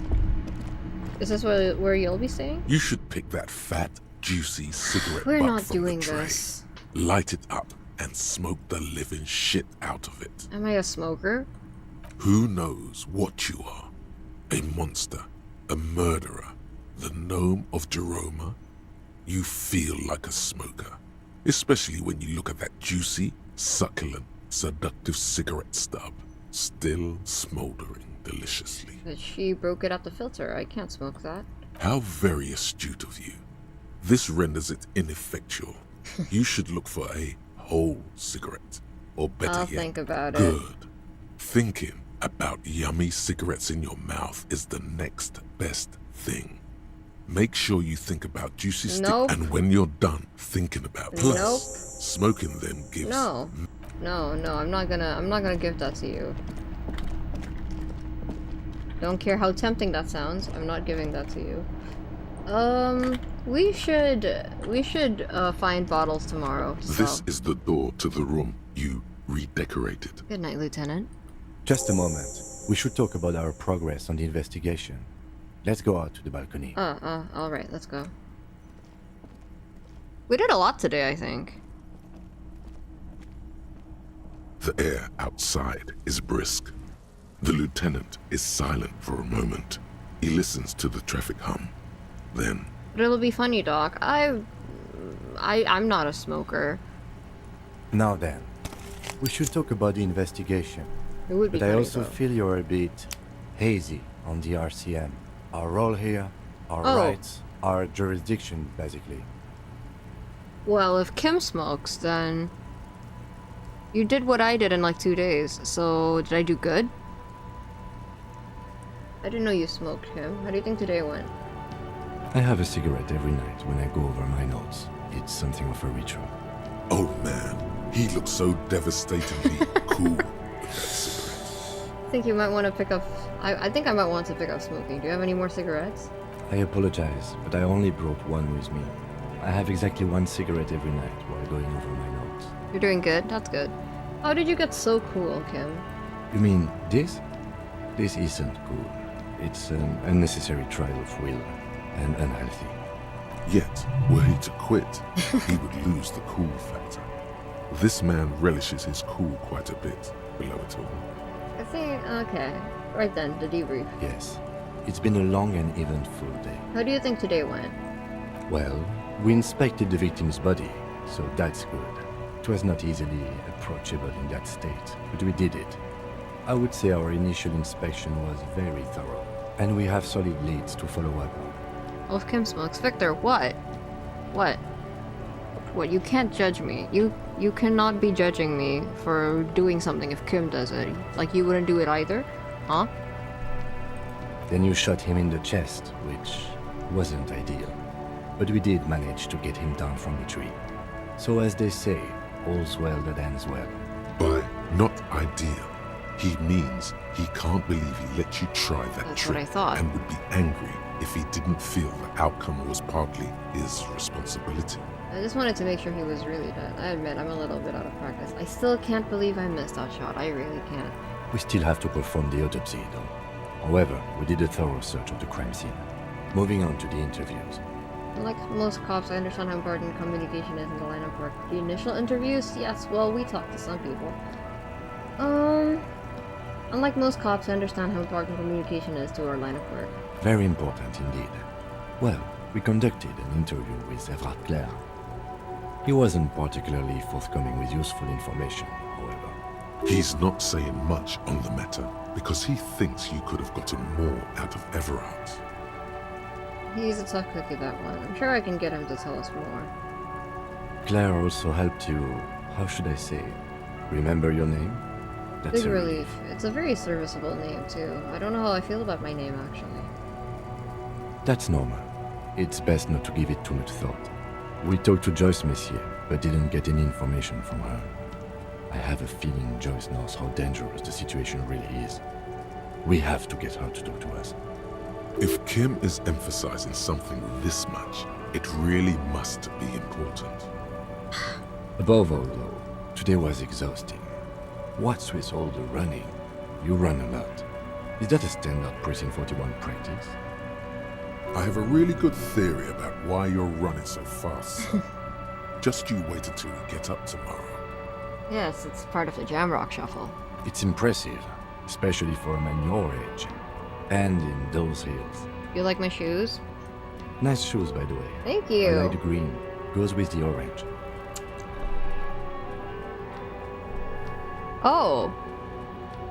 Is this where you'll be staying? You should pick that fat, juicy cigarette We're butt not from doing the tray. this. Light it up and smoke the living shit out of it. Am I a smoker? Who knows what you are? A monster, a murderer, the gnome of Jeroma? You feel like a smoker, especially when you look at that juicy, succulent, seductive cigarette stub, still smoldering deliciously. But she broke it out the filter. I can't smoke that. How very astute of you. This renders it ineffectual. You should look for a whole cigarette, or better I'll yet, think about it. good. Thinking about yummy cigarettes in your mouth is the next best thing. Make sure you think about juicy stick, and when you're done thinking about smoking them gives. No, I'm not gonna give that to you. Don't care how tempting that sounds. I'm not giving that to you. We should find bottles tomorrow. This is the door to the room you redecorated. Good night, Lieutenant. Just a moment. We should talk about our progress on the investigation. Let's go out to the balcony. Alright, let's go. We did a lot today, I think. The air outside is brisk. The lieutenant is silent for a moment. He listens to the traffic hum. Then... But it'll be funny, Doc. I'm not a smoker. Now then, we should talk about the investigation. It would be But I funny, also though. feel you're a bit hazy on the RCM. Our role here, our rights, our jurisdiction, basically. Well, if Kim smokes, then... You did what I did in like 2 days, so did I do good? I didn't know you smoked, Kim. How do you think today went? I have a cigarette every night when I go over my notes. It's something of a ritual. Oh man, he looks so devastatingly cool with that cigarette. I think you might want to pick up... I think I might want to pick up smoking. Do you have any more cigarettes? I apologize, but I only brought one with me. I have exactly 1 cigarette every night while going over my notes. You're doing good. That's good. How did you get so cool, Kim? You mean this? This isn't cool. It's an unnecessary trial of will, and unhealthy. Yet, were he to quit, he would lose the cool factor. This man relishes his cool quite a bit, below it all. I think... Okay. Right then, the debrief. Yes. It's been a long and eventful day. How do you think today went? Well, we inspected the victim's body, so that's good. It was not easily approachable in that state, but we did it. I would say our initial inspection was very thorough, and we have solid leads to follow up on. Oh, if Kim smokes. Victor, what? What? What? You can't judge me. You cannot be judging me for doing something if Kim does it. Like you wouldn't do it either? Huh? Then you shot him in the chest, which wasn't ideal. But we did manage to get him down from the tree. So as they say, all's well that ends well. By not ideal, he means he can't believe he let you try that That's trick what I thought. and would be angry if he didn't feel the outcome was partly his responsibility. I just wanted to make sure he was really dead. I admit, I'm a little bit out of practice. I still can't believe I missed that shot. I really can't. We still have to perform the autopsy, though. However, we did a thorough search of the crime scene. Moving on to the interviews. Like most cops, I understand how important communication is in the line of work. The initial interviews? Yes, well, we talked to some people. Unlike most cops, I understand how important communication is to our line of work. Very important indeed. Well, we conducted an interview with Everart. He wasn't particularly forthcoming with useful information, however. He's not saying much on the matter because he thinks you could have gotten more out of Everart. He's a tough cookie, that one. I'm sure I can get him to tell us more. Claire also helped you, how should I say, remember your name? That's Big a relief. It's a very serviceable name, too. I don't know how I feel about my name, actually. That's normal. It's best not to give it too much thought. We talked to Joyce, Monsieur, but didn't get any information from her. I have a feeling Joyce knows how dangerous the situation really is. We have to get her to talk to us. If Kim is emphasizing something this much, it really must be important. Above all, though, today was exhausting. What's with all the running? You run a lot. Is that a standard Precinct 41 practice? I have a really good theory about why you're running so fast, sir. Just you wait until we get up tomorrow. Yes, it's part of the Jamrock Shuffle. It's impressive, especially for a man your age. And in those heels. You like my shoes? Nice shoes, by the way. Thank you. I like the green. Goes with the orange. Oh.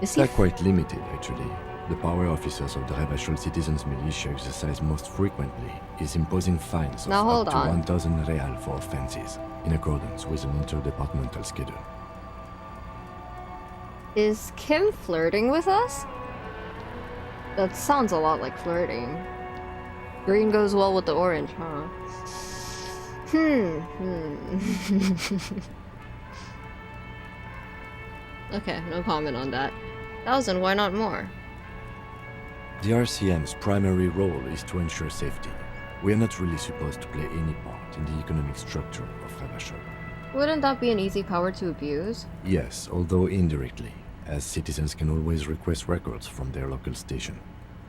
Is he... They're quite limited, actually. The power officers of the Rebachol Citizens Militia exercise most frequently is imposing fines of up to 1,000 real for offenses, in accordance with an interdepartmental schedule. Is Kim flirting with us? That sounds a lot like flirting. Green goes well with the orange, huh? Okay, no comment on that. 1,000, why not more? The RCM's primary role is to ensure safety. We are not really supposed to play any part in the economic structure of Rebachol. Wouldn't that be an easy power to abuse? Yes, although indirectly, as citizens can always request records from their local station.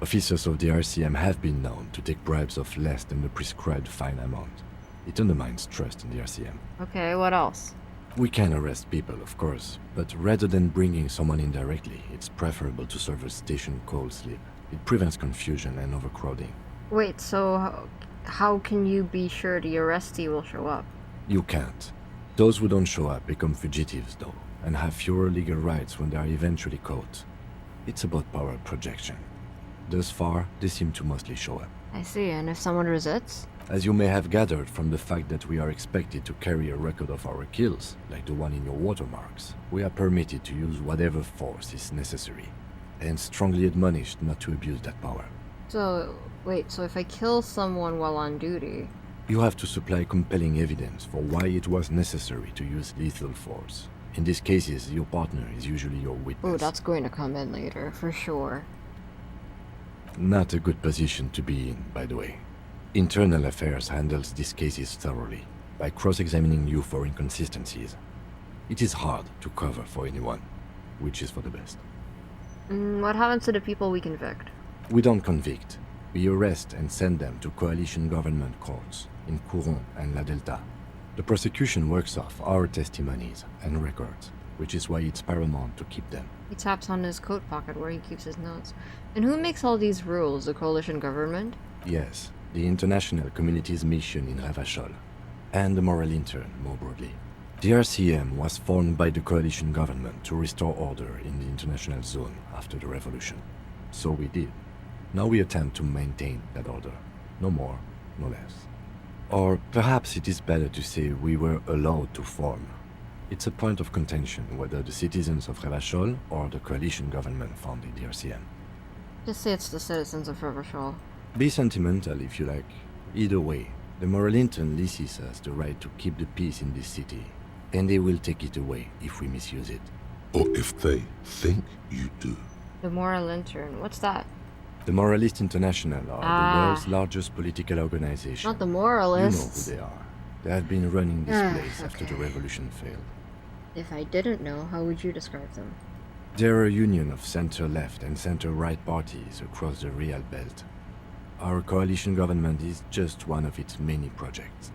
Officers of the RCM have been known to take bribes of less than the prescribed fine amount. It undermines trust in the RCM. Okay, what else? We can arrest people, of course, but rather than bringing someone in directly, it's preferable to serve a station call slip. It prevents confusion and overcrowding. Wait, so how can you be sure the arrestee will show up? You can't. Those who don't show up become fugitives, though, and have fewer legal rights when they are eventually caught. It's about power projection. Thus far, they seem to mostly show up. I see, and if someone resists? As you may have gathered from the fact that we are expected to carry a record of our kills, like the one in your watermarks, we are permitted to use whatever force is necessary, and strongly admonished not to abuse that power. So, wait, so if I kill someone while on duty... You have to supply compelling evidence for why it was necessary to use lethal force. In these cases, your partner is usually your witness. Oh, that's going to come in later, for sure. Not a good position to be in, by the way. Internal Affairs handles these cases thoroughly, by cross-examining you for inconsistencies. It is hard to cover for anyone, which is for the best. What happens to the people we convict? We don't convict. We arrest and send them to coalition government courts in Couron and La Delta. The prosecution works off our testimonies and records, which is why it's paramount to keep them. He taps on his coat pocket where he keeps his notes. And who makes all these rules? The coalition government? Yes, the international community's mission in Ravachol, and the moral intern more broadly. The RCM was formed by the coalition government to restore order in the international zone after the revolution. So we did. Now we attempt to maintain that order. No more, no less. Or perhaps it is better to say we were allowed to form. It's a point of contention whether the citizens of Ravachol or the coalition government founded the RCM. Just say it's the citizens of Ravachol. Be sentimental if you like. Either way, the moral intern leases us the right to keep the peace in this city, and they will take it away if we misuse it. Or if they think you do. The moral intern, what's that? The Moralists International are the world's largest political organization. Not the Moralists. You know who they are. They have been running this place after the revolution failed. If I didn't know, how would you describe them? They're a union of center-left and center-right parties across the Real Belt. Our coalition government is just one of its many projects.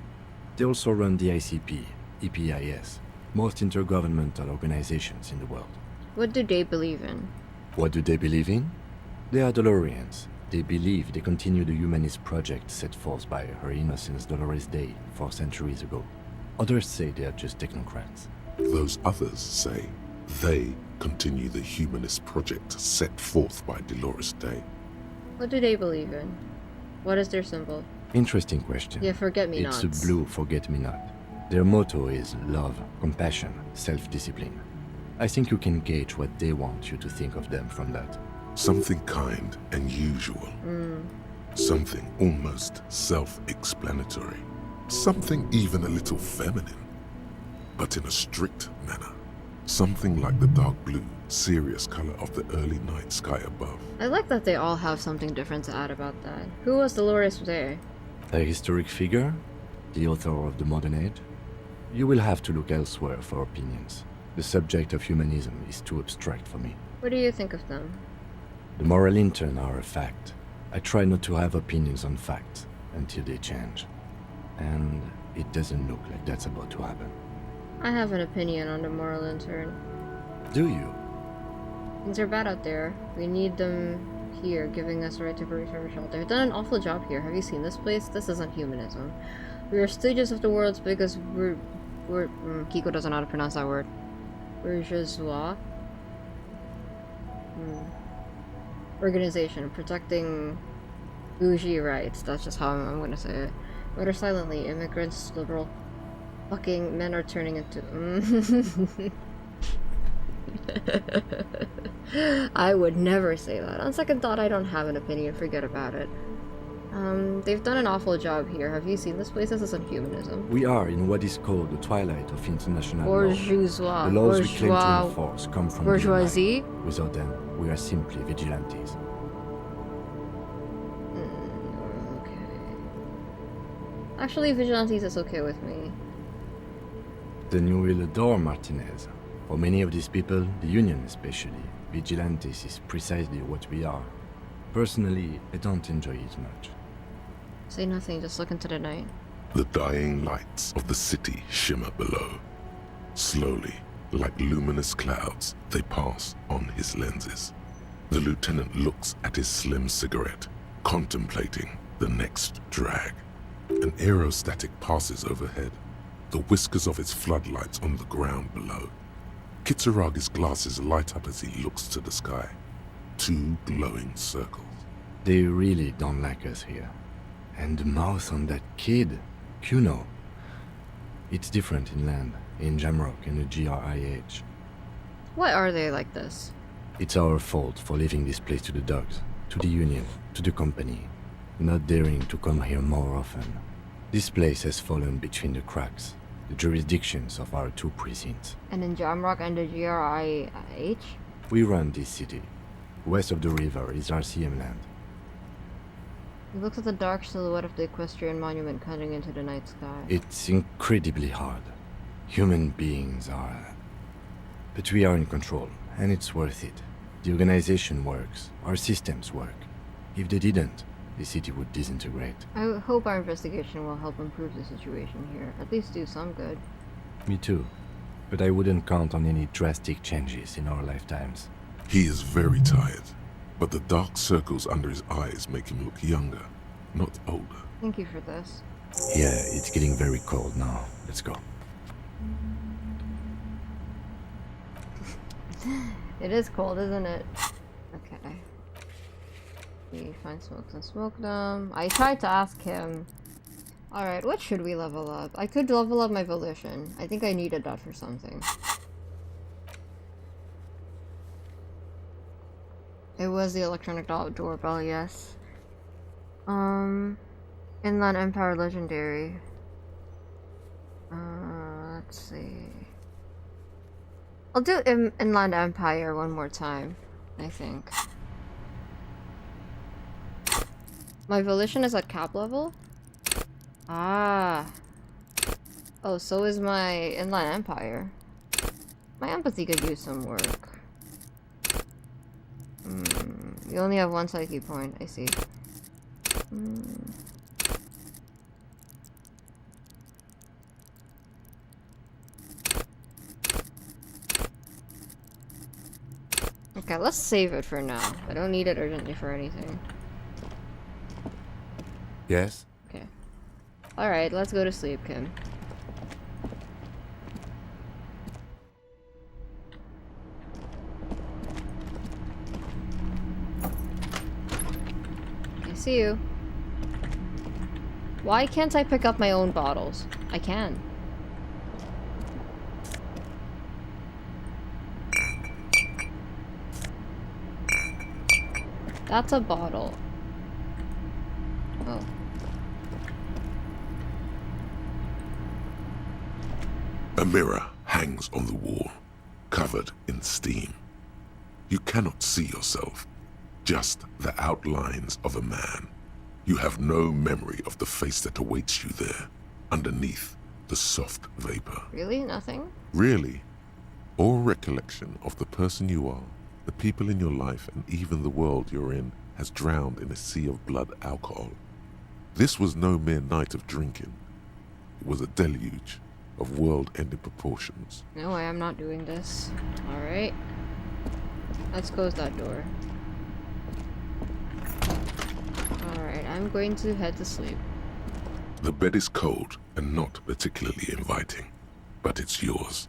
They also run the ICP, EPIS, most intergovernmental organizations in the world. What do they believe in? What do they believe in? They are Dolorians. They believe they continue the humanist project set forth by Her Innocence Dolores Day 4 centuries ago. Others say they are just technocrats. Those others say they continue the humanist project set forth by Dolores Day. What do they believe in? What is their symbol? Interesting question. Yeah, forget-me-nots. It's a blue forget-me-not. Their motto is love, compassion, self-discipline. I think you can gauge what they want you to think of them from that. Something kind and usual. Something almost self-explanatory. Something even a little feminine, but in a strict manner. Something like the dark blue, serious color of the early night sky above. I like that they all have something different to add about that. Who was Dolores Day? A historic figure? The author of the modern age? You will have to look elsewhere for opinions. The subject of humanism is too abstract for me. What do you think of them? The moral intern are a fact. I try not to have opinions on facts until they change. And it doesn't look like that's about to happen. I have an opinion on the moral intern. Do you? Things are bad out there. We need them here, giving us the right to breathe our shelter. They've done an awful job here. Have you seen this place? This isn't humanism. We are stooges of the world's biggest Kiko doesn't know how to pronounce that word. Bourgeois? Organization protecting bougie rights. That's just how I'm gonna say it. Murder silently. Immigrants, liberal. Fucking men are turning into. I would never say that. On second thought, I don't have an opinion. Forget about it. They've done an awful job here. Have you seen this place? This isn't humanism. We are in what is called the twilight of international bourgeois. law. The laws we claim to enforce come from bourgeoisie. Without them, we are simply vigilantes. Okay. Actually, vigilantes is okay with me. Then you will adore Martinez. For many of these people, the Union especially, vigilantes is precisely what we are. Personally, I don't enjoy it much. Say nothing, just look into the night. The dying lights of the city shimmer below. Slowly, like luminous clouds, they pass on his lenses. The lieutenant looks at his slim cigarette, contemplating the next drag. An aerostatic passes overhead, the whiskers of its floodlights on the ground below. Kitsuragi's glasses light up as he looks to the sky. 2 glowing circles. They really don't like us here. And the mouth on that kid, Kuno. It's different inland, in Jamrock and the GRIH. Why are they like this? It's our fault for leaving this place to the dogs, to the union, to the company, not daring to come here more often. This place has fallen between the cracks, the jurisdictions of our 2 precincts. And in Jamrock and the GRIH? We run this city. West of the river is RCM land. He looks at the dark silhouette of the equestrian monument cutting into the night sky. It's incredibly hard. Human beings are... But we are in control, and it's worth it. The organization works. Our systems work. If they didn't, the city would disintegrate. I hope our investigation will help improve the situation here. At least do some good. Me too. But I wouldn't count on any drastic changes in our lifetimes. He is very tired, but the dark circles under his eyes make him look younger, not older. Thank you for this. Yeah, it's getting very cold now. Let's go. It is cold, isn't it? Okay. We find smokes and smoke them. I tried to ask him. Alright, what should we level up? I could level up my volition. I think I needed that for something. It was the electronic doorbell, yes. Inland Empire Legendary. Let's see. I'll do Inland Empire one more time, I think. My volition is at cap level? Ah. Oh, so is my Inland Empire. My empathy could use some work. You only have 1 psyche point, I see. Okay, let's save it for now. I don't need it urgently for anything. Yes? Okay. Alright, let's go to sleep, Kim. I see you. Why can't I pick up my own bottles? I can. That's a bottle. Oh. A mirror hangs on the wall, covered in steam. You cannot see yourself, just the outlines of a man. You have no memory of the face that awaits you there, underneath the soft vapor. Really? Nothing? Really? Or recollection of the person you are, the people in your life, and even the world you're in has drowned in a sea of blood alcohol. This was no mere night of drinking. It was a deluge of world-ending proportions. No way, I'm not doing this. Alright. Let's close that door. Alright, I'm going to head to sleep. The bed is cold and not particularly inviting, but it's yours.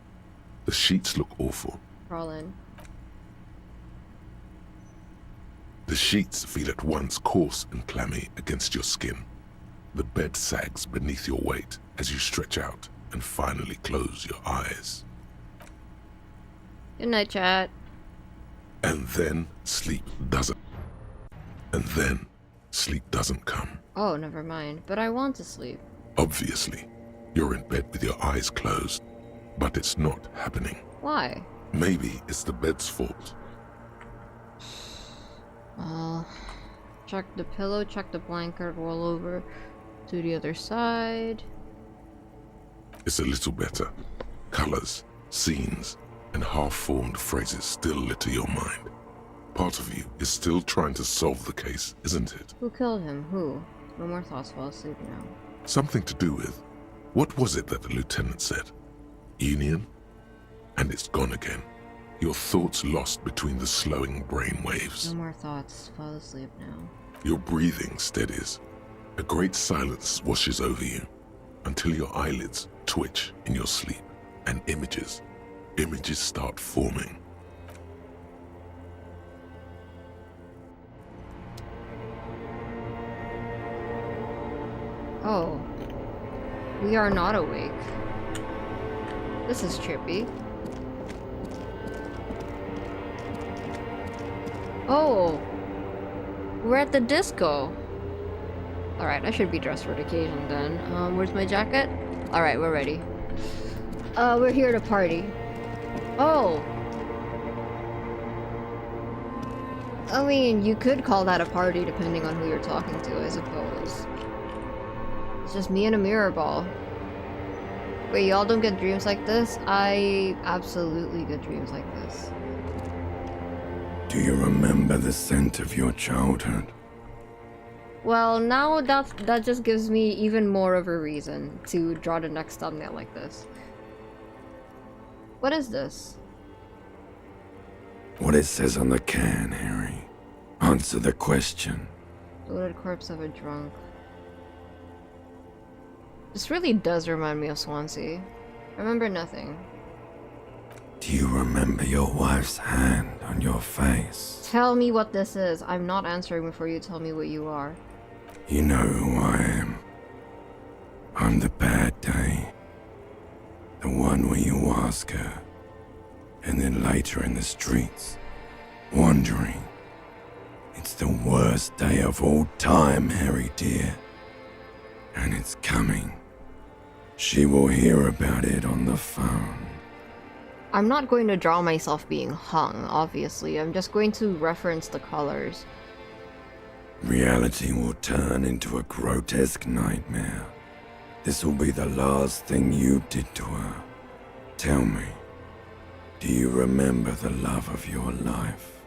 The sheets look awful. Crawl in. The sheets feel at once coarse and clammy against your skin. The bed sags beneath your weight as you stretch out and finally close your eyes. Good night, chat. And then sleep doesn't. And then sleep doesn't come. Oh, never mind. But I want to sleep. Obviously, you're in bed with your eyes closed, but it's not happening. Why? Maybe it's the bed's fault. Well, check the pillow, check the blanket, roll over to the other side. It's a little better. Colors, scenes, and half-formed phrases still litter your mind. Part of you is still trying to solve the case, isn't it? Who killed him? Who? No more thoughts, fall asleep now. Something to do with... What was it that the lieutenant said? Union? And it's gone again. Your thoughts lost between the slowing brain waves. No more thoughts, fall asleep now. Your breathing steadies. A great silence washes over you until your eyelids twitch in your sleep and images start forming. Oh. We are not awake. This is trippy. Oh. We're at the disco. Alright, I should be dressed for the occasion then. Where's my jacket? Alright, we're ready. We're here to party. Oh. I mean, you could call that a party depending on who you're talking to, I suppose. It's just me and a mirror ball. Wait, y'all don't get dreams like this? I absolutely get dreams like this. Do you remember the scent of your childhood? Well, now that just gives me even more of a reason to draw the next thumbnail like this. What is this? What it says on the can, Harry. Answer the question. Bloated corpse of a drunk. This really does remind me of Swansea. Remember nothing. Do you remember your wife's hand on your face? Tell me what this is. I'm not answering before you tell me what you are. You know who I am. I'm the bad day. The one where you ask her, and then later in the streets, wandering. It's the worst day of all time, Harry dear. And it's coming. She will hear about it on the phone. I'm not going to draw myself being hung, obviously. I'm just going to reference the colors. Reality will turn into a grotesque nightmare. This will be the last thing you did to her. Tell me, do you remember the love of your life?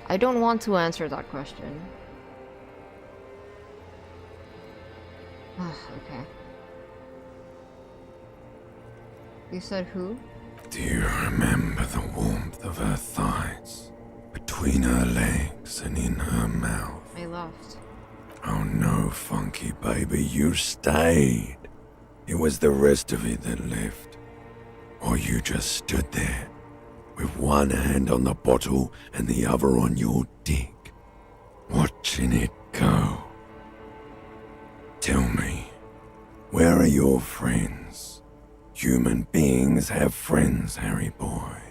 I don't want to answer that question. Okay. You said who? Do you remember the warmth of her thighs, between her legs and in her mouth? I left. Oh no, funky baby, you stayed. It was the rest of it that left. Or you just stood there, with one hand on the bottle and the other on your dick, watching it go. Tell me, where are your friends? Human beings have friends, Harry boy.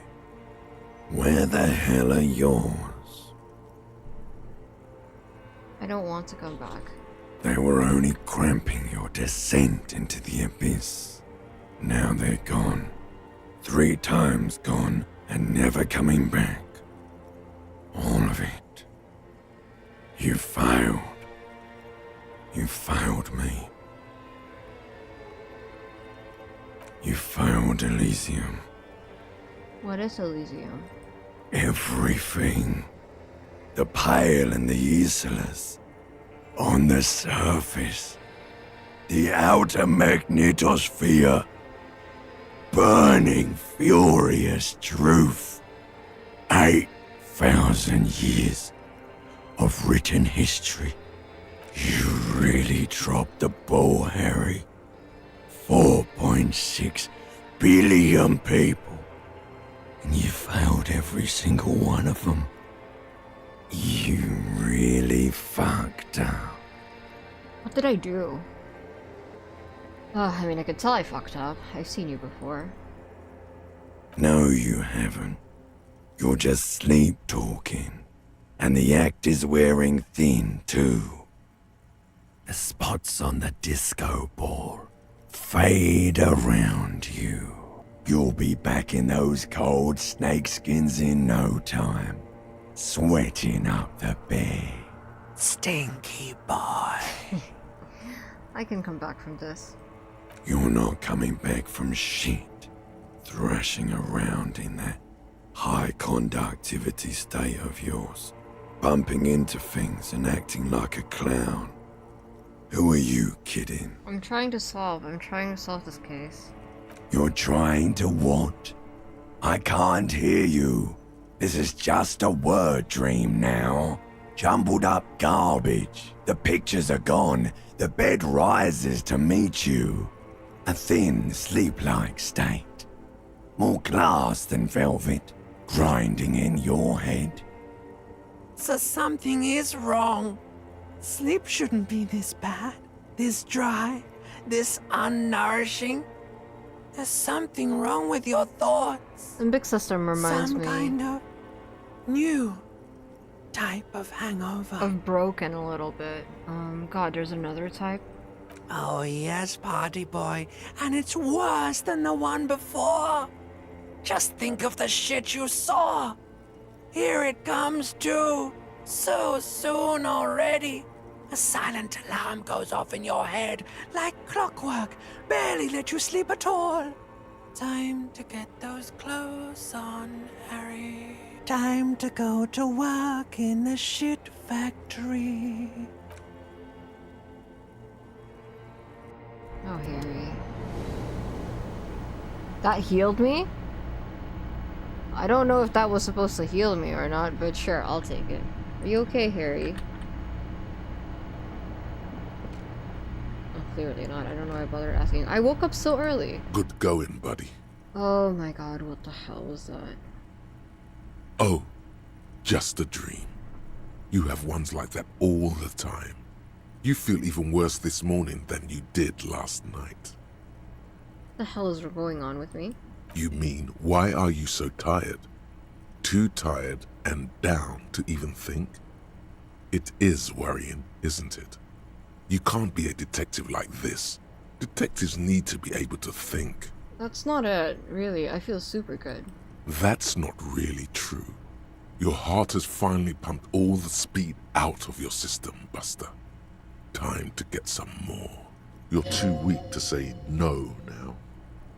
Where the hell are yours? I don't want to come back. They were only cramping your descent into the abyss. Now they're gone. 3 times gone and never coming back. All of it. You failed. You failed me. You failed Elysium. What is Elysium? Everything. The Pale and the Islas. On the surface. The outer magnetosphere. Burning, furious truth. 8,000 years of written history. You really dropped the ball, Harry. 4.6 billion people. And you failed every single one of them. You really fucked up. What did I do? I mean, I could tell I fucked up. I've seen you before. No, you haven't. You're just sleep talking. And the act is wearing thin, too. The spots on the disco ball fade around you. You'll be back in those cold snakeskins in no time. Sweating up the bed. Stinky boy. I can come back from this. You're not coming back from shit. Thrashing around in that high conductivity state of yours. Bumping into things and acting like a clown. Who are you kidding? I'm trying to solve this case. You're trying to what? I can't hear you. This is just a word dream now. Jumbled up garbage. The pictures are gone. The bed rises to meet you. A thin, sleep-like state. More glass than velvet, grinding in your head. So something is wrong. Sleep shouldn't be this bad, this dry, this unnourishing. There's something wrong with your thoughts. The big system reminds me Some kind of new type of hangover. of broken a little bit. God, there's another type. Oh yes, party boy, and it's worse than the one before. Just think of the shit you saw. Here it comes too, so soon already. A silent alarm goes off in your head like clockwork, barely let you sleep at all. Time to get those clothes on, Harry. Time to go to work in the shit factory. Oh, Harry. That healed me? I don't know if that was supposed to heal me or not, but sure, I'll take it. Are you okay, Harry? Oh, clearly not. I don't know why I bothered asking. I woke up so early. Good going, buddy. Oh my god, what the hell was that? Oh, just a dream. You have ones like that all the time. You feel even worse this morning than you did last night. What the hell is going on with me? You mean, why are you so tired? Too tired and down to even think? It is worrying, isn't it? You can't be a detective like this. Detectives need to be able to think. That's not it, really. I feel super good. That's not really true. Your heart has finally pumped all the speed out of your system, Buster. Time to get some more. You're too weak to say no now.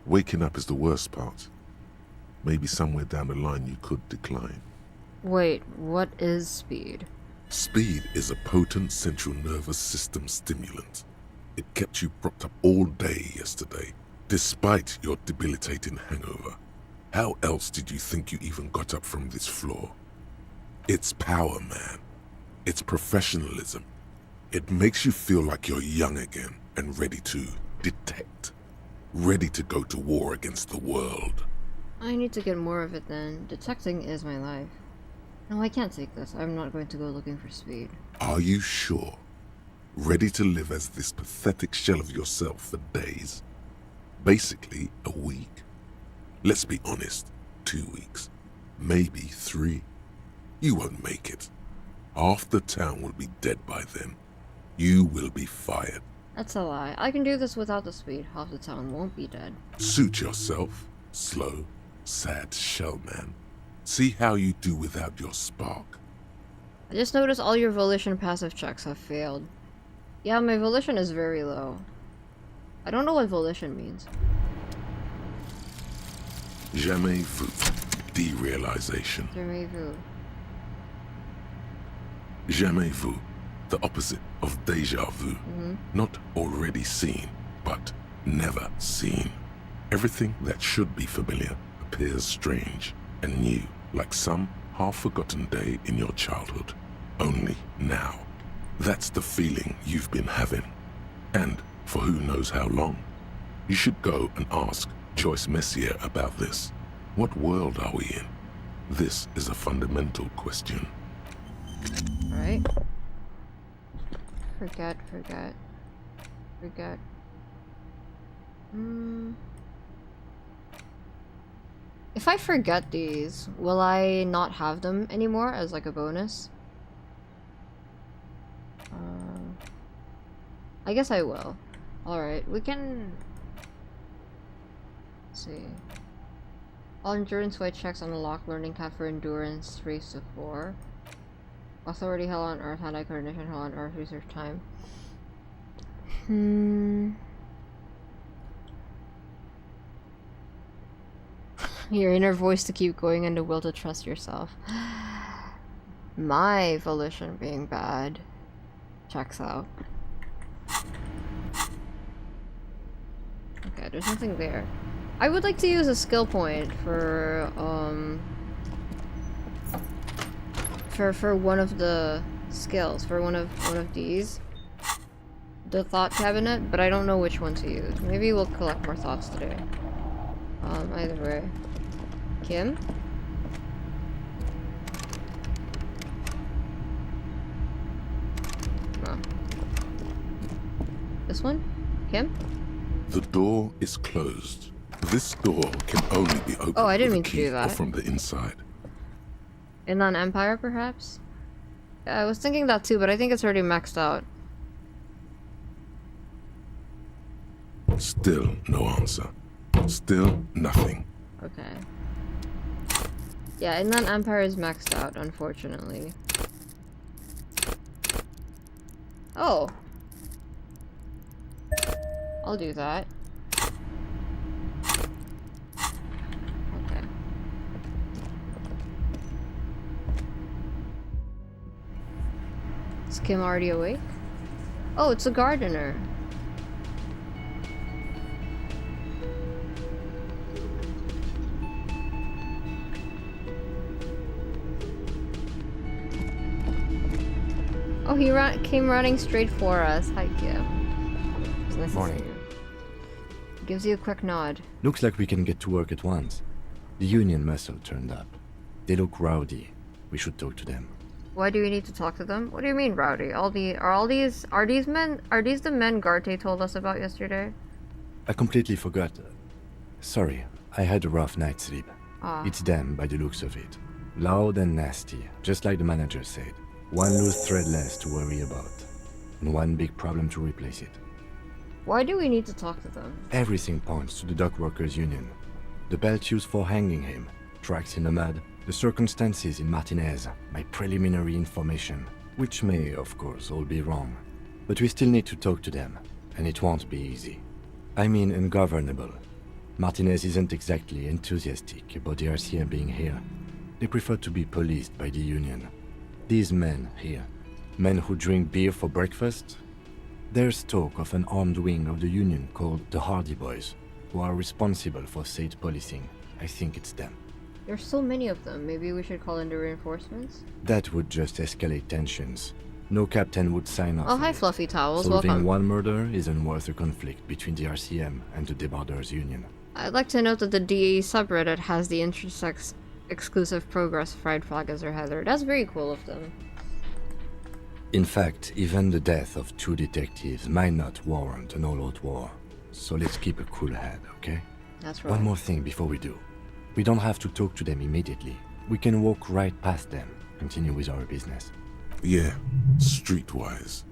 Waking up is the worst part. Maybe somewhere down the line you could decline. Wait, what is speed? Speed is a potent central nervous system stimulant. It kept you propped up all day yesterday, despite your debilitating hangover. How else did you think you even got up from this floor? It's power, man. It's professionalism. It makes you feel like you're young again and ready to detect. Ready to go to war against the world. I need to get more of it then. Detecting is my life. No, I can't take this. I'm not going to go looking for speed. Are you sure? Ready to live as this pathetic shell of yourself for days? Basically, a week. Let's be honest, 2 weeks. Maybe 3. You won't make it. Half the town will be dead by then. You will be fired. That's a lie. I can do this without the speed. Half the town won't be dead. Suit yourself, slow, sad shell man. See how you do without your spark. I just noticed all your volition passive checks have failed. Yeah, my volition is very low. I don't know what volition means. Jamais vu. Derealization. Jamais vu. Jamais vu. The opposite of déjà vu. Not already seen, but never seen. Everything that should be familiar appears strange and new, like some half-forgotten day in your childhood. Only now. That's the feeling you've been having. And for who knows how long. You should go and ask Joyce Messier about this. What world are we in? This is a fundamental question. Right? Forget. If I forget these, will I not have them anymore as like a bonus? I guess I will. Alright, we can... Let's see. All endurance weight checks unlock learning cap for endurance 3 to 4. Authority hell on earth, hand-eye coordination hell on earth, research time. Your inner voice to keep going and the will to trust yourself. My volition being bad checks out. Okay, there's nothing there. I would like to use a skill point for one of the skills, for one of these. The thought cabinet, but I don't know which one to use. Maybe we'll collect more thoughts today. Either way. Kim? No. This one? Kim? The door is closed. This door can only be opened I didn't with mean a to key do that. or from the inside. Inland Empire, perhaps? Yeah, I was thinking that too, but I think it's already maxed out. Still no answer. Still nothing. Okay. Yeah, Inland Empire is maxed out, unfortunately. Oh. I'll do that. Okay. Is Kim already awake? Oh, it's a gardener. Oh, he came running straight for us. Hi, Kim. It's nice to see you. Gives you a quick nod. Looks like we can get to work at once. The Union muscle turned up. They look rowdy. We should talk to them. Why do we need to talk to them? What do you mean, rowdy? Are these the men Garte told us about yesterday? I completely forgot. Sorry, I had a rough night's sleep. Ah. It's them by the looks of it. Loud and nasty, just like the manager said. One loose thread less to worry about. And one big problem to replace it. Why do we need to talk to them? Everything points to the dock workers union. The belt used for hanging him, tracks in the mud, the circumstances in Martinez, my preliminary information, which may, of course, all be wrong. But we still need to talk to them, and it won't be easy. I mean ungovernable. Martinez isn't exactly enthusiastic about the RCM being here. They prefer to be policed by the union. These men here, men who drink beer for breakfast, there's talk of an armed wing of the union called the Hardy Boys, who are responsible for state policing. I think it's them. There's so many of them. Maybe we should call in the reinforcements? That would just escalate tensions. No captain would sign off. Oh, hi, Fluffy Towels. Solving Welcome. one murder isn't worth a conflict between the RCM and the Debarders Union. I'd like to note that the DE subreddit has the intersex exclusive progress pride flag as their header. That's very cool of them. In fact, even the death of 2 detectives might not warrant an all-out war. So let's keep a cool head, okay? That's right. One more thing before we do. We don't have to talk to them immediately. We can walk right past them, continue with our business. Yeah, streetwise.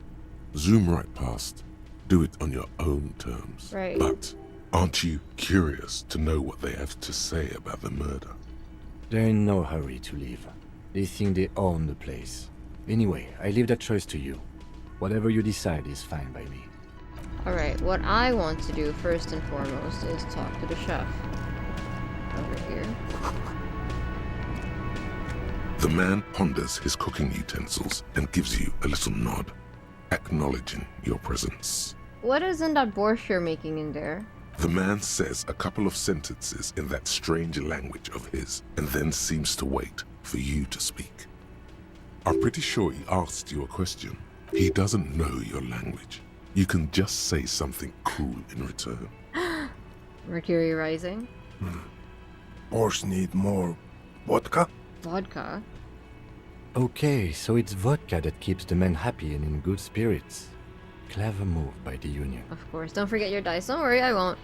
Zoom right past. Do it on your own terms. Right. But aren't you curious to know what they have to say about the murder? They're in no hurry to leave. They think they own the place. Anyway, I leave that choice to you. Whatever you decide is fine by me. Alright, what I want to do first and foremost is talk to the chef. Over here. The man ponders his cooking utensils and gives you a little nod, acknowledging your presence. What is in that borscht you're making in there? The man says a couple of sentences in that strange language of his and then seems to wait for you to speak. I'm pretty sure he asked you a question. He doesn't know your language. You can just say something cool in return. Mercury Rising? Borscht need more vodka? Vodka? Okay, so it's vodka that keeps the men happy and in good spirits. Clever move by the Union. Of course. Don't forget your dice. Don't worry, I won't.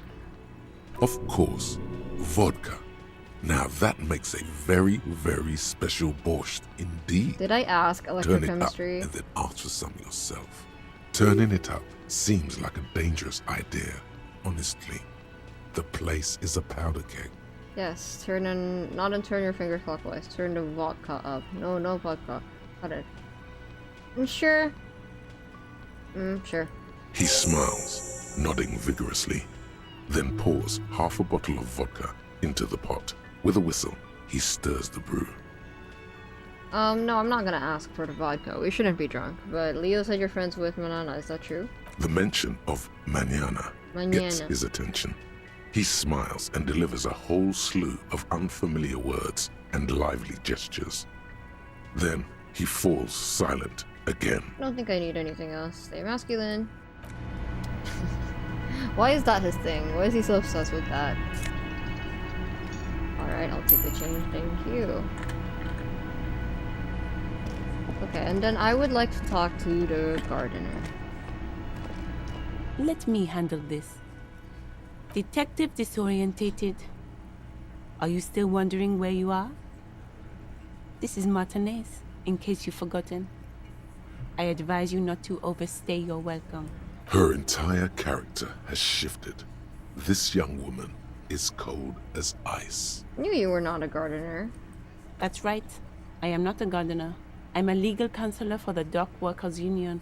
Of course, vodka. Now that makes a very, very special borscht indeed. Did I ask Turn it up electrochemistry? and then ask for some yourself. Turning it up seems like a dangerous idea, honestly. The place is a powder keg. Yes, turn your fingers clockwise. Turn the vodka up. No vodka. Got it. Sure. Sure. He smiles, nodding vigorously, then pours half a bottle of vodka into the pot. With a whistle, he stirs the brew. No, I'm not gonna ask for the vodka. We shouldn't be drunk. But Leo said you're friends with Manana. Is that true? The mention of mañana gets his attention. He smiles and delivers a whole slew of unfamiliar words and lively gestures. Then he falls silent again. I don't think I need anything else. Stay masculine. Why is that his thing? Why is he so obsessed with that? Alright, I'll take the change. Thank you. Okay, and then I would like to talk to the gardener. Let me handle this. Detective Disorientated. Are you still wondering where you are? This is Martinez, in case you've forgotten. I advise you not to overstay your welcome. Her entire character has shifted. This young woman is cold as ice. I knew you were not a gardener. That's right. I am not a gardener. I'm a legal counselor for the Dock Workers Union.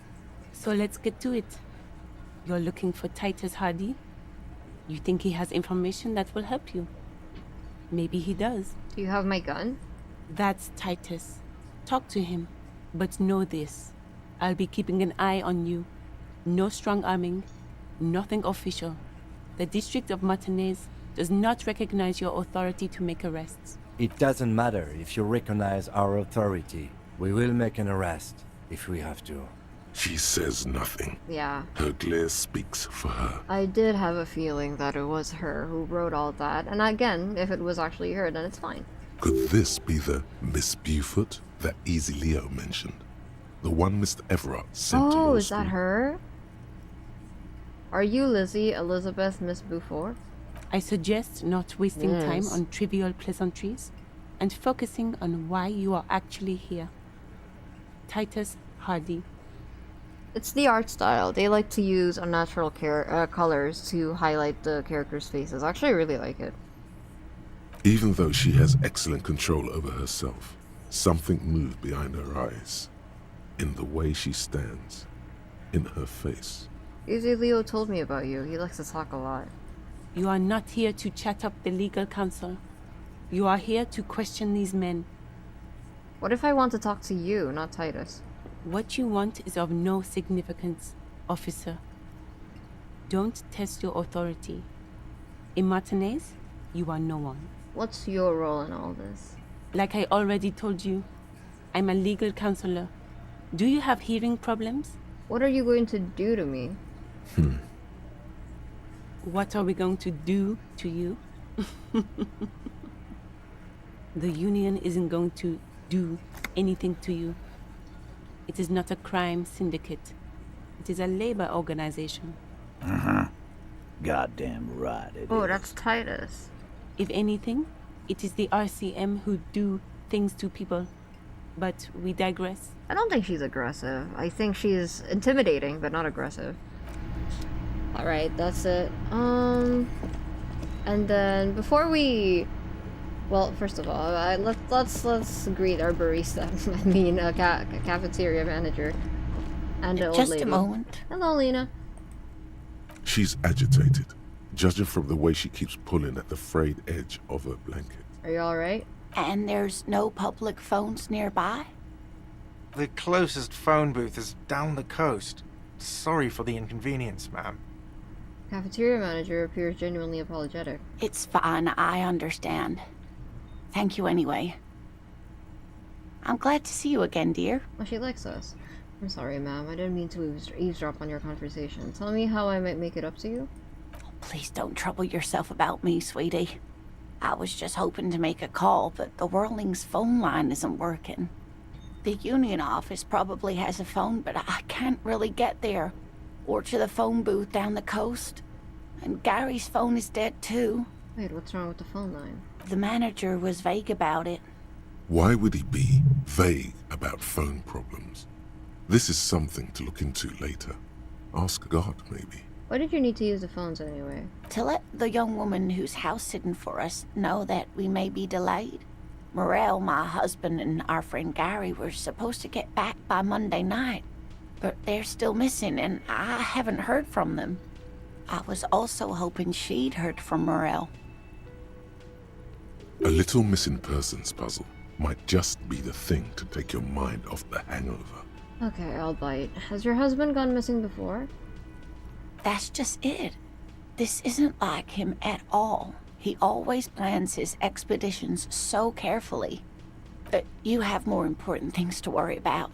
So let's get to it. You're looking for Titus Hardy? You think he has information that will help you? Maybe he does. Do you have my gun? That's Titus. Talk to him. But know this. I'll be keeping an eye on you. No strong arming. Nothing official. The District of Martinez does not recognize your authority to make arrests. It doesn't matter if you recognize our authority. We will make an arrest if we have to. She says nothing. Yeah. Her glare speaks for her. I did have a feeling that it was her who wrote all that. And again, if it was actually her, then it's fine. Could this be the Miss Beaufort that Easy Leo mentioned? The one Mr. Everart sent to law Oh, is school? that her? Are you Lizzie Elizabeth Miss Beaufort? I suggest not wasting time Yes. on trivial pleasantries and focusing on why you are actually here. Titus Hardy. It's the art style. They like to use unnatural colors to highlight the characters' faces. Actually, I really like it. Even though she has excellent control over herself, something moved behind her eyes. In the way she stands. In her face. Easy Leo told me about you. He likes to talk a lot. You are not here to chat up the legal counsel. You are here to question these men. What if I want to talk to you, not Titus? What you want is of no significance, officer. Don't test your authority. In Martinez, you are no one. What's your role in all this? Like I already told you, I'm a legal counselor. Do you have hearing problems? What are you going to do to me? What are we going to do to you? The union isn't going to do anything to you. It is not a crime syndicate. It is a labor organization. Goddamn right it Oh, is. that's Titus. If anything, it is the RCM who do things to people. But we digress. I don't think she's aggressive. I think she's intimidating, but not aggressive. Alright, that's it. And then before we... Well, first of all, let's greet our barista. I mean, cafeteria manager. And the old Just lady. a moment. Hello, Lena. She's agitated, judging from the way she keeps pulling at the frayed edge of her blanket. Are you alright? And there's no public phones nearby? The closest phone booth is down the coast. Sorry for the inconvenience, ma'am. Cafeteria manager appears genuinely apologetic. It's fine, I understand. Thank you anyway. I'm glad to see you again, dear. Oh, she likes us. I'm sorry, ma'am. I didn't mean to eavesdrop on your conversation. Tell me how I might make it up to you. Please don't trouble yourself about me, sweetie. I was just hoping to make a call, but the Whirling's phone line isn't working. The union office probably has a phone, but I can't really get there. Or to the phone booth down the coast. And Gary's phone is dead too. Wait, what's wrong with the phone line? The manager was vague about it. Why would he be vague about phone problems? This is something to look into later. Ask God, maybe. Why did you need to use the phones anyway? To let the young woman who's house-sitting for us know that we may be delayed. Morel, my husband, and our friend Gary were supposed to get back by Monday night, but they're still missing, and I haven't heard from them. I was also hoping she'd heard from Morel. A little missing persons puzzle might just be the thing to take your mind off the hangover. Okay, I'll bite. Has your husband gone missing before? That's just it. This isn't like him at all. He always plans his expeditions so carefully. But you have more important things to worry about.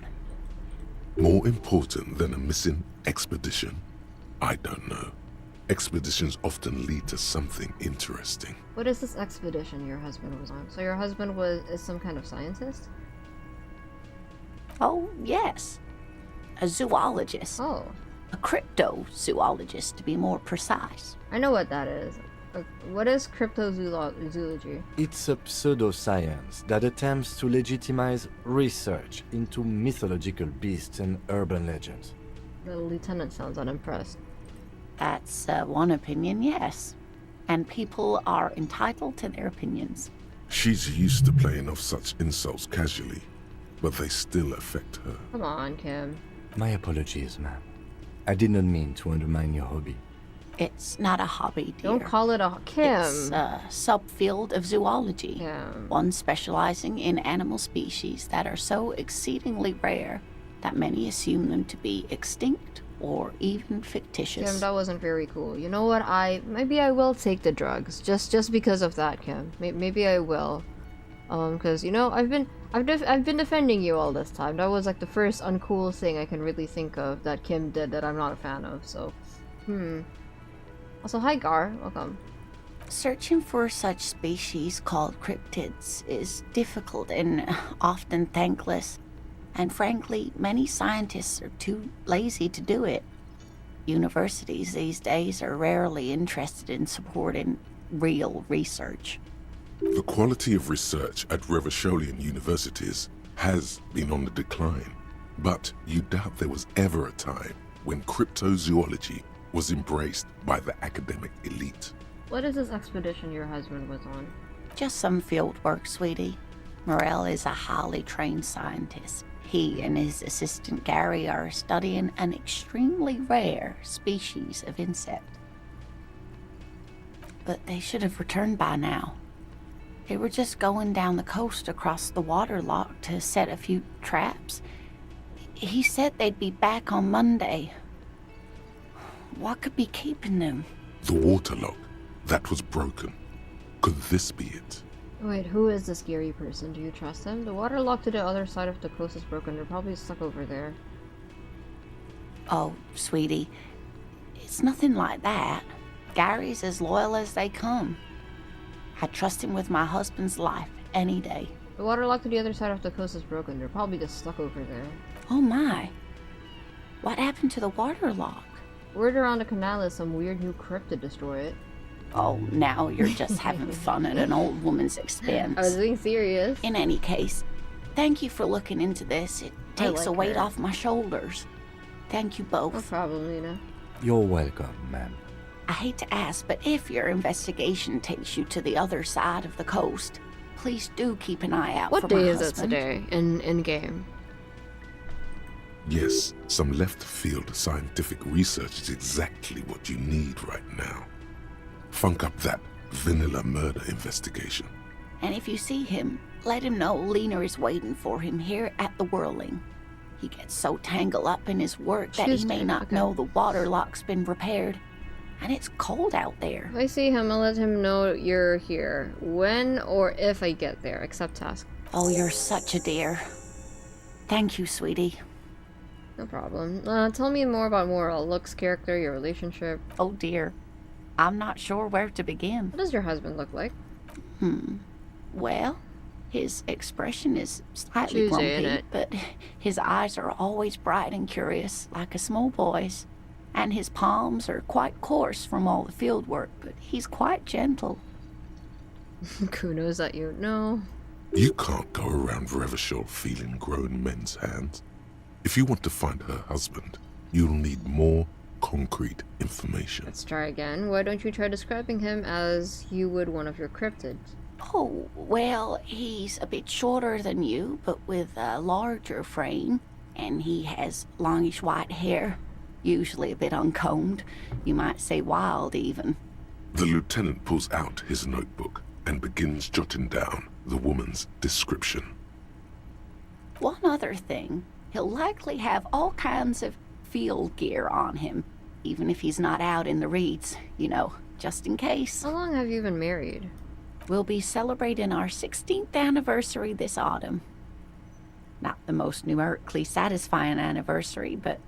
More important than a missing expedition? I don't know. Expeditions often lead to something interesting. What is this expedition your husband was on? So your husband is some kind of scientist? Oh, yes. A zoologist. Oh. A cryptozoologist, to be more precise. I know what that is. What is cryptozoology? It's a pseudoscience that attempts to legitimize research into mythological beasts and urban legends. The lieutenant sounds unimpressed. That's one opinion, yes. And people are entitled to their opinions. She's used to playing off such insults casually, but they still affect her. Come on, Kim. My apologies, ma'am. I did not mean to undermine your hobby. It's not a hobby, dear. Don't call it a Kim. It's a subfield of zoology. One specializing in animal species that are so exceedingly rare that many assume them to be extinct or even fictitious. Kim, that wasn't very cool. You know what? Maybe I will take the drugs just because of that, Kim. Maybe I will. Because you know I've been defending you all this time. That was like the first uncool thing I can really think of that Kim did that I'm not a fan of. So, Also, hi Gar, welcome. Searching for such species called cryptids is difficult and often thankless, and frankly, many scientists are too lazy to do it. Universities these days are rarely interested in supporting real research. The quality of research at Revacholian universities has been on the decline, but you doubt there was ever a time when cryptozoology was embraced by the academic elite. What is this expedition your husband was on? Just some field work, sweetie. Morel is a highly trained scientist. He and his assistant Gary are studying an extremely rare species of insect. But they should have returned by now. They were just going down the coast across the waterlock to set a few traps. He said they'd be back on Monday. What could be keeping them? The waterlock, that was broken. Could this be it? Wait, who is this Gary person? Do you trust him? The waterlock to the other side of the coast is broken. They're probably stuck over there. Oh, sweetie, it's nothing like that. Gary's as loyal as they come. I trust him with my husband's life any day. The waterlock to the other side of the coast is broken. They're probably just stuck over there. Oh my. What happened to the waterlock? Word around the canal is some weird new cryptid destroy it. Oh, now you're just having fun at an old woman's expense. I was being serious. In any case, thank you for looking into this. It takes a weight off my shoulders. Thank you both. No problem, Lena. You're welcome, ma'am. I hate to ask, but if your investigation takes you to the other side of the coast, please do keep an eye out for my husband. What day is it today in game? Yes, some left-field scientific research is exactly what you need right now. Funk up that vanilla murder investigation. And if you see him, let him know Lena is waiting for him here at the Whirling. He gets so tangled up in his work that he may not know the waterlock's been repaired. And it's cold out there. If I see him, I'll let him know you're here. When or if I get there, accept task. Oh, you're such a dear. Thank you, sweetie. No problem. Tell me more about Morel. Looks, character, your relationship. Oh dear. I'm not sure where to begin. What does your husband look like? Well, his expression is slightly grumpy, but his eyes are always bright and curious, like a small boy's. And his palms are quite coarse from all the field work, but he's quite gentle. Kuno, is that you? No. You can't go around Revachol feeling grown men's hands. If you want to find her husband, you'll need more concrete information. Let's try again. Why don't you try describing him as you would one of your cryptids? Oh, well, he's a bit shorter than you, but with a larger frame, and he has longish white hair. Usually a bit uncombed. You might say wild, even. The lieutenant pulls out his notebook and begins jotting down the woman's description. One other thing. He'll likely have all kinds of field gear on him, even if he's not out in the reeds, you know, just in case. How long have you been married? We'll be celebrating our 16th anniversary this autumn. Not the most numerically satisfying anniversary, but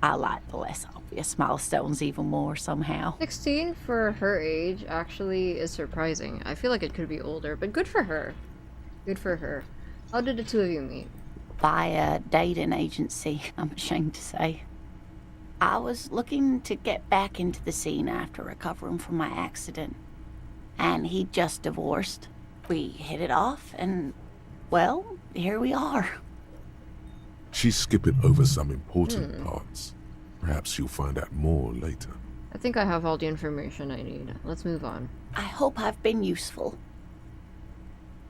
I like the less obvious milestones even more somehow. 16 for her age actually is surprising. I feel like it could be older, but good for her. Good for her. How did the two of you meet? By a dating agency, I'm ashamed to say. I was looking to get back into the scene after recovering from my accident. And he'd just divorced. We hit it off, and, well, here we are. She's skipping over some important parts. Perhaps you'll find out more later. I think I have all the information I need. Let's move on. I hope I've been useful.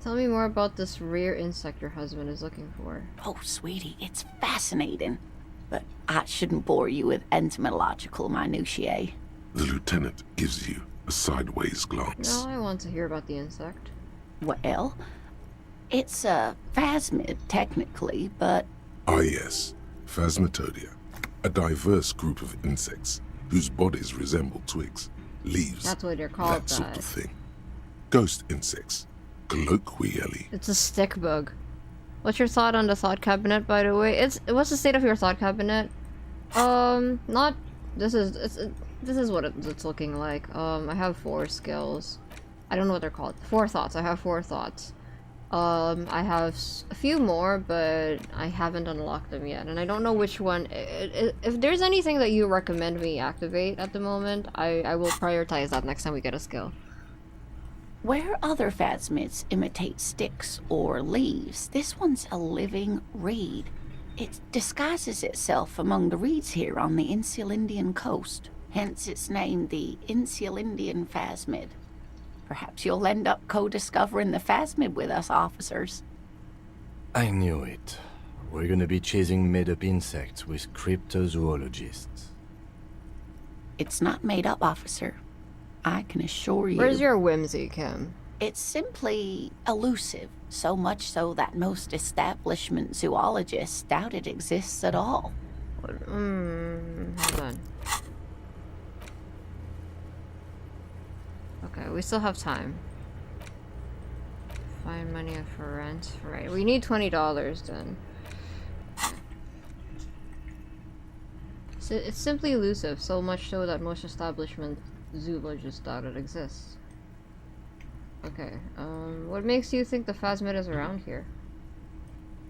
Tell me more about this rare insect your husband is looking for. Oh, sweetie, it's fascinating. But I shouldn't bore you with entomological minutiae. The lieutenant gives you a sideways glance. No, I want to hear about the insect. Well, it's a phasmid, technically, but... Ah yes, Phasmatodia. A diverse group of insects whose bodies resemble twigs, leaves, that's what they're called, that sort of thing. Ghost insects, colloquially. It's a stick bug. What's your thought on the thought cabinet, by the way? What's the state of your thought cabinet? Not... This is what it's looking like. I have 4 skills. I don't know what they're called. 4 thoughts. I have 4 thoughts. I have a few more, but I haven't unlocked them yet, and I don't know which one. If there's anything that you recommend me activate at the moment, I will prioritize that next time we get a skill. Where other phasmids imitate sticks or leaves, this one's a living reed. It disguises itself among the reeds here on the Insulindian coast, hence its name, the Insulindian phasmid. Perhaps you'll end up co-discovering the phasmid with us, officers. I knew it. We're gonna be chasing made-up insects with cryptozoologists. It's not made up, officer. I can assure you. Where's your whimsy, Kim? It's simply elusive, so much so that most establishment zoologists doubt it exists at all. Hold on. Okay, we still have time. Find money for rent. Right, we need $20 then. So it's simply elusive, so much so that most establishment zoologists doubt it exists. Okay, what makes you think the phasmid is around here?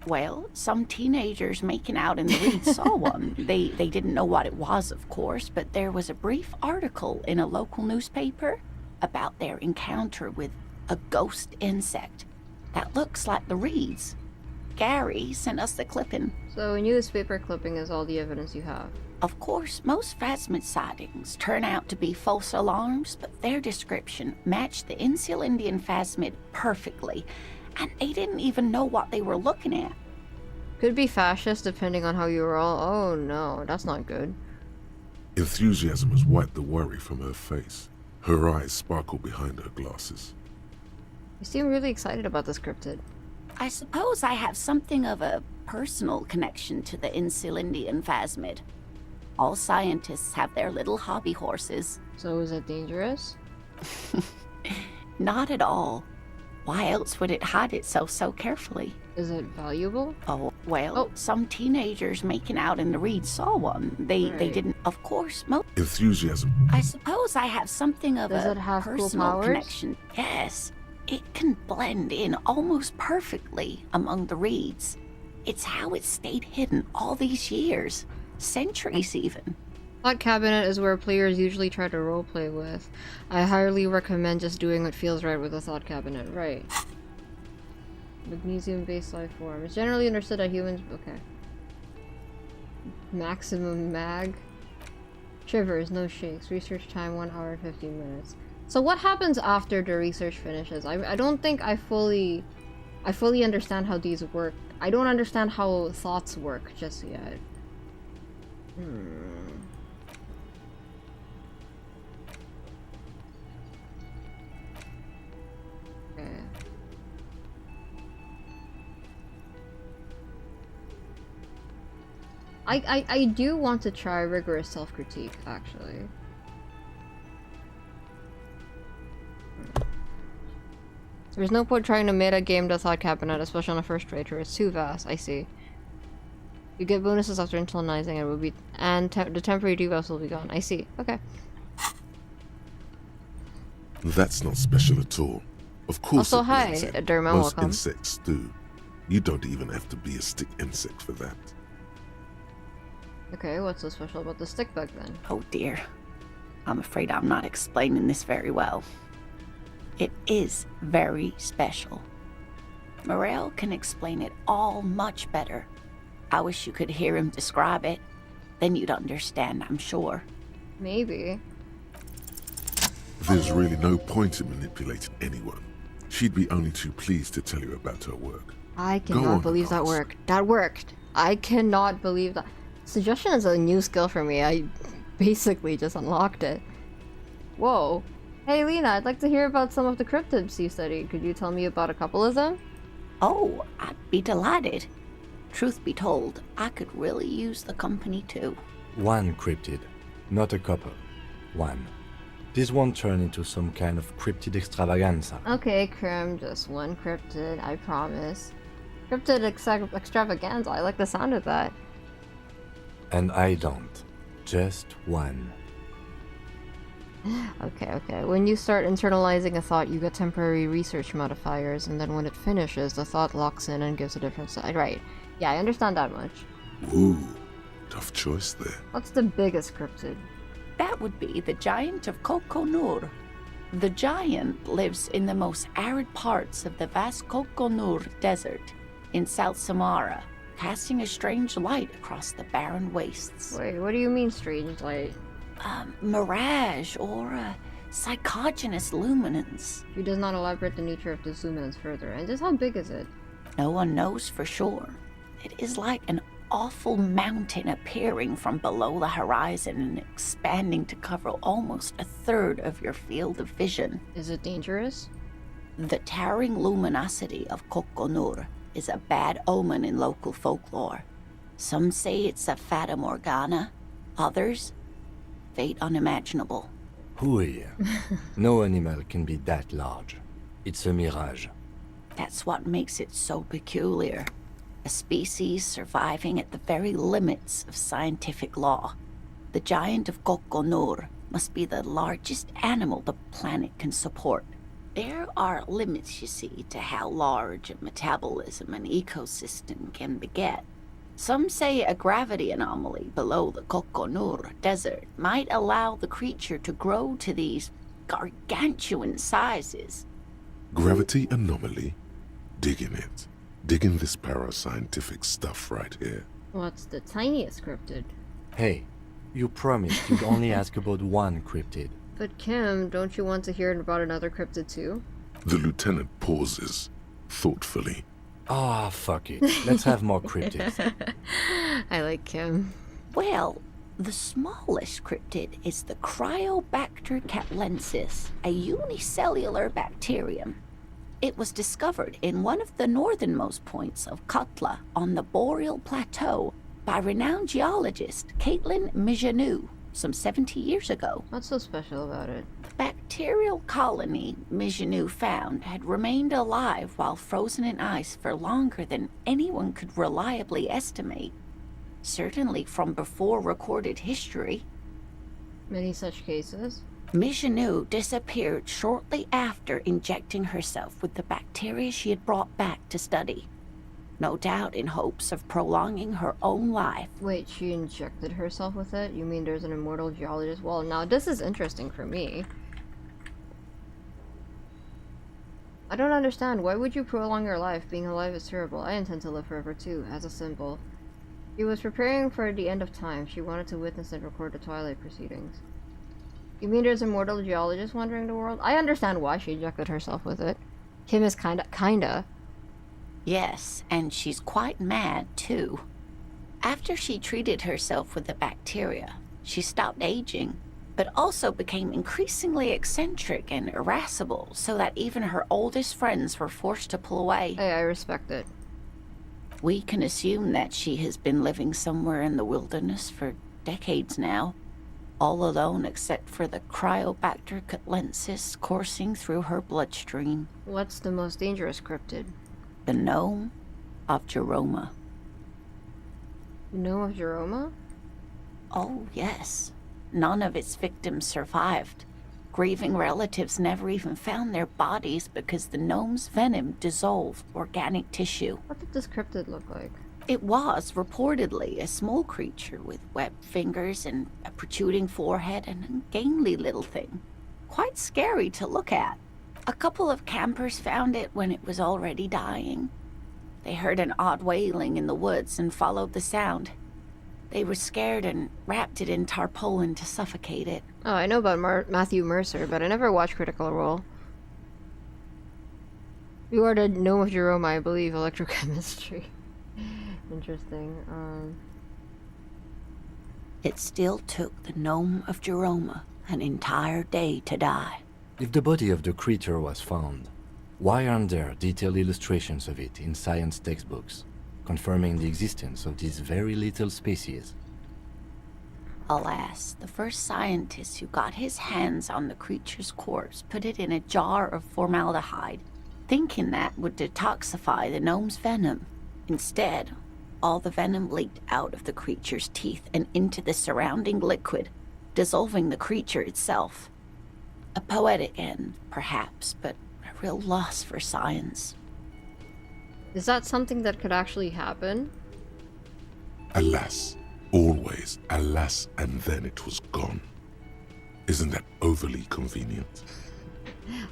Well, some teenagers making out in the reeds saw one. They didn't know what it was, of course, but there was a brief article in a local newspaper about their encounter with a ghost insect that looks like the reeds. Gary sent us the clipping. So a newspaper clipping is all the evidence you have? Of course, most phasmid sightings turn out to be false alarms, but their description matched the Insulindian phasmid perfectly, and they didn't even know what they were looking at. Could be fascist depending on how you roll. Oh no, that's not good. Enthusiasm has wiped the worry from her face. Her eyes sparkle behind her glasses. You seem really excited about this cryptid. I suppose I have something of a personal connection to the Insulindian phasmid. All scientists have their little hobby horses. So is it dangerous? Not at all. Why else would it hide itself so carefully? Is it valuable? Oh, well, some teenagers making out in the reeds saw one. They didn't, of course, Enthusiasm. I suppose I have something of Does a it have personal cool powers? connection. Yes. It can blend in almost perfectly among the reeds. It's how it stayed hidden all these years. Centuries, even. Thought cabinet is where players usually try to roleplay with. I highly recommend just doing what feels right with a thought cabinet. Right. Magnesium-based life form. It's generally understood that humans... Okay. Maximum mag. Shivers, no shakes. Research time 1 hour 15 minutes. So what happens after the research finishes? I don't think I fully understand how these work. I don't understand how thoughts work just yet. Okay. I do want to try rigorous self-critique, actually. There's no point trying to meta game the thought cabinet, especially on a first playthrough. It's too vast. I see. You get bonuses after internalizing it will be, and the temporary debuffs will be gone. I see. Okay. That's not special at all. Of course. Also, hi, it Derma. Most Welcome. insects do. You don't even have to be a stick insect for that. Okay, what's so special about the stick bug then? Oh dear. I'm afraid I'm not explaining this very well. It is very special. Morel can explain it all much better. I wish you could hear him describe it. Then you'd understand, I'm sure. Maybe. There's really no point in manipulating anyone. She'd be only too pleased to tell you about her work. I cannot believe that worked. That worked. I cannot believe that. Suggestion is a new skill for me. I basically just unlocked it. Whoa. Hey Lena, I'd like to hear about some of the cryptids you studied. Could you tell me about a couple of them? Oh, I'd be delighted. Truth be told, I could really use the company too. One cryptid, not a couple. One. This won't turn into some kind of cryptid extravaganza. Okay, Krim, just one cryptid, I promise. Cryptid extravaganza, I like the sound of that. And I don't. Just one. Okay. When you start internalizing a thought, you get temporary research modifiers, and then when it finishes, the thought locks in and gives a different side. Right. Yeah, I understand that much. Ooh, tough choice there. What's the biggest cryptid? That would be the giant of Kokonur. The giant lives in the most arid parts of the vast Kokonur Desert in South Samara, casting a strange light across the barren wastes. Wait, what do you mean strange light? Mirage or psychogenous luminance. He does not elaborate the nature of this luminance further. And just how big is it? No one knows for sure. It is like an awful mountain appearing from below the horizon and expanding to cover almost a third of your field of vision. Is it dangerous? The towering luminosity of Kokonur is a bad omen in local folklore. Some say it's a fata morgana, others, fate unimaginable. Hooey. No animal can be that large. It's a mirage. That's what makes it so peculiar. A species surviving at the very limits of scientific law. The giant of Kokonur must be the largest animal the planet can support. There are limits, you see, to how large a metabolism an ecosystem can beget. Some say a gravity anomaly below the Kokonur Desert might allow the creature to grow to these gargantuan sizes. Gravity anomaly? Digging it. Digging this parascientific stuff right here. What's the tiniest cryptid? Hey, you promised you'd only ask about one cryptid. But Kim, don't you want to hear about another cryptid too? The lieutenant pauses, thoughtfully. Ah, fuck it. Let's have more cryptids. I like Kim. Well, the smallest cryptid is the Cryobacter catlensis, a unicellular bacterium. It was discovered in one of the northernmost points of Katla on the Boreal Plateau by renowned geologist Caitlin Mijanou some 70 years ago. What's so special about it? The bacterial colony Mijanou found had remained alive while frozen in ice for longer than anyone could reliably estimate. Certainly from before recorded history. Many such cases? Mijanou disappeared shortly after injecting herself with the bacteria she had brought back to study. No doubt in hopes of prolonging her own life. Wait, she injected herself with it? You mean there's an immortal geologist? Well, now this is interesting for me. I don't understand. Why would you prolong your life? Being alive is terrible. I intend to live forever too, as a symbol. She was preparing for the end of time. She wanted to witness and record the Twilight proceedings. You mean there's immortal geologists wandering the world? I understand why she injected herself with it. Kim is kinda. Yes, and she's quite mad, too. After she treated herself with the bacteria, she stopped aging, but also became increasingly eccentric and irascible, so that even her oldest friends were forced to pull away. Hey, I respect it. We can assume that she has been living somewhere in the wilderness for decades now, all alone except for the Cryobacter catlensis coursing through her bloodstream. What's the most dangerous cryptid? The gnome of Jeroma. The gnome of Jeroma? Oh, yes. None of its victims survived. Grieving relatives never even found their bodies because the gnome's venom dissolved organic tissue. What did this cryptid look like? It was reportedly a small creature with webbed fingers and a protruding forehead and a gangly little thing. Quite scary to look at. A couple of campers found it when it was already dying. They heard an odd wailing in the woods and followed the sound. They were scared and wrapped it in tarpaulin to suffocate it. Oh, I know about Matthew Mercer, but I never watched Critical Role. You are the gnome of Jerome, I believe, electrochemistry. Interesting. It still took the gnome of Jerome an entire day to die. If the body of the creature was found, why aren't there detailed illustrations of it in science textbooks, confirming the existence of this very little species? Alas, the first scientist who got his hands on the creature's corpse put it in a jar of formaldehyde, thinking that would detoxify the gnome's venom. Instead, all the venom leaked out of the creature's teeth and into the surrounding liquid, dissolving the creature itself. A poetic end, perhaps, but a real loss for science. Is that something that could actually happen? Alas, always alas, and then it was gone. Isn't that overly convenient?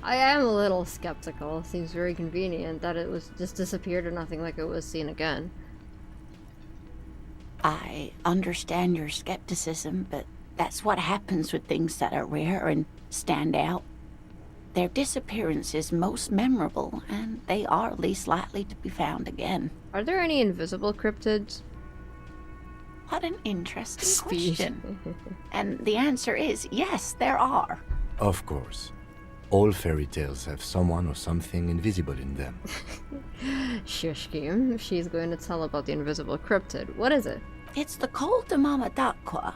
I am a little skeptical. It seems very convenient that it was just disappeared or nothing like it was seen again. I understand your skepticism, but that's what happens with things that are rare and stand out. Their disappearance is most memorable, and they are least likely to be found again. Are there any invisible cryptids? What an interesting question. And the answer is yes, there are. Of course. All fairy tales have someone or something invisible in them. Shush, Kim. She's going to tell about the invisible cryptid. What is it? It's the Col de Mama d'Aqua.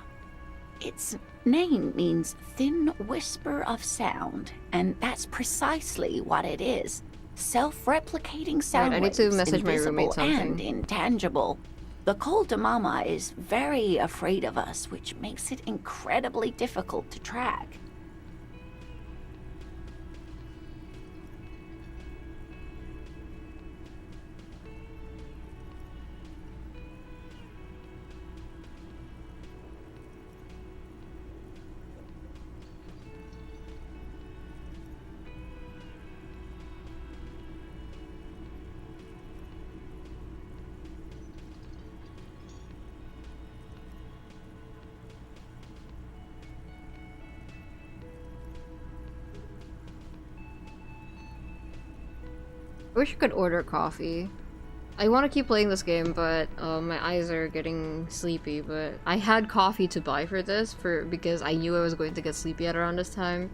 Its name means thin whisper of sound, and that's precisely what it is. Self-replicating sound I need waves, to message my invisible roommate something. and intangible. The Col de Mama is very afraid of us, which makes it incredibly difficult to track. I wish I could order coffee. I want to keep playing this game, but my eyes are getting sleepy. But I had coffee to buy for this because I knew I was going to get sleepy at around this time,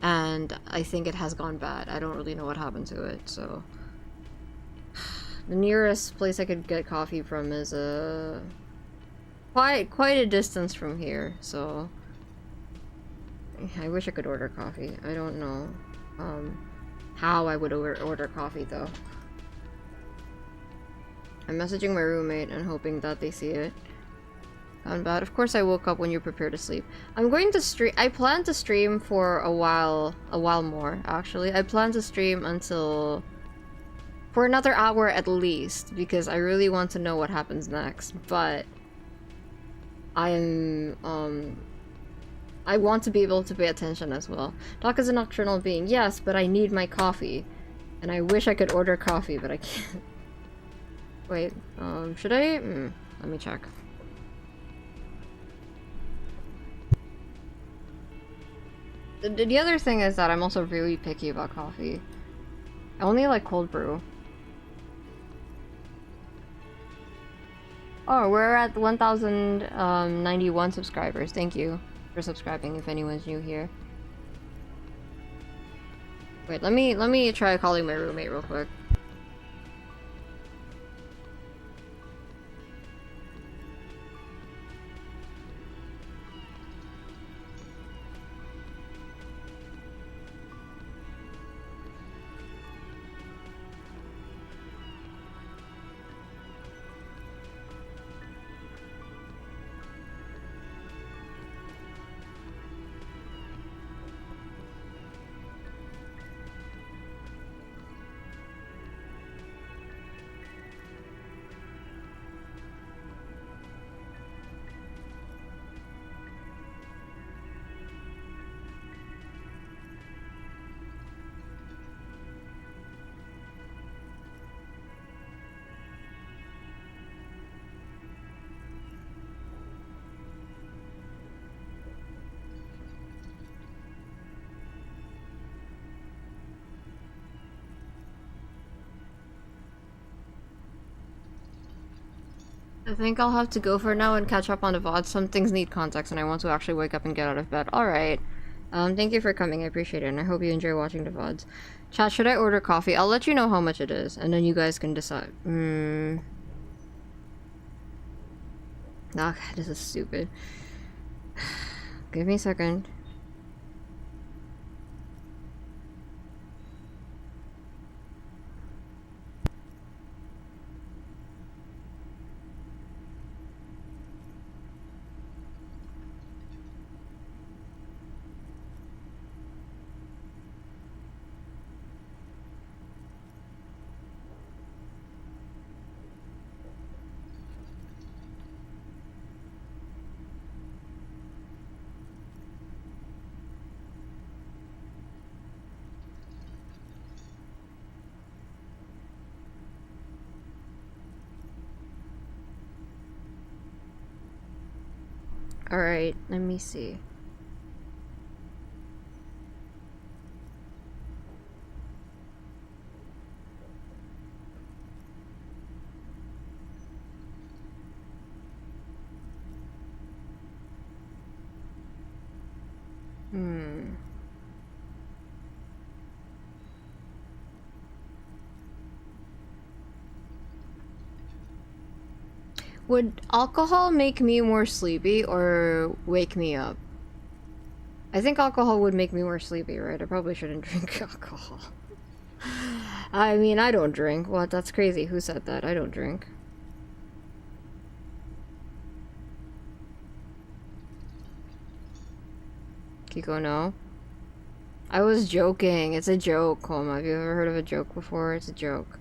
and I think it has gone bad. I don't really know what happened to it. So the nearest place I could get coffee from is quite a distance from here. So I wish I could order coffee. I don't know how I would order coffee though. I'm messaging my roommate and hoping that they see it. Gone bad. Of course I woke up when you prepare to sleep. I'm going to stream. I plan to stream for a while more actually. I plan to stream for another hour at least, because I really want to know what happens next. But I want to be able to pay attention as well. Doc is a nocturnal being, yes, but I need my coffee. And I wish I could order coffee, but I can't. Wait, should I? Let me check. The other thing is that I'm also really picky about coffee. I only like cold brew. Oh, we're at 1,091 subscribers. Thank you for subscribing if anyone's new here. Wait, let me try calling my roommate real quick. I think I'll have to go for now and catch up on the VOD. Some things need context and I want to actually wake up and get out of bed. Alright. Thank you for coming. I appreciate it. And I hope you enjoy watching the VODs. Chat, should I order coffee? I'll let you know how much it is. And then you guys can decide. Ah, this is stupid. Give me a second. Alright, let me see. Would alcohol make me more sleepy or wake me up? I think alcohol would make me more sleepy, right? I probably shouldn't drink alcohol. I mean, I don't drink. What? That's crazy. Who said that? I don't drink. Kiko, no? I was joking. It's a joke, Koma. Have you ever heard of a joke before? It's a joke.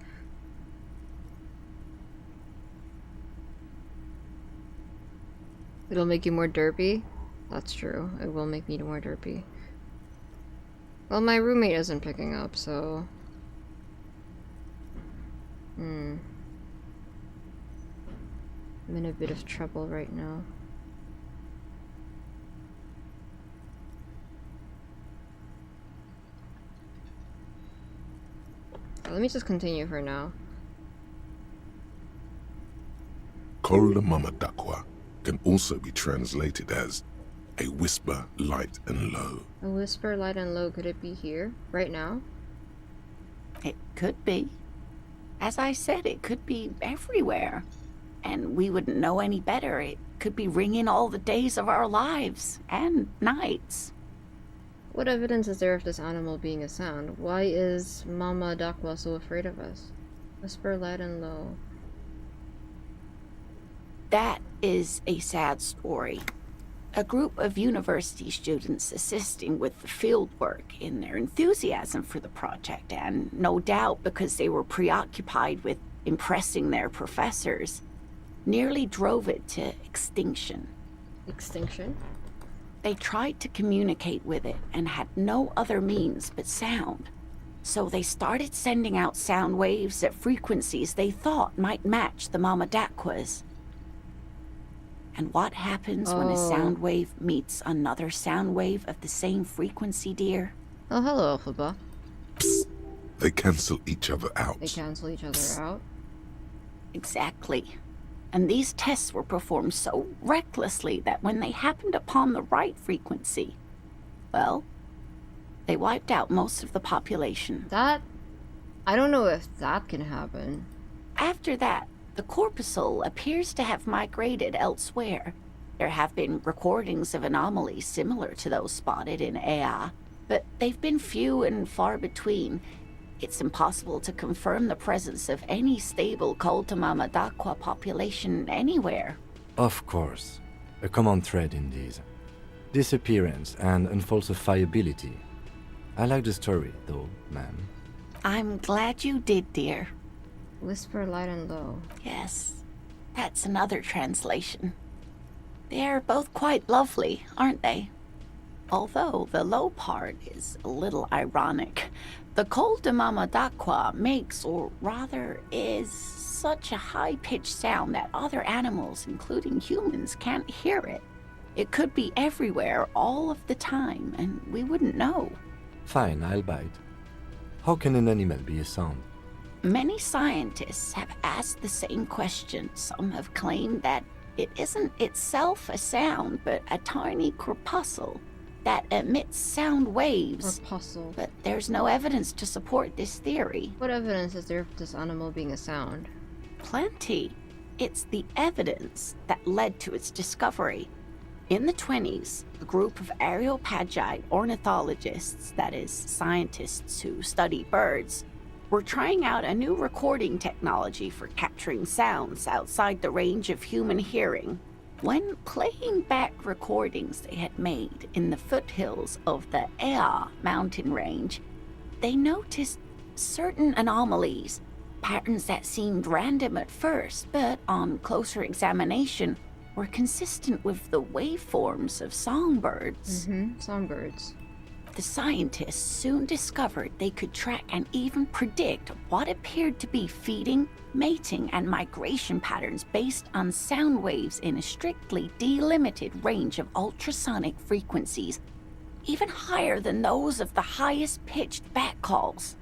It'll make you more derpy? That's true. It will make me more derpy. Well, my roommate isn't picking up, so... I'm in a bit of trouble right now. Let me just continue for now. Kolda Mama Dakwa can also be translated as a whisper, light and low. A whisper, light and low. Could it be here? Right now? It could be. As I said, it could be everywhere. And we wouldn't know any better. It could be ringing all the days of our lives. And nights. What evidence is there of this animal being a sound? Why is Mama Dakwa so afraid of us? Whisper, light and low. That is a sad story. A group of university students assisting with the field work in their enthusiasm for the project, and no doubt because they were preoccupied with impressing their professors, nearly drove it to extinction. Extinction? They tried to communicate with it and had no other means but sound. So they started sending out sound waves at frequencies they thought might match the Mama Dakwas. And what happens when a sound wave meets another sound wave of the same frequency, dear? Oh, hello, Alphaba. Psst. They cancel each other out. They cancel each other out? Exactly. And these tests were performed so recklessly that when they happened upon the right frequency, well, they wiped out most of the population. That... I don't know if that can happen. After that, the corpuscle appears to have migrated elsewhere. There have been recordings of anomalies similar to those spotted in 𝙩𝙖𝙩, but they've been few and far between. It's impossible to confirm the presence of any stable Kolda Mama Dakwa population anywhere. Of course. A common thread in these. Disappearance and unfalsifiability. I like the story, though, ma'am. I'm glad you did, dear. Whisper, light and low. Yes, that's another translation. They're both quite lovely, aren't they? Although the low part is a little ironic. The Kolda Mama Dakwa makes, or rather is, such a high-pitched sound that other animals, including humans, can't hear it. It could be everywhere all of the time, and we wouldn't know. Fine, I'll bite. How can an animal be a sound? Many scientists have asked the same question. Some have claimed that it isn't itself a sound, but a tiny corpuscle that emits sound waves. Corpuscle. But there's no evidence to support this theory. What evidence is there of this animal being a sound? Plenty. It's the evidence that led to its discovery. In the 20s, a group of areopagite ornithologists, that is, scientists who study birds, were trying out a new recording technology for capturing sounds outside the range of human hearing. When playing back recordings they had made in the foothills of the 𝙩𝙖𝙩 mountain range, they noticed certain anomalies, patterns that seemed random at first, but on closer examination were consistent with the waveforms of songbirds. Songbirds. The scientists soon discovered they could track and even predict what appeared to be feeding, mating, and migration patterns based on sound waves in a strictly delimited range of ultrasonic frequencies, even higher than those of the highest pitched bat calls.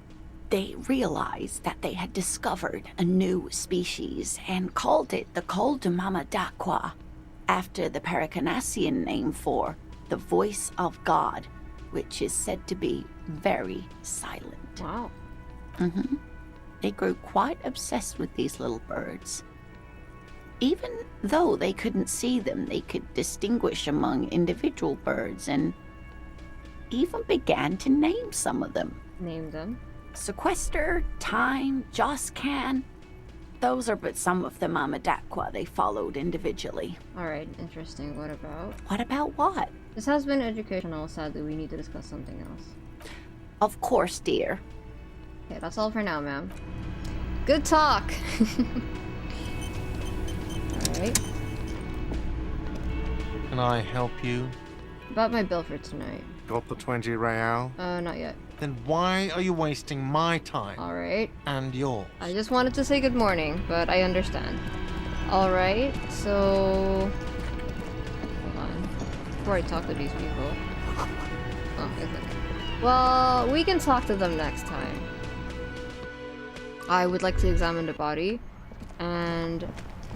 They realized that they had discovered a new species and called it the 𝙩𝙖𝙩, after the Paracanassian name for the voice of God, which is said to be very silent. Wow. They grew quite obsessed with these little birds. Even though they couldn't see them, they could distinguish among individual birds and even began to name some of them. Name them? Sequester, Time, Joscan. Those are but some of the 𝙩𝙻 they followed individually. Alright, interesting. What about? What about what? This has been educational. Sadly, we need to discuss something else. Of course, dear. Okay, that's all for now, ma'am. Good talk! Alright. Can I help you? About my bill for tonight. Got the 20 real? Not yet. Then why are you wasting my time? Alright. And yours? I just wanted to say good morning, but I understand. Alright, so... Hold on. Before I talk to these people. Oh, okay. Well, we can talk to them next time. I would like to examine the body, and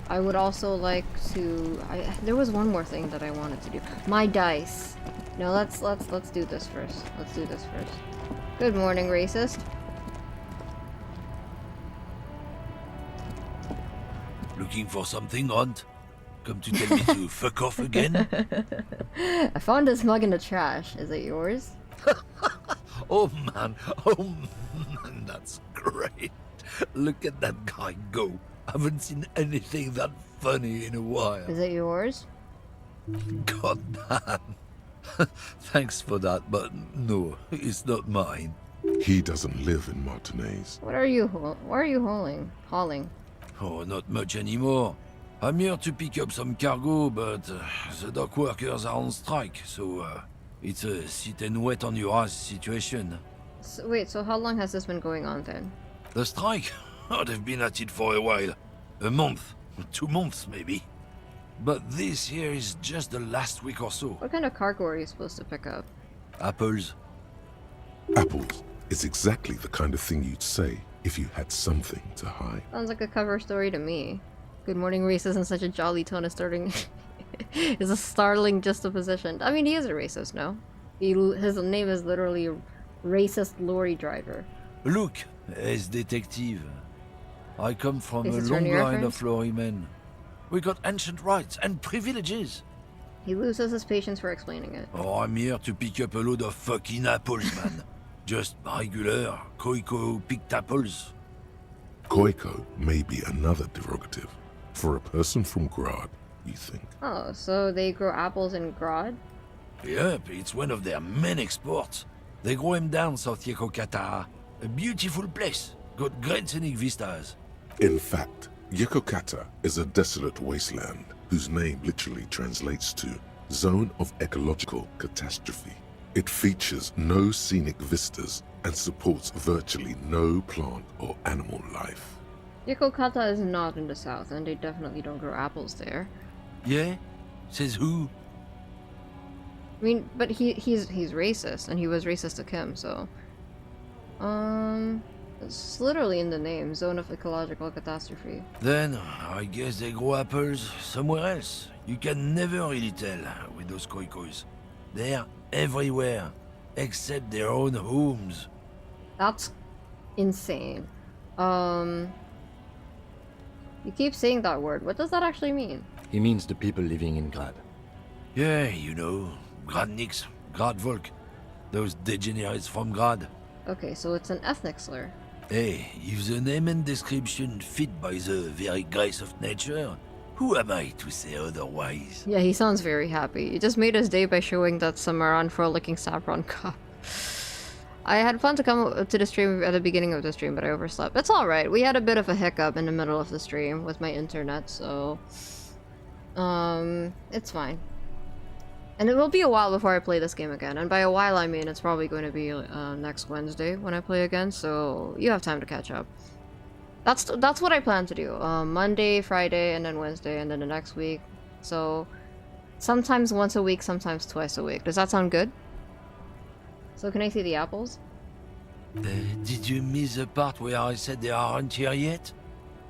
I would also like to... there was one more thing that I wanted to do. My dice. No, let's do this first. Let's do this first. Good morning, racist. Looking for something, Hunt? Come to tell me to fuck off again? I found this mug in the trash. Is it yours? Oh man, that's great. Look at that guy go. Haven't seen anything that funny in a while. Is it yours? God damn. Thanks for that, but no, it's not mine. He doesn't live in Martinez. What are you hauling? Oh, not much anymore. I'm here to pick up some cargo, but the dock workers are on strike, so it's a sit and wait on your ass situation. So, wait, so how long has this been going on then? The strike? Oh, they've been at it for a while. A month, 2 months maybe. But this here is just the last week or so. What kind of cargo are you supposed to pick up? Apples. Apples is exactly the kind of thing you'd say if you had something to hide. Sounds like a cover story to me. Good morning, racist, in such a jolly tone is starting is a startling juxtaposition. I mean, he is a racist, no? His name is literally Racist Lorry Driver. Look, as detective. I come from a Racist long Renier line friends? of lorry men. We got ancient rights and privileges. He loses his patience for explaining it. Oh, I'm here to pick up a load of fucking apples, man. Just regular, Koiko-picked apples. Koiko may be another derogative. For a person from Grad, you think? Oh, so they grow apples in Grad? Yep, it's one of their main exports. They grow them down South Yekokata. A beautiful place. Got great scenic vistas. In fact, Yekokata is a desolate wasteland whose name literally translates to Zone of Ecological Catastrophe. It features no scenic vistas and supports virtually no plant or animal life. Yekokata is not in the south, and they definitely don't grow apples there. Yeah? Says who? I mean, but he's racist, and he was racist to Kim, so... It's literally in the name, Zone of Ecological Catastrophe. Then, I guess they grow apples somewhere else. You can never really tell with those koikos. They're everywhere, except their own homes. That's insane. You keep saying that word. What does that actually mean? He means the people living in Grad. Yeah, you know, Gradniks, Gradvolk, those degenerates from Grad. Okay, so it's an ethnic slur. Hey, if the name and description fit by the very grace of nature, who am I to say otherwise? Yeah, he sounds very happy. He just made his day by showing that Samaran frolicking saffron cup. I had planned to come to the stream at the beginning of the stream, but I overslept. It's alright. We had a bit of a hiccup in the middle of the stream with my internet, so... it's fine. And it will be a while before I play this game again. And by a while, I mean it's probably going to be next Wednesday when I play again, so you have time to catch up. That's what I plan to do. Monday, Friday, and then Wednesday, and then the next week. So, sometimes once a week, sometimes twice a week. Does that sound good? So can I see the apples? Did you miss the part where I said they aren't here yet?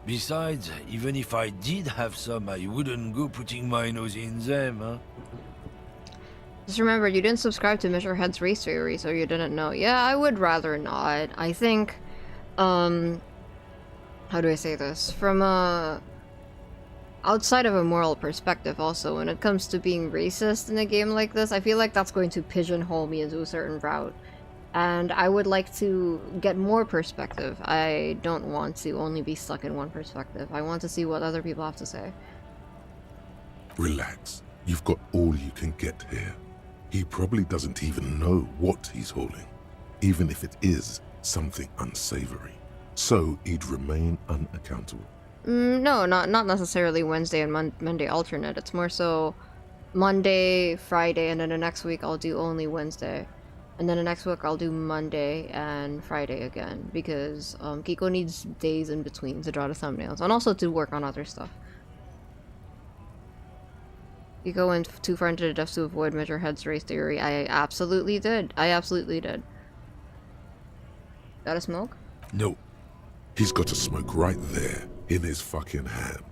Besides, even if I did have some, I wouldn't go putting my nose in them, huh? Just remember, you didn't subscribe to Mr. Head's race theory, so you didn't know. Yeah, I would rather not. I think, how do I say this? From outside of a moral perspective also, when it comes to being racist in a game like this, I feel like that's going to pigeonhole me into a certain route. And I would like to get more perspective. I don't want to only be stuck in one perspective. I want to see what other people have to say. Relax. You've got all you can get here. He probably doesn't even know what he's hauling, even if it is something unsavory. So he'd remain unaccountable. No, not necessarily Wednesday and Monday alternate. It's more so Monday, Friday, and then the next week I'll do only Wednesday. And then the next week I'll do Monday and Friday again, because Kiko needs days in between to draw the thumbnails, and also to work on other stuff. You go in too far into the depths to avoid Mr. Head's race theory. I absolutely did. I absolutely did. Got a smoke? No. He's got a smoke right there, in his fucking hand.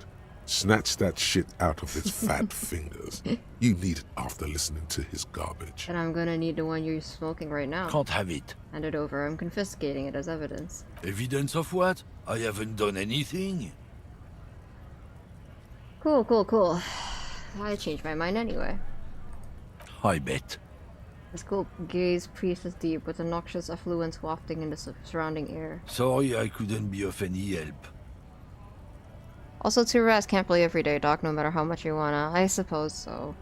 Snatch that shit out of his fat fingers. You need it after listening to his garbage. And I'm gonna need the one you're smoking right now. Can't have it. Hand it over. I'm confiscating it as evidence. Evidence of what? I haven't done anything. Cool, cool, cool. I changed my mind anyway. I bet. Let's go gaze priestess deep with a noxious effluence wafting in the surrounding air. Sorry I couldn't be of any help. Also, 2RAS can't play every day, Doc, no matter how much you wanna. I suppose so.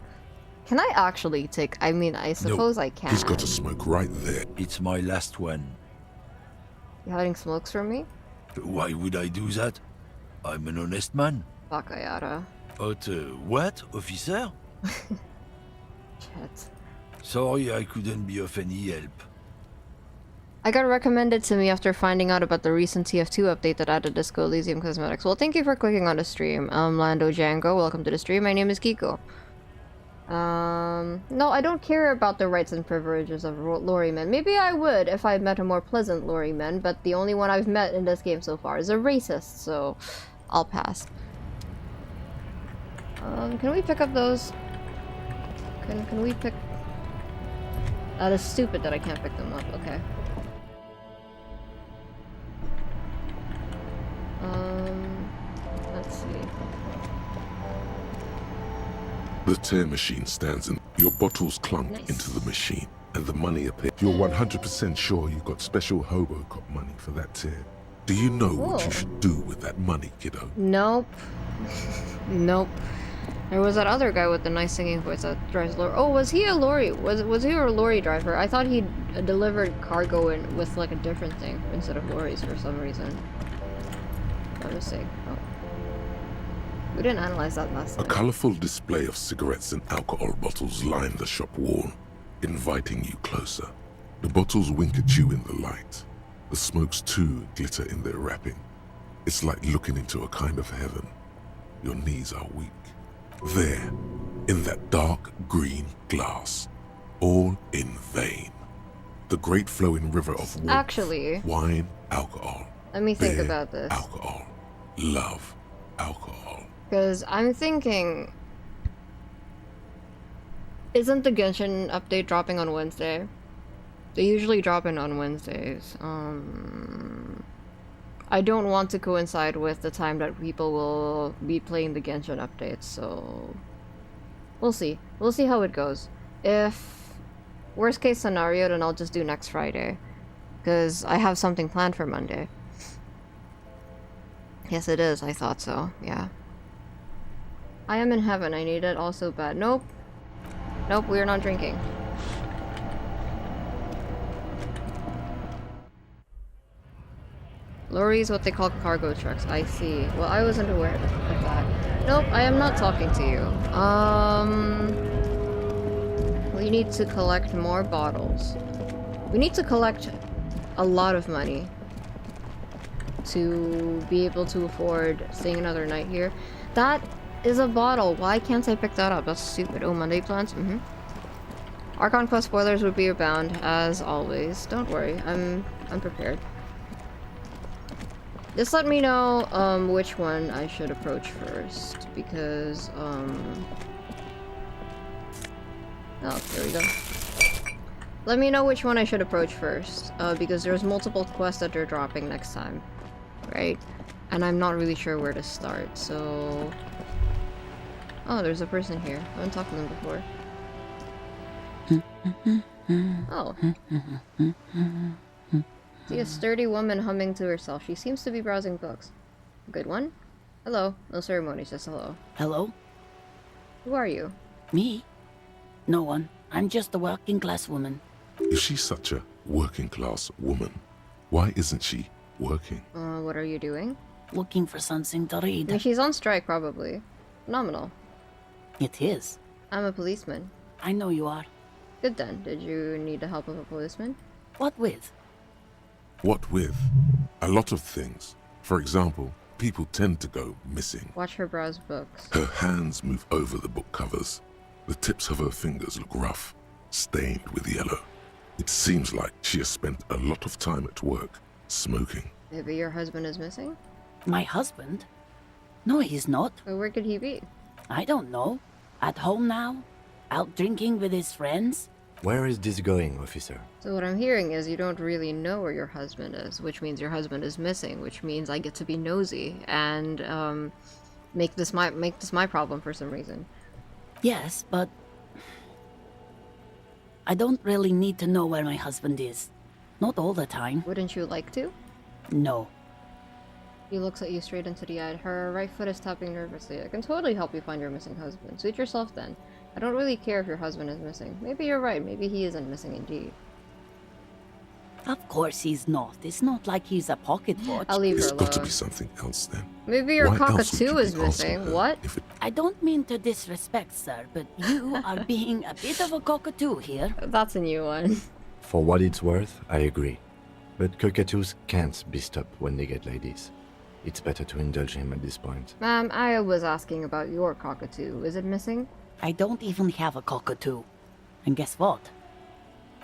Can I actually take... I mean, I suppose I can. He's got a smoke right there. It's my last one. You hiding smokes from me? Why would I do that? I'm an honest man. Bakayara. But, what, officer? Shit. Sorry I couldn't be of any help. I got recommended to me after finding out about the recent TF2 update that added Disco Elysium Cosmetics. Well, thank you for clicking on the stream. Lando Django, welcome to the stream. My name is Kiko. No, I don't care about the rights and privileges of lorrymen. Maybe I would if I met a more pleasant lorryman, but the only one I've met in this game so far is a racist, so I'll pass. Can we pick up those? Can we pick... That is stupid that I can't pick them up. Okay. Let's see. The tear machine stands and your bottles clunk into the machine, and the money appears. You're 100% sure you've got special Hobocop money for that tear. Do you know what you should do with that money, kiddo? Nope. Nope. There was that other guy with the nice singing voice that drives lorry. Oh, was he a lorry? Was he a lorry driver? I thought he delivered cargo in with like a different thing instead of lorries for some reason. My mistake. Oh. We didn't analyze that last time. A colorful display of cigarettes and alcohol bottles line the shop wall, inviting you closer. The bottles wink at you in the light. The smokes too glitter in their wrapping. It's like looking into a kind of heaven. Your knees are weak. There, in that dark green glass, all in vain. The great flowing river of warmth, Actually, wine, alcohol. let me think beer, about this. Alcohol, love, alcohol. Because I'm thinking, isn't the Genshin update dropping on Wednesday? They usually drop in on Wednesdays. I don't want to coincide with the time that people will be playing the Genshin updates, so we'll see. We'll see how it goes. If worst case scenario, then I'll just do next Friday, because I have something planned for Monday. Yes, it is. I thought so. Yeah. I am in heaven. I need it all so bad. Nope. Nope, we're not drinking. Lorries, what they call cargo trucks. I see. Well, I wasn't aware of that. Nope, I am not talking to you. We need to collect more bottles. We need to collect a lot of money to be able to afford staying another night here. That is a bottle. Why can't I pick that up? That's stupid. Oh, Monday plans? Archon Quest spoilers would be abound, as always. Don't worry, I'm prepared. Just let me know which one I should approach first, because oh, there we go. Let me know which one I should approach first, because there's multiple quests that they're dropping next time, right? And I'm not really sure where to start, so... Oh, there's a person here. I haven't talked to them before. Oh. See a sturdy woman humming to herself. She seems to be browsing books. Good one. Hello. No ceremonies, just hello. Hello? Who are you? Me? No one. I'm just a working class woman. If she's such a working class woman, why isn't she working? What are you doing? Looking for something to read. I mean, she's on strike, probably. Phenomenal. It is. I'm a policeman. I know you are. Good then. Did you need the help of a policeman? What with? What with? A lot of things. For example, people tend to go missing. Watch her browse books. Her hands move over the book covers. The tips of her fingers look rough, stained with yellow. It seems like she has spent a lot of time at work, smoking. Maybe your husband is missing? My husband? No, he's not. Well, where could he be? I don't know. At home now? Out drinking with his friends? Where is this going, officer? So what I'm hearing is you don't really know where your husband is, which means your husband is missing, which means I get to be nosy and make this my problem for some reason. Yes, but I don't really need to know where my husband is. Not all the time. Wouldn't you like to? No. He looks at you straight into the eye. Her right foot is tapping nervously. I can totally help you find your missing husband. Suit yourself then. I don't really care if your husband is missing. Maybe you're right. Maybe he isn't missing indeed. Of course he's not. It's not like he's a pocket watch. I'll leave her alone. It's got to be something else then. Maybe your Why cockatoo is missing. What? I don't mean to disrespect, sir, but you are being a bit of a cockatoo here. That's a new one. For what it's worth, I agree. But cockatoos can't be stopped when they get ladies. It's better to indulge him at this point. Ma'am, I was asking about your cockatoo. Is it missing? I don't even have a cockatoo. And guess what?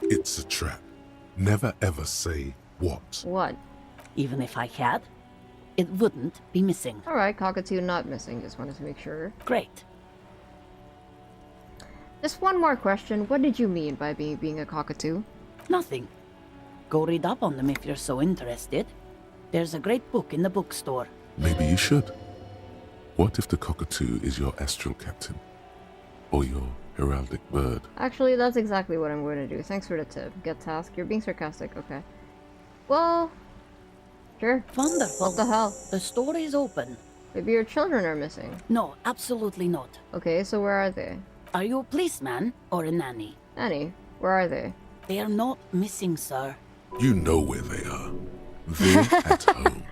It's a trap. Never ever say what. What? Even if I had, it wouldn't be missing. Alright, cockatoo not missing. Just wanted to make sure. Great. Just one more question. What did you mean by being a cockatoo? Nothing. Go read up on them if you're so interested. There's a great book in the bookstore. Maybe you should. What if the cockatoo is your astral captain? Or your heraldic bird? Actually, that's exactly what I'm going to do. Thanks for the tip. Get task. You're being sarcastic. Okay. Well, sure. Wonderful. What the hell? The store is open. Maybe your children are missing. No, absolutely not. Okay, so where are they? Are you a policeman or a nanny? Nanny? Where are they? They are not missing, sir. You know where they are. They're at home,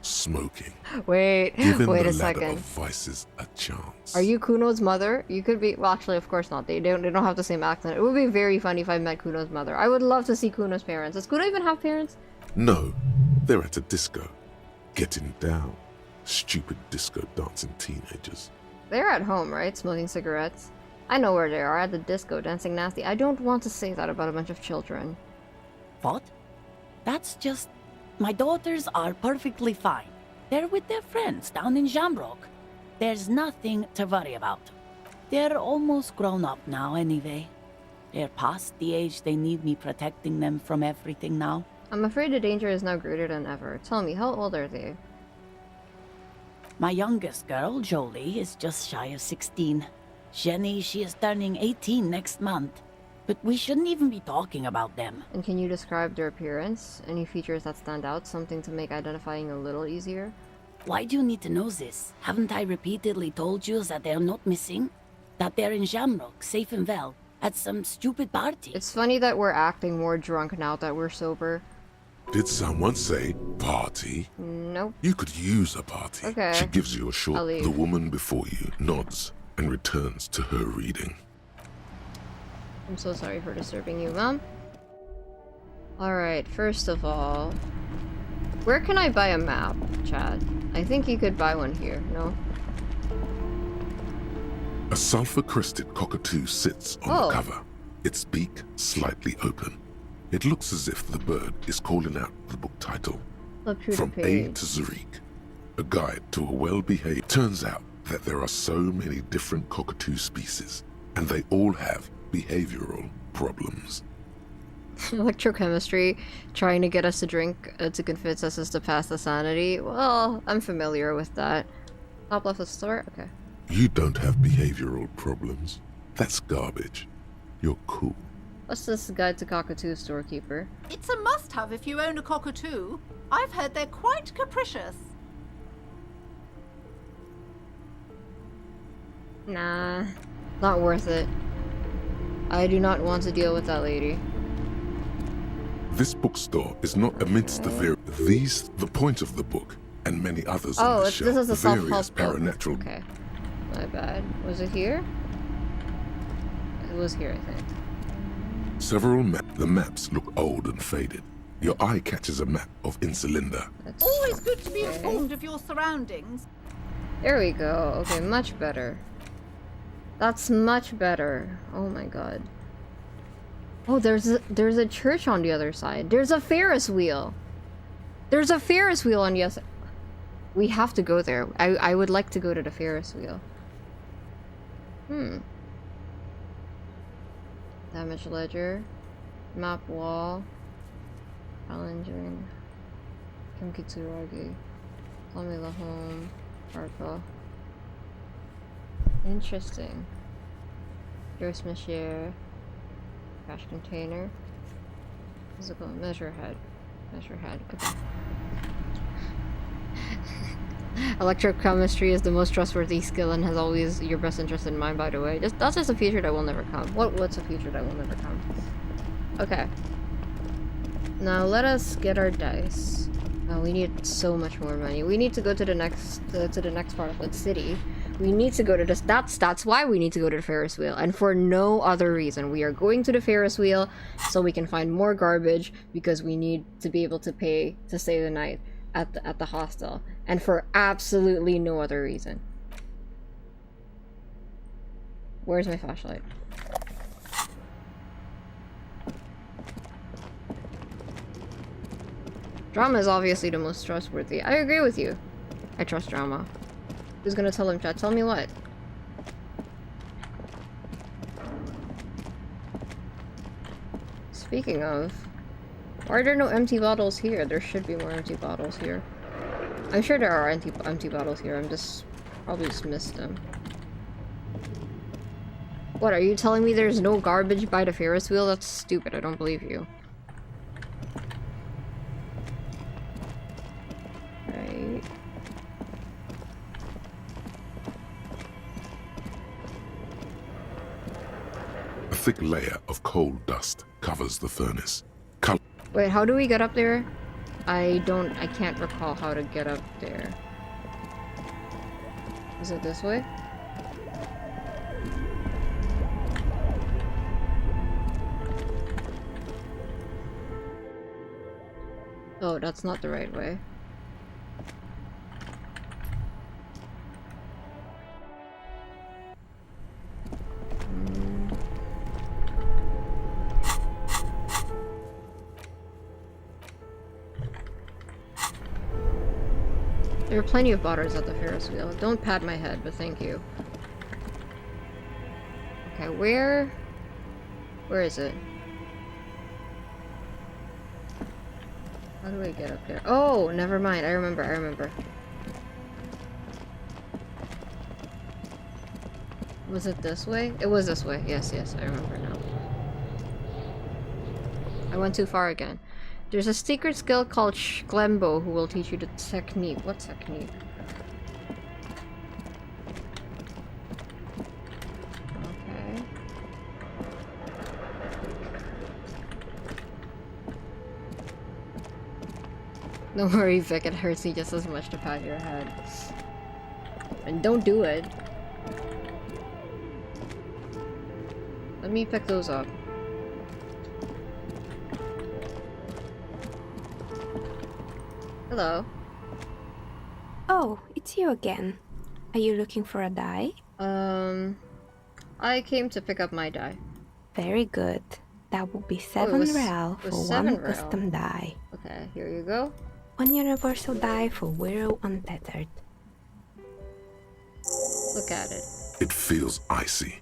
smoking. Wait Giving a the second. ladder of vices a chance. Are you Kuno's mother? You could be. Well, actually, of course not. They don't have the same accent. It would be very funny if I met Kuno's mother. I would love to see Kuno's parents. Does Kuno even have parents? No, they're at a disco, getting down. Stupid disco dancing teenagers. They're at home, right? Smoking cigarettes. I know where they are, at the disco, dancing nasty. I don't want to say that about a bunch of children. What? That's just... My daughters are perfectly fine. They're with their friends down in Shamrock. There's nothing to worry about. They're almost grown up now anyway. They're past the age they need me protecting them from everything now. I'm afraid the danger is now greater than ever. Tell me, how old are they? My youngest girl, Jolie, is just shy of 16. Jenny, she is turning 18 next month. But we shouldn't even be talking about them. And can you describe their appearance? Any features that stand out? Something to make identifying a little easier? Why do you need to know this? Haven't I repeatedly told you that they're not missing? That they're in Shamrock, safe and well, at some stupid party? It's funny that we're acting more drunk now that we're sober. Did someone say party? Nope. You could use a party. Okay. She gives you a short. I'll leave. The woman before you nods and returns to her reading. I'm so sorry for disturbing you, Mom. Alright, first of all, where can I buy a map, Chad? I think you could buy one here, no? A sulfur-crested cockatoo sits on the cover, its beak slightly open. It looks as if the bird is calling out the book title. From A to Zurich, a guide to a well-behaved... Turns out that there are so many different cockatoo species, and they all have behavioral problems. Electrochemistry, trying to get us to drink to convince us to pass the sanity. Well, I'm familiar with that. Top left of the store? Okay. You don't have behavioral problems. That's garbage. You're cool. What's this guide to cockatoo, storekeeper? It's a must-have if you own a cockatoo. I've heard they're quite capricious. Nah, not worth it. I do not want to deal with that lady. This bookstore is not amidst the point of the book, and many others on the shelf, this is a various self-help paranatural... Okay, my bad. Was it here? It was here, I think. Several the maps look old and faded. Your eye catches a map of Insulinda. Always good to be informed of your surroundings. There we go. Okay, much better. That's much better. Oh my god. Oh, there's a church on the other side. There's a Ferris wheel. There's a Ferris wheel on the other side. We have to go there. I would like to go to the Ferris wheel. Damage ledger. Map wall. Challenging. Kim Kitsuragi. Formula home. Arpa. Interesting. Joyce Michier. Cash container. Physical measure head. Measure head. Okay. Electrochemistry is the most trustworthy skill and has always your best interest in mind, by the way. That's just a future that will never come. What's a future that will never come? Okay. Now let us get our dice. We need so much more money. We need to go to the next part of the city. We need to go to this. That's why we need to go to the Ferris wheel, and for no other reason. We are going to the Ferris wheel so we can find more garbage because we need to be able to pay to stay the night at the hostel, and for absolutely no other reason. Where's my flashlight? Drama is obviously the most trustworthy. I agree with you. I trust Drama. Who's gonna tell him, chat? Tell me what? Speaking of, why are there no empty bottles here? There should be more empty bottles here. I'm sure there are empty bottles here. I'm just probably just missed them. What, are you telling me there's no garbage by the Ferris wheel? That's stupid. I don't believe you. Right. A thick layer of coal dust covers the furnace. Wait, how do we get up there? I can't recall how to get up there. Is it this way? Oh, that's not the right way. There are plenty of butters at the Ferris wheel. Don't pat my head, but thank you. Okay, where is it? How do I get up there? Oh, never mind. I remember. Was it this way? It was this way. Yes, I remember now. I went too far again. There's a secret skill called Shklembo who will teach you the technique. What technique? Okay. Don't worry, Vic, it hurts me just as much to pat your head. And don't do it. Let me pick those up. Hello. Oh, it's you again. Are you looking for a die? I came to pick up my die. Very good. That will be 7 real for one custom die. Okay, here you go. One universal die for Wirral Untethered. Look at it. It feels icy.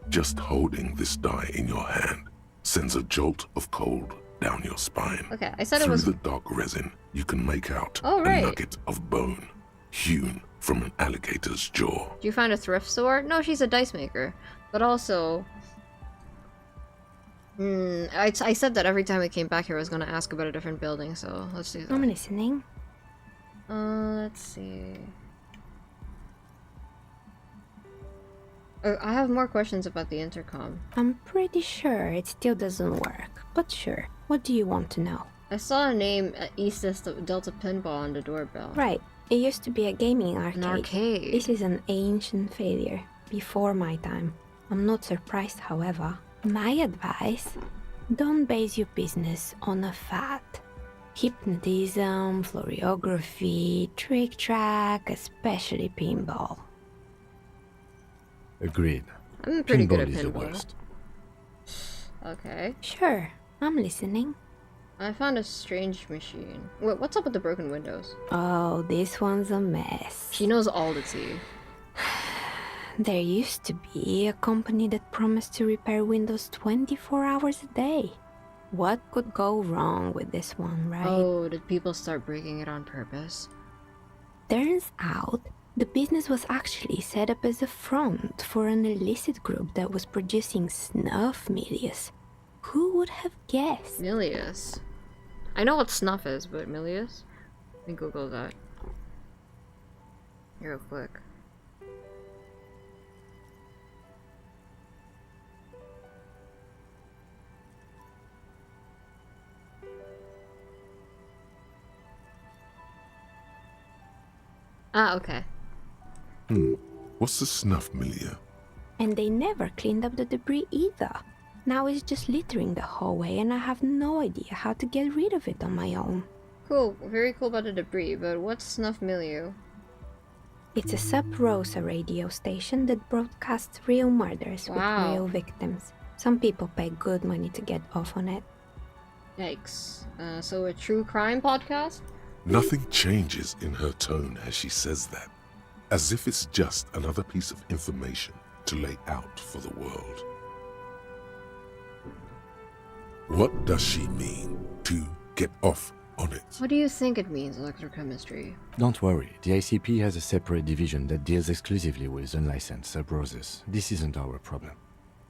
Just holding this die in your hand sends a jolt of cold down your spine. Okay, I said it was... Through the dark resin, you can make out a nugget of bone hewn from an alligator's jaw. Do you find a thrift store? No, she's a dice maker. But also... I said that every time we came back here I was gonna ask about a different building, so let's do that. I'm listening. Let's see... Oh, I have more questions about the intercom. I'm pretty sure it still doesn't work, but sure. What do you want to know? I saw a name at East Delta Pinball on the doorbell. Right. It used to be a gaming arcade. An arcade? This is an ancient failure. Before my time. I'm not surprised, however. My advice? Don't base your business on a fad. Hypnotism, floriography, trick-track, especially pinball. Agreed. I'm pretty good at is the pinball. worst. Okay. Sure, I'm listening. I found a strange machine. What's up with the broken windows? Oh, this one's a mess. She knows all the tea. There used to be a company that promised to repair windows 24 hours a day. What could go wrong with this one, right? Oh, did people start breaking it on purpose? Turns out, the business was actually set up as a front for an illicit group that was producing snuff milius. Who would have guessed? Milius? I know what snuff is, but milius? Let me Google that. Real quick. Ah, okay. What's the snuff milieu? And they never cleaned up the debris either. Now it's just littering the hallway and I have no idea how to get rid of it on my own. Cool, very cool about the debris, but what's snuff milieu? It's a Sub Rosa radio station that broadcasts real murders with real victims. Some people pay good money to get off on it. Yikes. So a true crime podcast? Nothing changes in her tone as she says that, as if it's just another piece of information to lay out for the world. What does she mean to get off on it? What do you think it means, electrochemistry? Don't worry, the ICP has a separate division that deals exclusively with unlicensed sub-roses. This isn't our problem.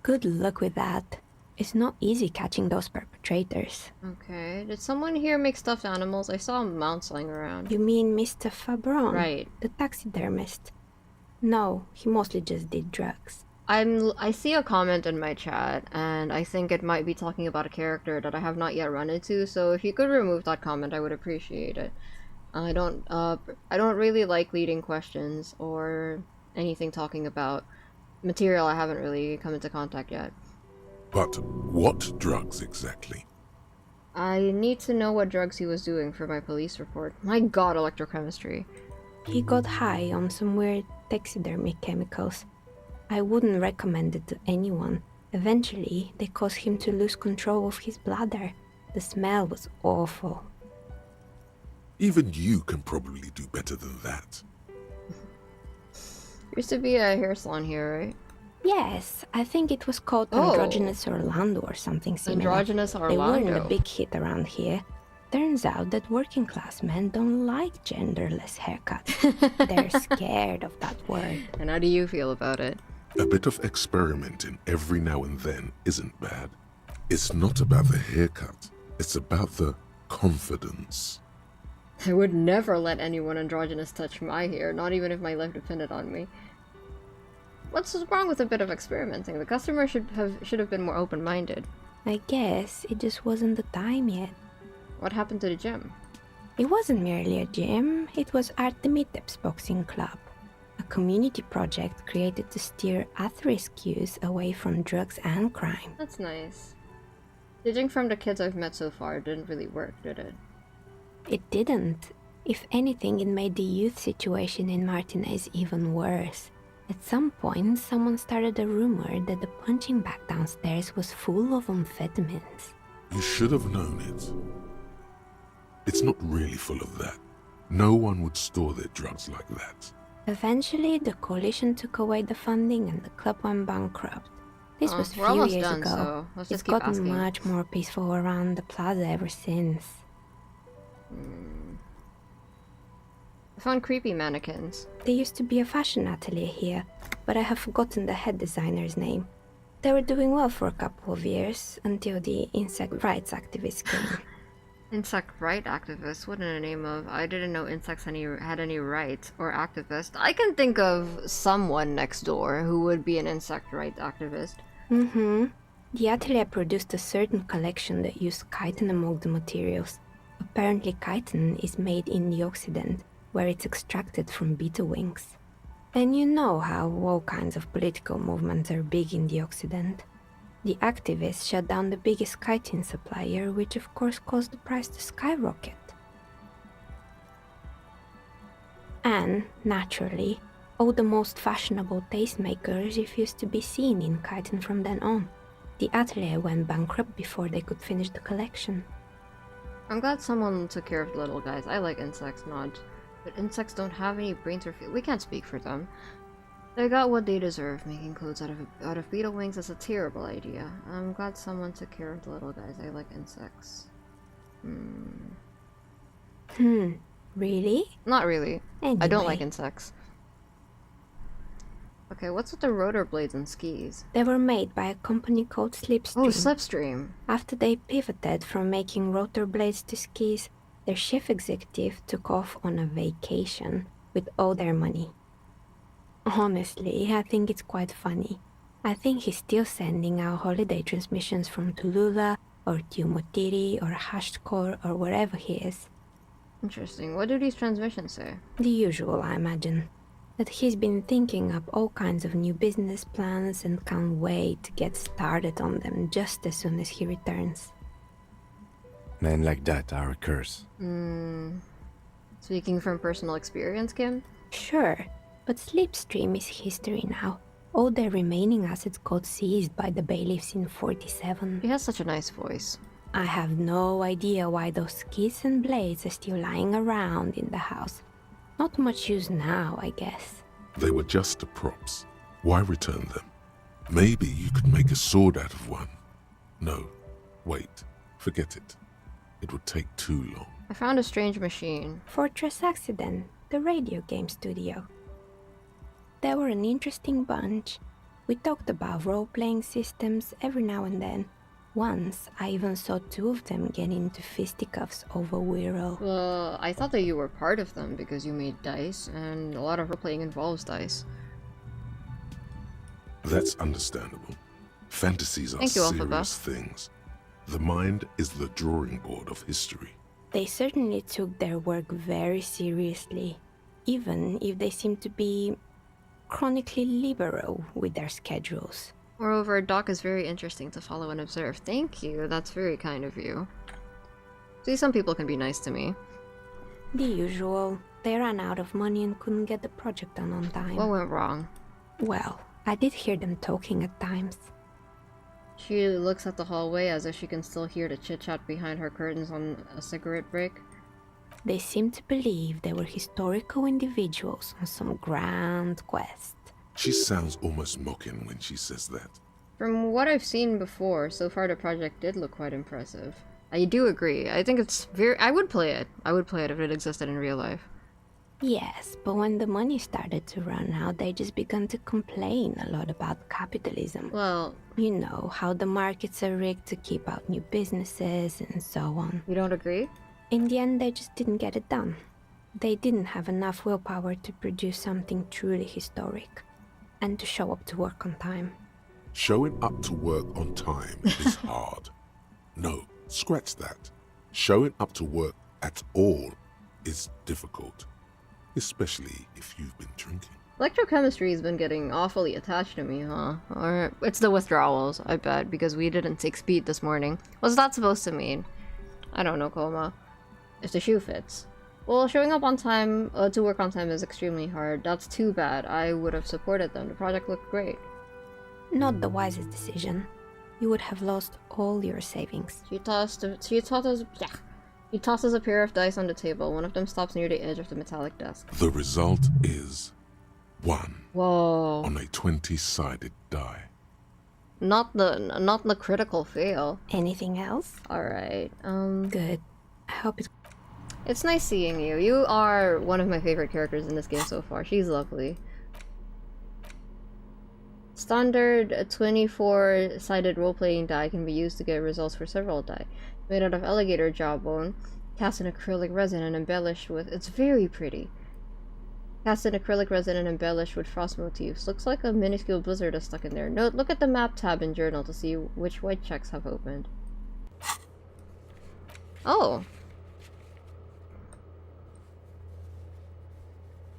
Good luck with that. It's not easy catching those perpetrators. Okay, did someone here make stuffed animals? I saw a mount lying around. You mean Mr. Fabron? Right. The taxidermist. No, he mostly just did drugs. I see a comment in my chat, and I think it might be talking about a character that I have not yet run into, so if you could remove that comment, I would appreciate it. I don't really like leading questions or anything talking about material I haven't really come into contact yet. But what drugs exactly? I need to know what drugs he was doing for my police report. My god, electrochemistry. He got high on some weird taxidermy chemicals. I wouldn't recommend it to anyone. Eventually, they caused him to lose control of his bladder. The smell was awful. Even you can probably do better than that. Used to be a hair salon here, right? Yes, I think it was called Androgynous Orlando or something similar. Androgynous They Orlando. weren't a big hit around here. Turns out that working class men don't like genderless haircuts. They're scared of that word. And how do you feel about it? A bit of experimenting every now and then isn't bad. It's not about the haircut. It's about the confidence. I would never let anyone androgynous touch my hair, not even if my life depended on me. What's wrong with a bit of experimenting? The customer should have been more open-minded. I guess it just wasn't the time yet. What happened to the gym? It wasn't merely a gym, it was Artemiteps Boxing Club, a community project created to steer at-risk youth away from drugs and crime. That's nice. Judging from the kids I've met so far, it didn't really work, did it? It didn't. If anything, it made the youth situation in Martinez even worse. At some point, someone started a rumor that the punching bag downstairs was full of amphetamines. You should have known it. It's not really full of that. No one would store their drugs like that. Eventually, the coalition took away the funding and the club went bankrupt. This was we're few almost years done, ago. so let's It's just keep gotten asking. much more peaceful around the plaza ever since. I found creepy mannequins. There used to be a fashion atelier here, but I have forgotten the head designer's name. They were doing well for a couple of years, until the insect rights activists came. Insect right activist? What in the name of? I didn't know insects had any rights or activist. I can think of someone next door who would be an insect right activist. Mm-hmm. The atelier produced a certain collection that used chitin among the materials. Apparently chitin is made in the Occident, where it's extracted from beetle wings. And you know how all kinds of political movements are big in the Occident. The activists shut down the biggest chitin supplier, which of course caused the price to skyrocket. And, naturally, all the most fashionable tastemakers refused to be seen in chitin from then on. The atelier went bankrupt before they could finish the collection. I'm glad someone took care of the little guys. I like insects, but insects don't have any brains or feel. We can't speak for them. They got what they deserve. Making clothes out of beetle wings is a terrible idea. I'm glad someone took care of the little guys. I like insects. Really? Not really. Anyway. I don't like insects. Okay, what's with the rotor blades and skis? They were made by a company called Slipstream. Oh, Slipstream. After they pivoted from making rotor blades to skis, their chief executive took off on a vacation with all their money. Honestly, I think it's quite funny. I think he's still sending out holiday transmissions from Tulula or Tiumotiri or Hashtkor or wherever he is. Interesting. What do these transmissions say? The usual, I imagine. That he's been thinking up all kinds of new business plans and can't wait to get started on them just as soon as he returns. Men like that are a curse. Speaking from personal experience, Kim? Sure, but Slipstream is history now. All their remaining assets got seized by the bailiffs in 47. He has such a nice voice. I have no idea why those skis and blades are still lying around in the house. Not much use now, I guess. They were just props. Why return them? Maybe you could make a sword out of one. No, wait, forget it. It would take too long. I found a strange machine. Fortress Accident, the radio game studio. They were an interesting bunch. We talked about role-playing systems every now and then. Once, I even saw two of them get into fisticuffs over Wirral. Well, I thought that you were part of them because you made dice, and a lot of role-playing involves dice. That's understandable. Fantasies are serious things. The mind is the drawing board of history. They certainly took their work very seriously, even if they seemed to be chronically liberal with their schedules. Moreover, Doc is very interesting to follow and observe. Thank you, that's very kind of you. See, some people can be nice to me. The usual. They ran out of money and couldn't get the project done on time. What went wrong? Well, I did hear them talking at times. She looks at the hallway as if she can still hear the chit-chat behind her curtains on a cigarette break. They seemed to believe they were historical individuals on some grand quest. She sounds almost mocking when she says that. From what I've seen before, so far the project did look quite impressive. I do agree. I think it's very... I would play it. I would play it if it existed in real life. Yes, but when the money started to run out, they just began to complain a lot about capitalism. Well... You know, how the markets are rigged to keep out new businesses and so on. You don't agree? In the end, they just didn't get it done. They didn't have enough willpower to produce something truly historic. And to show up to work on time. Showing up to work on time is hard. No, scratch that. Showing up to work at all is difficult. Especially if you've been drinking. Electrochemistry has been getting awfully attached to me, huh? Or it's the withdrawals, I bet, because we didn't take speed this morning. What's that supposed to mean? I don't know, Koma. If the shoe fits. Well, showing up on time, to work on time is extremely hard. That's too bad. I would have supported them. The project looked great. Not the wisest decision. You would have lost all your savings. She tosses a pair of dice on the table. One of them stops near the edge of the metallic desk. The result is 1. Whoa. On a 20-sided die. Not the critical fail. Anything else? Alright, Good. I hope it's... It's nice seeing you. You are one of my favorite characters in this game so far. She's lovely. Standard 24-sided role-playing die can be used to get results for several die. Made out of alligator jawbone, cast in acrylic resin and embellished with... It's very pretty. Cast in acrylic resin and embellished with frost motifs. Looks like a minuscule blizzard is stuck in there. Note, look at the map tab in journal to see which white checks have opened. Oh.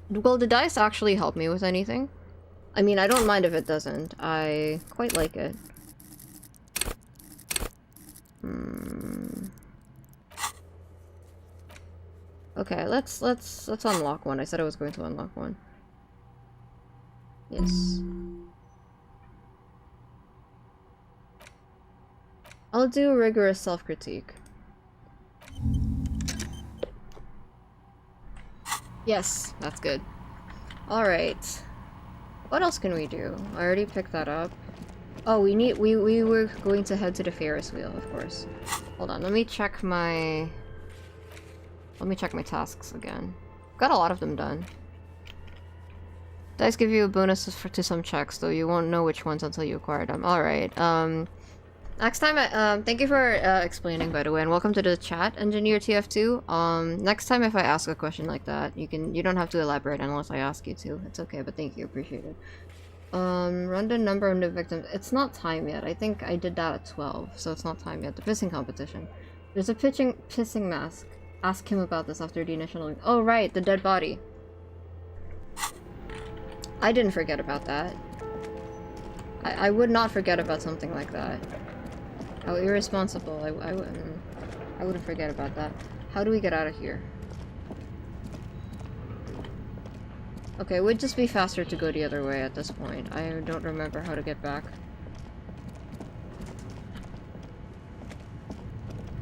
Will the dice actually help me with anything? I mean, I don't mind if it doesn't. I quite like it. Okay, let's unlock one. I said I was going to unlock one. Yes. I'll do rigorous self-critique. Yes, that's good. Alright. What else can we do? I already picked that up. Oh, we were going to head to the Ferris wheel, of course. Hold on, let me check my tasks again. Got a lot of them done. Dice give you bonuses to some checks, though you won't know which ones until you acquire them. Alright, next time, thank you for explaining, by the way, and welcome to the chat, Engineer TF2. Next time if I ask a question like that, you don't have to elaborate unless I ask you to. It's okay, but thank you, appreciate it. Run the number of new victims. It's not time yet. I think I did that at 12, so it's not time yet. The pissing competition. There's a pissing mask. Ask him about this after the initial... Oh, right, the dead body. I didn't forget about that. I would not forget about something like that. How irresponsible. I wouldn't forget about that. How do we get out of here? Okay, it would just be faster to go the other way at this point. I don't remember how to get back.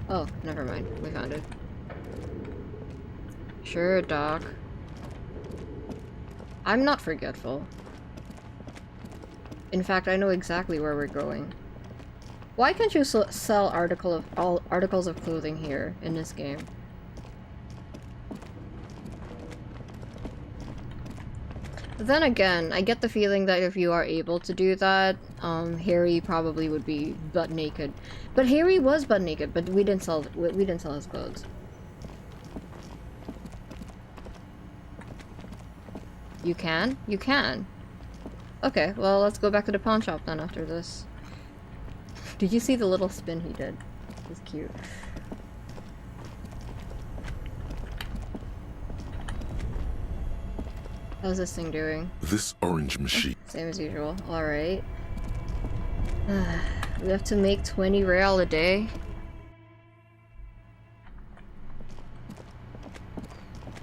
Oh, never mind. We found it. Sure, Doc. I'm not forgetful. In fact, I know exactly where we're going. Why can't you sell articles of clothing here in this game? But then again, I get the feeling that if you are able to do that, Harry probably would be butt naked. But Harry was butt naked, but we didn't sell his clothes. You can? You can. Okay, well, let's go back to the pawn shop then after this. Did you see the little spin he did? It was cute. How's this thing doing? This orange machine. Same as usual. Alright. We have to make 20 real a day.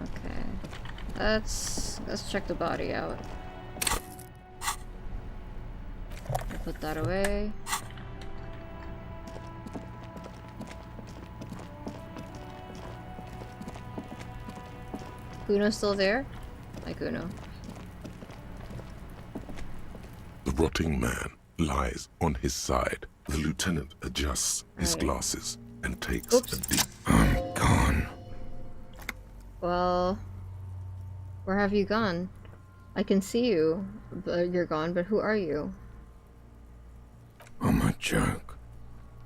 Okay. Let's check the body out. Put that away. Kuno's still there? Hi, Kuno. The rotting man lies on his side. The lieutenant adjusts his glasses and takes a deep... I'm gone. Well, where have you gone? I can see you, but you're gone, but who are you? I'm a joke.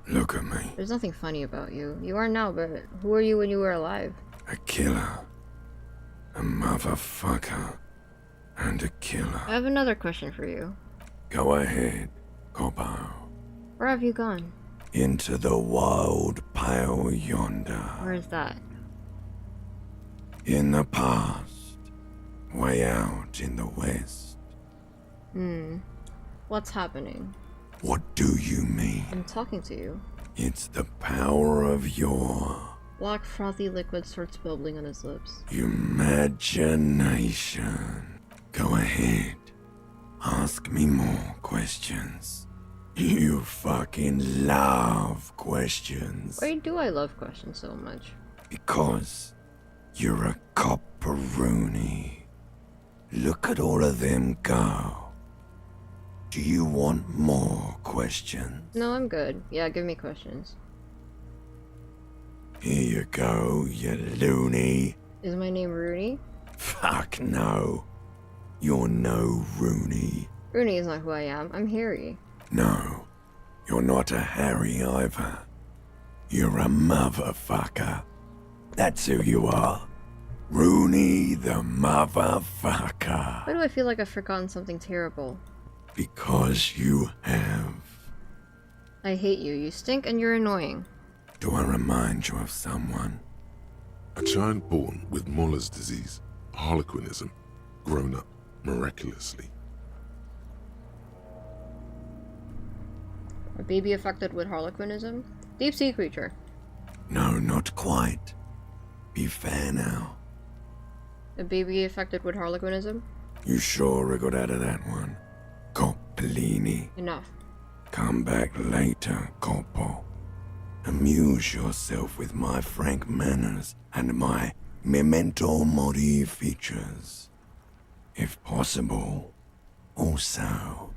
Look at me. There's nothing funny about you. You are now, but who were you when you were alive? A killer. A motherfucker. And a killer. I have another question for you. Go ahead, Coppo. Where have you gone? Into the wild pale yonder. Where is that? In the past. Way out in the west. What's happening? What do you mean? I'm talking to you. It's the power of your... Black frothy liquid starts bubbling on his lips. Imagination. Go ahead. Ask me more questions. You fucking love questions. Why do I love questions so much? Because you're a copperoonie. Look at all of them go. Do you want more questions? No, I'm good. Yeah, give me questions. Here you go, you loony. Is my name Rooney? Fuck no. You're no Rooney. Rooney is not who I am. I'm Harry. No, you're not a Harry either. You're a motherfucker. That's who you are. Rooney the motherfucker. Why do I feel like I've forgotten something terrible? Because you have. I hate you. You stink and you're annoying. Do I remind you of someone? A child born with Muller's disease, harlequinism, grown up miraculously. A baby affected with harlequinism? Deep sea creature. No, not quite. Be fair now. A baby affected with harlequinism? You sure I got out of that one? Coppellini. Enough. Come back later, Coppo. Amuse yourself with my frank manners and my memento mori features. If possible, also,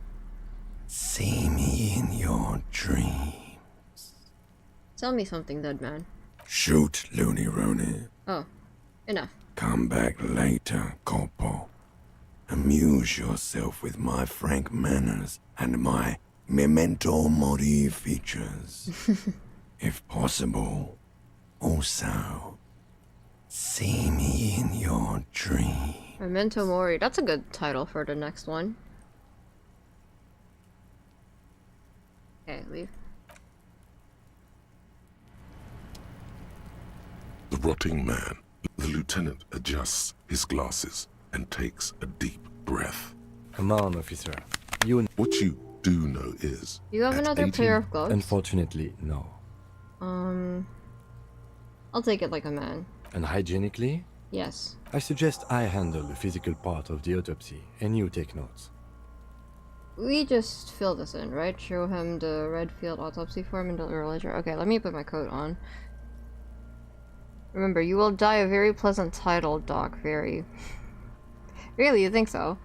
see me in your dreams. Tell me something, dead man. Shoot, Looney Rooney. Oh, enough. Come back later, Coppo. Amuse yourself with my frank manners and my memento mori features. If possible, also, see me in your dreams. Memento Mori. That's a good title for the next one. Okay, leave. The rotting man. The lieutenant adjusts his glasses and takes a deep breath. Come on, officer. You... What you do know is... You have another 18, pair of gloves? Unfortunately, no. I'll take it like a man. And hygienically? Yes. I suggest I handle the physical part of the autopsy, and you take notes. We just fill this in, right? Show him the red field autopsy form in the ledger. Okay, let me put my coat on. Remember, you will die a very pleasant title, Doc. Very. Really, you think so?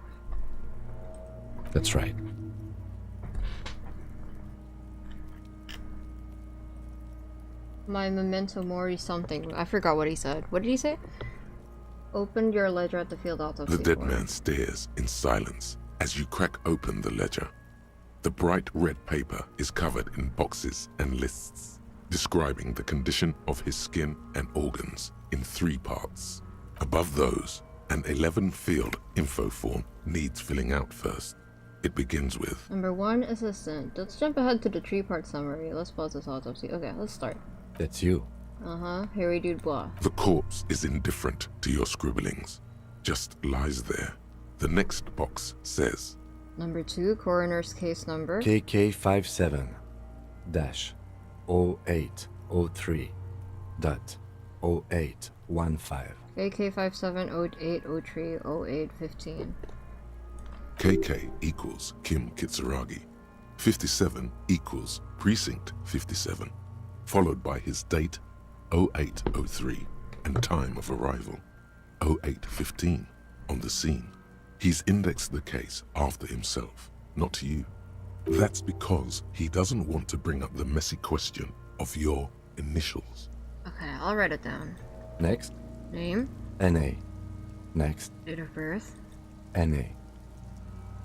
That's right. My memento mori something. I forgot what he said. What did he say? Open your ledger at the field autopsy. The dead man stares in silence as you crack open the ledger. The bright red paper is covered in boxes and lists, describing the condition of his skin and organs in 3 parts. Above those, an 11-field info form needs filling out first. It begins with... Number 1, assistant. Let's jump ahead to the 3-part summary. Let's pause this autopsy. Okay, let's start. That's you. Uh-huh, Harry Dubois. The corpse is indifferent to your scribblings, just lies there. The next box says... Number 2, coroner's case number... KK57-0803.0815. KK57-0803-0815. KK equals Kim Kitsuragi. 57 equals Precinct 57, followed by his date 0803 and time of arrival 0815 on the scene. He's indexed the case after himself, not you. That's because he doesn't want to bring up the messy question of your initials. Okay, I'll write it down. Next. Name. NA. Next. Date of birth. NA.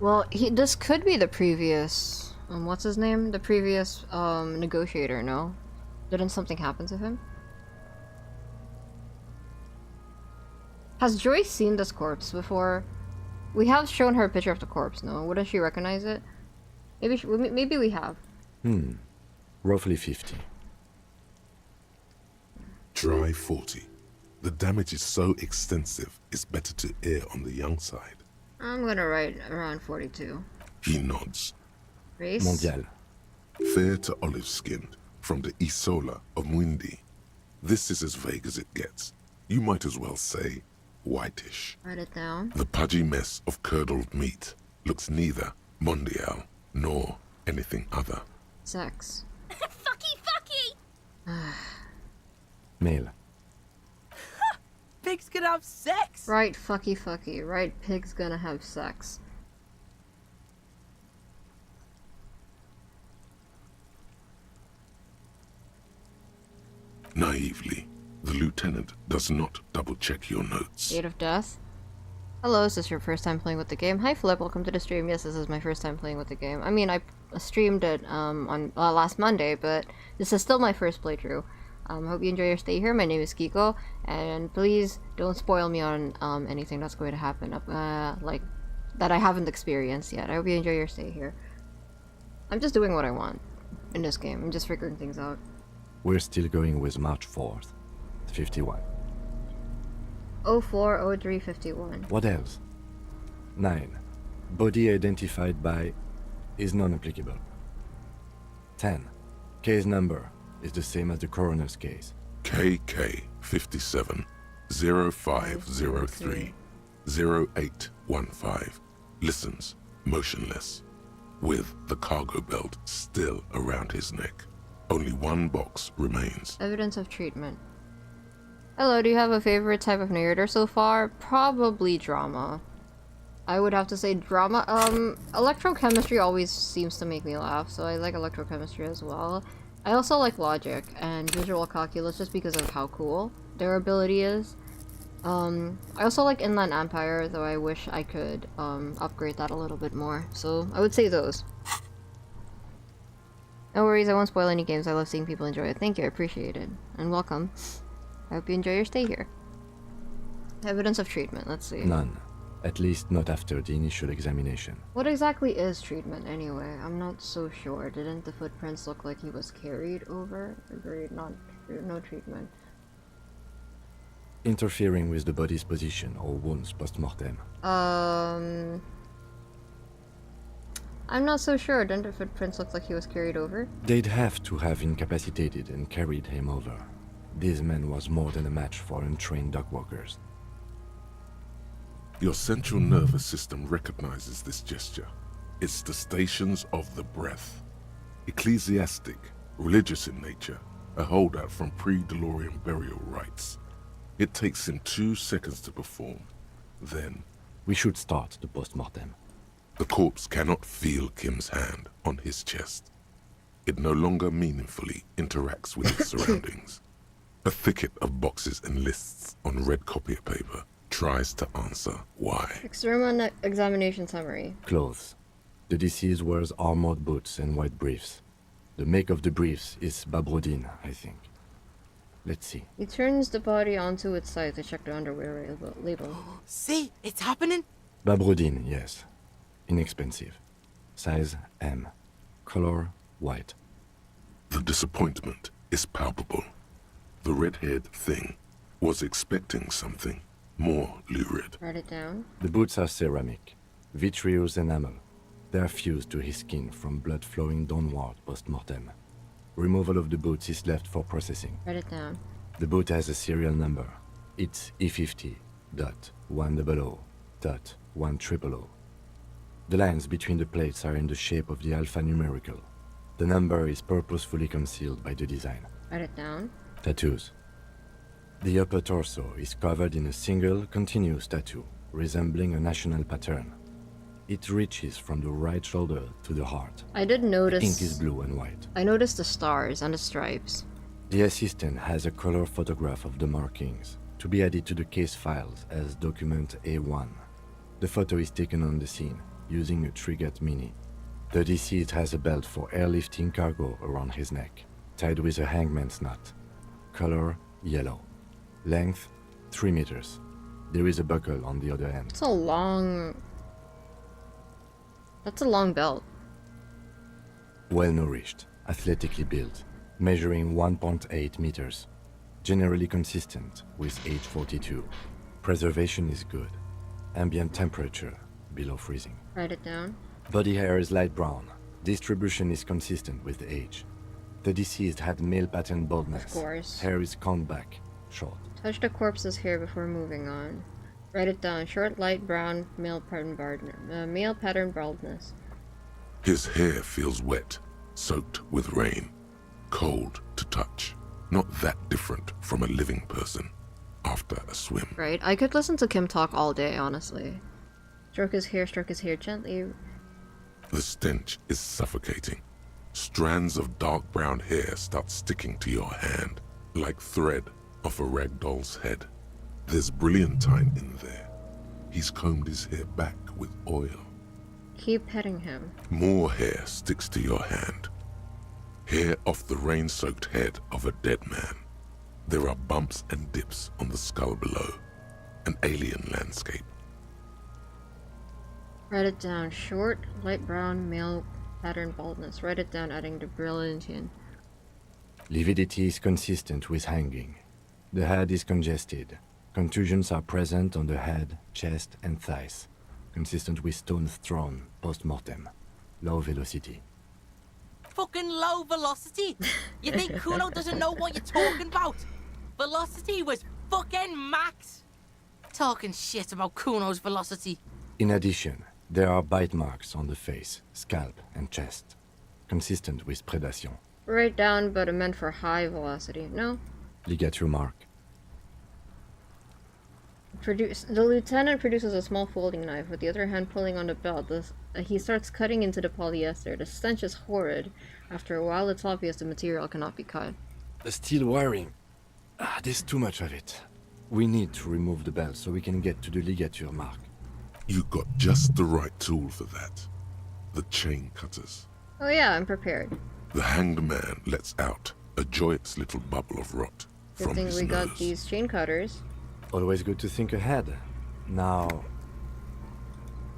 Well, this could be the previous, what's his name? The previous, negotiator, no? Didn't something happen to him? Has Joyce seen this corpse before? We have shown her a picture of the corpse, no? Wouldn't she recognize it? Maybe we have. Roughly 50. Try 40. The damage is so extensive, it's better to err on the young side. I'm gonna write around 42. He nods. Race? Mondial. Fair to olive-skinned, from the Isola of Mwindi. This is as vague as it gets. You might as well say whitish. Write it down. The pudgy mess of curdled meat looks neither mondial nor anything other. Sex. Fucky! Male. Pigs can have sex! Right, fucky. Right, pig's gonna have sex. Naively, the lieutenant does not double-check your notes. Date of death. Hello, is this your first time playing with the game? Hi Flip, welcome to the stream. Yes, this is my first time playing with the game. I mean, I streamed it on last Monday, but this is still my first playthrough. Hope you enjoy your stay here. My name is Kiko, and please don't spoil me on anything that's going to happen, like that I haven't experienced yet. I hope you enjoy your stay here. I'm just doing what I want in this game. I'm just figuring things out. We're still going with March 4th, 51. 040351. What else? 9. Body identified by is non-applicable. 10. Case number is the same as the coroner's case. KK 57 0503 0815 listens motionless, with the cargo belt still around his neck. Only one box remains. Evidence of treatment. Hello, do you have a favorite type of narrator so far? Probably drama. I would have to say drama. Electrochemistry always seems to make me laugh, so I like electrochemistry as well. I also like logic and visual calculus just because of how cool their ability is. I also like Inland Empire, though I wish I could upgrade that a little bit more. So I would say those. No worries, I won't spoil any games. I love seeing people enjoy it. Thank you, I appreciate it. And welcome. I hope you enjoy your stay here. Evidence of treatment, let's see. None. At least not after the initial examination. What exactly is treatment anyway? I'm not so sure. Didn't the footprints look like he was carried over? Agreed, no treatment. Interfering with the body's position or wounds post-mortem. I'm not so sure. Didn't the footprints look like he was carried over? They'd have to have incapacitated and carried him over. This man was more than a match for untrained dog walkers. Your central nervous system recognizes this gesture. It's the stations of the breath. Ecclesiastic, religious in nature, a holdout from pre-DeLorean burial rites. It takes him 2 seconds to perform. Then... We should start the post-mortem. The corpse cannot feel Kim's hand on his chest. It no longer meaningfully interacts with its surroundings. A thicket of boxes and lists on red copier paper tries to answer why. External examination summary. Clothes. The deceased wears armored boots and white briefs. The make of the briefs is Babrodine, I think. Let's see. He turns the body onto its side to check the underwear label. See? It's happening? Babrodine, yes. Inexpensive. Size M. Color white. The disappointment is palpable. The red-haired thing was expecting something more lurid. Write it down. The boots are ceramic, vitreous enamel. They are fused to his skin from blood flowing downward post-mortem. Removal of the boots is left for processing. Write it down. The boot has a serial number. It's E50.100.100. The lines between the plates are in the shape of the alphanumerical. The number is purposefully concealed by the design. Write it down. Tattoos. The upper torso is covered in a single, continuous tattoo, resembling a national pattern. It reaches from the right shoulder to the heart. I did notice... The ink is blue and white. I noticed the stars and the stripes. The assistant has a color photograph of the markings, to be added to the case files as document A1. The photo is taken on the scene, using a Trigat Mini. The deceased has a belt for airlifting cargo around his neck, tied with a hangman's knot. Color, yellow. Length, 3 meters. There is a buckle on the other end. It's a long... That's a long belt. Well-nourished, athletically built, measuring 1.8 meters. Generally consistent with age 42. Preservation is good. Ambient temperature, below freezing. Write it down. Body hair is light brown. Distribution is consistent with age. The deceased had male pattern baldness. Of course. Hair is combed back, short. Touch the corpse's hair before moving on. Write it down. Short, light brown, male pattern baldness. His hair feels wet, soaked with rain, cold to touch. Not that different from a living person after a swim. Right. I could listen to Kim talk all day, honestly. Stroke his hair gently. The stench is suffocating. Strands of dark brown hair start sticking to your hand, like thread off a rag doll's head. There's brilliantine in there. He's combed his hair back with oil. Keep petting him. More hair sticks to your hand. Hair off the rain-soaked head of a dead man. There are bumps and dips on the skull below. An alien landscape. Write it down. Short, light brown, male pattern baldness. Write it down, adding the brilliantine. Lividity is consistent with hanging. The head is congested. Contusions are present on the head, chest, and thighs. Consistent with stones thrown post-mortem. Low velocity. Fucking low velocity? You think Kuno doesn't know what you're talking about? Velocity was fucking max. Talking shit about Kuno's velocity. In addition, there are bite marks on the face, scalp, and chest. Consistent with predation. Write down, but it meant for high velocity. No? Ligature mark. The lieutenant produces a small folding knife, with the other hand pulling on the belt. He starts cutting into the polyester. The stench is horrid. After a while, it's obvious the material cannot be cut. The steel wiring. There's too much of it. We need to remove the belt so we can get to the ligature mark. You got just the right tool for that. The chain cutters. Oh yeah, I'm prepared. The hanged man lets out a joyous little bubble of rot Good thing we got these chain cutters. Always good to think ahead. Now,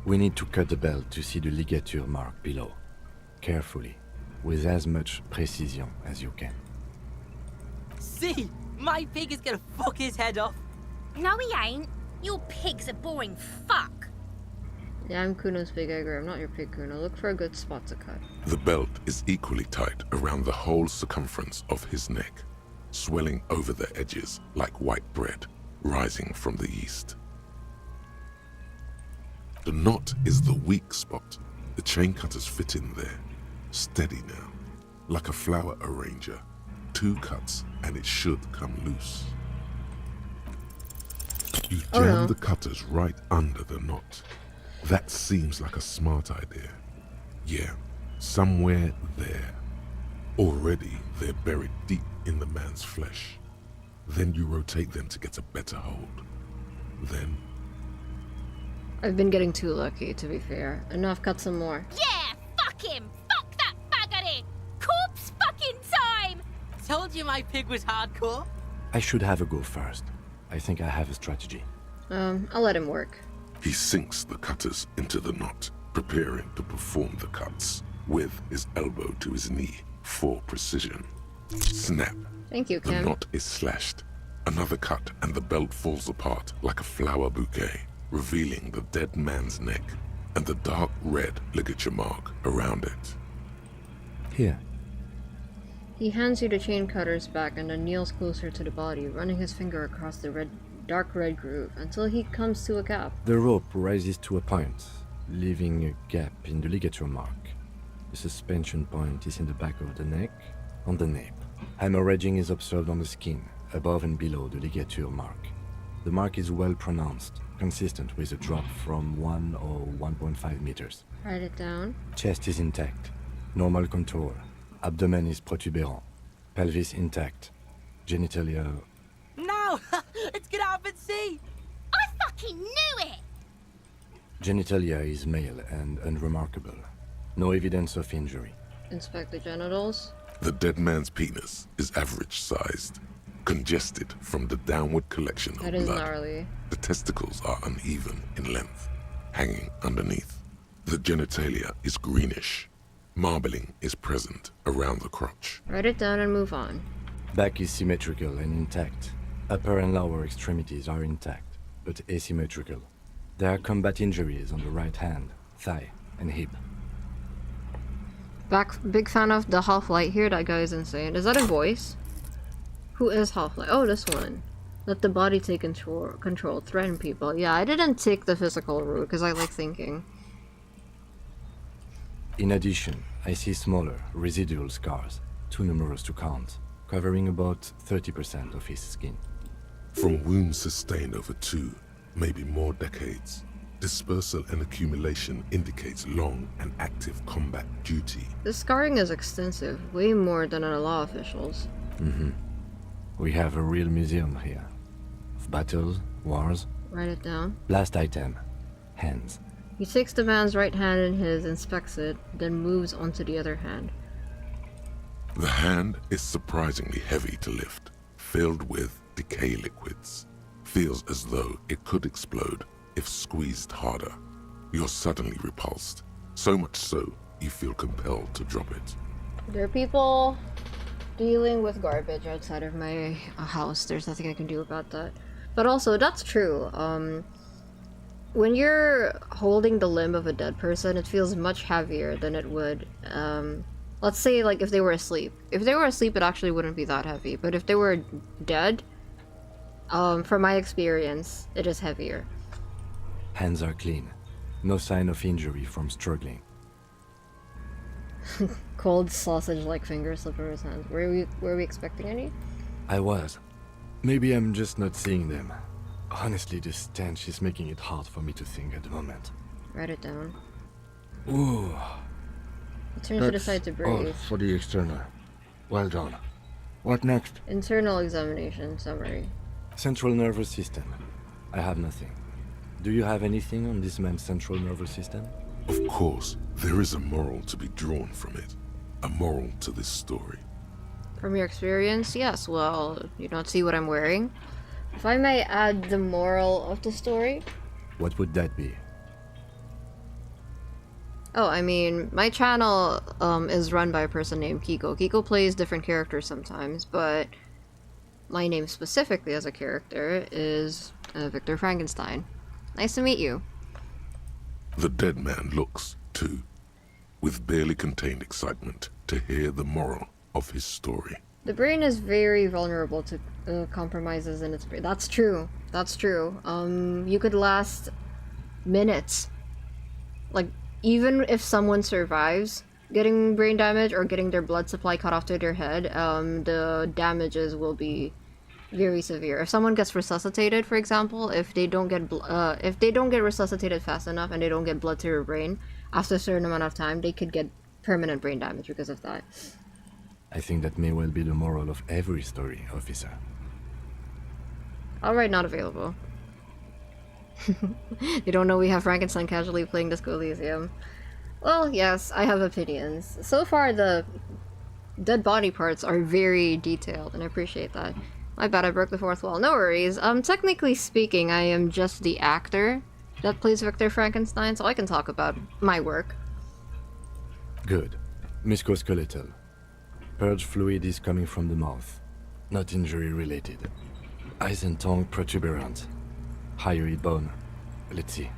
we need to cut the belt to see the ligature mark below. Carefully, with as much precision as you can. See? My pig is gonna fuck his head off. No, he ain't. Your pig's a boring fuck. Yeah, I'm Kuno's pig, Edgar. I'm not your pig, Kuno. Look for a good spot to cut. The belt is equally tight around the whole circumference of his neck, swelling over the edges like white bread rising from the east. The knot is the weak spot. The chain cutters fit in there, steady now, like a flower arranger. 2 cuts and it should come loose. You jam the cutters right under the knot. That seems like a smart idea. Yeah, somewhere there. Already they're buried deep in the man's flesh. Then you rotate them to get a better hold. Then... I've been getting too lucky, to be fair. Enough, cut some more. Yeah, fuck him! Fuck that baggery! Corpse fucking time! Told you my pig was hardcore. I should have a go first. I think I have a strategy. I'll let him work. He sinks the cutters into the knot, preparing to perform the cuts, with his elbow to his knee for precision. Snap. Thank you, Kim. The knot is slashed. Another cut and the belt falls apart like a flower bouquet, revealing the dead man's neck and the dark red ligature mark around it. Here. He hands you the chain cutter's back and then kneels closer to the body, running his finger across the dark red groove until he comes to a gap. The rope rises to a point, leaving a gap in the ligature mark. The suspension point is in the back of the neck, on the nape. Hemorrhaging is observed on the skin, above and below the ligature mark. The mark is well pronounced, consistent with a drop from 1 or 1.5 meters. Write it down. Chest is intact, normal contour. Abdomen is protuberant, pelvis intact, genitalia... No! Let's get out and see! I fucking knew it! Genitalia is male and unremarkable. No evidence of injury. Inspect the genitals. The dead man's penis is average-sized, congested from the downward collection of That is blood. gnarly. The testicles are uneven in length, hanging underneath. The genitalia is greenish. Marbling is present around the crotch. Write it down and move on. Back is symmetrical and intact. Upper and lower extremities are intact, but asymmetrical. There are combat injuries on the right hand, thigh, and hip. Big fan of the Half-Light here. That guy is insane. Is that a voice? Who is Half-Light? Oh, this one. Let the body take control. Threaten people. Yeah, I didn't take the physical route because I like thinking. In addition, I see smaller, residual scars, too numerous to count, covering about 30% of his skin. From wounds sustained over 2, maybe more decades, dispersal and accumulation indicates long and active combat duty. The scarring is extensive, way more than a law official's. We have a real museum here. Of battles, wars. Write it down. Last item. Hands. He takes the man's right hand in his, inspects it, then moves onto the other hand. The hand is surprisingly heavy to lift, filled with decay liquids. Feels as though it could explode if squeezed harder. You're suddenly repulsed, so much so you feel compelled to drop it. There are people dealing with garbage outside of my house. There's nothing I can do about that. But also, that's true. When you're holding the limb of a dead person, it feels much heavier than it would, let's say, like, if they were asleep. If they were asleep, it actually wouldn't be that heavy. But if they were dead, from my experience, it is heavier. Hands are clean. No sign of injury from struggling. Cold sausage-like fingers slip over his hands. Were we expecting any? I was. Maybe I'm just not seeing them. Honestly, this stench is making it hard for me to think at the moment. Write it down. Ooh. It turns to the side to breathe. All for the external. Well done. What next? Internal examination summary. Central nervous system. I have nothing. Do you have anything on this man's central nervous system? Of course, there is a moral to be drawn from it. A moral to this story. From your experience, yes. Well, you don't see what I'm wearing. If I may add the moral of the story. What would that be? Oh, I mean, my channel is run by a person named Kiko. Kiko plays different characters sometimes, but my name specifically as a character is Victor Frankenstein. Nice to meet you. The dead man looks, too, with barely contained excitement to hear the moral of his story. The brain is very vulnerable to compromises in its brain. That's true. That's true. You could last minutes. Like, even if someone survives getting brain damage or getting their blood supply cut off to their head, the damages will be very severe. If someone gets resuscitated, for example, if they don't get resuscitated fast enough and they don't get blood to their brain after a certain amount of time, they could get permanent brain damage because of that. I think that may well be the moral of every story, officer. Alright, not available. You don't know we have Frankenstein casually playing Disco Elysium. Well, yes, I have opinions. So far, the dead body parts are very detailed, and I appreciate that. My bad, I broke the fourth wall. No worries. Technically speaking, I am just the actor that plays Victor Frankenstein, so I can talk about my work. Good. Musculoskeletal. Purge fluid is coming from the mouth. Not injury related. Eyes and tongue protuberant. Hyoid bone. Let's see.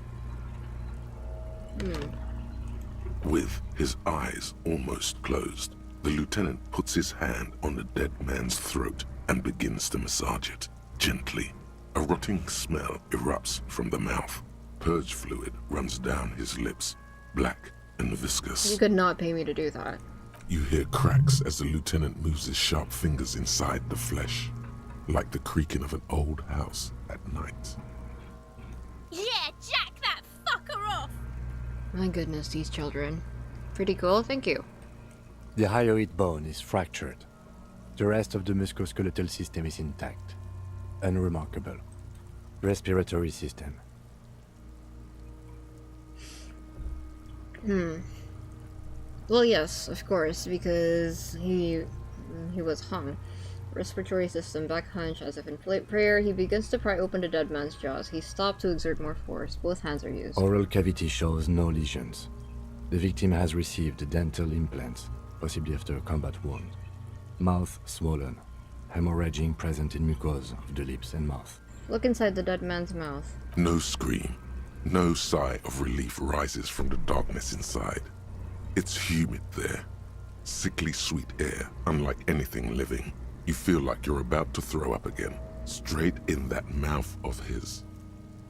With his eyes almost closed, the lieutenant puts his hand on the dead man's throat and begins to massage it, gently. A rotting smell erupts from the mouth. Purge fluid runs down his lips, black and viscous. You could not pay me to do that. You hear cracks as the lieutenant moves his sharp fingers inside the flesh. like the creaking of an old house at night. Yeah, jack that fucker off! My goodness, these children. Pretty cool, thank you. The hyoid bone is fractured. The rest of the musculoskeletal system is intact. Unremarkable. Respiratory system. Well, yes, of course, because he was hung. Respiratory system back hunch as if in prayer. He begins to pry open the dead man's jaws. He stopped to exert more force. Both hands are used. Oral cavity shows no lesions. The victim has received dental implants, possibly after a combat wound. Mouth swollen. Hemorrhaging present in mucosa of the lips and mouth. Look inside the dead man's mouth. No scream, no sigh of relief rises from the darkness inside. It's humid there. Sickly sweet air, unlike anything living. You feel like you're about to throw up again, straight in that mouth of his.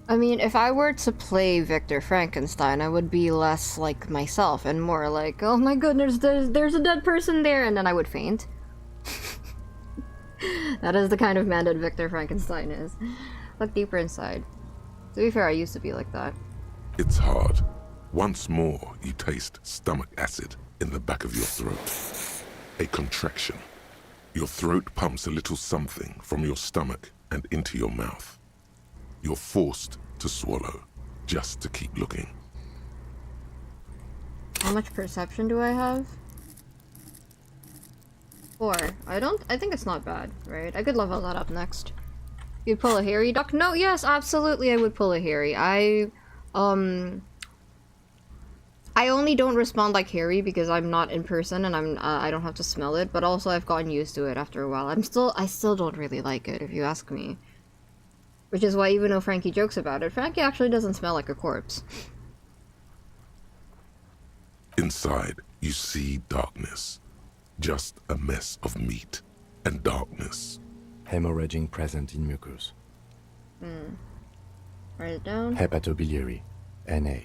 I mean, if I were to play Victor Frankenstein, I would be less like myself and more like, oh my goodness, there's a dead person there, and then I would faint. That is the kind of man that Victor Frankenstein is. Look deeper inside. To be fair, I used to be like that. It's hard. Once more, you taste stomach acid in the back of your throat. A contraction. Your throat pumps a little something from your stomach and into your mouth. You're forced to swallow, just to keep looking. How much perception do I have? 4. I think it's not bad, right? I could level that up next. You'd pull a Harry duck? No, yes, absolutely I would pull a Harry. I only don't respond like Harry because I'm not in person and I don't have to smell it, but also I've gotten used to it after a while. I still don't really like it, if you ask me. Which is why even though Frankie jokes about it, Frankie actually doesn't smell like a corpse. Inside, you see darkness. Just a mess of meat and darkness. Hemorrhaging present in mucus. Write it down. Hepatobiliary. NA.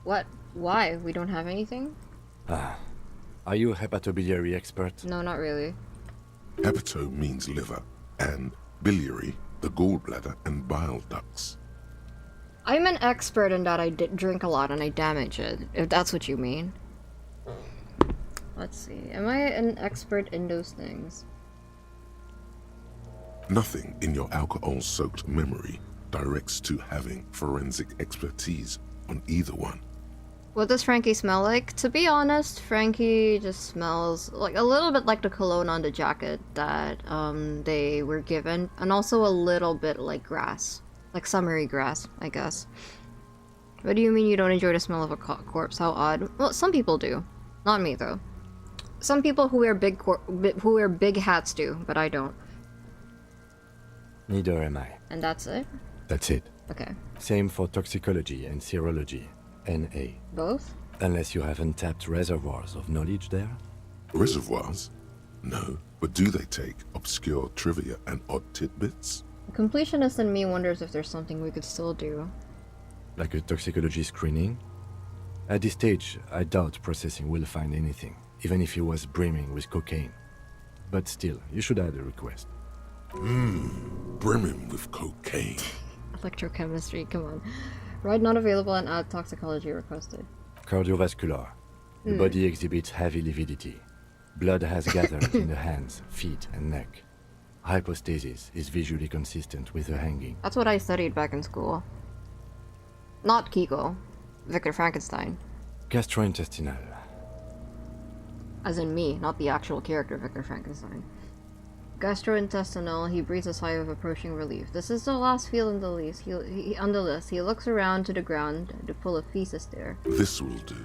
What? Why? We don't have anything? Are you a hepatobiliary expert? No, not really. Hepato means liver, and biliary, the gallbladder and bile ducts. I'm an expert in that I drink a lot and I damage it, if that's what you mean. Let's see. Am I an expert in those things? Nothing in your alcohol-soaked memory directs to having forensic expertise on either one. What does Frankie smell like? To be honest, Frankie just smells like a little bit like the cologne on the jacket that they were given, and also a little bit like grass. Like summery grass, I guess. What do you mean you don't enjoy the smell of a corpse? How odd. Well, some people do. Not me, though. Some people who wear big hats do, but I don't. Neither am I. And that's it? That's it. Okay. Same for toxicology and serology. NA. Both? Unless you have untapped reservoirs of knowledge there? Reservoirs? No, but do they take obscure trivia and odd tidbits? The completionist in me wonders if there's something we could still do. Like a toxicology screening? At this stage, I doubt processing will find anything, even if it was brimming with cocaine. But still, you should add a request. Brimming with cocaine. Electrochemistry, come on. Ride not available and add toxicology requested. Cardiovascular. The body exhibits heavy lividity. Blood has gathered in the hands, feet, and neck. Hypostasis is visually consistent with the hanging. That's what I studied back in school. Not Kiko. Victor Frankenstein. Gastrointestinal. As in me, not the actual character Victor Frankenstein. Gastrointestinal, he breathes a sigh of approaching relief. This is the last field on the list. On the list. He looks around to the ground to pull a feces there. This will do.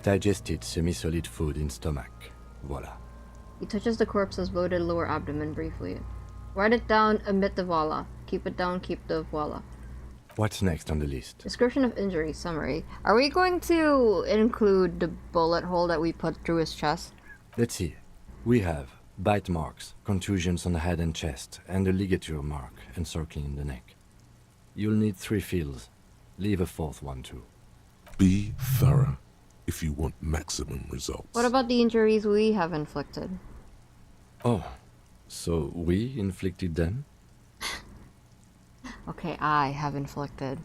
Digested semi-solid food in stomach. Voila. He touches the corpse's bloated lower abdomen briefly. Write it down, omit the voila. Keep it down, keep the voila. What's next on the list? Description of injury, summary. Are we going to include the bullet hole that we put through his chest? Let's see. We have bite marks, contusions on the head and chest, and a ligature mark encircling the neck. You'll need 3 fields. Leave a 4th one too. Be thorough if you want maximum results. What about the injuries we have inflicted? Oh, So we inflicted them? Okay, I have inflicted.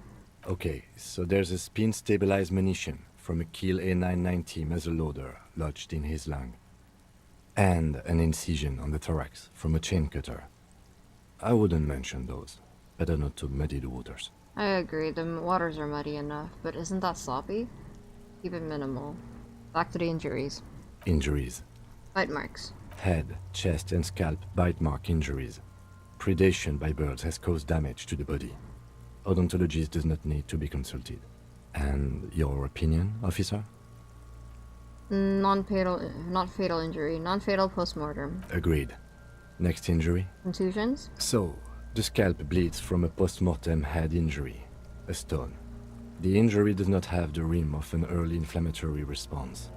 Okay, so there's a spin-stabilized munition from a Kiel A990 muzzleloader lodged in his lung. And an incision on the thorax from a chain cutter. I wouldn't mention those. Better not to muddy the waters. I agree, the waters are muddy enough, but isn't that sloppy? Keep it minimal. Back to the injuries. Injuries. Bite marks. Head, chest and scalp bite mark injuries. Predation by birds has caused damage to the body. Odontologist does not need to be consulted. And your opinion, officer? Not fatal injury. Non-fatal post-mortem. Agreed. Next injury? Contusions? So, the scalp bleeds from a post-mortem head injury, a stone. The injury does not have the rim of an early inflammatory response.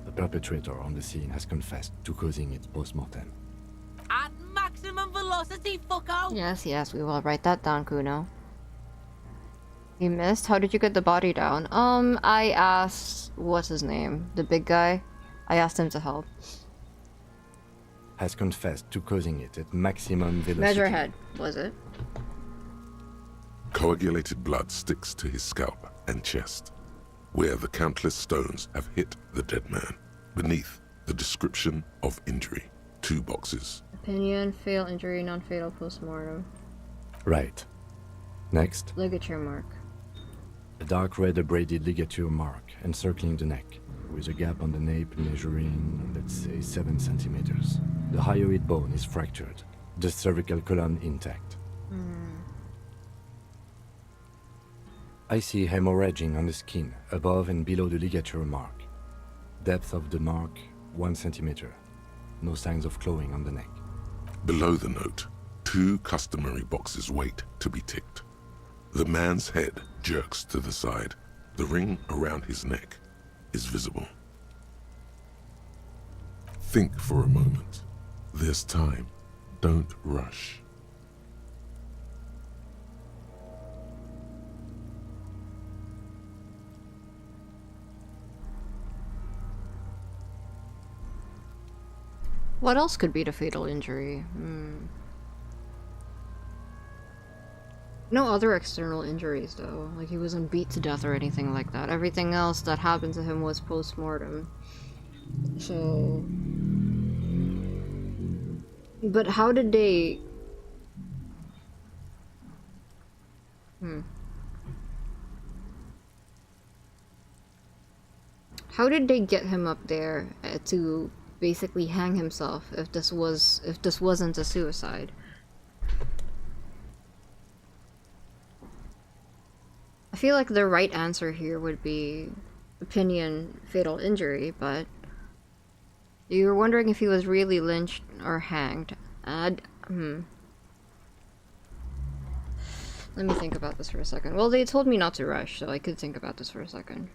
The perpetrator on the scene has confessed to causing it post-mortem. At maximum velocity, fucko! Yes, we will write that down, Kuno. You missed? How did you get the body down? I asked... what's his name? The big guy? I asked him to help. Has confessed to causing it at maximum velocity. Measure head, was it? Coagulated blood sticks to his scalp and chest, where the countless stones have hit the dead man. Beneath, the description of injury. 2 boxes. Opinion, fatal injury, non-fatal post-mortem. Right. Next. Ligature mark. A dark red abraded ligature mark encircling the neck, with a gap on the nape measuring, let's say, 7 centimeters. The hyoid bone is fractured, the cervical column intact. I see hemorrhaging on the skin, above and below the ligature mark. Depth of the mark, 1 centimeter. No signs of clawing on the neck. Below the note, 2 customary boxes wait to be ticked. The man's head jerks to the side. The ring around his neck is visible. Think for a moment. There's time. Don't rush. What else could be the fatal injury? No other external injuries, though. Like, he wasn't beat to death or anything like that. Everything else that happened to him was post-mortem. So... But how did they... How did they get him up there to basically hang himself if this wasn't a suicide? I feel like the right answer here would be opinion fatal injury, but you were wondering if he was really lynched or hanged. Let me think about this for a second. Well, they told me not to rush, so I could think about this for a second.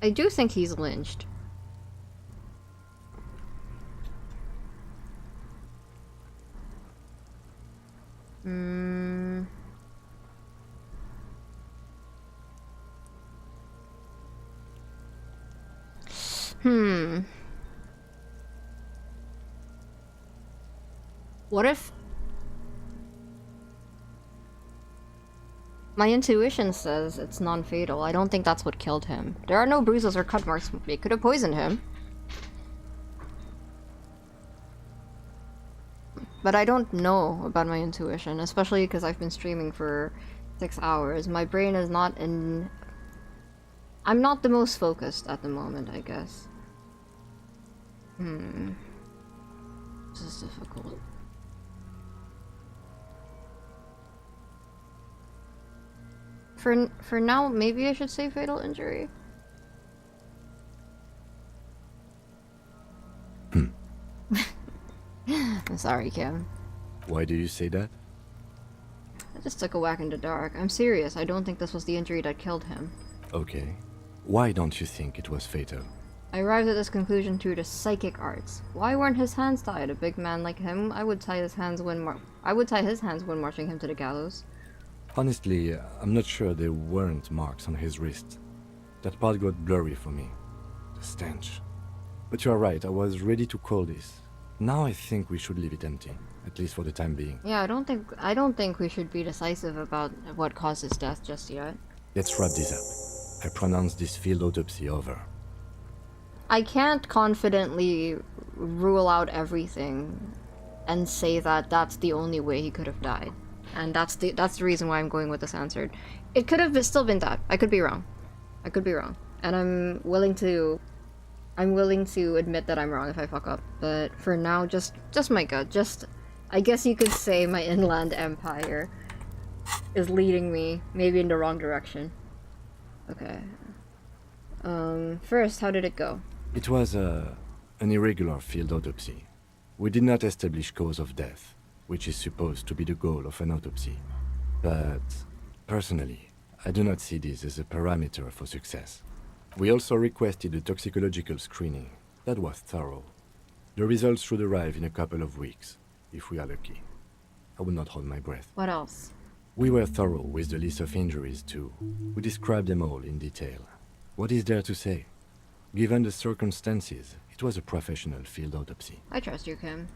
I do think he's lynched. What if... My intuition says it's non-fatal. I don't think that's what killed him. There are no bruises or cut marks. They could have poisoned him. But I don't know about my intuition, especially because I've been streaming for 6 hours. My brain is not in... I'm not the most focused at the moment, I guess. This is difficult. For now, maybe I should say fatal injury. I'm sorry, Kim. Why do you say that? I just took a whack in the dark. I'm serious. I don't think this was the injury that killed him. Okay. Why don't you think it was fatal? I arrived at this conclusion through the psychic arts. Why weren't his hands tied? A big man like him, I would tie his hands when marching him to the gallows. Honestly, I'm not sure there weren't marks on his wrist. That part got blurry for me. The stench. But you are right, I was ready to call this. Now I think we should leave it empty, at least for the time being. Yeah, I don't think we should be decisive about what caused his death just yet. Let's wrap this up. I pronounce this field autopsy over. I can't confidently rule out everything and say that that's the only way he could have died. And that's the reason why I'm going with this answer. It could have still been that. I could be wrong. I could be wrong. And I'm willing to admit that I'm wrong if I fuck up. But for now, just my gut. I guess you could say my inland empire is leading me maybe in the wrong direction. Okay. First, how did it go? It was an irregular field autopsy. We did not establish cause of death, which is supposed to be the goal of an autopsy. But, personally, I do not see this as a parameter for success. We also requested a toxicological screening. That was thorough. The results should arrive in a couple of weeks, if we are lucky. I will not hold my breath. What else? We were thorough with the list of injuries, too. We described them all in detail. What is there to say? Given the circumstances, it was a professional field autopsy. I trust you, Kim.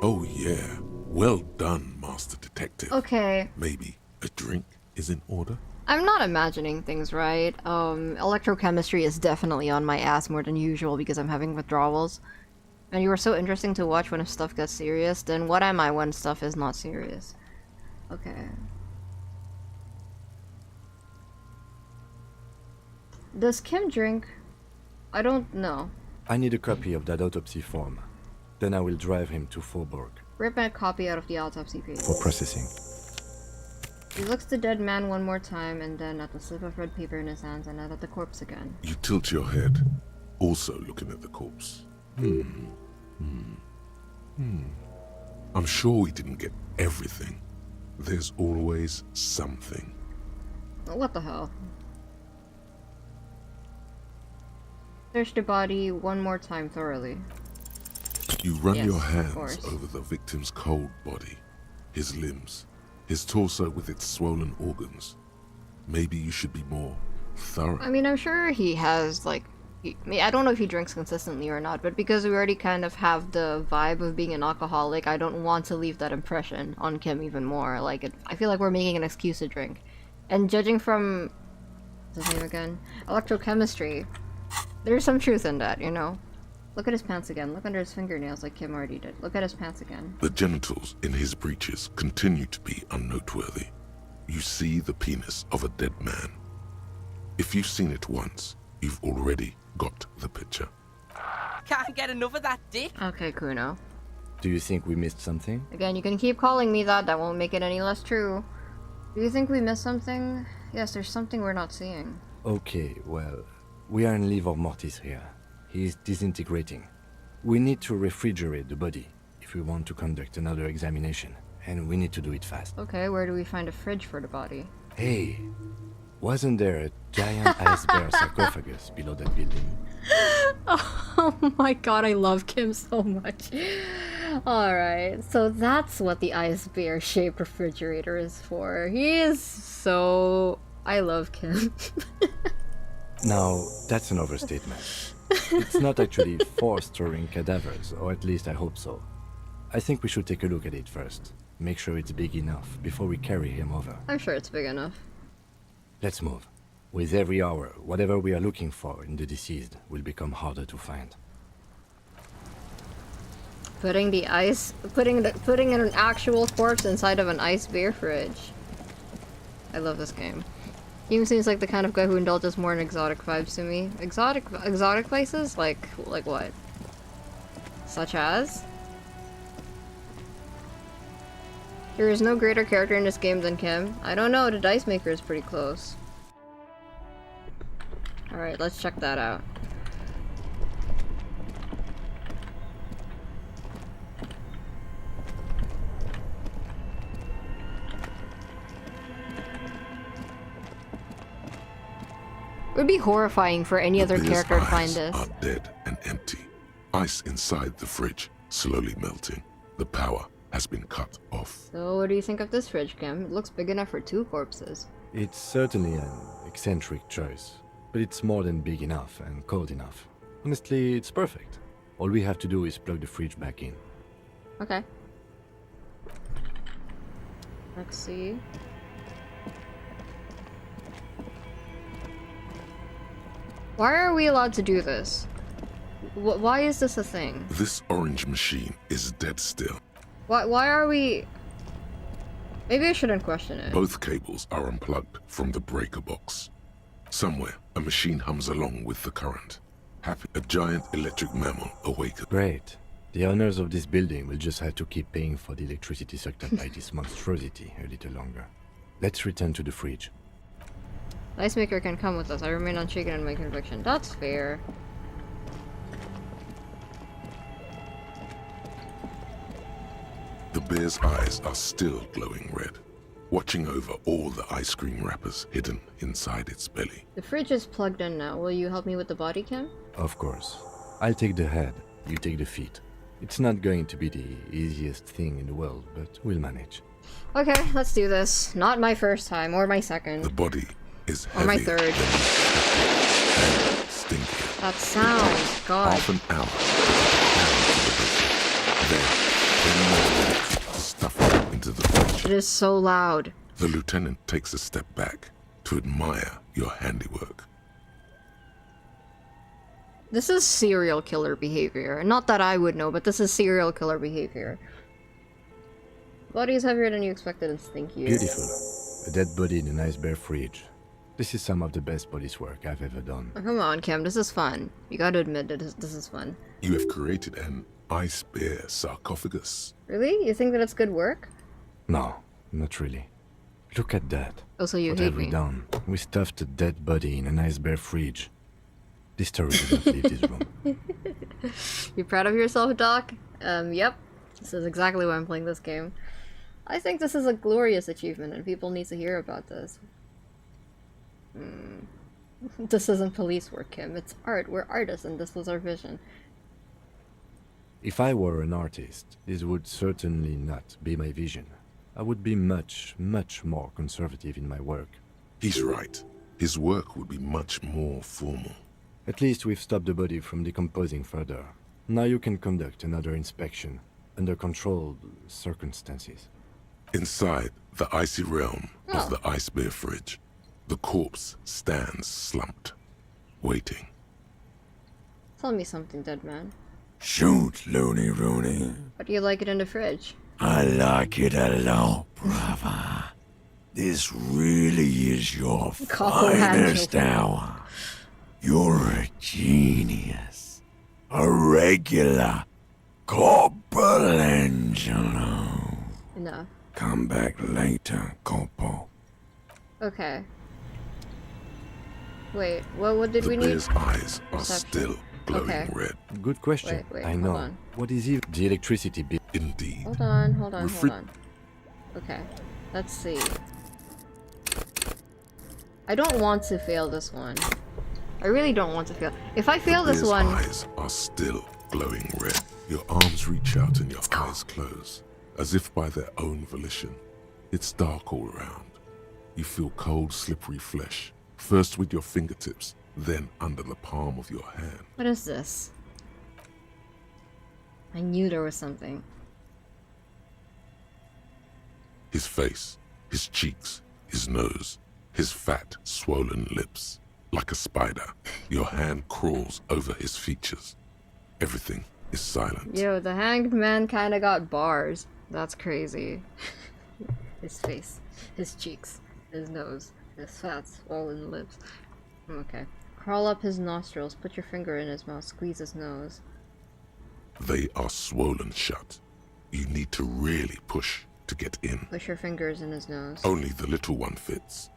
Oh yeah. Well done, Master Detective. Okay. Maybe a drink is in order? I'm not imagining things right. Electrochemistry is definitely on my ass more than usual because I'm having withdrawals. And you were so interesting to watch when stuff gets serious, then what am I when stuff is not serious? Okay. Does Kim drink? I don't know. I need a copy of that autopsy form. Then I will drive him to Faubourg. Rip a copy out of the autopsy page. For processing. He looks the dead man one more time, and then at the slip of red paper in his hands, and then at the corpse again. You tilt your head, also looking at the corpse. I'm sure we didn't get everything. There's always something. What the hell? Search the body one more time thoroughly. You run your hands over the victim's cold body, his limbs, his torso with its swollen organs. Maybe you should be more thorough. I mean, I'm sure he has, like... I don't know if he drinks consistently or not, but because we already kind of have the vibe of being an alcoholic, I don't want to leave that impression on Kim even more. Like, I feel like we're making an excuse to drink. And judging from... what's his name again? Electrochemistry. There's some truth in that, you know? Look at his pants again. Look under his fingernails like Kim already did. Look at his pants again. The genitals in his breeches continue to be unnoteworthy. You see the penis of a dead man. If you've seen it once, you've already got the picture. Can't get enough of that dick. Okay, Kuno. Do you think we missed something? Again, you can keep calling me that. That won't make it any less true. Do you think we missed something? Yes, there's something we're not seeing. Okay, well, we are in livor mortis here. He is disintegrating. We need to refrigerate the body if we want to conduct another examination, and we need to do it fast. Okay, where do we find a fridge for the body? Hey, wasn't there a giant ice bear sarcophagus below that building? Oh my god, I love Kim so much. Alright, so that's what the ice bear shaped refrigerator is for. He is so... I love Kim. Now, that's an overstatement. It's not actually for storing cadavers, or at least I hope so. I think we should take a look at it first. Make sure it's big enough before we carry him over. I'm sure it's big enough. Let's move. With every hour, whatever we are looking for in the deceased will become harder to find. Putting an actual corpse inside of an ice beer fridge. I love this game. He seems like the kind of guy who indulges more in exotic vibes to me. Exotic places? Like what? Such as? There is no greater character in this game than Kim. I don't know, the dice maker is pretty close. Alright, let's check that out. It would be horrifying for any other character to find this. Are dead and Ice inside the fridge, slowly melting. The power has been cut off. So what do you think of this fridge, Kim? It looks big enough for 2 corpses. It's certainly an eccentric choice, but it's more than big enough and cold enough. Honestly, it's perfect. All we have to do is plug the fridge back in. Okay. Let's see. Why are we allowed to do this? Why is this a thing? This orange machine is dead still. Why are we... Maybe I shouldn't question it. Both cables are unplugged from the breaker box. Somewhere, a machine hums along with the current. Happy, a giant electric mammal awakens. Great. The owners of this building will just have to keep paying for the electricity sucked up by this monstrosity a little longer. Let's return to the fridge. The ice maker can come with us. I remain unshaken in my conviction. That's fair. The bear's eyes are still glowing red, watching over all the ice cream wrappers hidden inside its belly. The fridge is plugged in now. Will you help me with the body cam? Of course. I'll take the head, you take the feet. It's not going to be the easiest thing in the world, but we'll manage. Okay, let's do this. Not my first time, or my second. The body is heavy. Or my third. And stinky. That sounds, God. Half an hour. Then, 10 more minutes stuffed into the fridge. It is so loud. The lieutenant takes a step back to admire your handiwork. This is serial killer behavior. Not that I would know, but this is serial killer behavior. Body is heavier than you expected and stinky. Beautiful. A dead body in a nice bare fridge. This is some of the best police work I've ever done. Oh, come on, Kim. This is fun. You gotta admit that this is fun. You have created an ice bear sarcophagus. Really? You think that it's good work? No, not really. Look at that. Oh, so you what hate have we me. done? We stuffed a dead body in a nice bare fridge. This story does not leave this room. You proud of yourself, Doc? Yep. This is exactly why I'm playing this game. I think this is a glorious achievement and people need to hear about this. This isn't police work, Kim. It's art. We're artists and this was our vision. If I were an artist, this would certainly not be my vision. I would be much, much more conservative in my work. He's right. His work would be much more formal. At least we've stopped the body from decomposing further. Now you can conduct another inspection, under controlled circumstances. Inside the icy realm of the ice bear fridge, the corpse stands slumped, waiting. Tell me something, dead man. Shoot, Looney Rooney. What do you like it in the fridge? I like it a lot, brother. This really is your finest hour. You're a genius. A regular Corporal Angelo. Enough. Come back later, Corporal. Okay. Wait, what did we The need? bear's eyes are Perception. still glowing Okay. red. Good question. Wait, I hold know. on. What is it? The electricity bill. Indeed. Hold on. Okay, let's see. I don't want to fail this one. I really don't want to fail. If I fail this Bear's one... eyes are still glowing red. Your arms reach out and your eyes close, as if by their own volition. It's dark all around. You feel cold, slippery flesh, first with your fingertips, then under the palm of your hand. What is this? I knew there was something. His face, his cheeks, his nose, his fat, swollen lips. Like a spider, your hand crawls over his features. Everything is silent. Yo, the hanged man kinda got bars. That's crazy. His face, his cheeks, his nose, his fat, swollen lips. Okay. Crawl up his nostrils, put your finger in his mouth, squeeze his nose. They are swollen shut. You need to really push to get in. Push your fingers in his nose. Only the little one fits.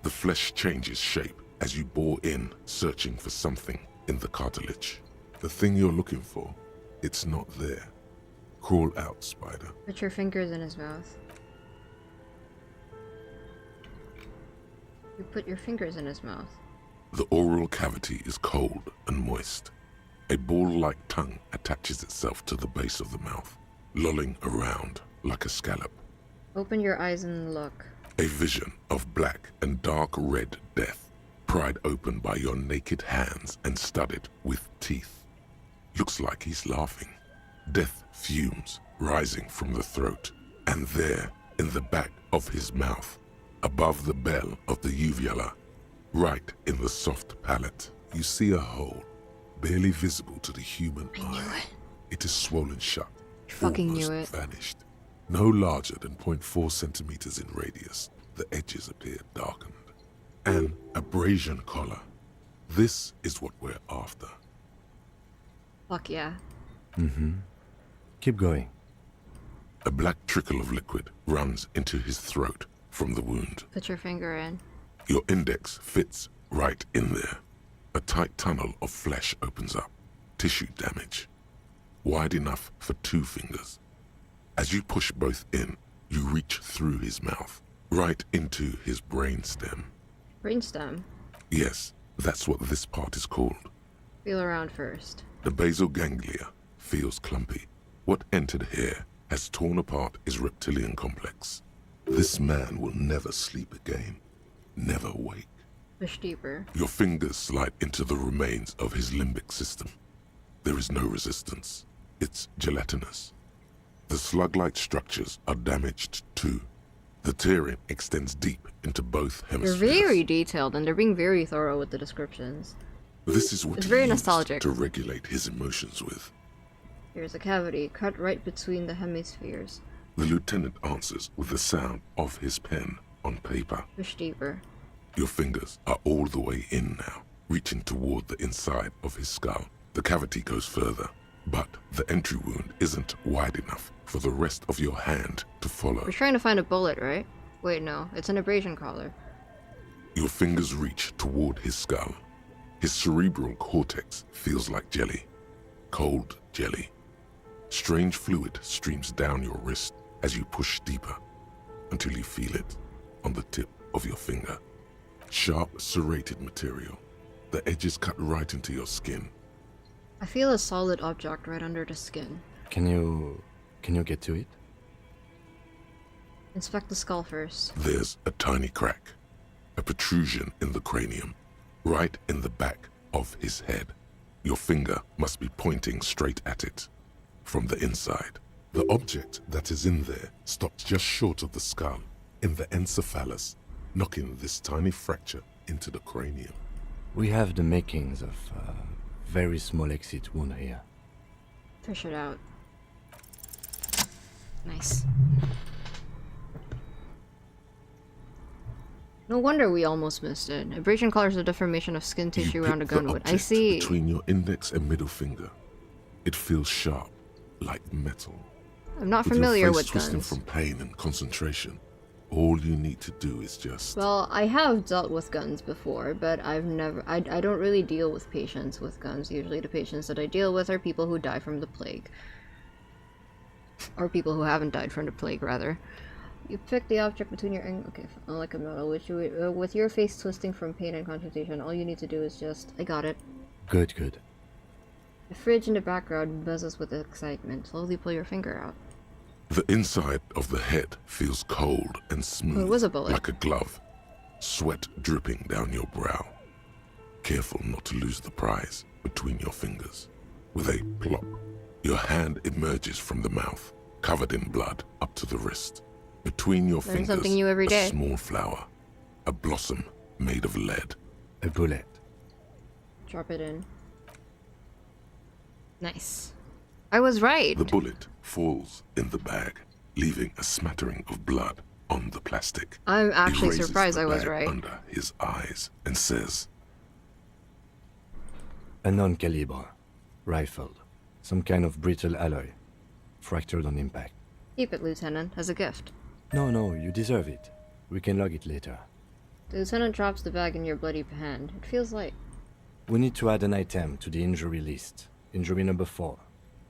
The flesh changes shape as you bore in, searching for something in the cartilage. The thing you're looking for, it's not there. Crawl out, spider. Put your fingers in his mouth. You put your fingers in his mouth. The oral cavity is cold and moist. A ball-like tongue attaches itself to the base of the mouth, lolling around like a scallop. Open your eyes and look. A vision of black and dark red death, pried open by your naked hands and studded with teeth. Looks like he's laughing. Death fumes rising from the throat, and there, in the back of his mouth, above the bell of the uvula, right in the soft palate, you see a hole, barely visible to the human eye. It is swollen shut, almost vanished. No larger than 0.4 centimeters in radius, the edges appear darkened. An abrasion collar. This is what we're after. Fuck yeah. Mm-hmm. Keep going. A black trickle of liquid runs into his throat from the wound. Put your finger in. Your index fits right in there. A tight tunnel of flesh opens up. Tissue damage. Wide enough for 2 fingers. As you push both in, you reach through his mouth, right into his brainstem. Brainstem? Yes, that's what this part is called. Feel around first. The basal ganglia feels clumpy. What entered here has torn apart his reptilian complex. This man will never sleep again. Never wake. Push deeper. Your fingers slide into the remains of his limbic system. There is no resistance. It's gelatinous. The slug-like structures are damaged too. The tearing extends deep into both hemispheres. They're very detailed and they're being very thorough with the descriptions. This is what it's he very used nostalgic. to regulate his emotions with. Here's a cavity cut right between the hemispheres. The lieutenant answers with the sound of his pen on paper. Push deeper. Your fingers are all the way in now, reaching toward the inside of his skull. The cavity goes further, but the entry wound isn't wide enough for the rest of your hand to follow. We're trying to find a bullet, right? Wait, no, it's an abrasion collar. Your fingers reach toward his skull. His cerebral cortex feels like jelly. Cold jelly. Strange fluid streams down your wrist as you push deeper until you feel it on the tip of your finger. Sharp, serrated material. The edges cut right into your skin. I feel a solid object right under the skin. Can you get to it? Inspect the skull first. There's a tiny crack. A protrusion in the cranium. Right in the back of his head. Your finger must be pointing straight at it. From the inside. The object that is in there stops just short of the skull, in the encephalus, knocking this tiny fracture into the cranium. We have the makings of a very small exit wound here. Push it out. Nice. No wonder we almost missed it. Abrasion collars are deformation of skin tissue around a gunwood. I see. Between your index and middle finger. It feels sharp, like metal. I'm not familiar your face with twisting guns. From pain and concentration. All you need to do is just... Well, I have dealt with guns before, but I don't really deal with patients with guns. Usually the patients that I deal with are people who die from the plague. Or people who haven't died from the plague, rather. You pick the object between your... Okay, like a metal, with your face twisting from pain and concentration, all you need to do is just... I got it. Good, good. The fridge in the background buzzes with excitement. Slowly pull your finger out. The inside of the head feels cold and smooth, it was a bullet. like a glove. Sweat dripping down your brow. Careful not to lose the prize between your fingers. With a plop, your hand emerges from the mouth, covered in blood up to the wrist. Between your Learn fingers, something new every day. A small flower, a blossom made of lead. A bullet. Drop it in. Nice. I was right. The bullet falls in the bag, leaving a smattering of blood on the plastic. I'm actually He raises surprised the I was bag right. under his eyes and says, A non-calibre. Rifled. Some kind of brittle alloy. Fractured on impact. Keep it, Lieutenant, as a gift. No, you deserve it. We can log it later. The Lieutenant drops the bag in your bloody hand. It feels light. We need to add an item to the injury list. Injury number 4.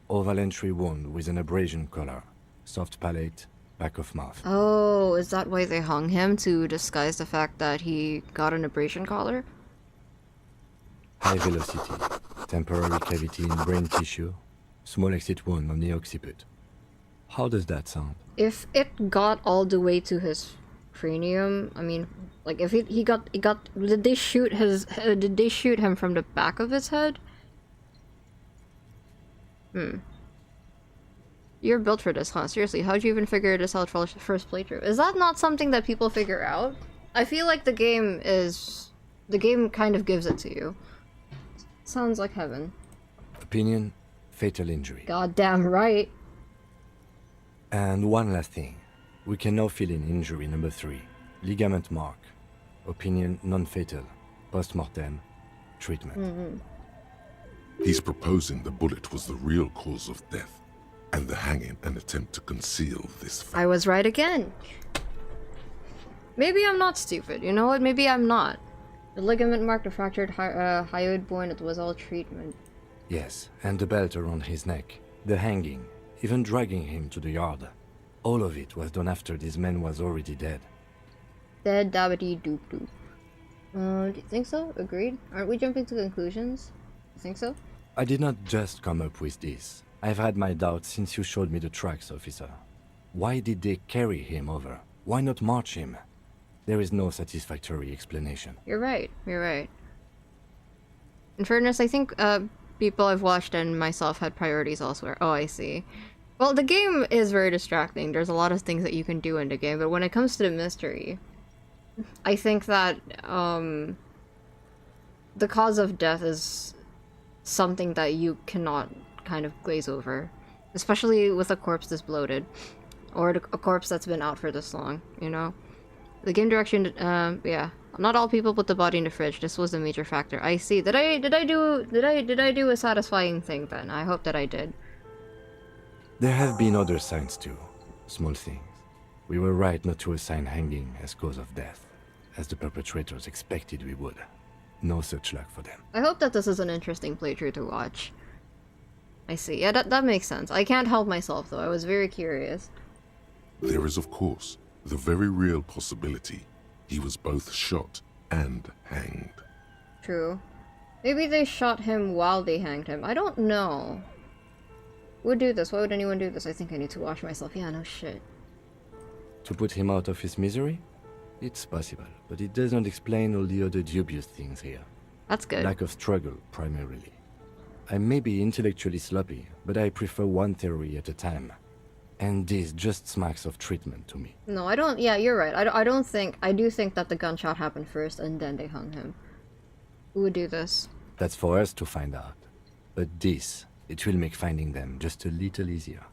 Oval entry wound with an abrasion collar. Soft palate, back of mouth. Oh, is that why they hung him? To disguise the fact that he got an abrasion collar? High velocity. temporary cavity in brain tissue, small exit wound on the occiput. How does that sound? If it got all the way to his cranium, I mean, like if he got, did they shoot him from the back of his head? You're built for this, huh? Seriously, how'd you even figure this out for first playthrough? Is that not something that people figure out? I feel like the game kind of gives it to you. Sounds like heaven. Opinion, fatal injury. Goddamn right. And one last thing. We can now fill in injury number 3. Ligament mark. Opinion, non-fatal. Post-mortem. Treatment. He's proposing the bullet was the real cause of death, and the hanging an attempt to conceal this fact. I was right again. Maybe I'm not stupid. You know what? Maybe I'm not. The ligament mark, the fractured hyoid bone, it was all treatment. Yes, and the belt around his neck. The hanging. Even dragging him to the yard. All of it was done after this man was already dead. Dead dabbity doop doop. Do you think so? Agreed? Aren't we jumping to conclusions? You think so? I did not just come up with this. I've had my doubts since you showed me the tracks, officer. Why did they carry him over? Why not march him? There is no satisfactory explanation. You're right. You're right. In fairness, I think people I've watched and myself had priorities elsewhere. Oh, I see. Well, the game is very distracting. There's a lot of things that you can do in the game, but when it comes to the mystery, I think that the cause of death is something that you cannot kind of glaze over, especially with a corpse this bloated, or a corpse that's been out for this long, you know? The game direction, yeah. Not all people put the body in the fridge. This was a major factor. I see. Did I do a satisfying thing then? I hope that I did. There have been other signs too. Small things. We were right not to assign hanging as cause of death, as the perpetrators expected we would. No such luck for them. I hope that this is an interesting playthrough to watch. I see. Yeah, that makes sense. I can't help myself though. I was very curious. There is, of course, the very real possibility he was both shot and hanged. True. Maybe they shot him while they hanged him. I don't know. Who would do this? Why would anyone do this? I think I need to wash myself. Yeah, no shit. To put him out of his misery? It's possible, but it does not explain all the other dubious things here. That's good. Lack of struggle, primarily. I may be intellectually sloppy, but I prefer one theory at a time. And this just smacks of treatment to me. No, I don't. Yeah, you're right. I do think that the gunshot happened first and then they hung him. Who would do this? That's for us to find out. But this, it will make finding them just a little easier.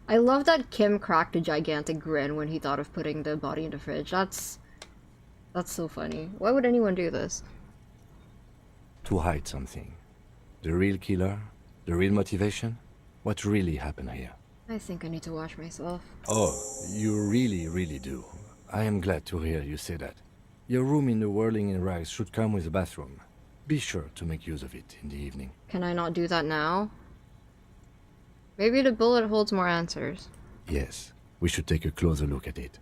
I love that Kim cracked a gigantic grin when he thought of putting the body in the fridge. That's so funny. Why would anyone do this? To hide something. The real killer? The real motivation? What really happened here? I think I need to wash myself. Oh, you really, really do. I am glad to hear you say that. Your room in the Whirling in Rags should come with a bathroom. Be sure to make use of it in the evening. Can I not do that now? Maybe the bullet holds more answers. Yes, we should take a closer look at it.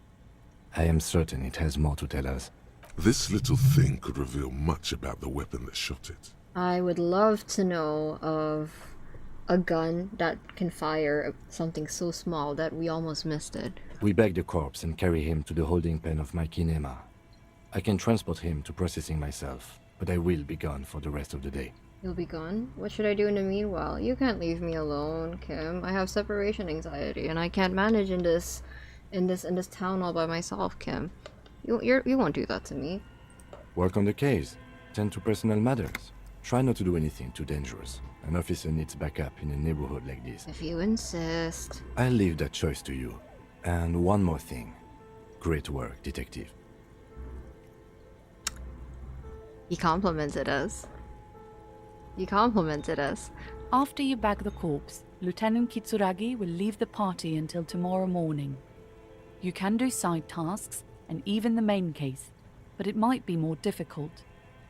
I am certain it has more to tell us. This little thing could reveal much about the weapon that shot it. I would love to know of a gun that can fire something so small that we almost missed it. We bag the corpse and carry him to the holding pen of my kinema. I can transport him to processing myself, but I will be gone for the rest of the day. You'll be gone? What should I do in the meanwhile? You can't leave me alone, Kim. I have separation anxiety, and I can't manage in this town all by myself, Kim. You won't do that to me. Work on the case. Tend to personal matters. Try not to do anything too dangerous. An officer needs backup in a neighborhood like this. If you insist. I'll leave that choice to you. And one more thing. Great work, detective. He complimented us. You complimented us. After you bag the corpse, Lieutenant Kitsuragi will leave the party until tomorrow morning. You can do side tasks and even the main case, but it might be more difficult.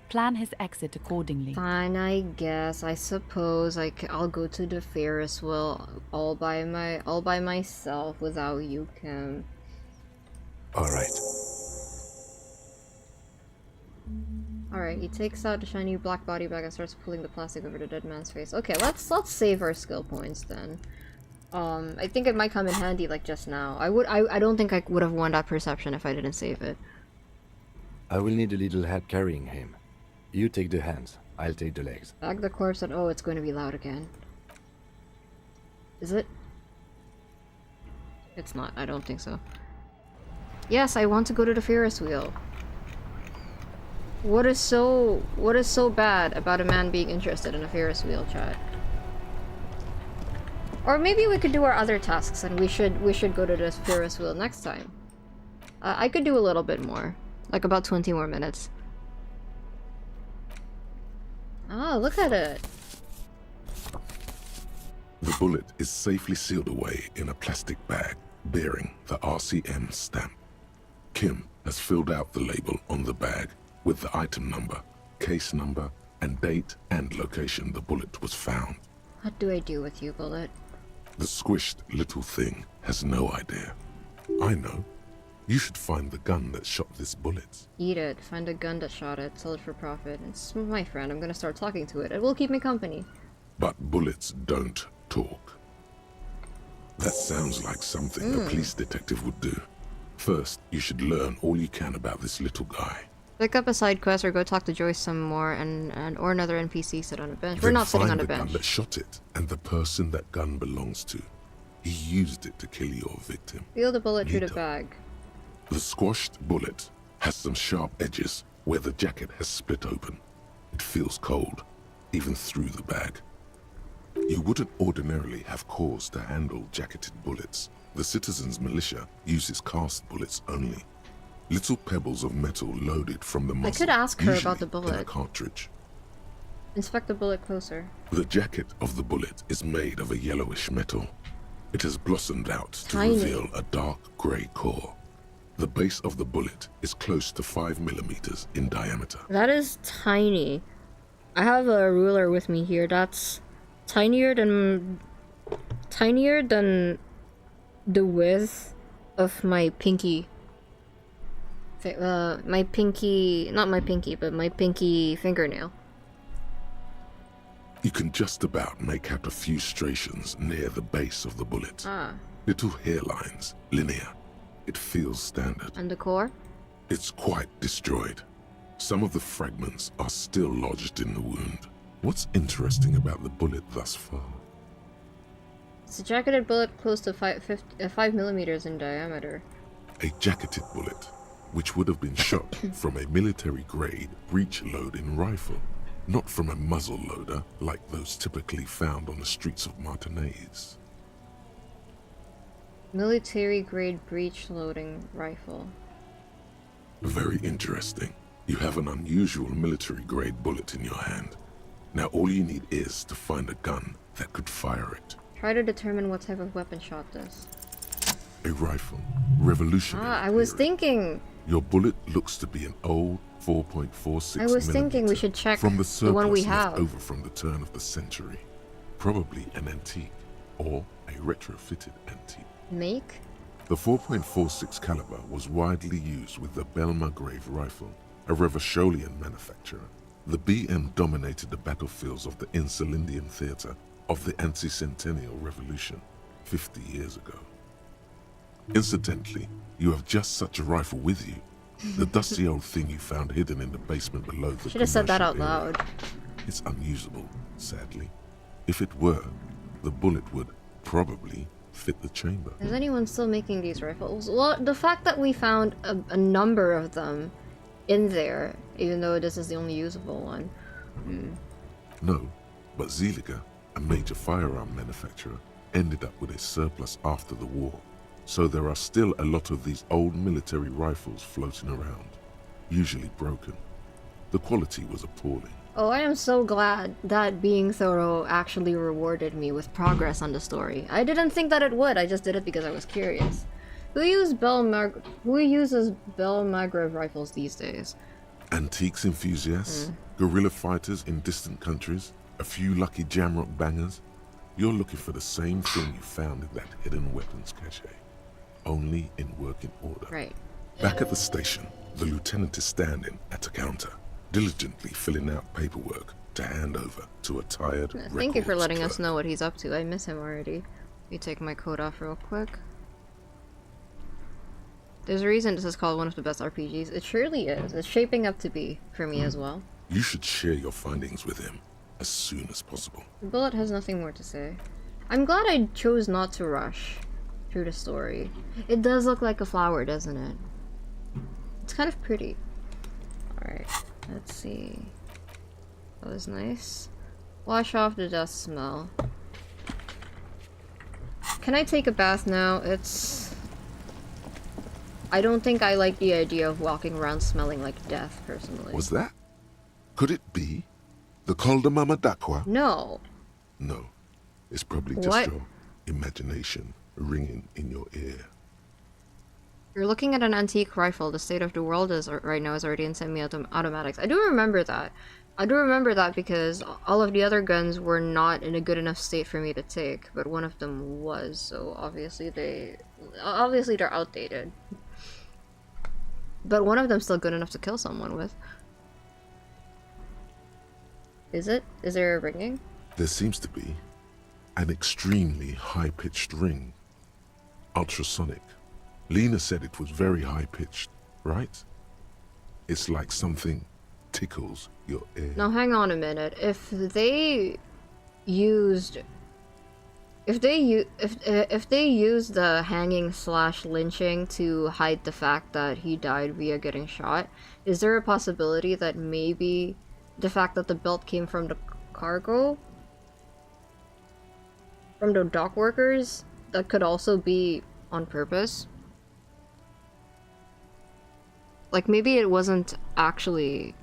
Plan his exit accordingly. Fine, I guess. I suppose I'll go to the Ferris wheel all by myself without you, Kim. All right. Alright, he takes out the shiny black body bag and starts pulling the plastic over the dead man's face. Okay, let's save our skill points then. I think it might come in handy like just now. I don't think I would have won that perception if I didn't save it. I will need a little help carrying him. You take the hands, I'll take the legs. Bag the corpse and oh, it's going to be loud again. Is it? It's not, I don't think so. Yes, I want to go to the Ferris wheel. What is so bad about a man being interested in a Ferris wheel, chat? Or maybe we could do our other tasks and we should go to this Ferris wheel next time. I could do a little bit more. Like about 20 more minutes. Ah, look at it. The bullet is safely sealed away in a plastic bag bearing the RCM stamp. Kim has filled out the label on the bag with the item number, case number, and date and location the bullet was found. What do I do with you, bullet? The squished little thing has no idea. I know. You should find the gun that shot this bullet. Eat it. Find a gun that shot it. Sell it for profit. It's my friend. I'm gonna start talking to it. It will keep me company. But bullets don't talk. That sounds like something a police detective would do. First, you should learn all you can about this little guy. Pick up a side quest or go talk to Joyce some more or another NPC sit on a bench. We're not sitting on a bench. Find the gun that shot it and the person that gun belongs to. He used it to kill your victim. Feel the bullet through the bag. The squashed bullet has some sharp edges where the jacket has split open. It feels cold, even through the bag. You wouldn't ordinarily have cause to handle jacketed bullets. The citizens' militia uses cast bullets only. Little pebbles of metal loaded from the muzzle. I could ask her about the bullet. In a cartridge. Inspect the bullet closer. The jacket of the bullet is made of a yellowish metal. It has blossomed out to reveal a dark grey core. The base of the bullet is close to 5 millimeters in diameter. That is tiny. I have a ruler with me here. That's tinier than the width of my pinky. Not my pinky, but my pinky fingernail. You can just about make out a few striations near the base of the bullet. Little hairlines, linear. It feels standard. And the core? It's quite destroyed. Some of the fragments are still lodged in the wound. What's interesting about the bullet thus far? It's a jacketed bullet close to 5 millimeters in diameter. A jacketed bullet, which would have been shot from a military-grade breech-loading rifle, not from a muzzle loader like those typically found on the streets of Martinez. Military-grade breech-loading rifle. Very interesting. You have an unusual military-grade bullet in your hand. Now all you need is to find a gun that could fire it. Try to determine what type of weapon shot this. A rifle. Revolutionary. I was thinking... Your bullet looks to be an old 4.46 I was thinking we should check from the one we have. Left over from the turn of the century. Probably an antique, or a retrofitted antique. Make? The 4.46 caliber was widely used with the Belmargrave rifle, a Revacholian manufacturer. The BM dominated the battlefields of the Insulindian theater of the anti-centennial revolution 50 years ago. Incidentally, you have just such a rifle with you. The dusty old thing you found hidden in the basement below the Should have said that out area. loud. It's unusable, sadly. If it were, the bullet would probably fit the chamber. Is anyone still making these rifles? Well, the fact that we found a number of them in there, even though this is the only usable one. No, but Zeliger, a major firearm manufacturer, ended up with a surplus after the war. So there are still a lot of these old military rifles floating around, usually broken. The quality was appalling. Oh, I am so glad that being thorough actually rewarded me with progress on the story. I didn't think that it would, I just did it because I was curious. Who uses Belmargrave rifles these days? Antiques enthusiasts, guerrilla fighters in distant countries, a few lucky jamrock bangers. You're looking for the same thing you found in that hidden weapons cache, only in working order. Right. Back at the station, the lieutenant is standing at a counter. diligently filling out paperwork to hand over to a tired Thank you for records letting us clerk. know what he's up to. I miss him already. Let me take my coat off real quick. There's a reason this is called one of the best RPGs. It surely is. It's shaping up to be for me as well. You should share your findings with him as soon as possible. Bullet has nothing more to say. I'm glad I chose not to rush through the story. It does look like a flower, doesn't it? It's kind of pretty. Alright, let's see. That was nice. Wash off the dust smell. Can I take a bath now? I don't think I like the idea of walking around smelling like death, personally. Was that? Could it be? The Calder Mama Dakwa? No. No. It's probably just What? your imagination ringing in your ear. You're looking at an antique rifle. The state of the world right now is already in semi-automatics. I do remember that. I do remember that because all of the other guns were not in a good enough state for me to take, but one of them was, so obviously they're outdated. But one of them's still good enough to kill someone with. Is it? Is there a ringing? There seems to be an extremely high-pitched ring. Ultrasonic. Lena said it was very high-pitched, right? It's like something tickles your ear. Now hang on a minute. If they used the hanging / lynching to hide the fact that he died via getting shot, is there a possibility that maybe the fact that the belt came from the cargo, from the dock workers, that could also be on purpose? Like maybe it wasn't actually...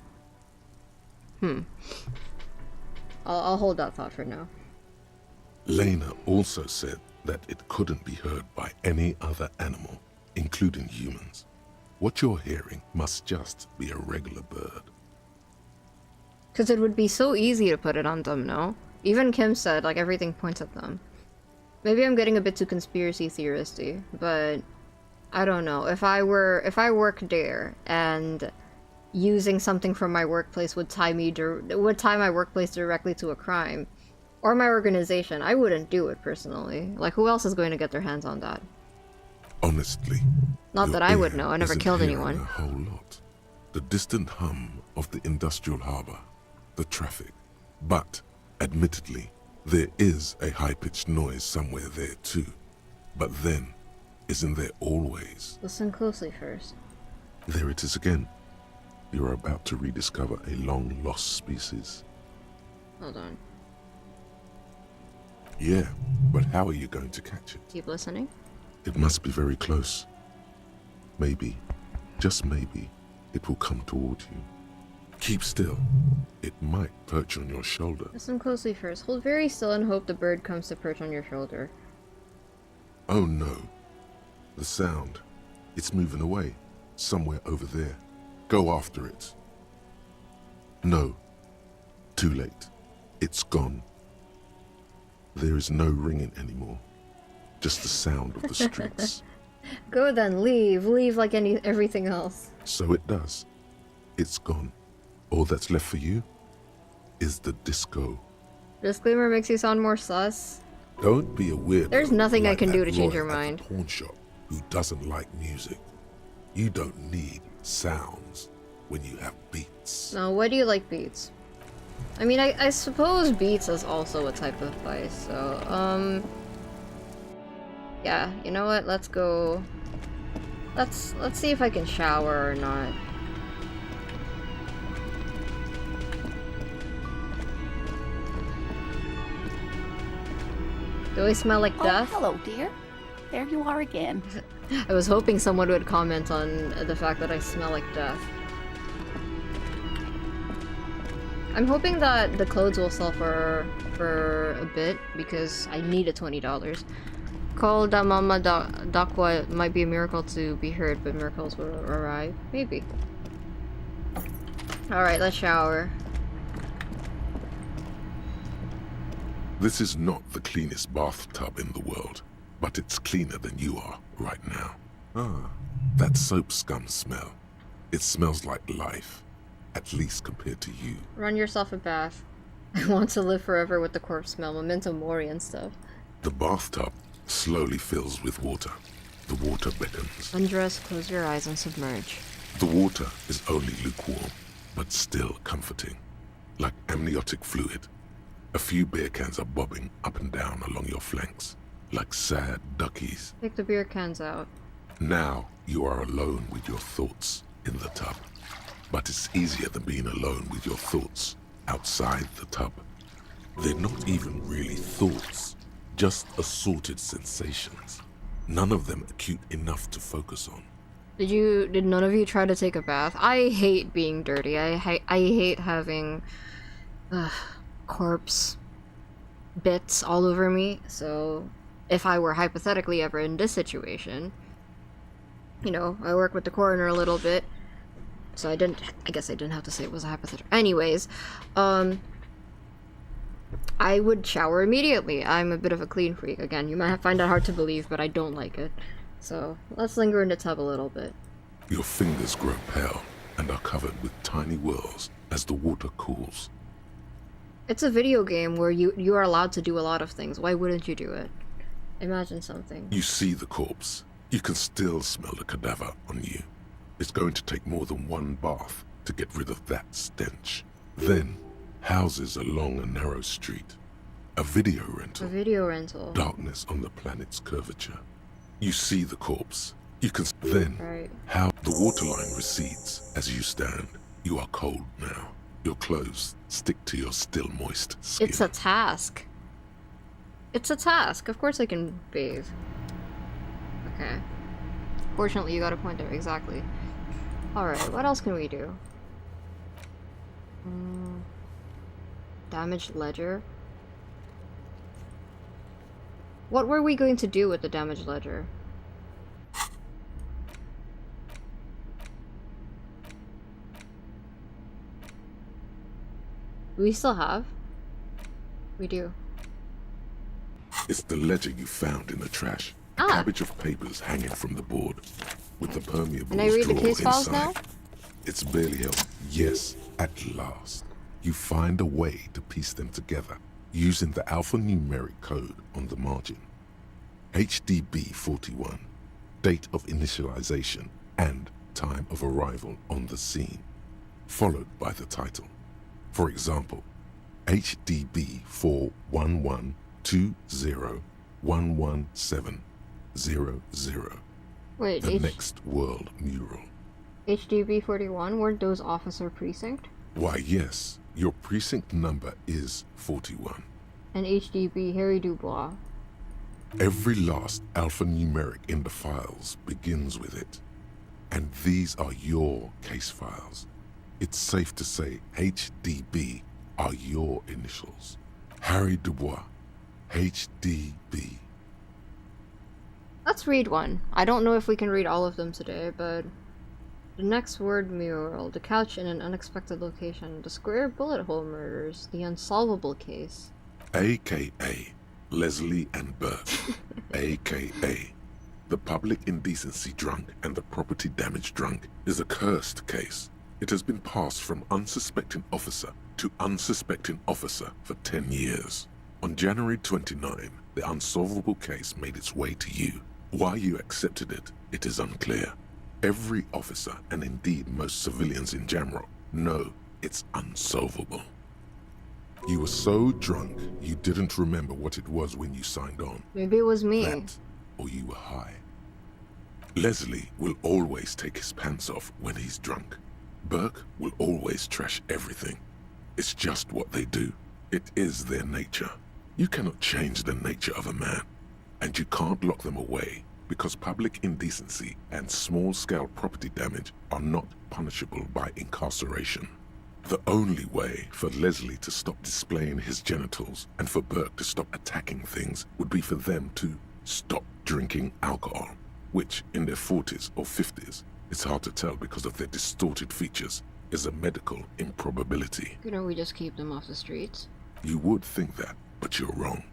I'll hold that thought for now. Lena also said that it couldn't be heard by any other animal, including humans. What you're hearing must just be a regular bird. Because it would be so easy to put it on them, no? Even Kim said, like, everything points at them. Maybe I'm getting a bit too conspiracy theoristy, but I don't know. If I worked there and using something from my workplace would tie my workplace directly to a crime or my organization, I wouldn't do it personally. Like, who else is going to get their hands on that? Honestly, not that I would know. I never killed anyone. A whole lot. The distant hum of the industrial harbor, the traffic. But, admittedly, there is a high-pitched noise somewhere there too. But then, isn't there always? Listen closely first. There it is again. You're about to rediscover a long-lost species. Hold on. Yeah, but how are you going to catch it? Keep listening. It must be very close. Maybe, just maybe, it will come toward you. Keep still. It might perch on your shoulder. Listen closely first. Hold very still and hope the bird comes to perch on your shoulder. Oh no. The sound. It's moving away. Somewhere over there. Go after it. No. Too late. It's gone. There is no ringing anymore. Just the sound of the streets. Go then, leave. Leave like everything else. So it does. It's gone. All that's left for you is the disco. Disclaimer makes you sound more sus. Don't be a weirdo. There's nothing like I can do that to change lawyer your at mind. the pawn shop who doesn't like music. You don't need sounds when you have beats. No, why do you like beats? I mean, I suppose beats is also a type of vice, so, yeah, you know what, let's go. Let's see if I can shower or not. Do I smell like death? Oh, hello, dear. There you are again. I was hoping someone would comment on the fact that I smell like death. I'm hoping that the clothes will sell for a bit because I needed $20. Call da mama dakwa might be a miracle to be heard, but miracles will arrive. Maybe. Alright, let's shower. This is not the cleanest bathtub in the world, but it's cleaner than you are right now. Ah, that soap scum smell. It smells like life. at least compared to you. Run yourself a bath. I want to live forever with the corpse smell, memento mori and stuff. The bathtub slowly fills with water. The water beckons. Undress, close your eyes, and submerge. The water is only lukewarm, but still comforting. Like amniotic fluid. A few beer cans are bobbing up and down along your flanks, like sad duckies. Take the beer cans out. Now you are alone with your thoughts in the tub. But it's easier than being alone with your thoughts outside the tub. They're not even really thoughts, just assorted sensations. None of them acute enough to focus on. Did none of you try to take a bath? I hate being dirty. I hate having corpse bits all over me. So if I were hypothetically ever in this situation, you know, I work with the coroner a little bit, so I guess I didn't have to say it was a hypothetical. Anyways, I would shower immediately. I'm a bit of a clean freak. Again, you might find that hard to believe, but I don't like it. So let's linger in the tub a little bit. Your fingers grow pale and are covered with tiny whirls as the water cools. It's a video game where you are allowed to do a lot of things. Why wouldn't you do it? Imagine something. You see the corpse. You can still smell the cadaver on you. It's going to take more than one bath to get rid of that stench. Then, houses along a narrow street. A video rental. A video rental. Darkness on the planet's curvature. You see the corpse. You can then how the waterline recedes as you stand. You are cold now. Your clothes stick to your still moist skin. It's a task. It's a task. Of course I can bathe. Okay. Fortunately, you got a point there. Exactly. Alright, what else can we do? Damaged ledger. What were we going to do with the damaged ledger? Do we still have? We do. It's the ledger you found in the trash. A cabbage of papers hanging from the board, with the permeables and I read the drawer case files inside. now? It's barely held. Yes, at last. You find a way to piece them together using the alphanumeric code on the margin. HDB 41, date of initialization and time of arrival on the scene, followed by the title. For example, HDB 41120117000. Wait, the next world mural. HDB 41? Weren't those officer precinct? Why, yes. Your precinct number is 41. And HDB Harry Dubois. Every last alphanumeric in the files begins with it. And these are your case files. It's safe to say HDB are your initials. Harry Dubois, HDB. Let's read one. I don't know if we can read all of them today, but... The next word mural, the couch in an unexpected location, the square bullet hole murders, the unsolvable case. AKA Leslie and Burke. AKA the public indecency drunk and the property damage drunk is a cursed case. It has been passed from unsuspecting officer to unsuspecting officer for 10 years. On January 29, the unsolvable case made its way to you. Why you accepted it, it is unclear. Every officer, and indeed most civilians in Jamrock, know it's unsolvable. You were so drunk, you didn't remember what it was when you signed on. Maybe it was me. That, or you were high. Leslie will always take his pants off when he's drunk. Burke will always trash everything. It's just what they do. It is their nature. You cannot change the nature of a man, and you can't lock them away because public indecency and small-scale property damage are not punishable by incarceration. The only way for Leslie to stop displaying his genitals and for Burke to stop attacking things would be for them to stop drinking alcohol, which in their 40s or 50s, it's hard to tell because of their distorted features, is a medical improbability. Couldn't we just keep them off the streets? You would think that, but you're wrong.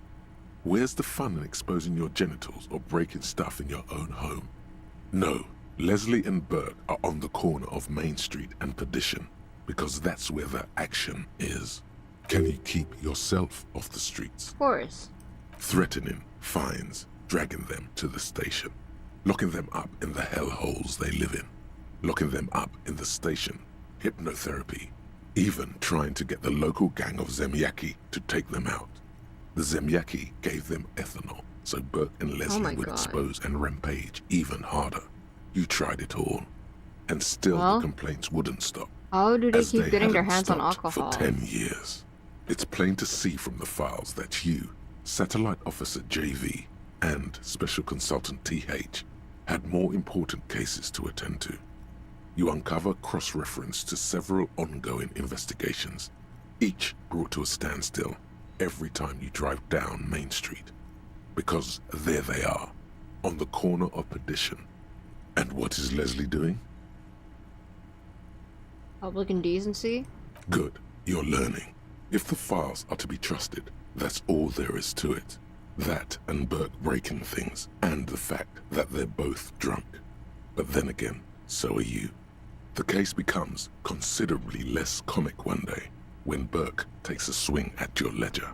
Where's the fun in exposing your genitals or breaking stuff in your own home? No, Leslie and Burke are on the corner of Main Street and Perdition, because that's where the action is. Can you keep yourself off the streets? Of course. Threatening fines, dragging them to the station, locking them up in the hellholes they live in, locking them up in the station, hypnotherapy, even trying to get the local gang of Zemyaki to take them out. The Zemyaki gave them ethanol, so Burke and Leslie would expose and rampage even harder. You tried it all, and still the complaints wouldn't stop. How do they keep getting their hands on stopped alcohol? For 10 years. It's plain to see from the files that you, Satellite Officer JV, and Special Consultant TH had more important cases to attend to. You uncover cross-reference to several ongoing investigations, each brought to a standstill every time you drive down Main Street. Because there they are, on the corner of Perdition. And what is Leslie doing? Public indecency? Good, you're learning. If the files are to be trusted, that's all there is to it. That and Burke breaking things, and the fact that they're both drunk. But then again, so are you. The case becomes considerably less comic one day, when Burke takes a swing at your ledger.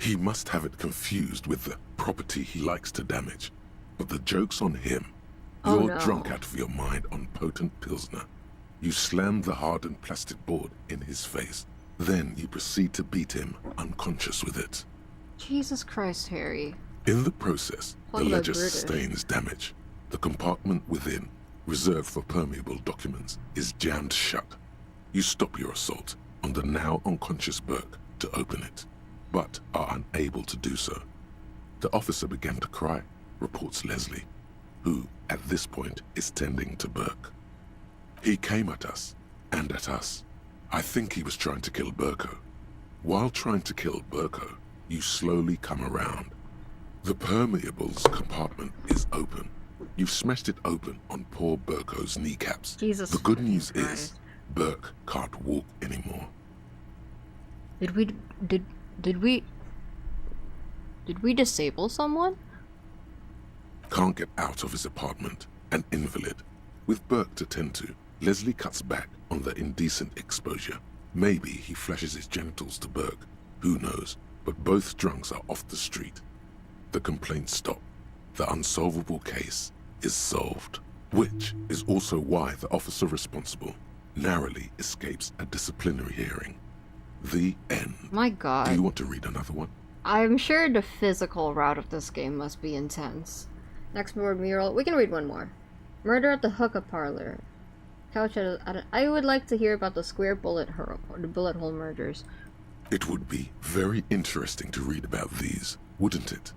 He must have it confused with the property he likes to damage. But the joke's on him. You're drunk out of your mind on potent Pilsner. You slam the hardened plastic board in his face. Then you proceed to beat him unconscious with it. Jesus Christ, Harry. In the process, the ledger sustains damage. The compartment within, reserved for permeable documents, is jammed shut. You stop your assault on the now unconscious Burke to open it, but are unable to do so. The officer began to cry, reports Leslie, who, at this point, is tending to Burke. He came at us, and at us. I think he was trying to kill Burko. While trying to kill Burko, you slowly come around. The permeables compartment is open. You've smashed it open on poor Burko's kneecaps. Jesus. The good news is, Burke can't walk anymore. Did we disable someone? Can't get out of his apartment, an invalid. With Burke to tend to, Leslie cuts back on the indecent exposure. Maybe he flashes his genitals to Burke. Who knows? But both drunks are off the street. The complaints stop. The unsolvable case is solved. Which is also why the officer responsible narrowly escapes a disciplinary hearing. The end. My God. Do you want to read another one? I'm sure the physical route of this game must be intense. Next board mural. We can read one more. Murder at the hookah parlor. Couch at I would like to hear about the square bullet hole murders. It would be very interesting to read about these, wouldn't it?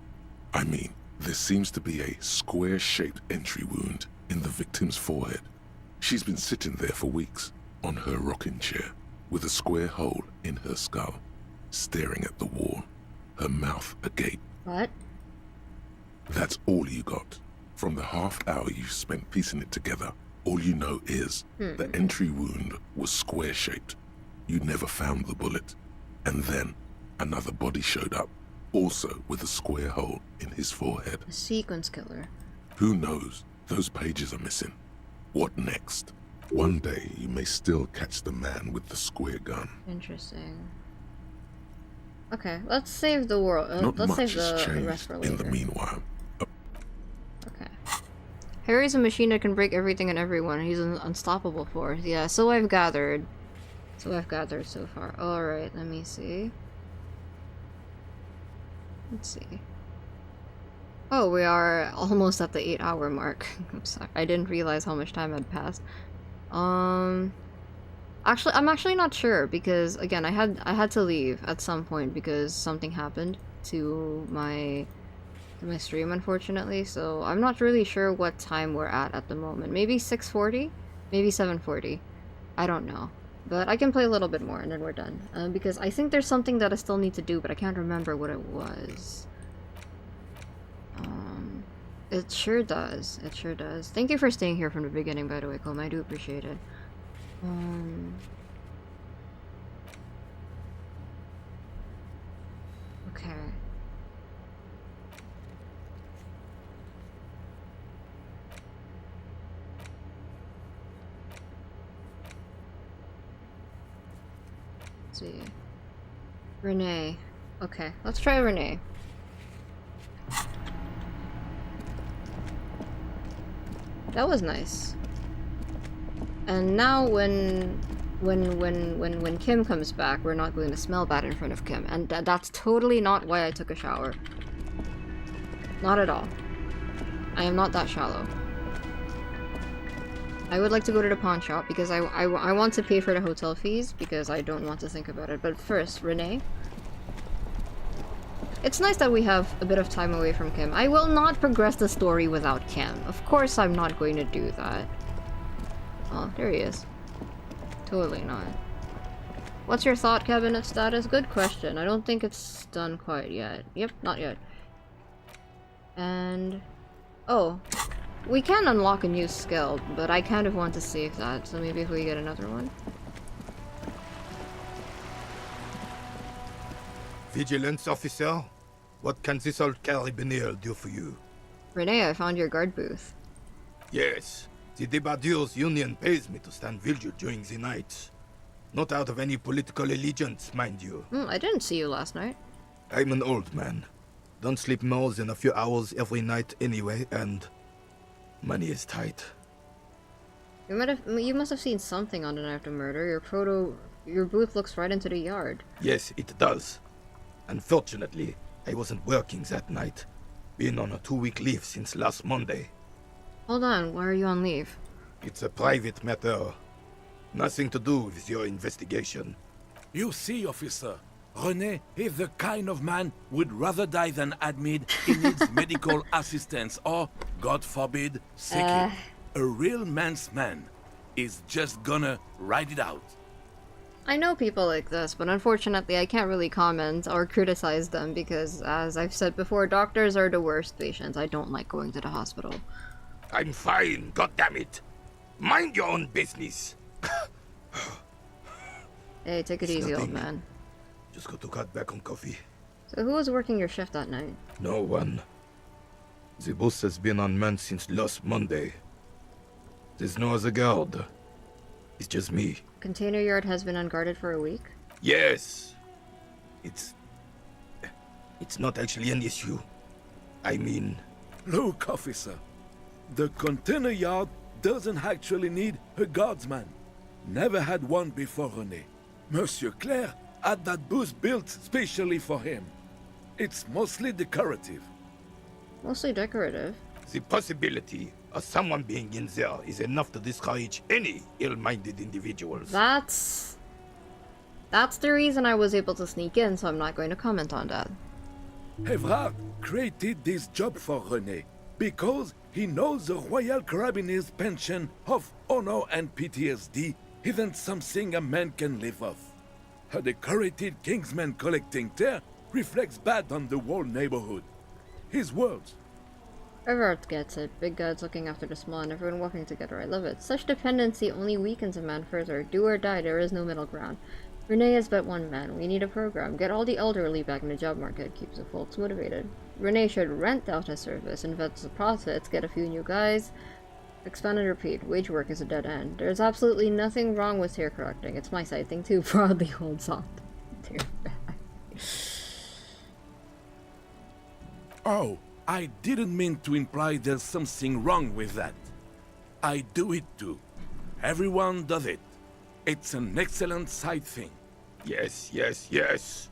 I mean, there seems to be a square-shaped entry wound in the victim's forehead. She's been sitting there for weeks, on her rocking chair, with a square hole in her skull, staring at the wall, her mouth agape. What? That's all you got. From the half hour you spent piecing it together, all you know is the entry wound was square-shaped. You never found the bullet. And then another body showed up, also with a square hole in his forehead. A sequence killer. Who knows? Those pages are missing. What next? One day you may still catch the man with the square gun. Interesting. Okay, let's save the world. Not let's much save has the rest changed for later. in the meanwhile. Okay. Harry's a machine that can break everything and everyone. He's an unstoppable force. Yeah, so I've gathered. So far. Alright, let me see. Let's see. Oh, we are almost at the 8-hour mark. I'm sorry. I didn't realize how much time had passed. Actually, I'm actually not sure because again, I had to leave at some point because something happened to my stream, unfortunately. So I'm not really sure what time we're at the moment. Maybe 6:40, maybe 7:40. I don't know. But I can play a little bit more and then we're done. Because I think there's something that I still need to do, but I can't remember what it was. It sure does. It sure does. Thank you for staying here from the beginning, by the way, Colm. I do appreciate it. Okay. see. Renee. Okay, let's try Renee. That was nice. And now when Kim comes back, we're not going to smell bad in front of Kim. And that's totally not why I took a shower. Not at all. I am not that shallow. I would like to go to the pawn shop because I want to pay for the hotel fees because I don't want to think about it. But first, Renee. It's nice that we have a bit of time away from Kim. I will not progress the story without Kim. Of course I'm not going to do that. Oh, there he is. Totally not. What's your thought cabinet status? Good question. I don't think it's done quite yet. Yep, not yet. And... oh. We can unlock a new skill, but I kind of want to save that, so maybe if we get another one. Vigilance officer, what can this old carabinier do for you? Renee, I found your guard booth. Yes, the Debardiers Union pays me to stand vigil during the night. Not out of any political allegiance, mind you. I didn't see you last night. I'm an old man. Don't sleep more than a few hours every night anyway, and... money is tight. You must have seen something on the night of the murder. Your booth looks right into the yard. Yes, it does. Unfortunately, I wasn't working that night. Been on a 2-week leave since last Monday. Hold on, why are you on leave? It's a private matter. Nothing to do with your investigation. You see, officer, René is the kind of man would rather die than admit he needs medical assistance or, God forbid, sick. A real man's man is just gonna ride it out. I know people like this, but unfortunately I can't really comment or criticize them because, as I've said before, doctors are the worst patients. I don't like going to the hospital. I'm fine, goddammit. Mind your own business. Hey, take it easy, old man. Just got to cut back on coffee. So who was working your shift that night? No one. The boss has been unmanned since last Monday. There's no other guard. It's just me. Container yard has been unguarded for a week? Yes. It's not actually an issue. I mean... Look, officer. The container yard doesn't actually need a guardsman. Never had one before René. Monsieur Claire had that booth built specially for him. It's mostly decorative. Mostly decorative? The possibility of someone being in there is enough to discourage any ill-minded individuals. That's the reason I was able to sneak in, so I'm not going to comment on that. Everart created this job for René because he knows the Royal Carabiniers' pension of honor and PTSD isn't something a man can live off. A decorated Kingsman collecting tear reflects bad on the whole neighborhood. His words. Everart gets it. Big guys looking after the small and everyone working together. I love it. Such dependency only weakens a man further. Do or die, there is no middle ground. Renee is but one man. We need a program. Get all the elderly back in the job market. Keeps the folks motivated. Renee should rent out his service, invest the profits, get a few new guys. Expand and repeat. Wage work is a dead end. There's absolutely nothing wrong with hair correcting. It's my side thing too. Proudly holds on. Oh, I didn't mean to imply there's something wrong with that. I do it too. Everyone does it. It's an excellent side thing. Yes, yes, yes.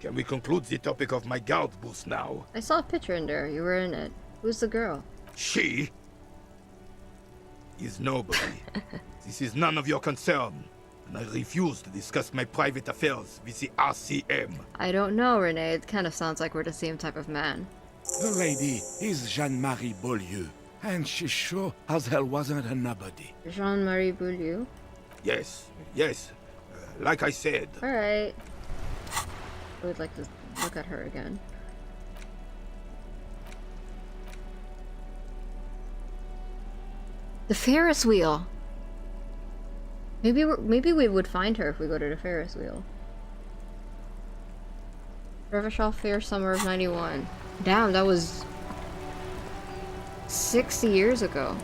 Can we conclude the topic of my guard booth now? I saw a picture in there. You were in it. Who's the girl? She is nobody. This is none of your concern. And I refuse to discuss my private affairs with the RCM. I don't know, Renee. It kind of sounds like we're the same type of man. The lady is Jean-Marie Beaulieu, and she sure as hell wasn't a nobody. Jean-Marie Beaulieu? Yes, yes. Like I said. Alright. I would like to look at her again. The Ferris wheel! Maybe we would find her if we go to the Ferris wheel. Revachol Fair Summer of 91. Damn, that was 60 years ago.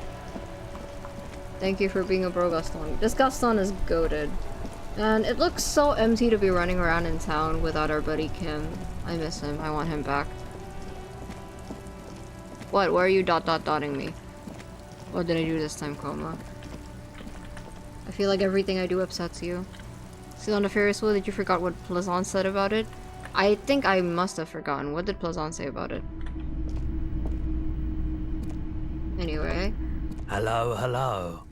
Thank you for being a bro, Gaston. This Gaston is goated. And it looks so empty to be running around in town without our buddy Kim. I miss him. I want him back. What? Why are you dotting me? What did I do this time, Coma? I feel like everything I do upsets you. See, on the Ferris wheel, did you forget what Plazan said about it? I think I must have forgotten. What did Plazan say about it? Anyway. Hello, hello.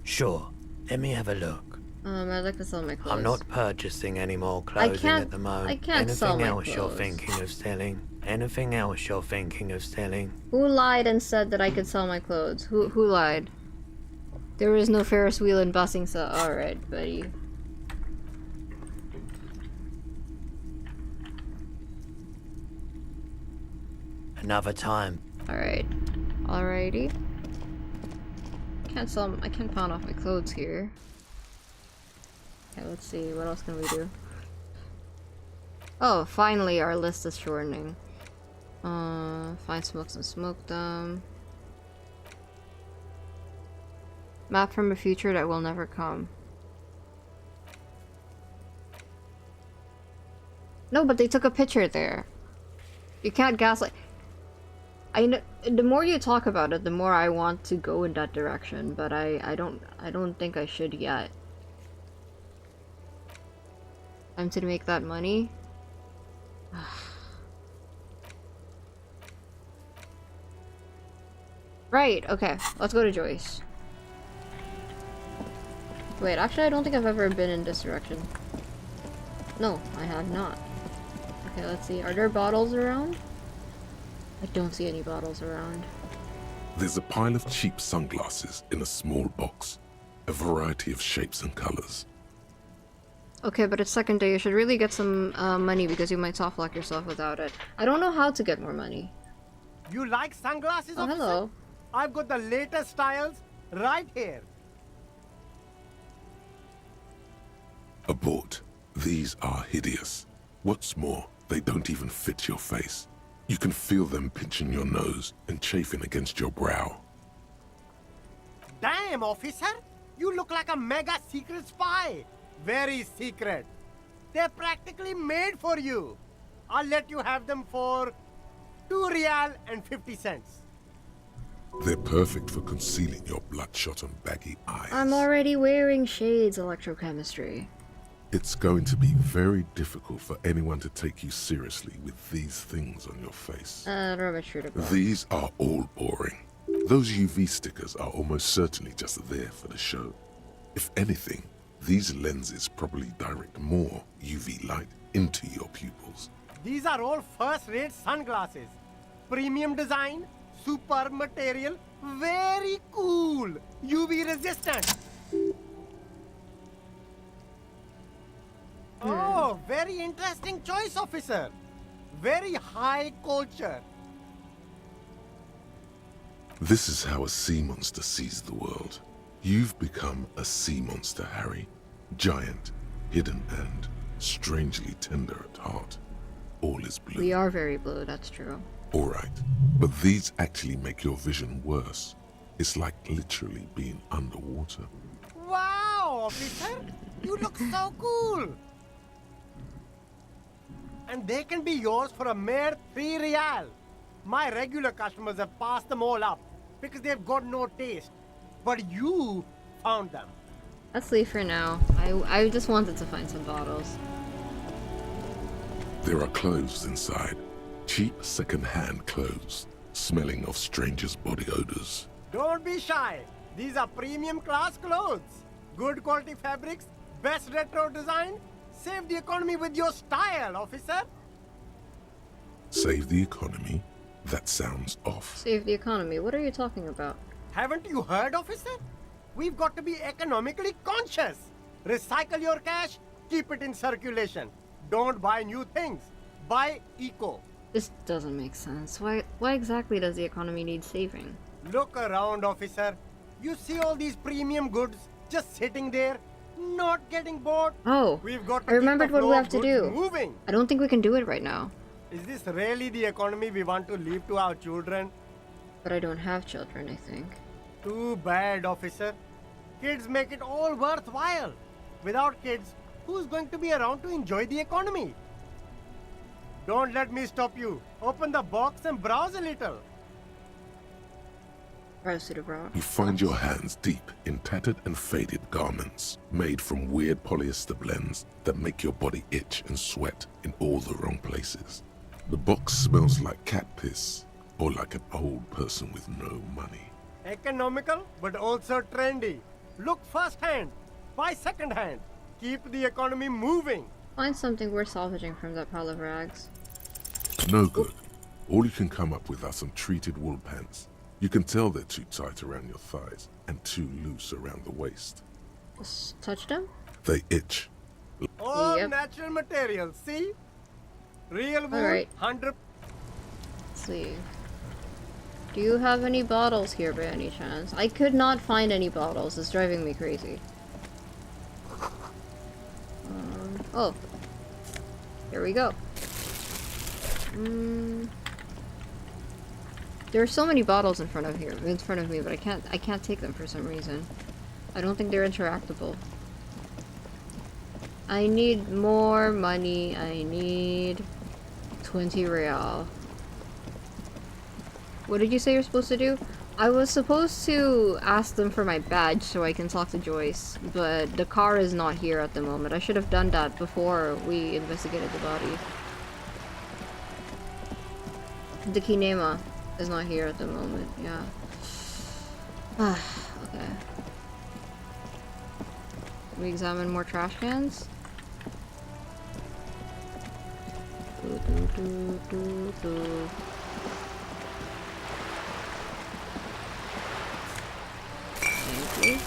Sure, let me have a look. I'd like to sell my clothes. I'm not purchasing any more clothing at the moment. I can't sell my clothes. Anything else you're thinking of selling? Anything else you're thinking of selling? Who lied and said that I could sell my clothes? Who lied? There is no Ferris wheel and busing, so alright, buddy. Another time. Alright. Alrighty. I can't pawn off my clothes here. Okay, let's see, what else can we do? Oh, finally our list is shortening. Find smokes and smoke them. Map from a future that will never come. No, but they took a picture there. You can't gaslight. I know, the more you talk about it, the more I want to go in that direction, but I don't think I should yet. Time to make that money. Right, okay, let's go to Joyce. Wait, actually I don't think I've ever been in this direction. No, I have not. Okay, let's see, are there bottles around? I don't see any bottles around. There's a pile of cheap sunglasses in a small box, a variety of shapes and colors. Okay, but it's second day. You should really get some money because you might soft lock yourself without it. I don't know how to get more money. You like sunglasses, officer? Hello. I've got the latest styles right here. Abort. These are hideous. What's more, they don't even fit your face. You can feel them pinching your nose and chafing against your brow. Damn, officer! You look like a mega secret spy. Very secret. They're practically made for you. I'll let you have them for 2 real and 50 cents. They're perfect for concealing your bloodshot and baggy eyes. I'm already wearing shades, electrochemistry. It's going to be very difficult for anyone to take you seriously with these things on your face. Rubbish shooter. These are all boring. Those UV stickers are almost certainly just there for the show. If anything, these lenses probably direct more UV light into your pupils. These are all first-rate sunglasses. Premium design, superb material, very cool, UV resistant. Oh, very interesting choice, officer. Very high culture. This is how a sea monster sees the world. You've become a sea monster, Harry. Giant, hidden, and strangely tender at heart. All is blue. We are very blue, that's true. Alright, but these actually make your vision worse. It's like literally being underwater. Wow, officer! You look so cool! And they can be yours for a mere 3 real. My regular customers have passed them all up because they've got no taste. But you found them. Let's leave for now. I just wanted to find some bottles. There are clothes inside. Cheap second-hand clothes, smelling of strangers' body odors. Don't be shy. These are premium class clothes. Good quality fabrics, best retro design. Save the economy with your style, officer. Save the economy? That sounds off. Save the economy? What are you talking about? Haven't you heard, officer? We've got to be economically conscious. Recycle your cash, keep it in circulation. Don't buy new things. Buy eco. This doesn't make sense. Why exactly does the economy need saving? Look around, officer. You see all these premium goods just sitting there, not getting bought? Oh, we've got to I remembered what we have to do. Moving. I don't think we can do it right now. Is this really the economy we want to leave to our children? But I don't have children, I think. Too bad, officer. Kids make it all worthwhile. Without kids, who's going to be around to enjoy the economy? Don't let me stop you. Open the box and browse a little. You find your hands deep in tattered and faded garments made from weird polyester blends that make your body itch and sweat in all the wrong places. The box smells like cat piss or like an old person with no money. Economical, but also trendy. Look first-hand, buy second-hand. Keep the economy moving. Find something worth salvaging from that pile of rags. No good. All you can come up with are some treated wool pants. You can tell they're too tight around your thighs and too loose around the waist. Just touch them? They itch. All natural materials, see? Real wool, Alright. 100. Let's see. Do you have any bottles here by any chance? I could not find any bottles. It's driving me crazy. Oh. Here we go. There are so many bottles in front of me, but I can't take them for some reason. I don't think they're interactable. I need more money. I need 20 real. What did you say you're supposed to do? I was supposed to ask them for my badge so I can talk to Joyce, but the car is not here at the moment. I should have done that before we investigated the body. The kinema is not here at the moment, yeah. Okay. Can we examine more trash cans? Thank you.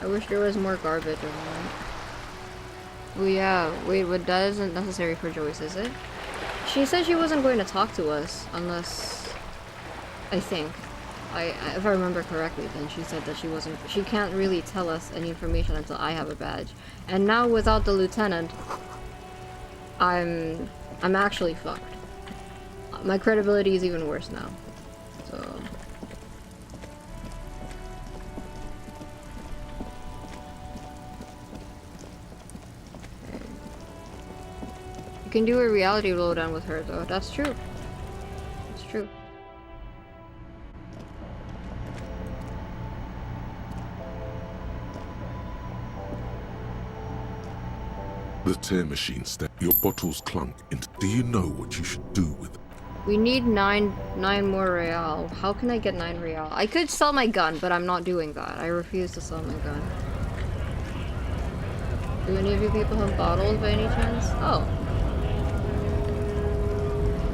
I wish there was more garbage around. Oh yeah, wait, but that isn't necessary for Joyce, is it? She said she wasn't going to talk to us unless... I think. If I remember correctly, then she said that she can't really tell us any information until I have a badge. And now without the lieutenant, I'm actually fucked. My credibility is even worse now. So... You can do a reality lowdown with her though, that's true. That's true. The tear machine your bottles clunk into. Do you know what you should do with it? We need nine more real. How can I get 9 real? I could sell my gun, but I'm not doing that. I refuse to sell my gun. Do any of you people have bottles by any chance? Oh.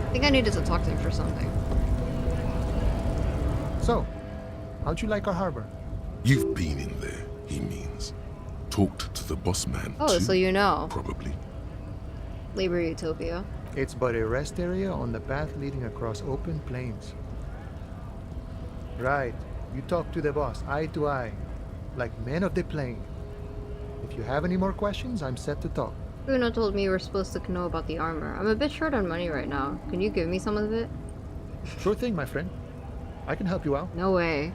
I think I needed to talk to him for something. So, how'd you like our harbor? You've been in there, he means. Talked to the boss man Oh, too, so you know. Probably. Labor Utopia. It's but a rest area on the path leading across open plains. Right. You talk to the boss, eye to eye. Like men of the plain. If you have any more questions, I'm set to talk. Kuno told me you were supposed to know about the armor. I'm a bit short on money right now. Can you give me some of it? Sure thing, my friend. I can help you out. No way.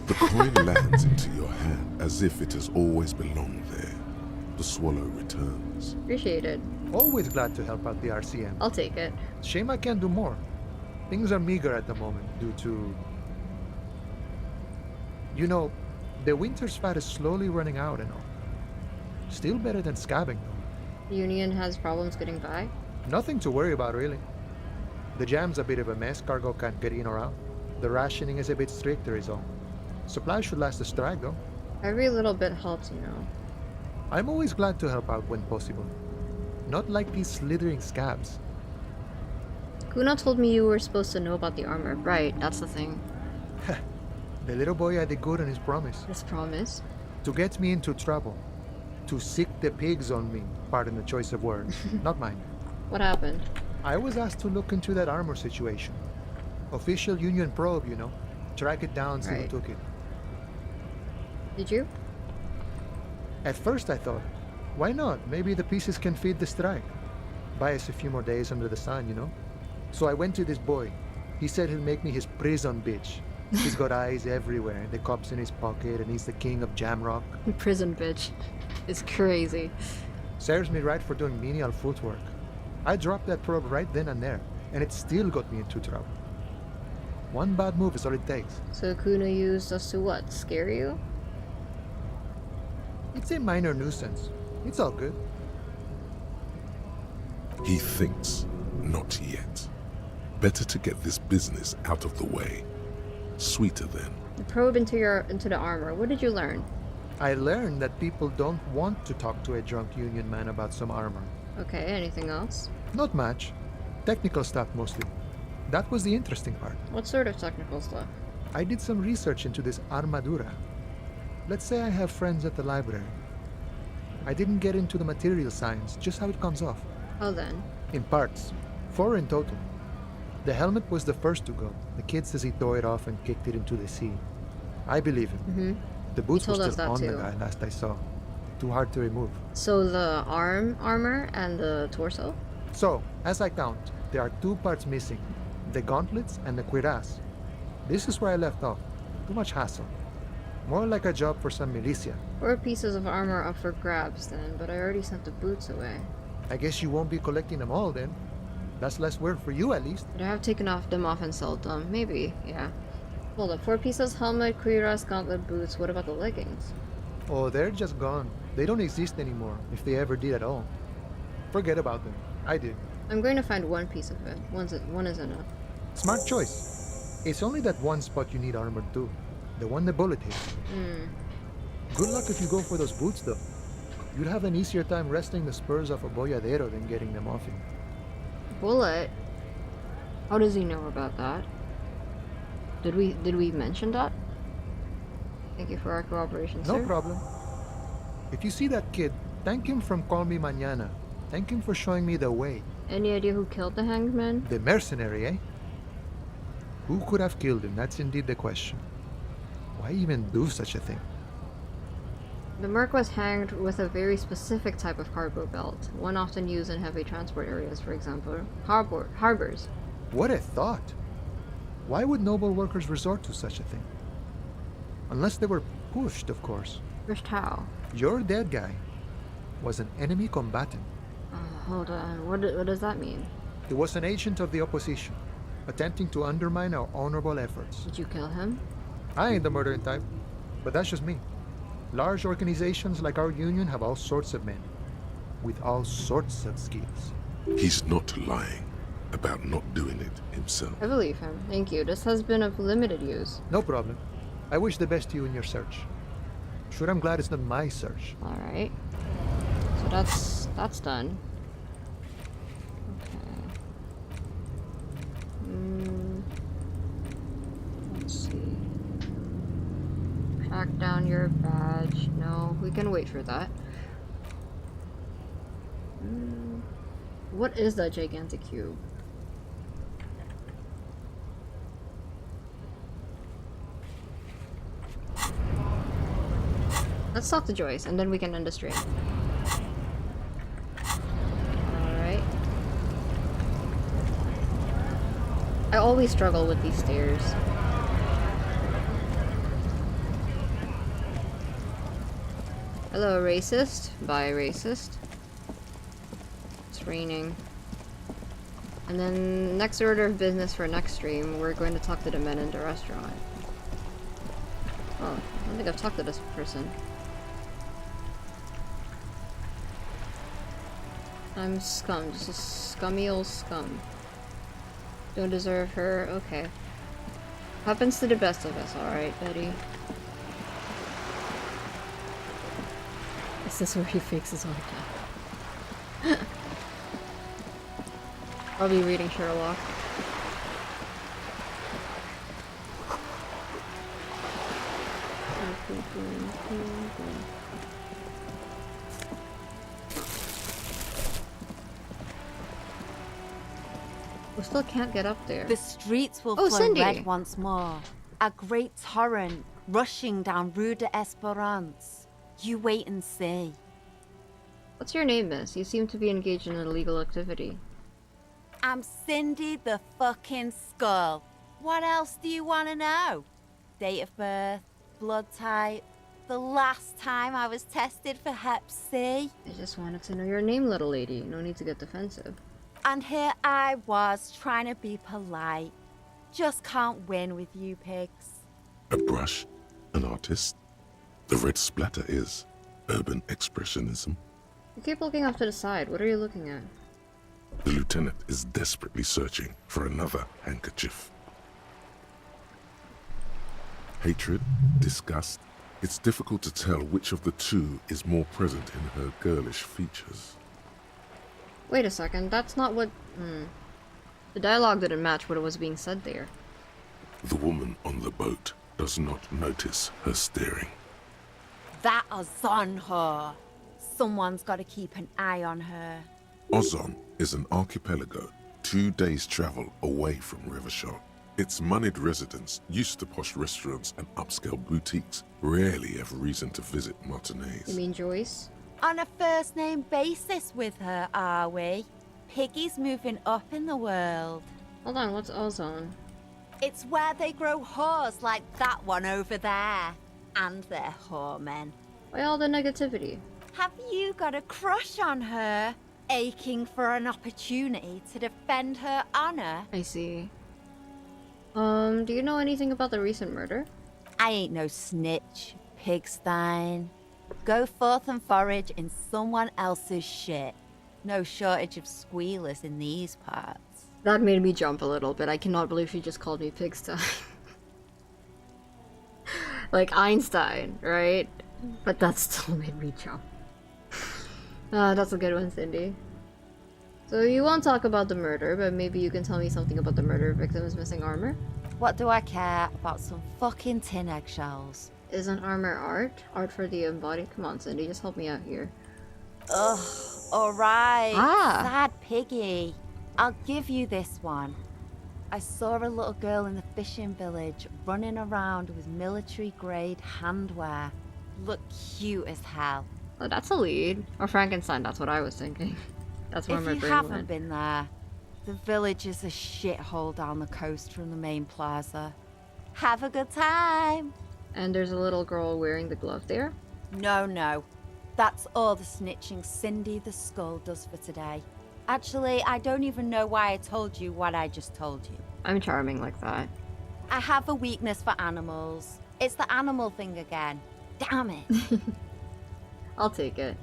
The coin lands into your hand as if it has always belonged there. The swallow returns. Appreciate it. Always glad to help out the RCM. I'll take it. Shame I can't do more. Things are meager at the moment due to... You know, the winter's fat is slowly running out and all. Still better than scabbing though. Union has problems getting by? Nothing to worry about really. The jam's a bit of a mess, cargo can't get in or out. The rationing is a bit stricter is all. Supplies should last the strike though. Every little bit helps, you know. I'm always glad to help out when possible. Not like these slithering scabs. Kuno told me you were supposed to know about the armor. Right, that's the thing. The little boy had the good on his promise. His promise? To get me into trouble. To sick the pigs on me. Pardon the choice of words. Not mine. What happened? I was asked to look into that armor situation. Official Union probe, you know. Track it down, see who took it. Did you? At first I thought, why not? Maybe the pieces can feed the strike. Buy us a few more days under the sun, you know? So I went to this boy. He said he'll make me his prison bitch. He's got eyes everywhere, the cop's in his pocket, and he's the king of Jamrock. Prison bitch. It's crazy. Serves me right for doing menial footwork. I dropped that probe right then and there, and it still got me into trouble. One bad move is all it takes. So Kuno used us to what? Scare you? It's a minor nuisance. It's all good. He thinks, not yet. Better to get this business out of the way. Sweeter then. The probe into the armor. What did you learn? I learned that people don't want to talk to a drunk union man about some armor. Okay, anything else? Not much. Technical stuff mostly. That was the interesting part. What sort of technical stuff? I did some research into this armadura. Let's say I have friends at the library. I didn't get into the material science, just how it comes off. How then? In parts. 4 in total. The helmet was the first to go. The kid says he tore it off and kicked it into the sea. I believe him. Mm-hmm. The boots were told us still that on the too. guy last I saw. Too hard to remove. So the armor and the torso? So, as I count, there are 2 parts missing. The gauntlets and the cuirass. This is where I left off. Too much hassle. More like a job for some militia. 4 pieces of armor up for grabs then, but I already sent the boots away. I guess you won't be collecting them all then. That's less work for you at least. But I have taken them off and sold them. Maybe, yeah. Hold up, 4 pieces, helmet, cuirass, gauntlet, boots. What about the leggings? Oh, they're just gone. They don't exist anymore, if they ever did at all. Forget about them. I did. I'm going to find 1 piece of it. One is enough. Smart choice. It's only that one spot you need armored too. The one the bullet hit. Good luck if you go for those boots though. You'd have an easier time wresting the spurs off a boyadero than getting them off him. Bullet? How does he know about that? Did we mention that? Thank you for our cooperation, sir. No problem. If you see that kid, thank him from Call Me Mañana. Thank him for showing me the way. Any idea who killed the hanged man? The mercenary, eh? Who could have killed him? That's indeed the question. Why even do such a thing? The merc was hanged with a very specific type of cargo belt, one often used in heavy transport areas, for example, harbors. What a thought! Why would noble workers resort to such a thing? Unless they were pushed, of course. Pushed how? Your dead guy was an enemy combatant. Hold on, what does that mean? He was an agent of the opposition, attempting to undermine our honorable efforts. Did you kill him? I ain't the murdering type, but that's just me. Large organizations like our union have all sorts of men, with all sorts of skills. He's not lying about not doing it himself. I believe him. Thank you. This has been of limited use. No problem. I wish the best to you in your search. Sure, I'm glad it's not my search. Alright. So that's done. Okay. Let's see. Track down your badge. No, we can wait for that. What is that gigantic cube? Let's talk to Joyce, and then we can end the stream. Alright. I always struggle with these stairs. Hello, racist. Bye, racist. It's raining. And then, next order of business for next stream, we're going to talk to the men in the restaurant. Oh, I don't think I've talked to this person. I'm scum, just a scummy old scum. Don't deserve her, okay. Happens to the best of us, alright, Betty. Is this where he fakes his own death? Probably reading Sherlock. We still can't get up there. The streets will Oh, flow Cindy. red once more. A great torrent rushing down Rue d'Espérance. You wait and see. What's your name, miss? You seem to be engaged in illegal activity. I'm Cindy the fucking Skull. What else do you want to know? date of birth, blood type, the last time I was tested for Hep C. I just wanted to know your name, little lady. No need to get defensive. And here I was, trying to be polite. Just can't win with you pigs. A brush, an artist. The red splatter is urban expressionism. You keep looking off to the side. What are you looking at? The lieutenant is desperately searching for another handkerchief. Hatred, disgust. It's difficult to tell which of the two is more present in her girlish features. Wait a second, that's not what... The dialogue didn't match what was being said there. The woman on the boat does not notice her staring. That Ozon her. Someone's got to keep an eye on her. Ozon is an archipelago 2 days' travel away from Rivershore. Its moneyed residents, used to posh restaurants and upscale boutiques, rarely have reason to visit Martinez. You mean Joyce? On a first-name basis with her, are we? Piggy's moving up in the world. Hold on, what's Ozone? It's where they grow whores like that one over there. And their whoremen. Why all the negativity? Have you got a crush on her? Aching for an opportunity to defend her honor? I see. Do you know anything about the recent murder? I ain't no snitch, Pigstein. Go forth and forage in someone else's shit. No shortage of squealers in these parts. That made me jump a little bit. I cannot believe she just called me Pigstein. Like Einstein, right? But that still made me jump. That's a good one, Cindy. So you won't talk about the murder, but maybe you can tell me something about the murder victim's missing armor? What do I care about some fucking tin eggshells? Isn't armor art? Art for the embodied? Come on, Cindy, just help me out here. Ugh, alright. Ah. Sad piggy. I'll give you this one. I saw a little girl in the fishing village running around with military-grade handwear. Look cute as hell. Oh, that's a lead. Or Frankenstein, that's what I was thinking. That's where my If you brain haven't went. been there, the village is a shithole down the coast from the main plaza. Have a good time! And there's a little girl wearing the glove there? No. That's all the snitching Cindy the Skull does for today. Actually, I don't even know why I told you what I just told you. I'm charming like that. I have a weakness for animals. It's the animal thing again. Damn it. I'll take it.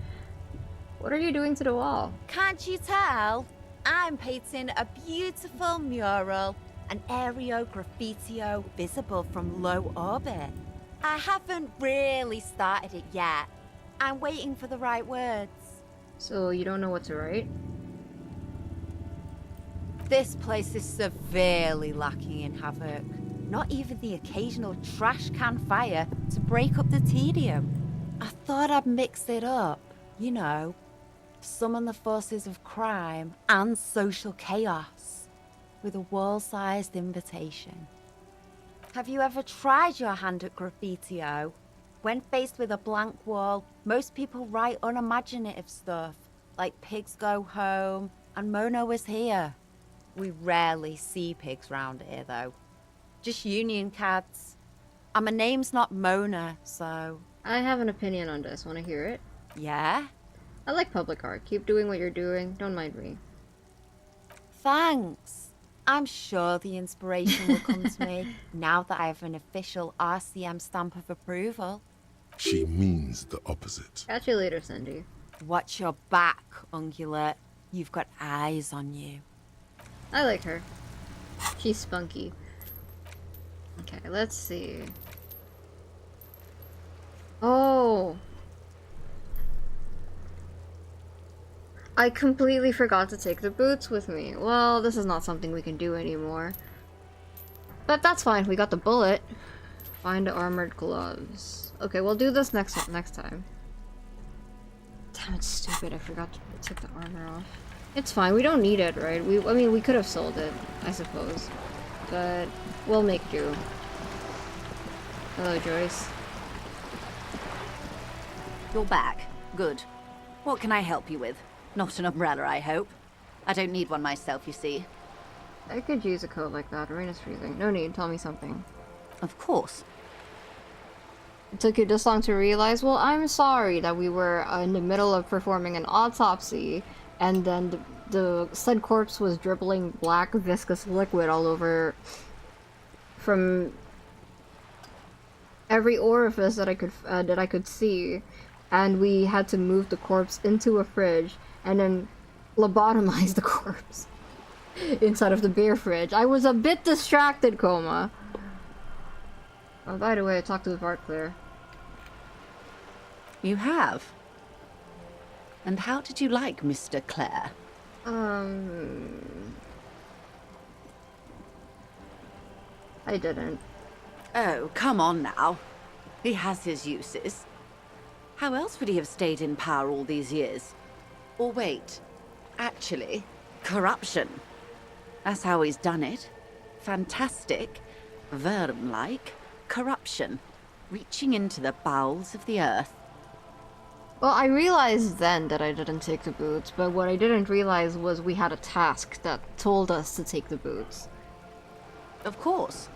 What are you doing to the wall? Can't you tell? I'm painting a beautiful mural, an aereo graffitio visible from low orbit. I haven't really started it yet. I'm waiting for the right words. So you don't know what to write? This place is severely lacking in havoc. Not even the occasional trash can fire to break up the tedium. I thought I'd mix it up, you know, summon the forces of crime and social chaos with a wall-sized invitation. Have you ever tried your hand at graffitio? When faced with a blank wall, most people write unimaginative stuff, like pigs go home and Mono is here. We rarely see pigs round here, though. Just union cats. And my name's not Mona, so... I have an opinion on this. Want to hear it? Yeah? I like public art. Keep doing what you're doing. Don't mind me. Thanks. I'm sure the inspiration will come to me now that I have an official RCM stamp of approval. She means the opposite. Catch you later, Cindy. Watch your back, Ungulate. You've got eyes on you. I like her. She's spunky. Okay, let's see. Oh! I completely forgot to take the boots with me. Well, this is not something we can do anymore. But that's fine, we got the bullet. Find the armored gloves. Okay, we'll do this next time. Damn, it's stupid, I forgot to take the armor off. It's fine, we don't need it, right? I mean, we could have sold it, I suppose. But we'll make do. Hello, Joyce. You're back. Good. What can I help you with? Not an umbrella, I hope. I don't need one myself, you see. I could use a coat like that. Rain is freezing. No need. Tell me something. Of course. It took you this long to realize? Well, I'm sorry that we were in the middle of performing an autopsy, and then the said corpse was dribbling black viscous liquid all over from every orifice that I could see, and we had to move the corpse into a fridge and then lobotomize the corpse inside of the beer fridge. I was a bit distracted, Coma. Oh, by the way, I talked to Everart Claire. You have? And how did you like Mr. Clare? I didn't. Oh, come on now. He has his uses. How else would he have stayed in power all these years? Or wait, actually, corruption. That's how he's done it. Fantastic, worm-like corruption, reaching into the bowels of the earth. Well, I realized then that I didn't take the boots, but what I didn't realize was we had a task that told us to take the boots. Of course.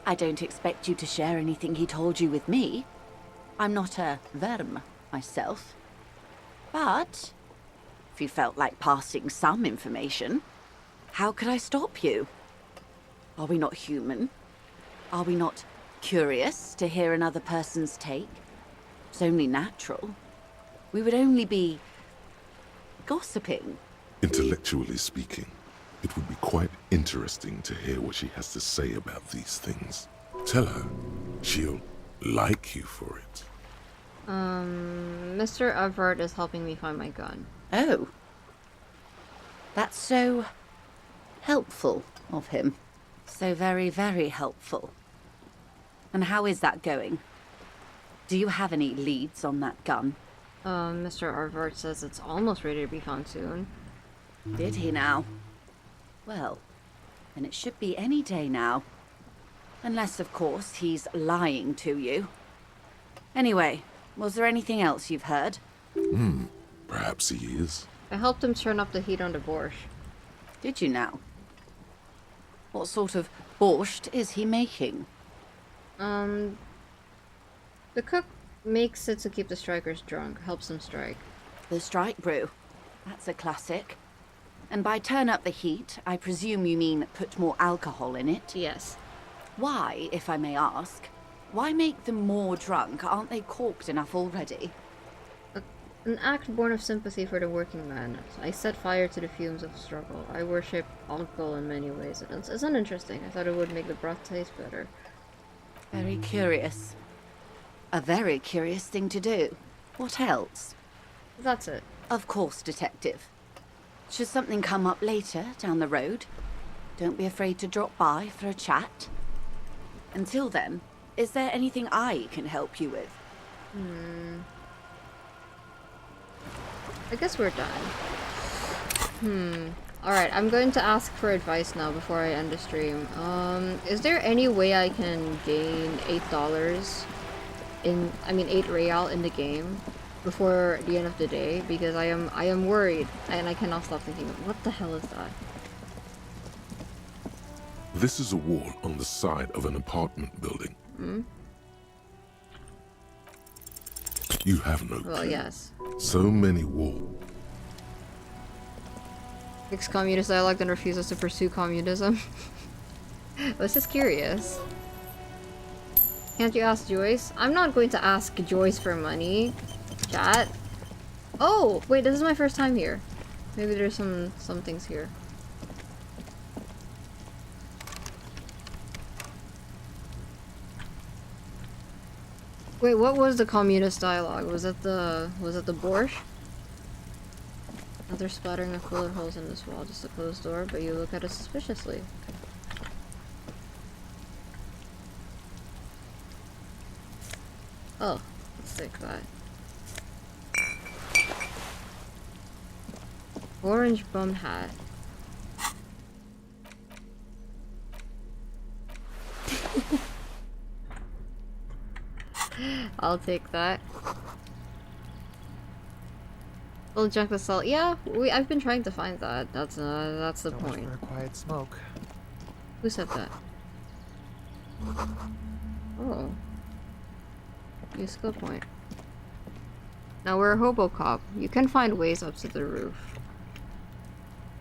I don't expect you to share anything he told you with me. I'm not a worm myself. But if you felt like passing some information, how could I stop you? Are we not human? Are we not curious to hear another person's take? It's only natural. We would only be gossiping. Intellectually speaking, it would be quite interesting to hear what she has to say about these things. Tell her she'll like you for it. Mr. Everart is helping me find my gun. Oh. That's so helpful of him. So very, very helpful. And how is that going? Do you have any leads on that gun? Mr. Everart says it's almost ready to be found soon. Did he now? Well, then it should be any day now. Unless, of course, he's lying to you. Anyway, was there anything else you've heard? Perhaps he is. I helped him turn up the heat on the borscht. Did you now? What sort of borscht is he making? The cook makes it to keep the strikers drunk, helps them strike. The strike brew. That's a classic. And by turn up the heat, I presume you mean put more alcohol in it? Yes. Why, if I may ask? Why make them more drunk? Aren't they corked enough already? An act born of sympathy for the working man. I set fire to the fumes of struggle. I worship alcohol in many ways. It's uninteresting. I thought it would make the broth taste better. Very curious. A very curious thing to do. What else? That's it. Of course, Detective. Should something come up later, down the road, don't be afraid to drop by for a chat. Until then, is there anything I can help you with? I guess we're done. Alright, I'm going to ask for advice now before I end the stream. Is there any way I can gain $8 8 real in the game before the end of the day? Because I am worried and I cannot stop thinking, what the hell is that? This is a wall on the side of an apartment building. You have no clue. Well, yes. So many walls. Ex-communist dialogue then refuses to pursue communism. I was just curious. Can't you ask Joyce? I'm not going to ask Joyce for money. Chat. Oh, wait, this is my first time here. Maybe there's some things here. Wait, what was the communist dialogue? Was it the borscht? Another splattering of bullet holes in this wall, just a closed door, but you look at it suspiciously. Oh, let's take that. Orange bum hat. I'll take that. Full junk of salt. Yeah, I've been trying to find that. That's the point. For a quiet smoke. Who said that? Oh. New skill point. Now we're a Hobocop. You can find ways up to the roof.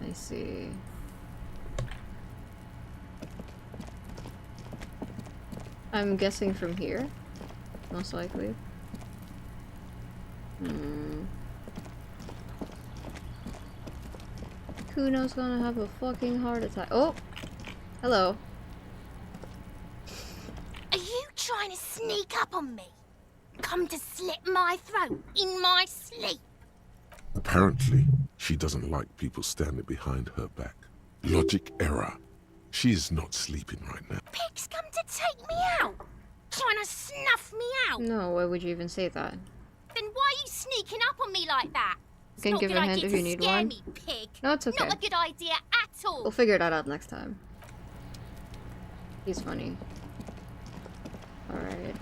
I see. I'm guessing from here. Most likely. Kuno's gonna have a fucking heart attack. Oh! Hello. Are you trying to sneak up on me? Come to slit my throat in my sleep? Apparently, she doesn't like people standing behind her back. Logic error. She is not sleeping right now. Pigs come to take me out? Trying to snuff me out? No, why would you even say that? Then why are you sneaking up on me like that? It's Can not give a a good hint idea if you to need scare one. me, pig. No, it's okay. Not a good idea at all. We'll figure that out next time. He's funny. Alright,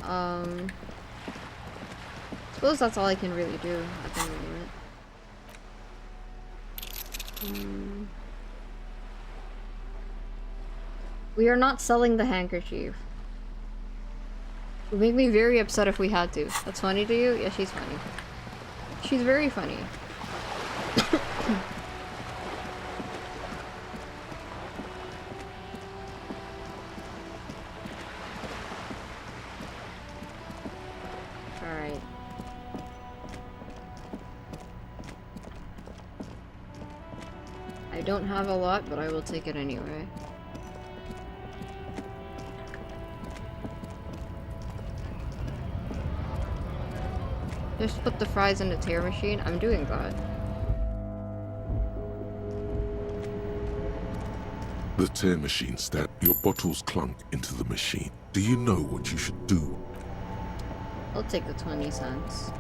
suppose that's all I can really do at the moment. We are not selling the handkerchief. It would make me very upset if we had to. That's funny to you? Yeah, she's funny. She's very funny. Alright. I don't have a lot, but I will take it anyway. Just put the fries in the tear machine. I'm doing that. The tear machine stat. Your bottles clunk into the machine. Do you know what you should do? I'll take the 20 cents.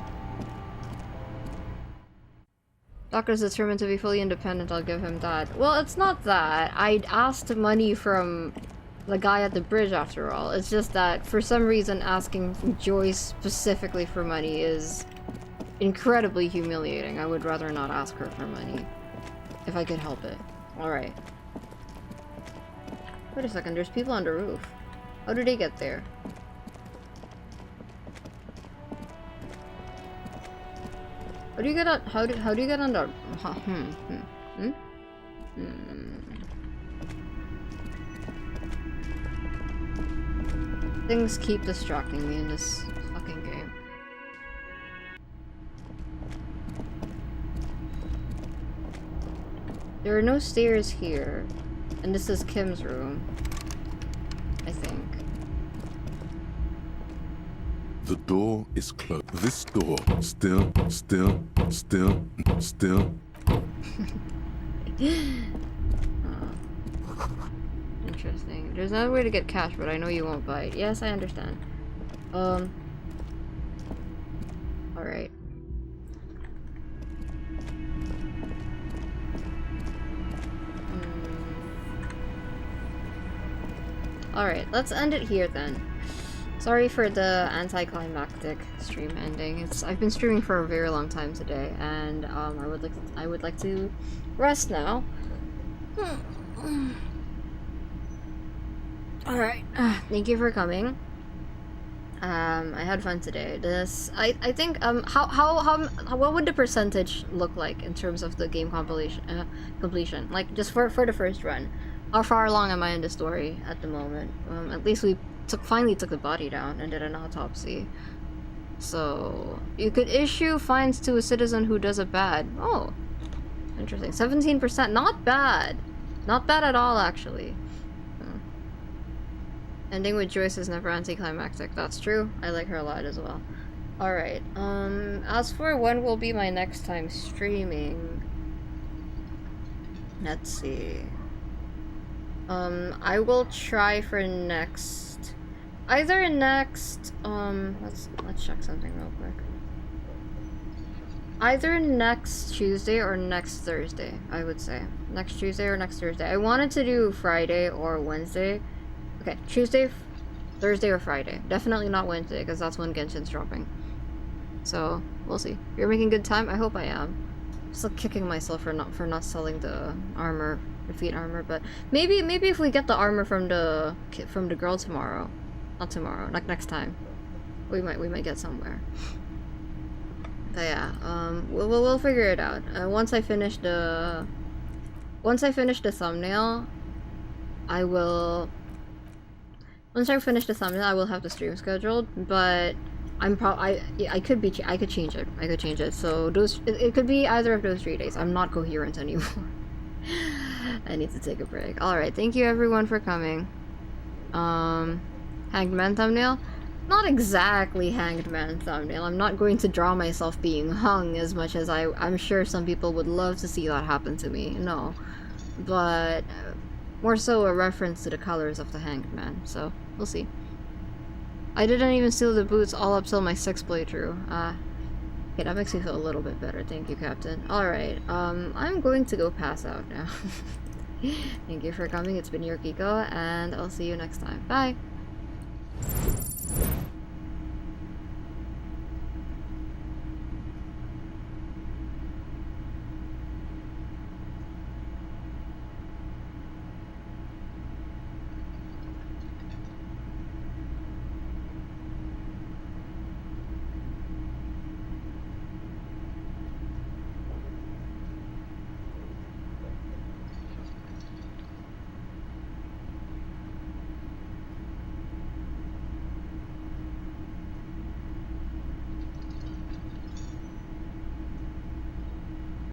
Doctor's determined to be fully independent, I'll give him that. Well, it's not that. I asked money from the guy at the bridge after all. It's just that for some reason asking Joyce specifically for money is incredibly humiliating. I would rather not ask her for money. If I could help it. Alright. Wait a second, there's people on the roof. How did they get there? How do you get on? How do you get on the? Things keep distracting me in this fucking game. There are no stairs here, and this is Kim's room, I think. The door is closed. This door still. Interesting. There's another way to get cash, but I know you won't buy it. Yes, I understand. Alright. Alright, let's end it here then. Sorry for the anticlimactic stream ending. I've been streaming for a very long time today, and I would like to rest now. Alright, thank you for coming. I had fun today. I think what would the percentage look like in terms of the game completion? Like just for the first run. How far along am I in the story at the moment? At least we finally took the body down and did an autopsy. So you could issue fines to a citizen who does it bad. Oh, interesting. 17%, not bad. Not bad at all, actually. Ending with Joyce is never anticlimactic. That's true. I like her a lot as well. Alright, as for when will be my next time streaming, let's see. I will try for either next, let's check something real quick. Either next Tuesday or next Thursday, I would say. Next Tuesday or next Thursday. I wanted to do Friday or Wednesday. Okay, Tuesday, Thursday, or Friday. Definitely not Wednesday, because that's when Genshin's dropping. So, we'll see. If you're making good time, I hope I am. I'm still kicking myself for not selling the armor, the feet armor, but maybe if we get the armor from the girl tomorrow. Not tomorrow, like next time. we might get somewhere. But yeah, we'll figure it out. Once I finish the thumbnail, I will have the stream scheduled, but I could change it. So it could be either of those 3 days. I'm not coherent anymore. I need to take a break. Alright, thank you everyone for coming. Hanged Man thumbnail? Not exactly Hanged Man thumbnail. I'm not going to draw myself being hung as much as I'm sure some people would love to see that happen to me. No. But more so a reference to the colors of the Hanged Man. So, we'll see. I didn't even steal the boots all up till my 6th playthrough. Okay, that makes me feel a little bit better. Thank you, Captain. Alright, I'm going to go pass out now. Thank you for coming. It's been your Kiko, and I'll see you next time. Bye!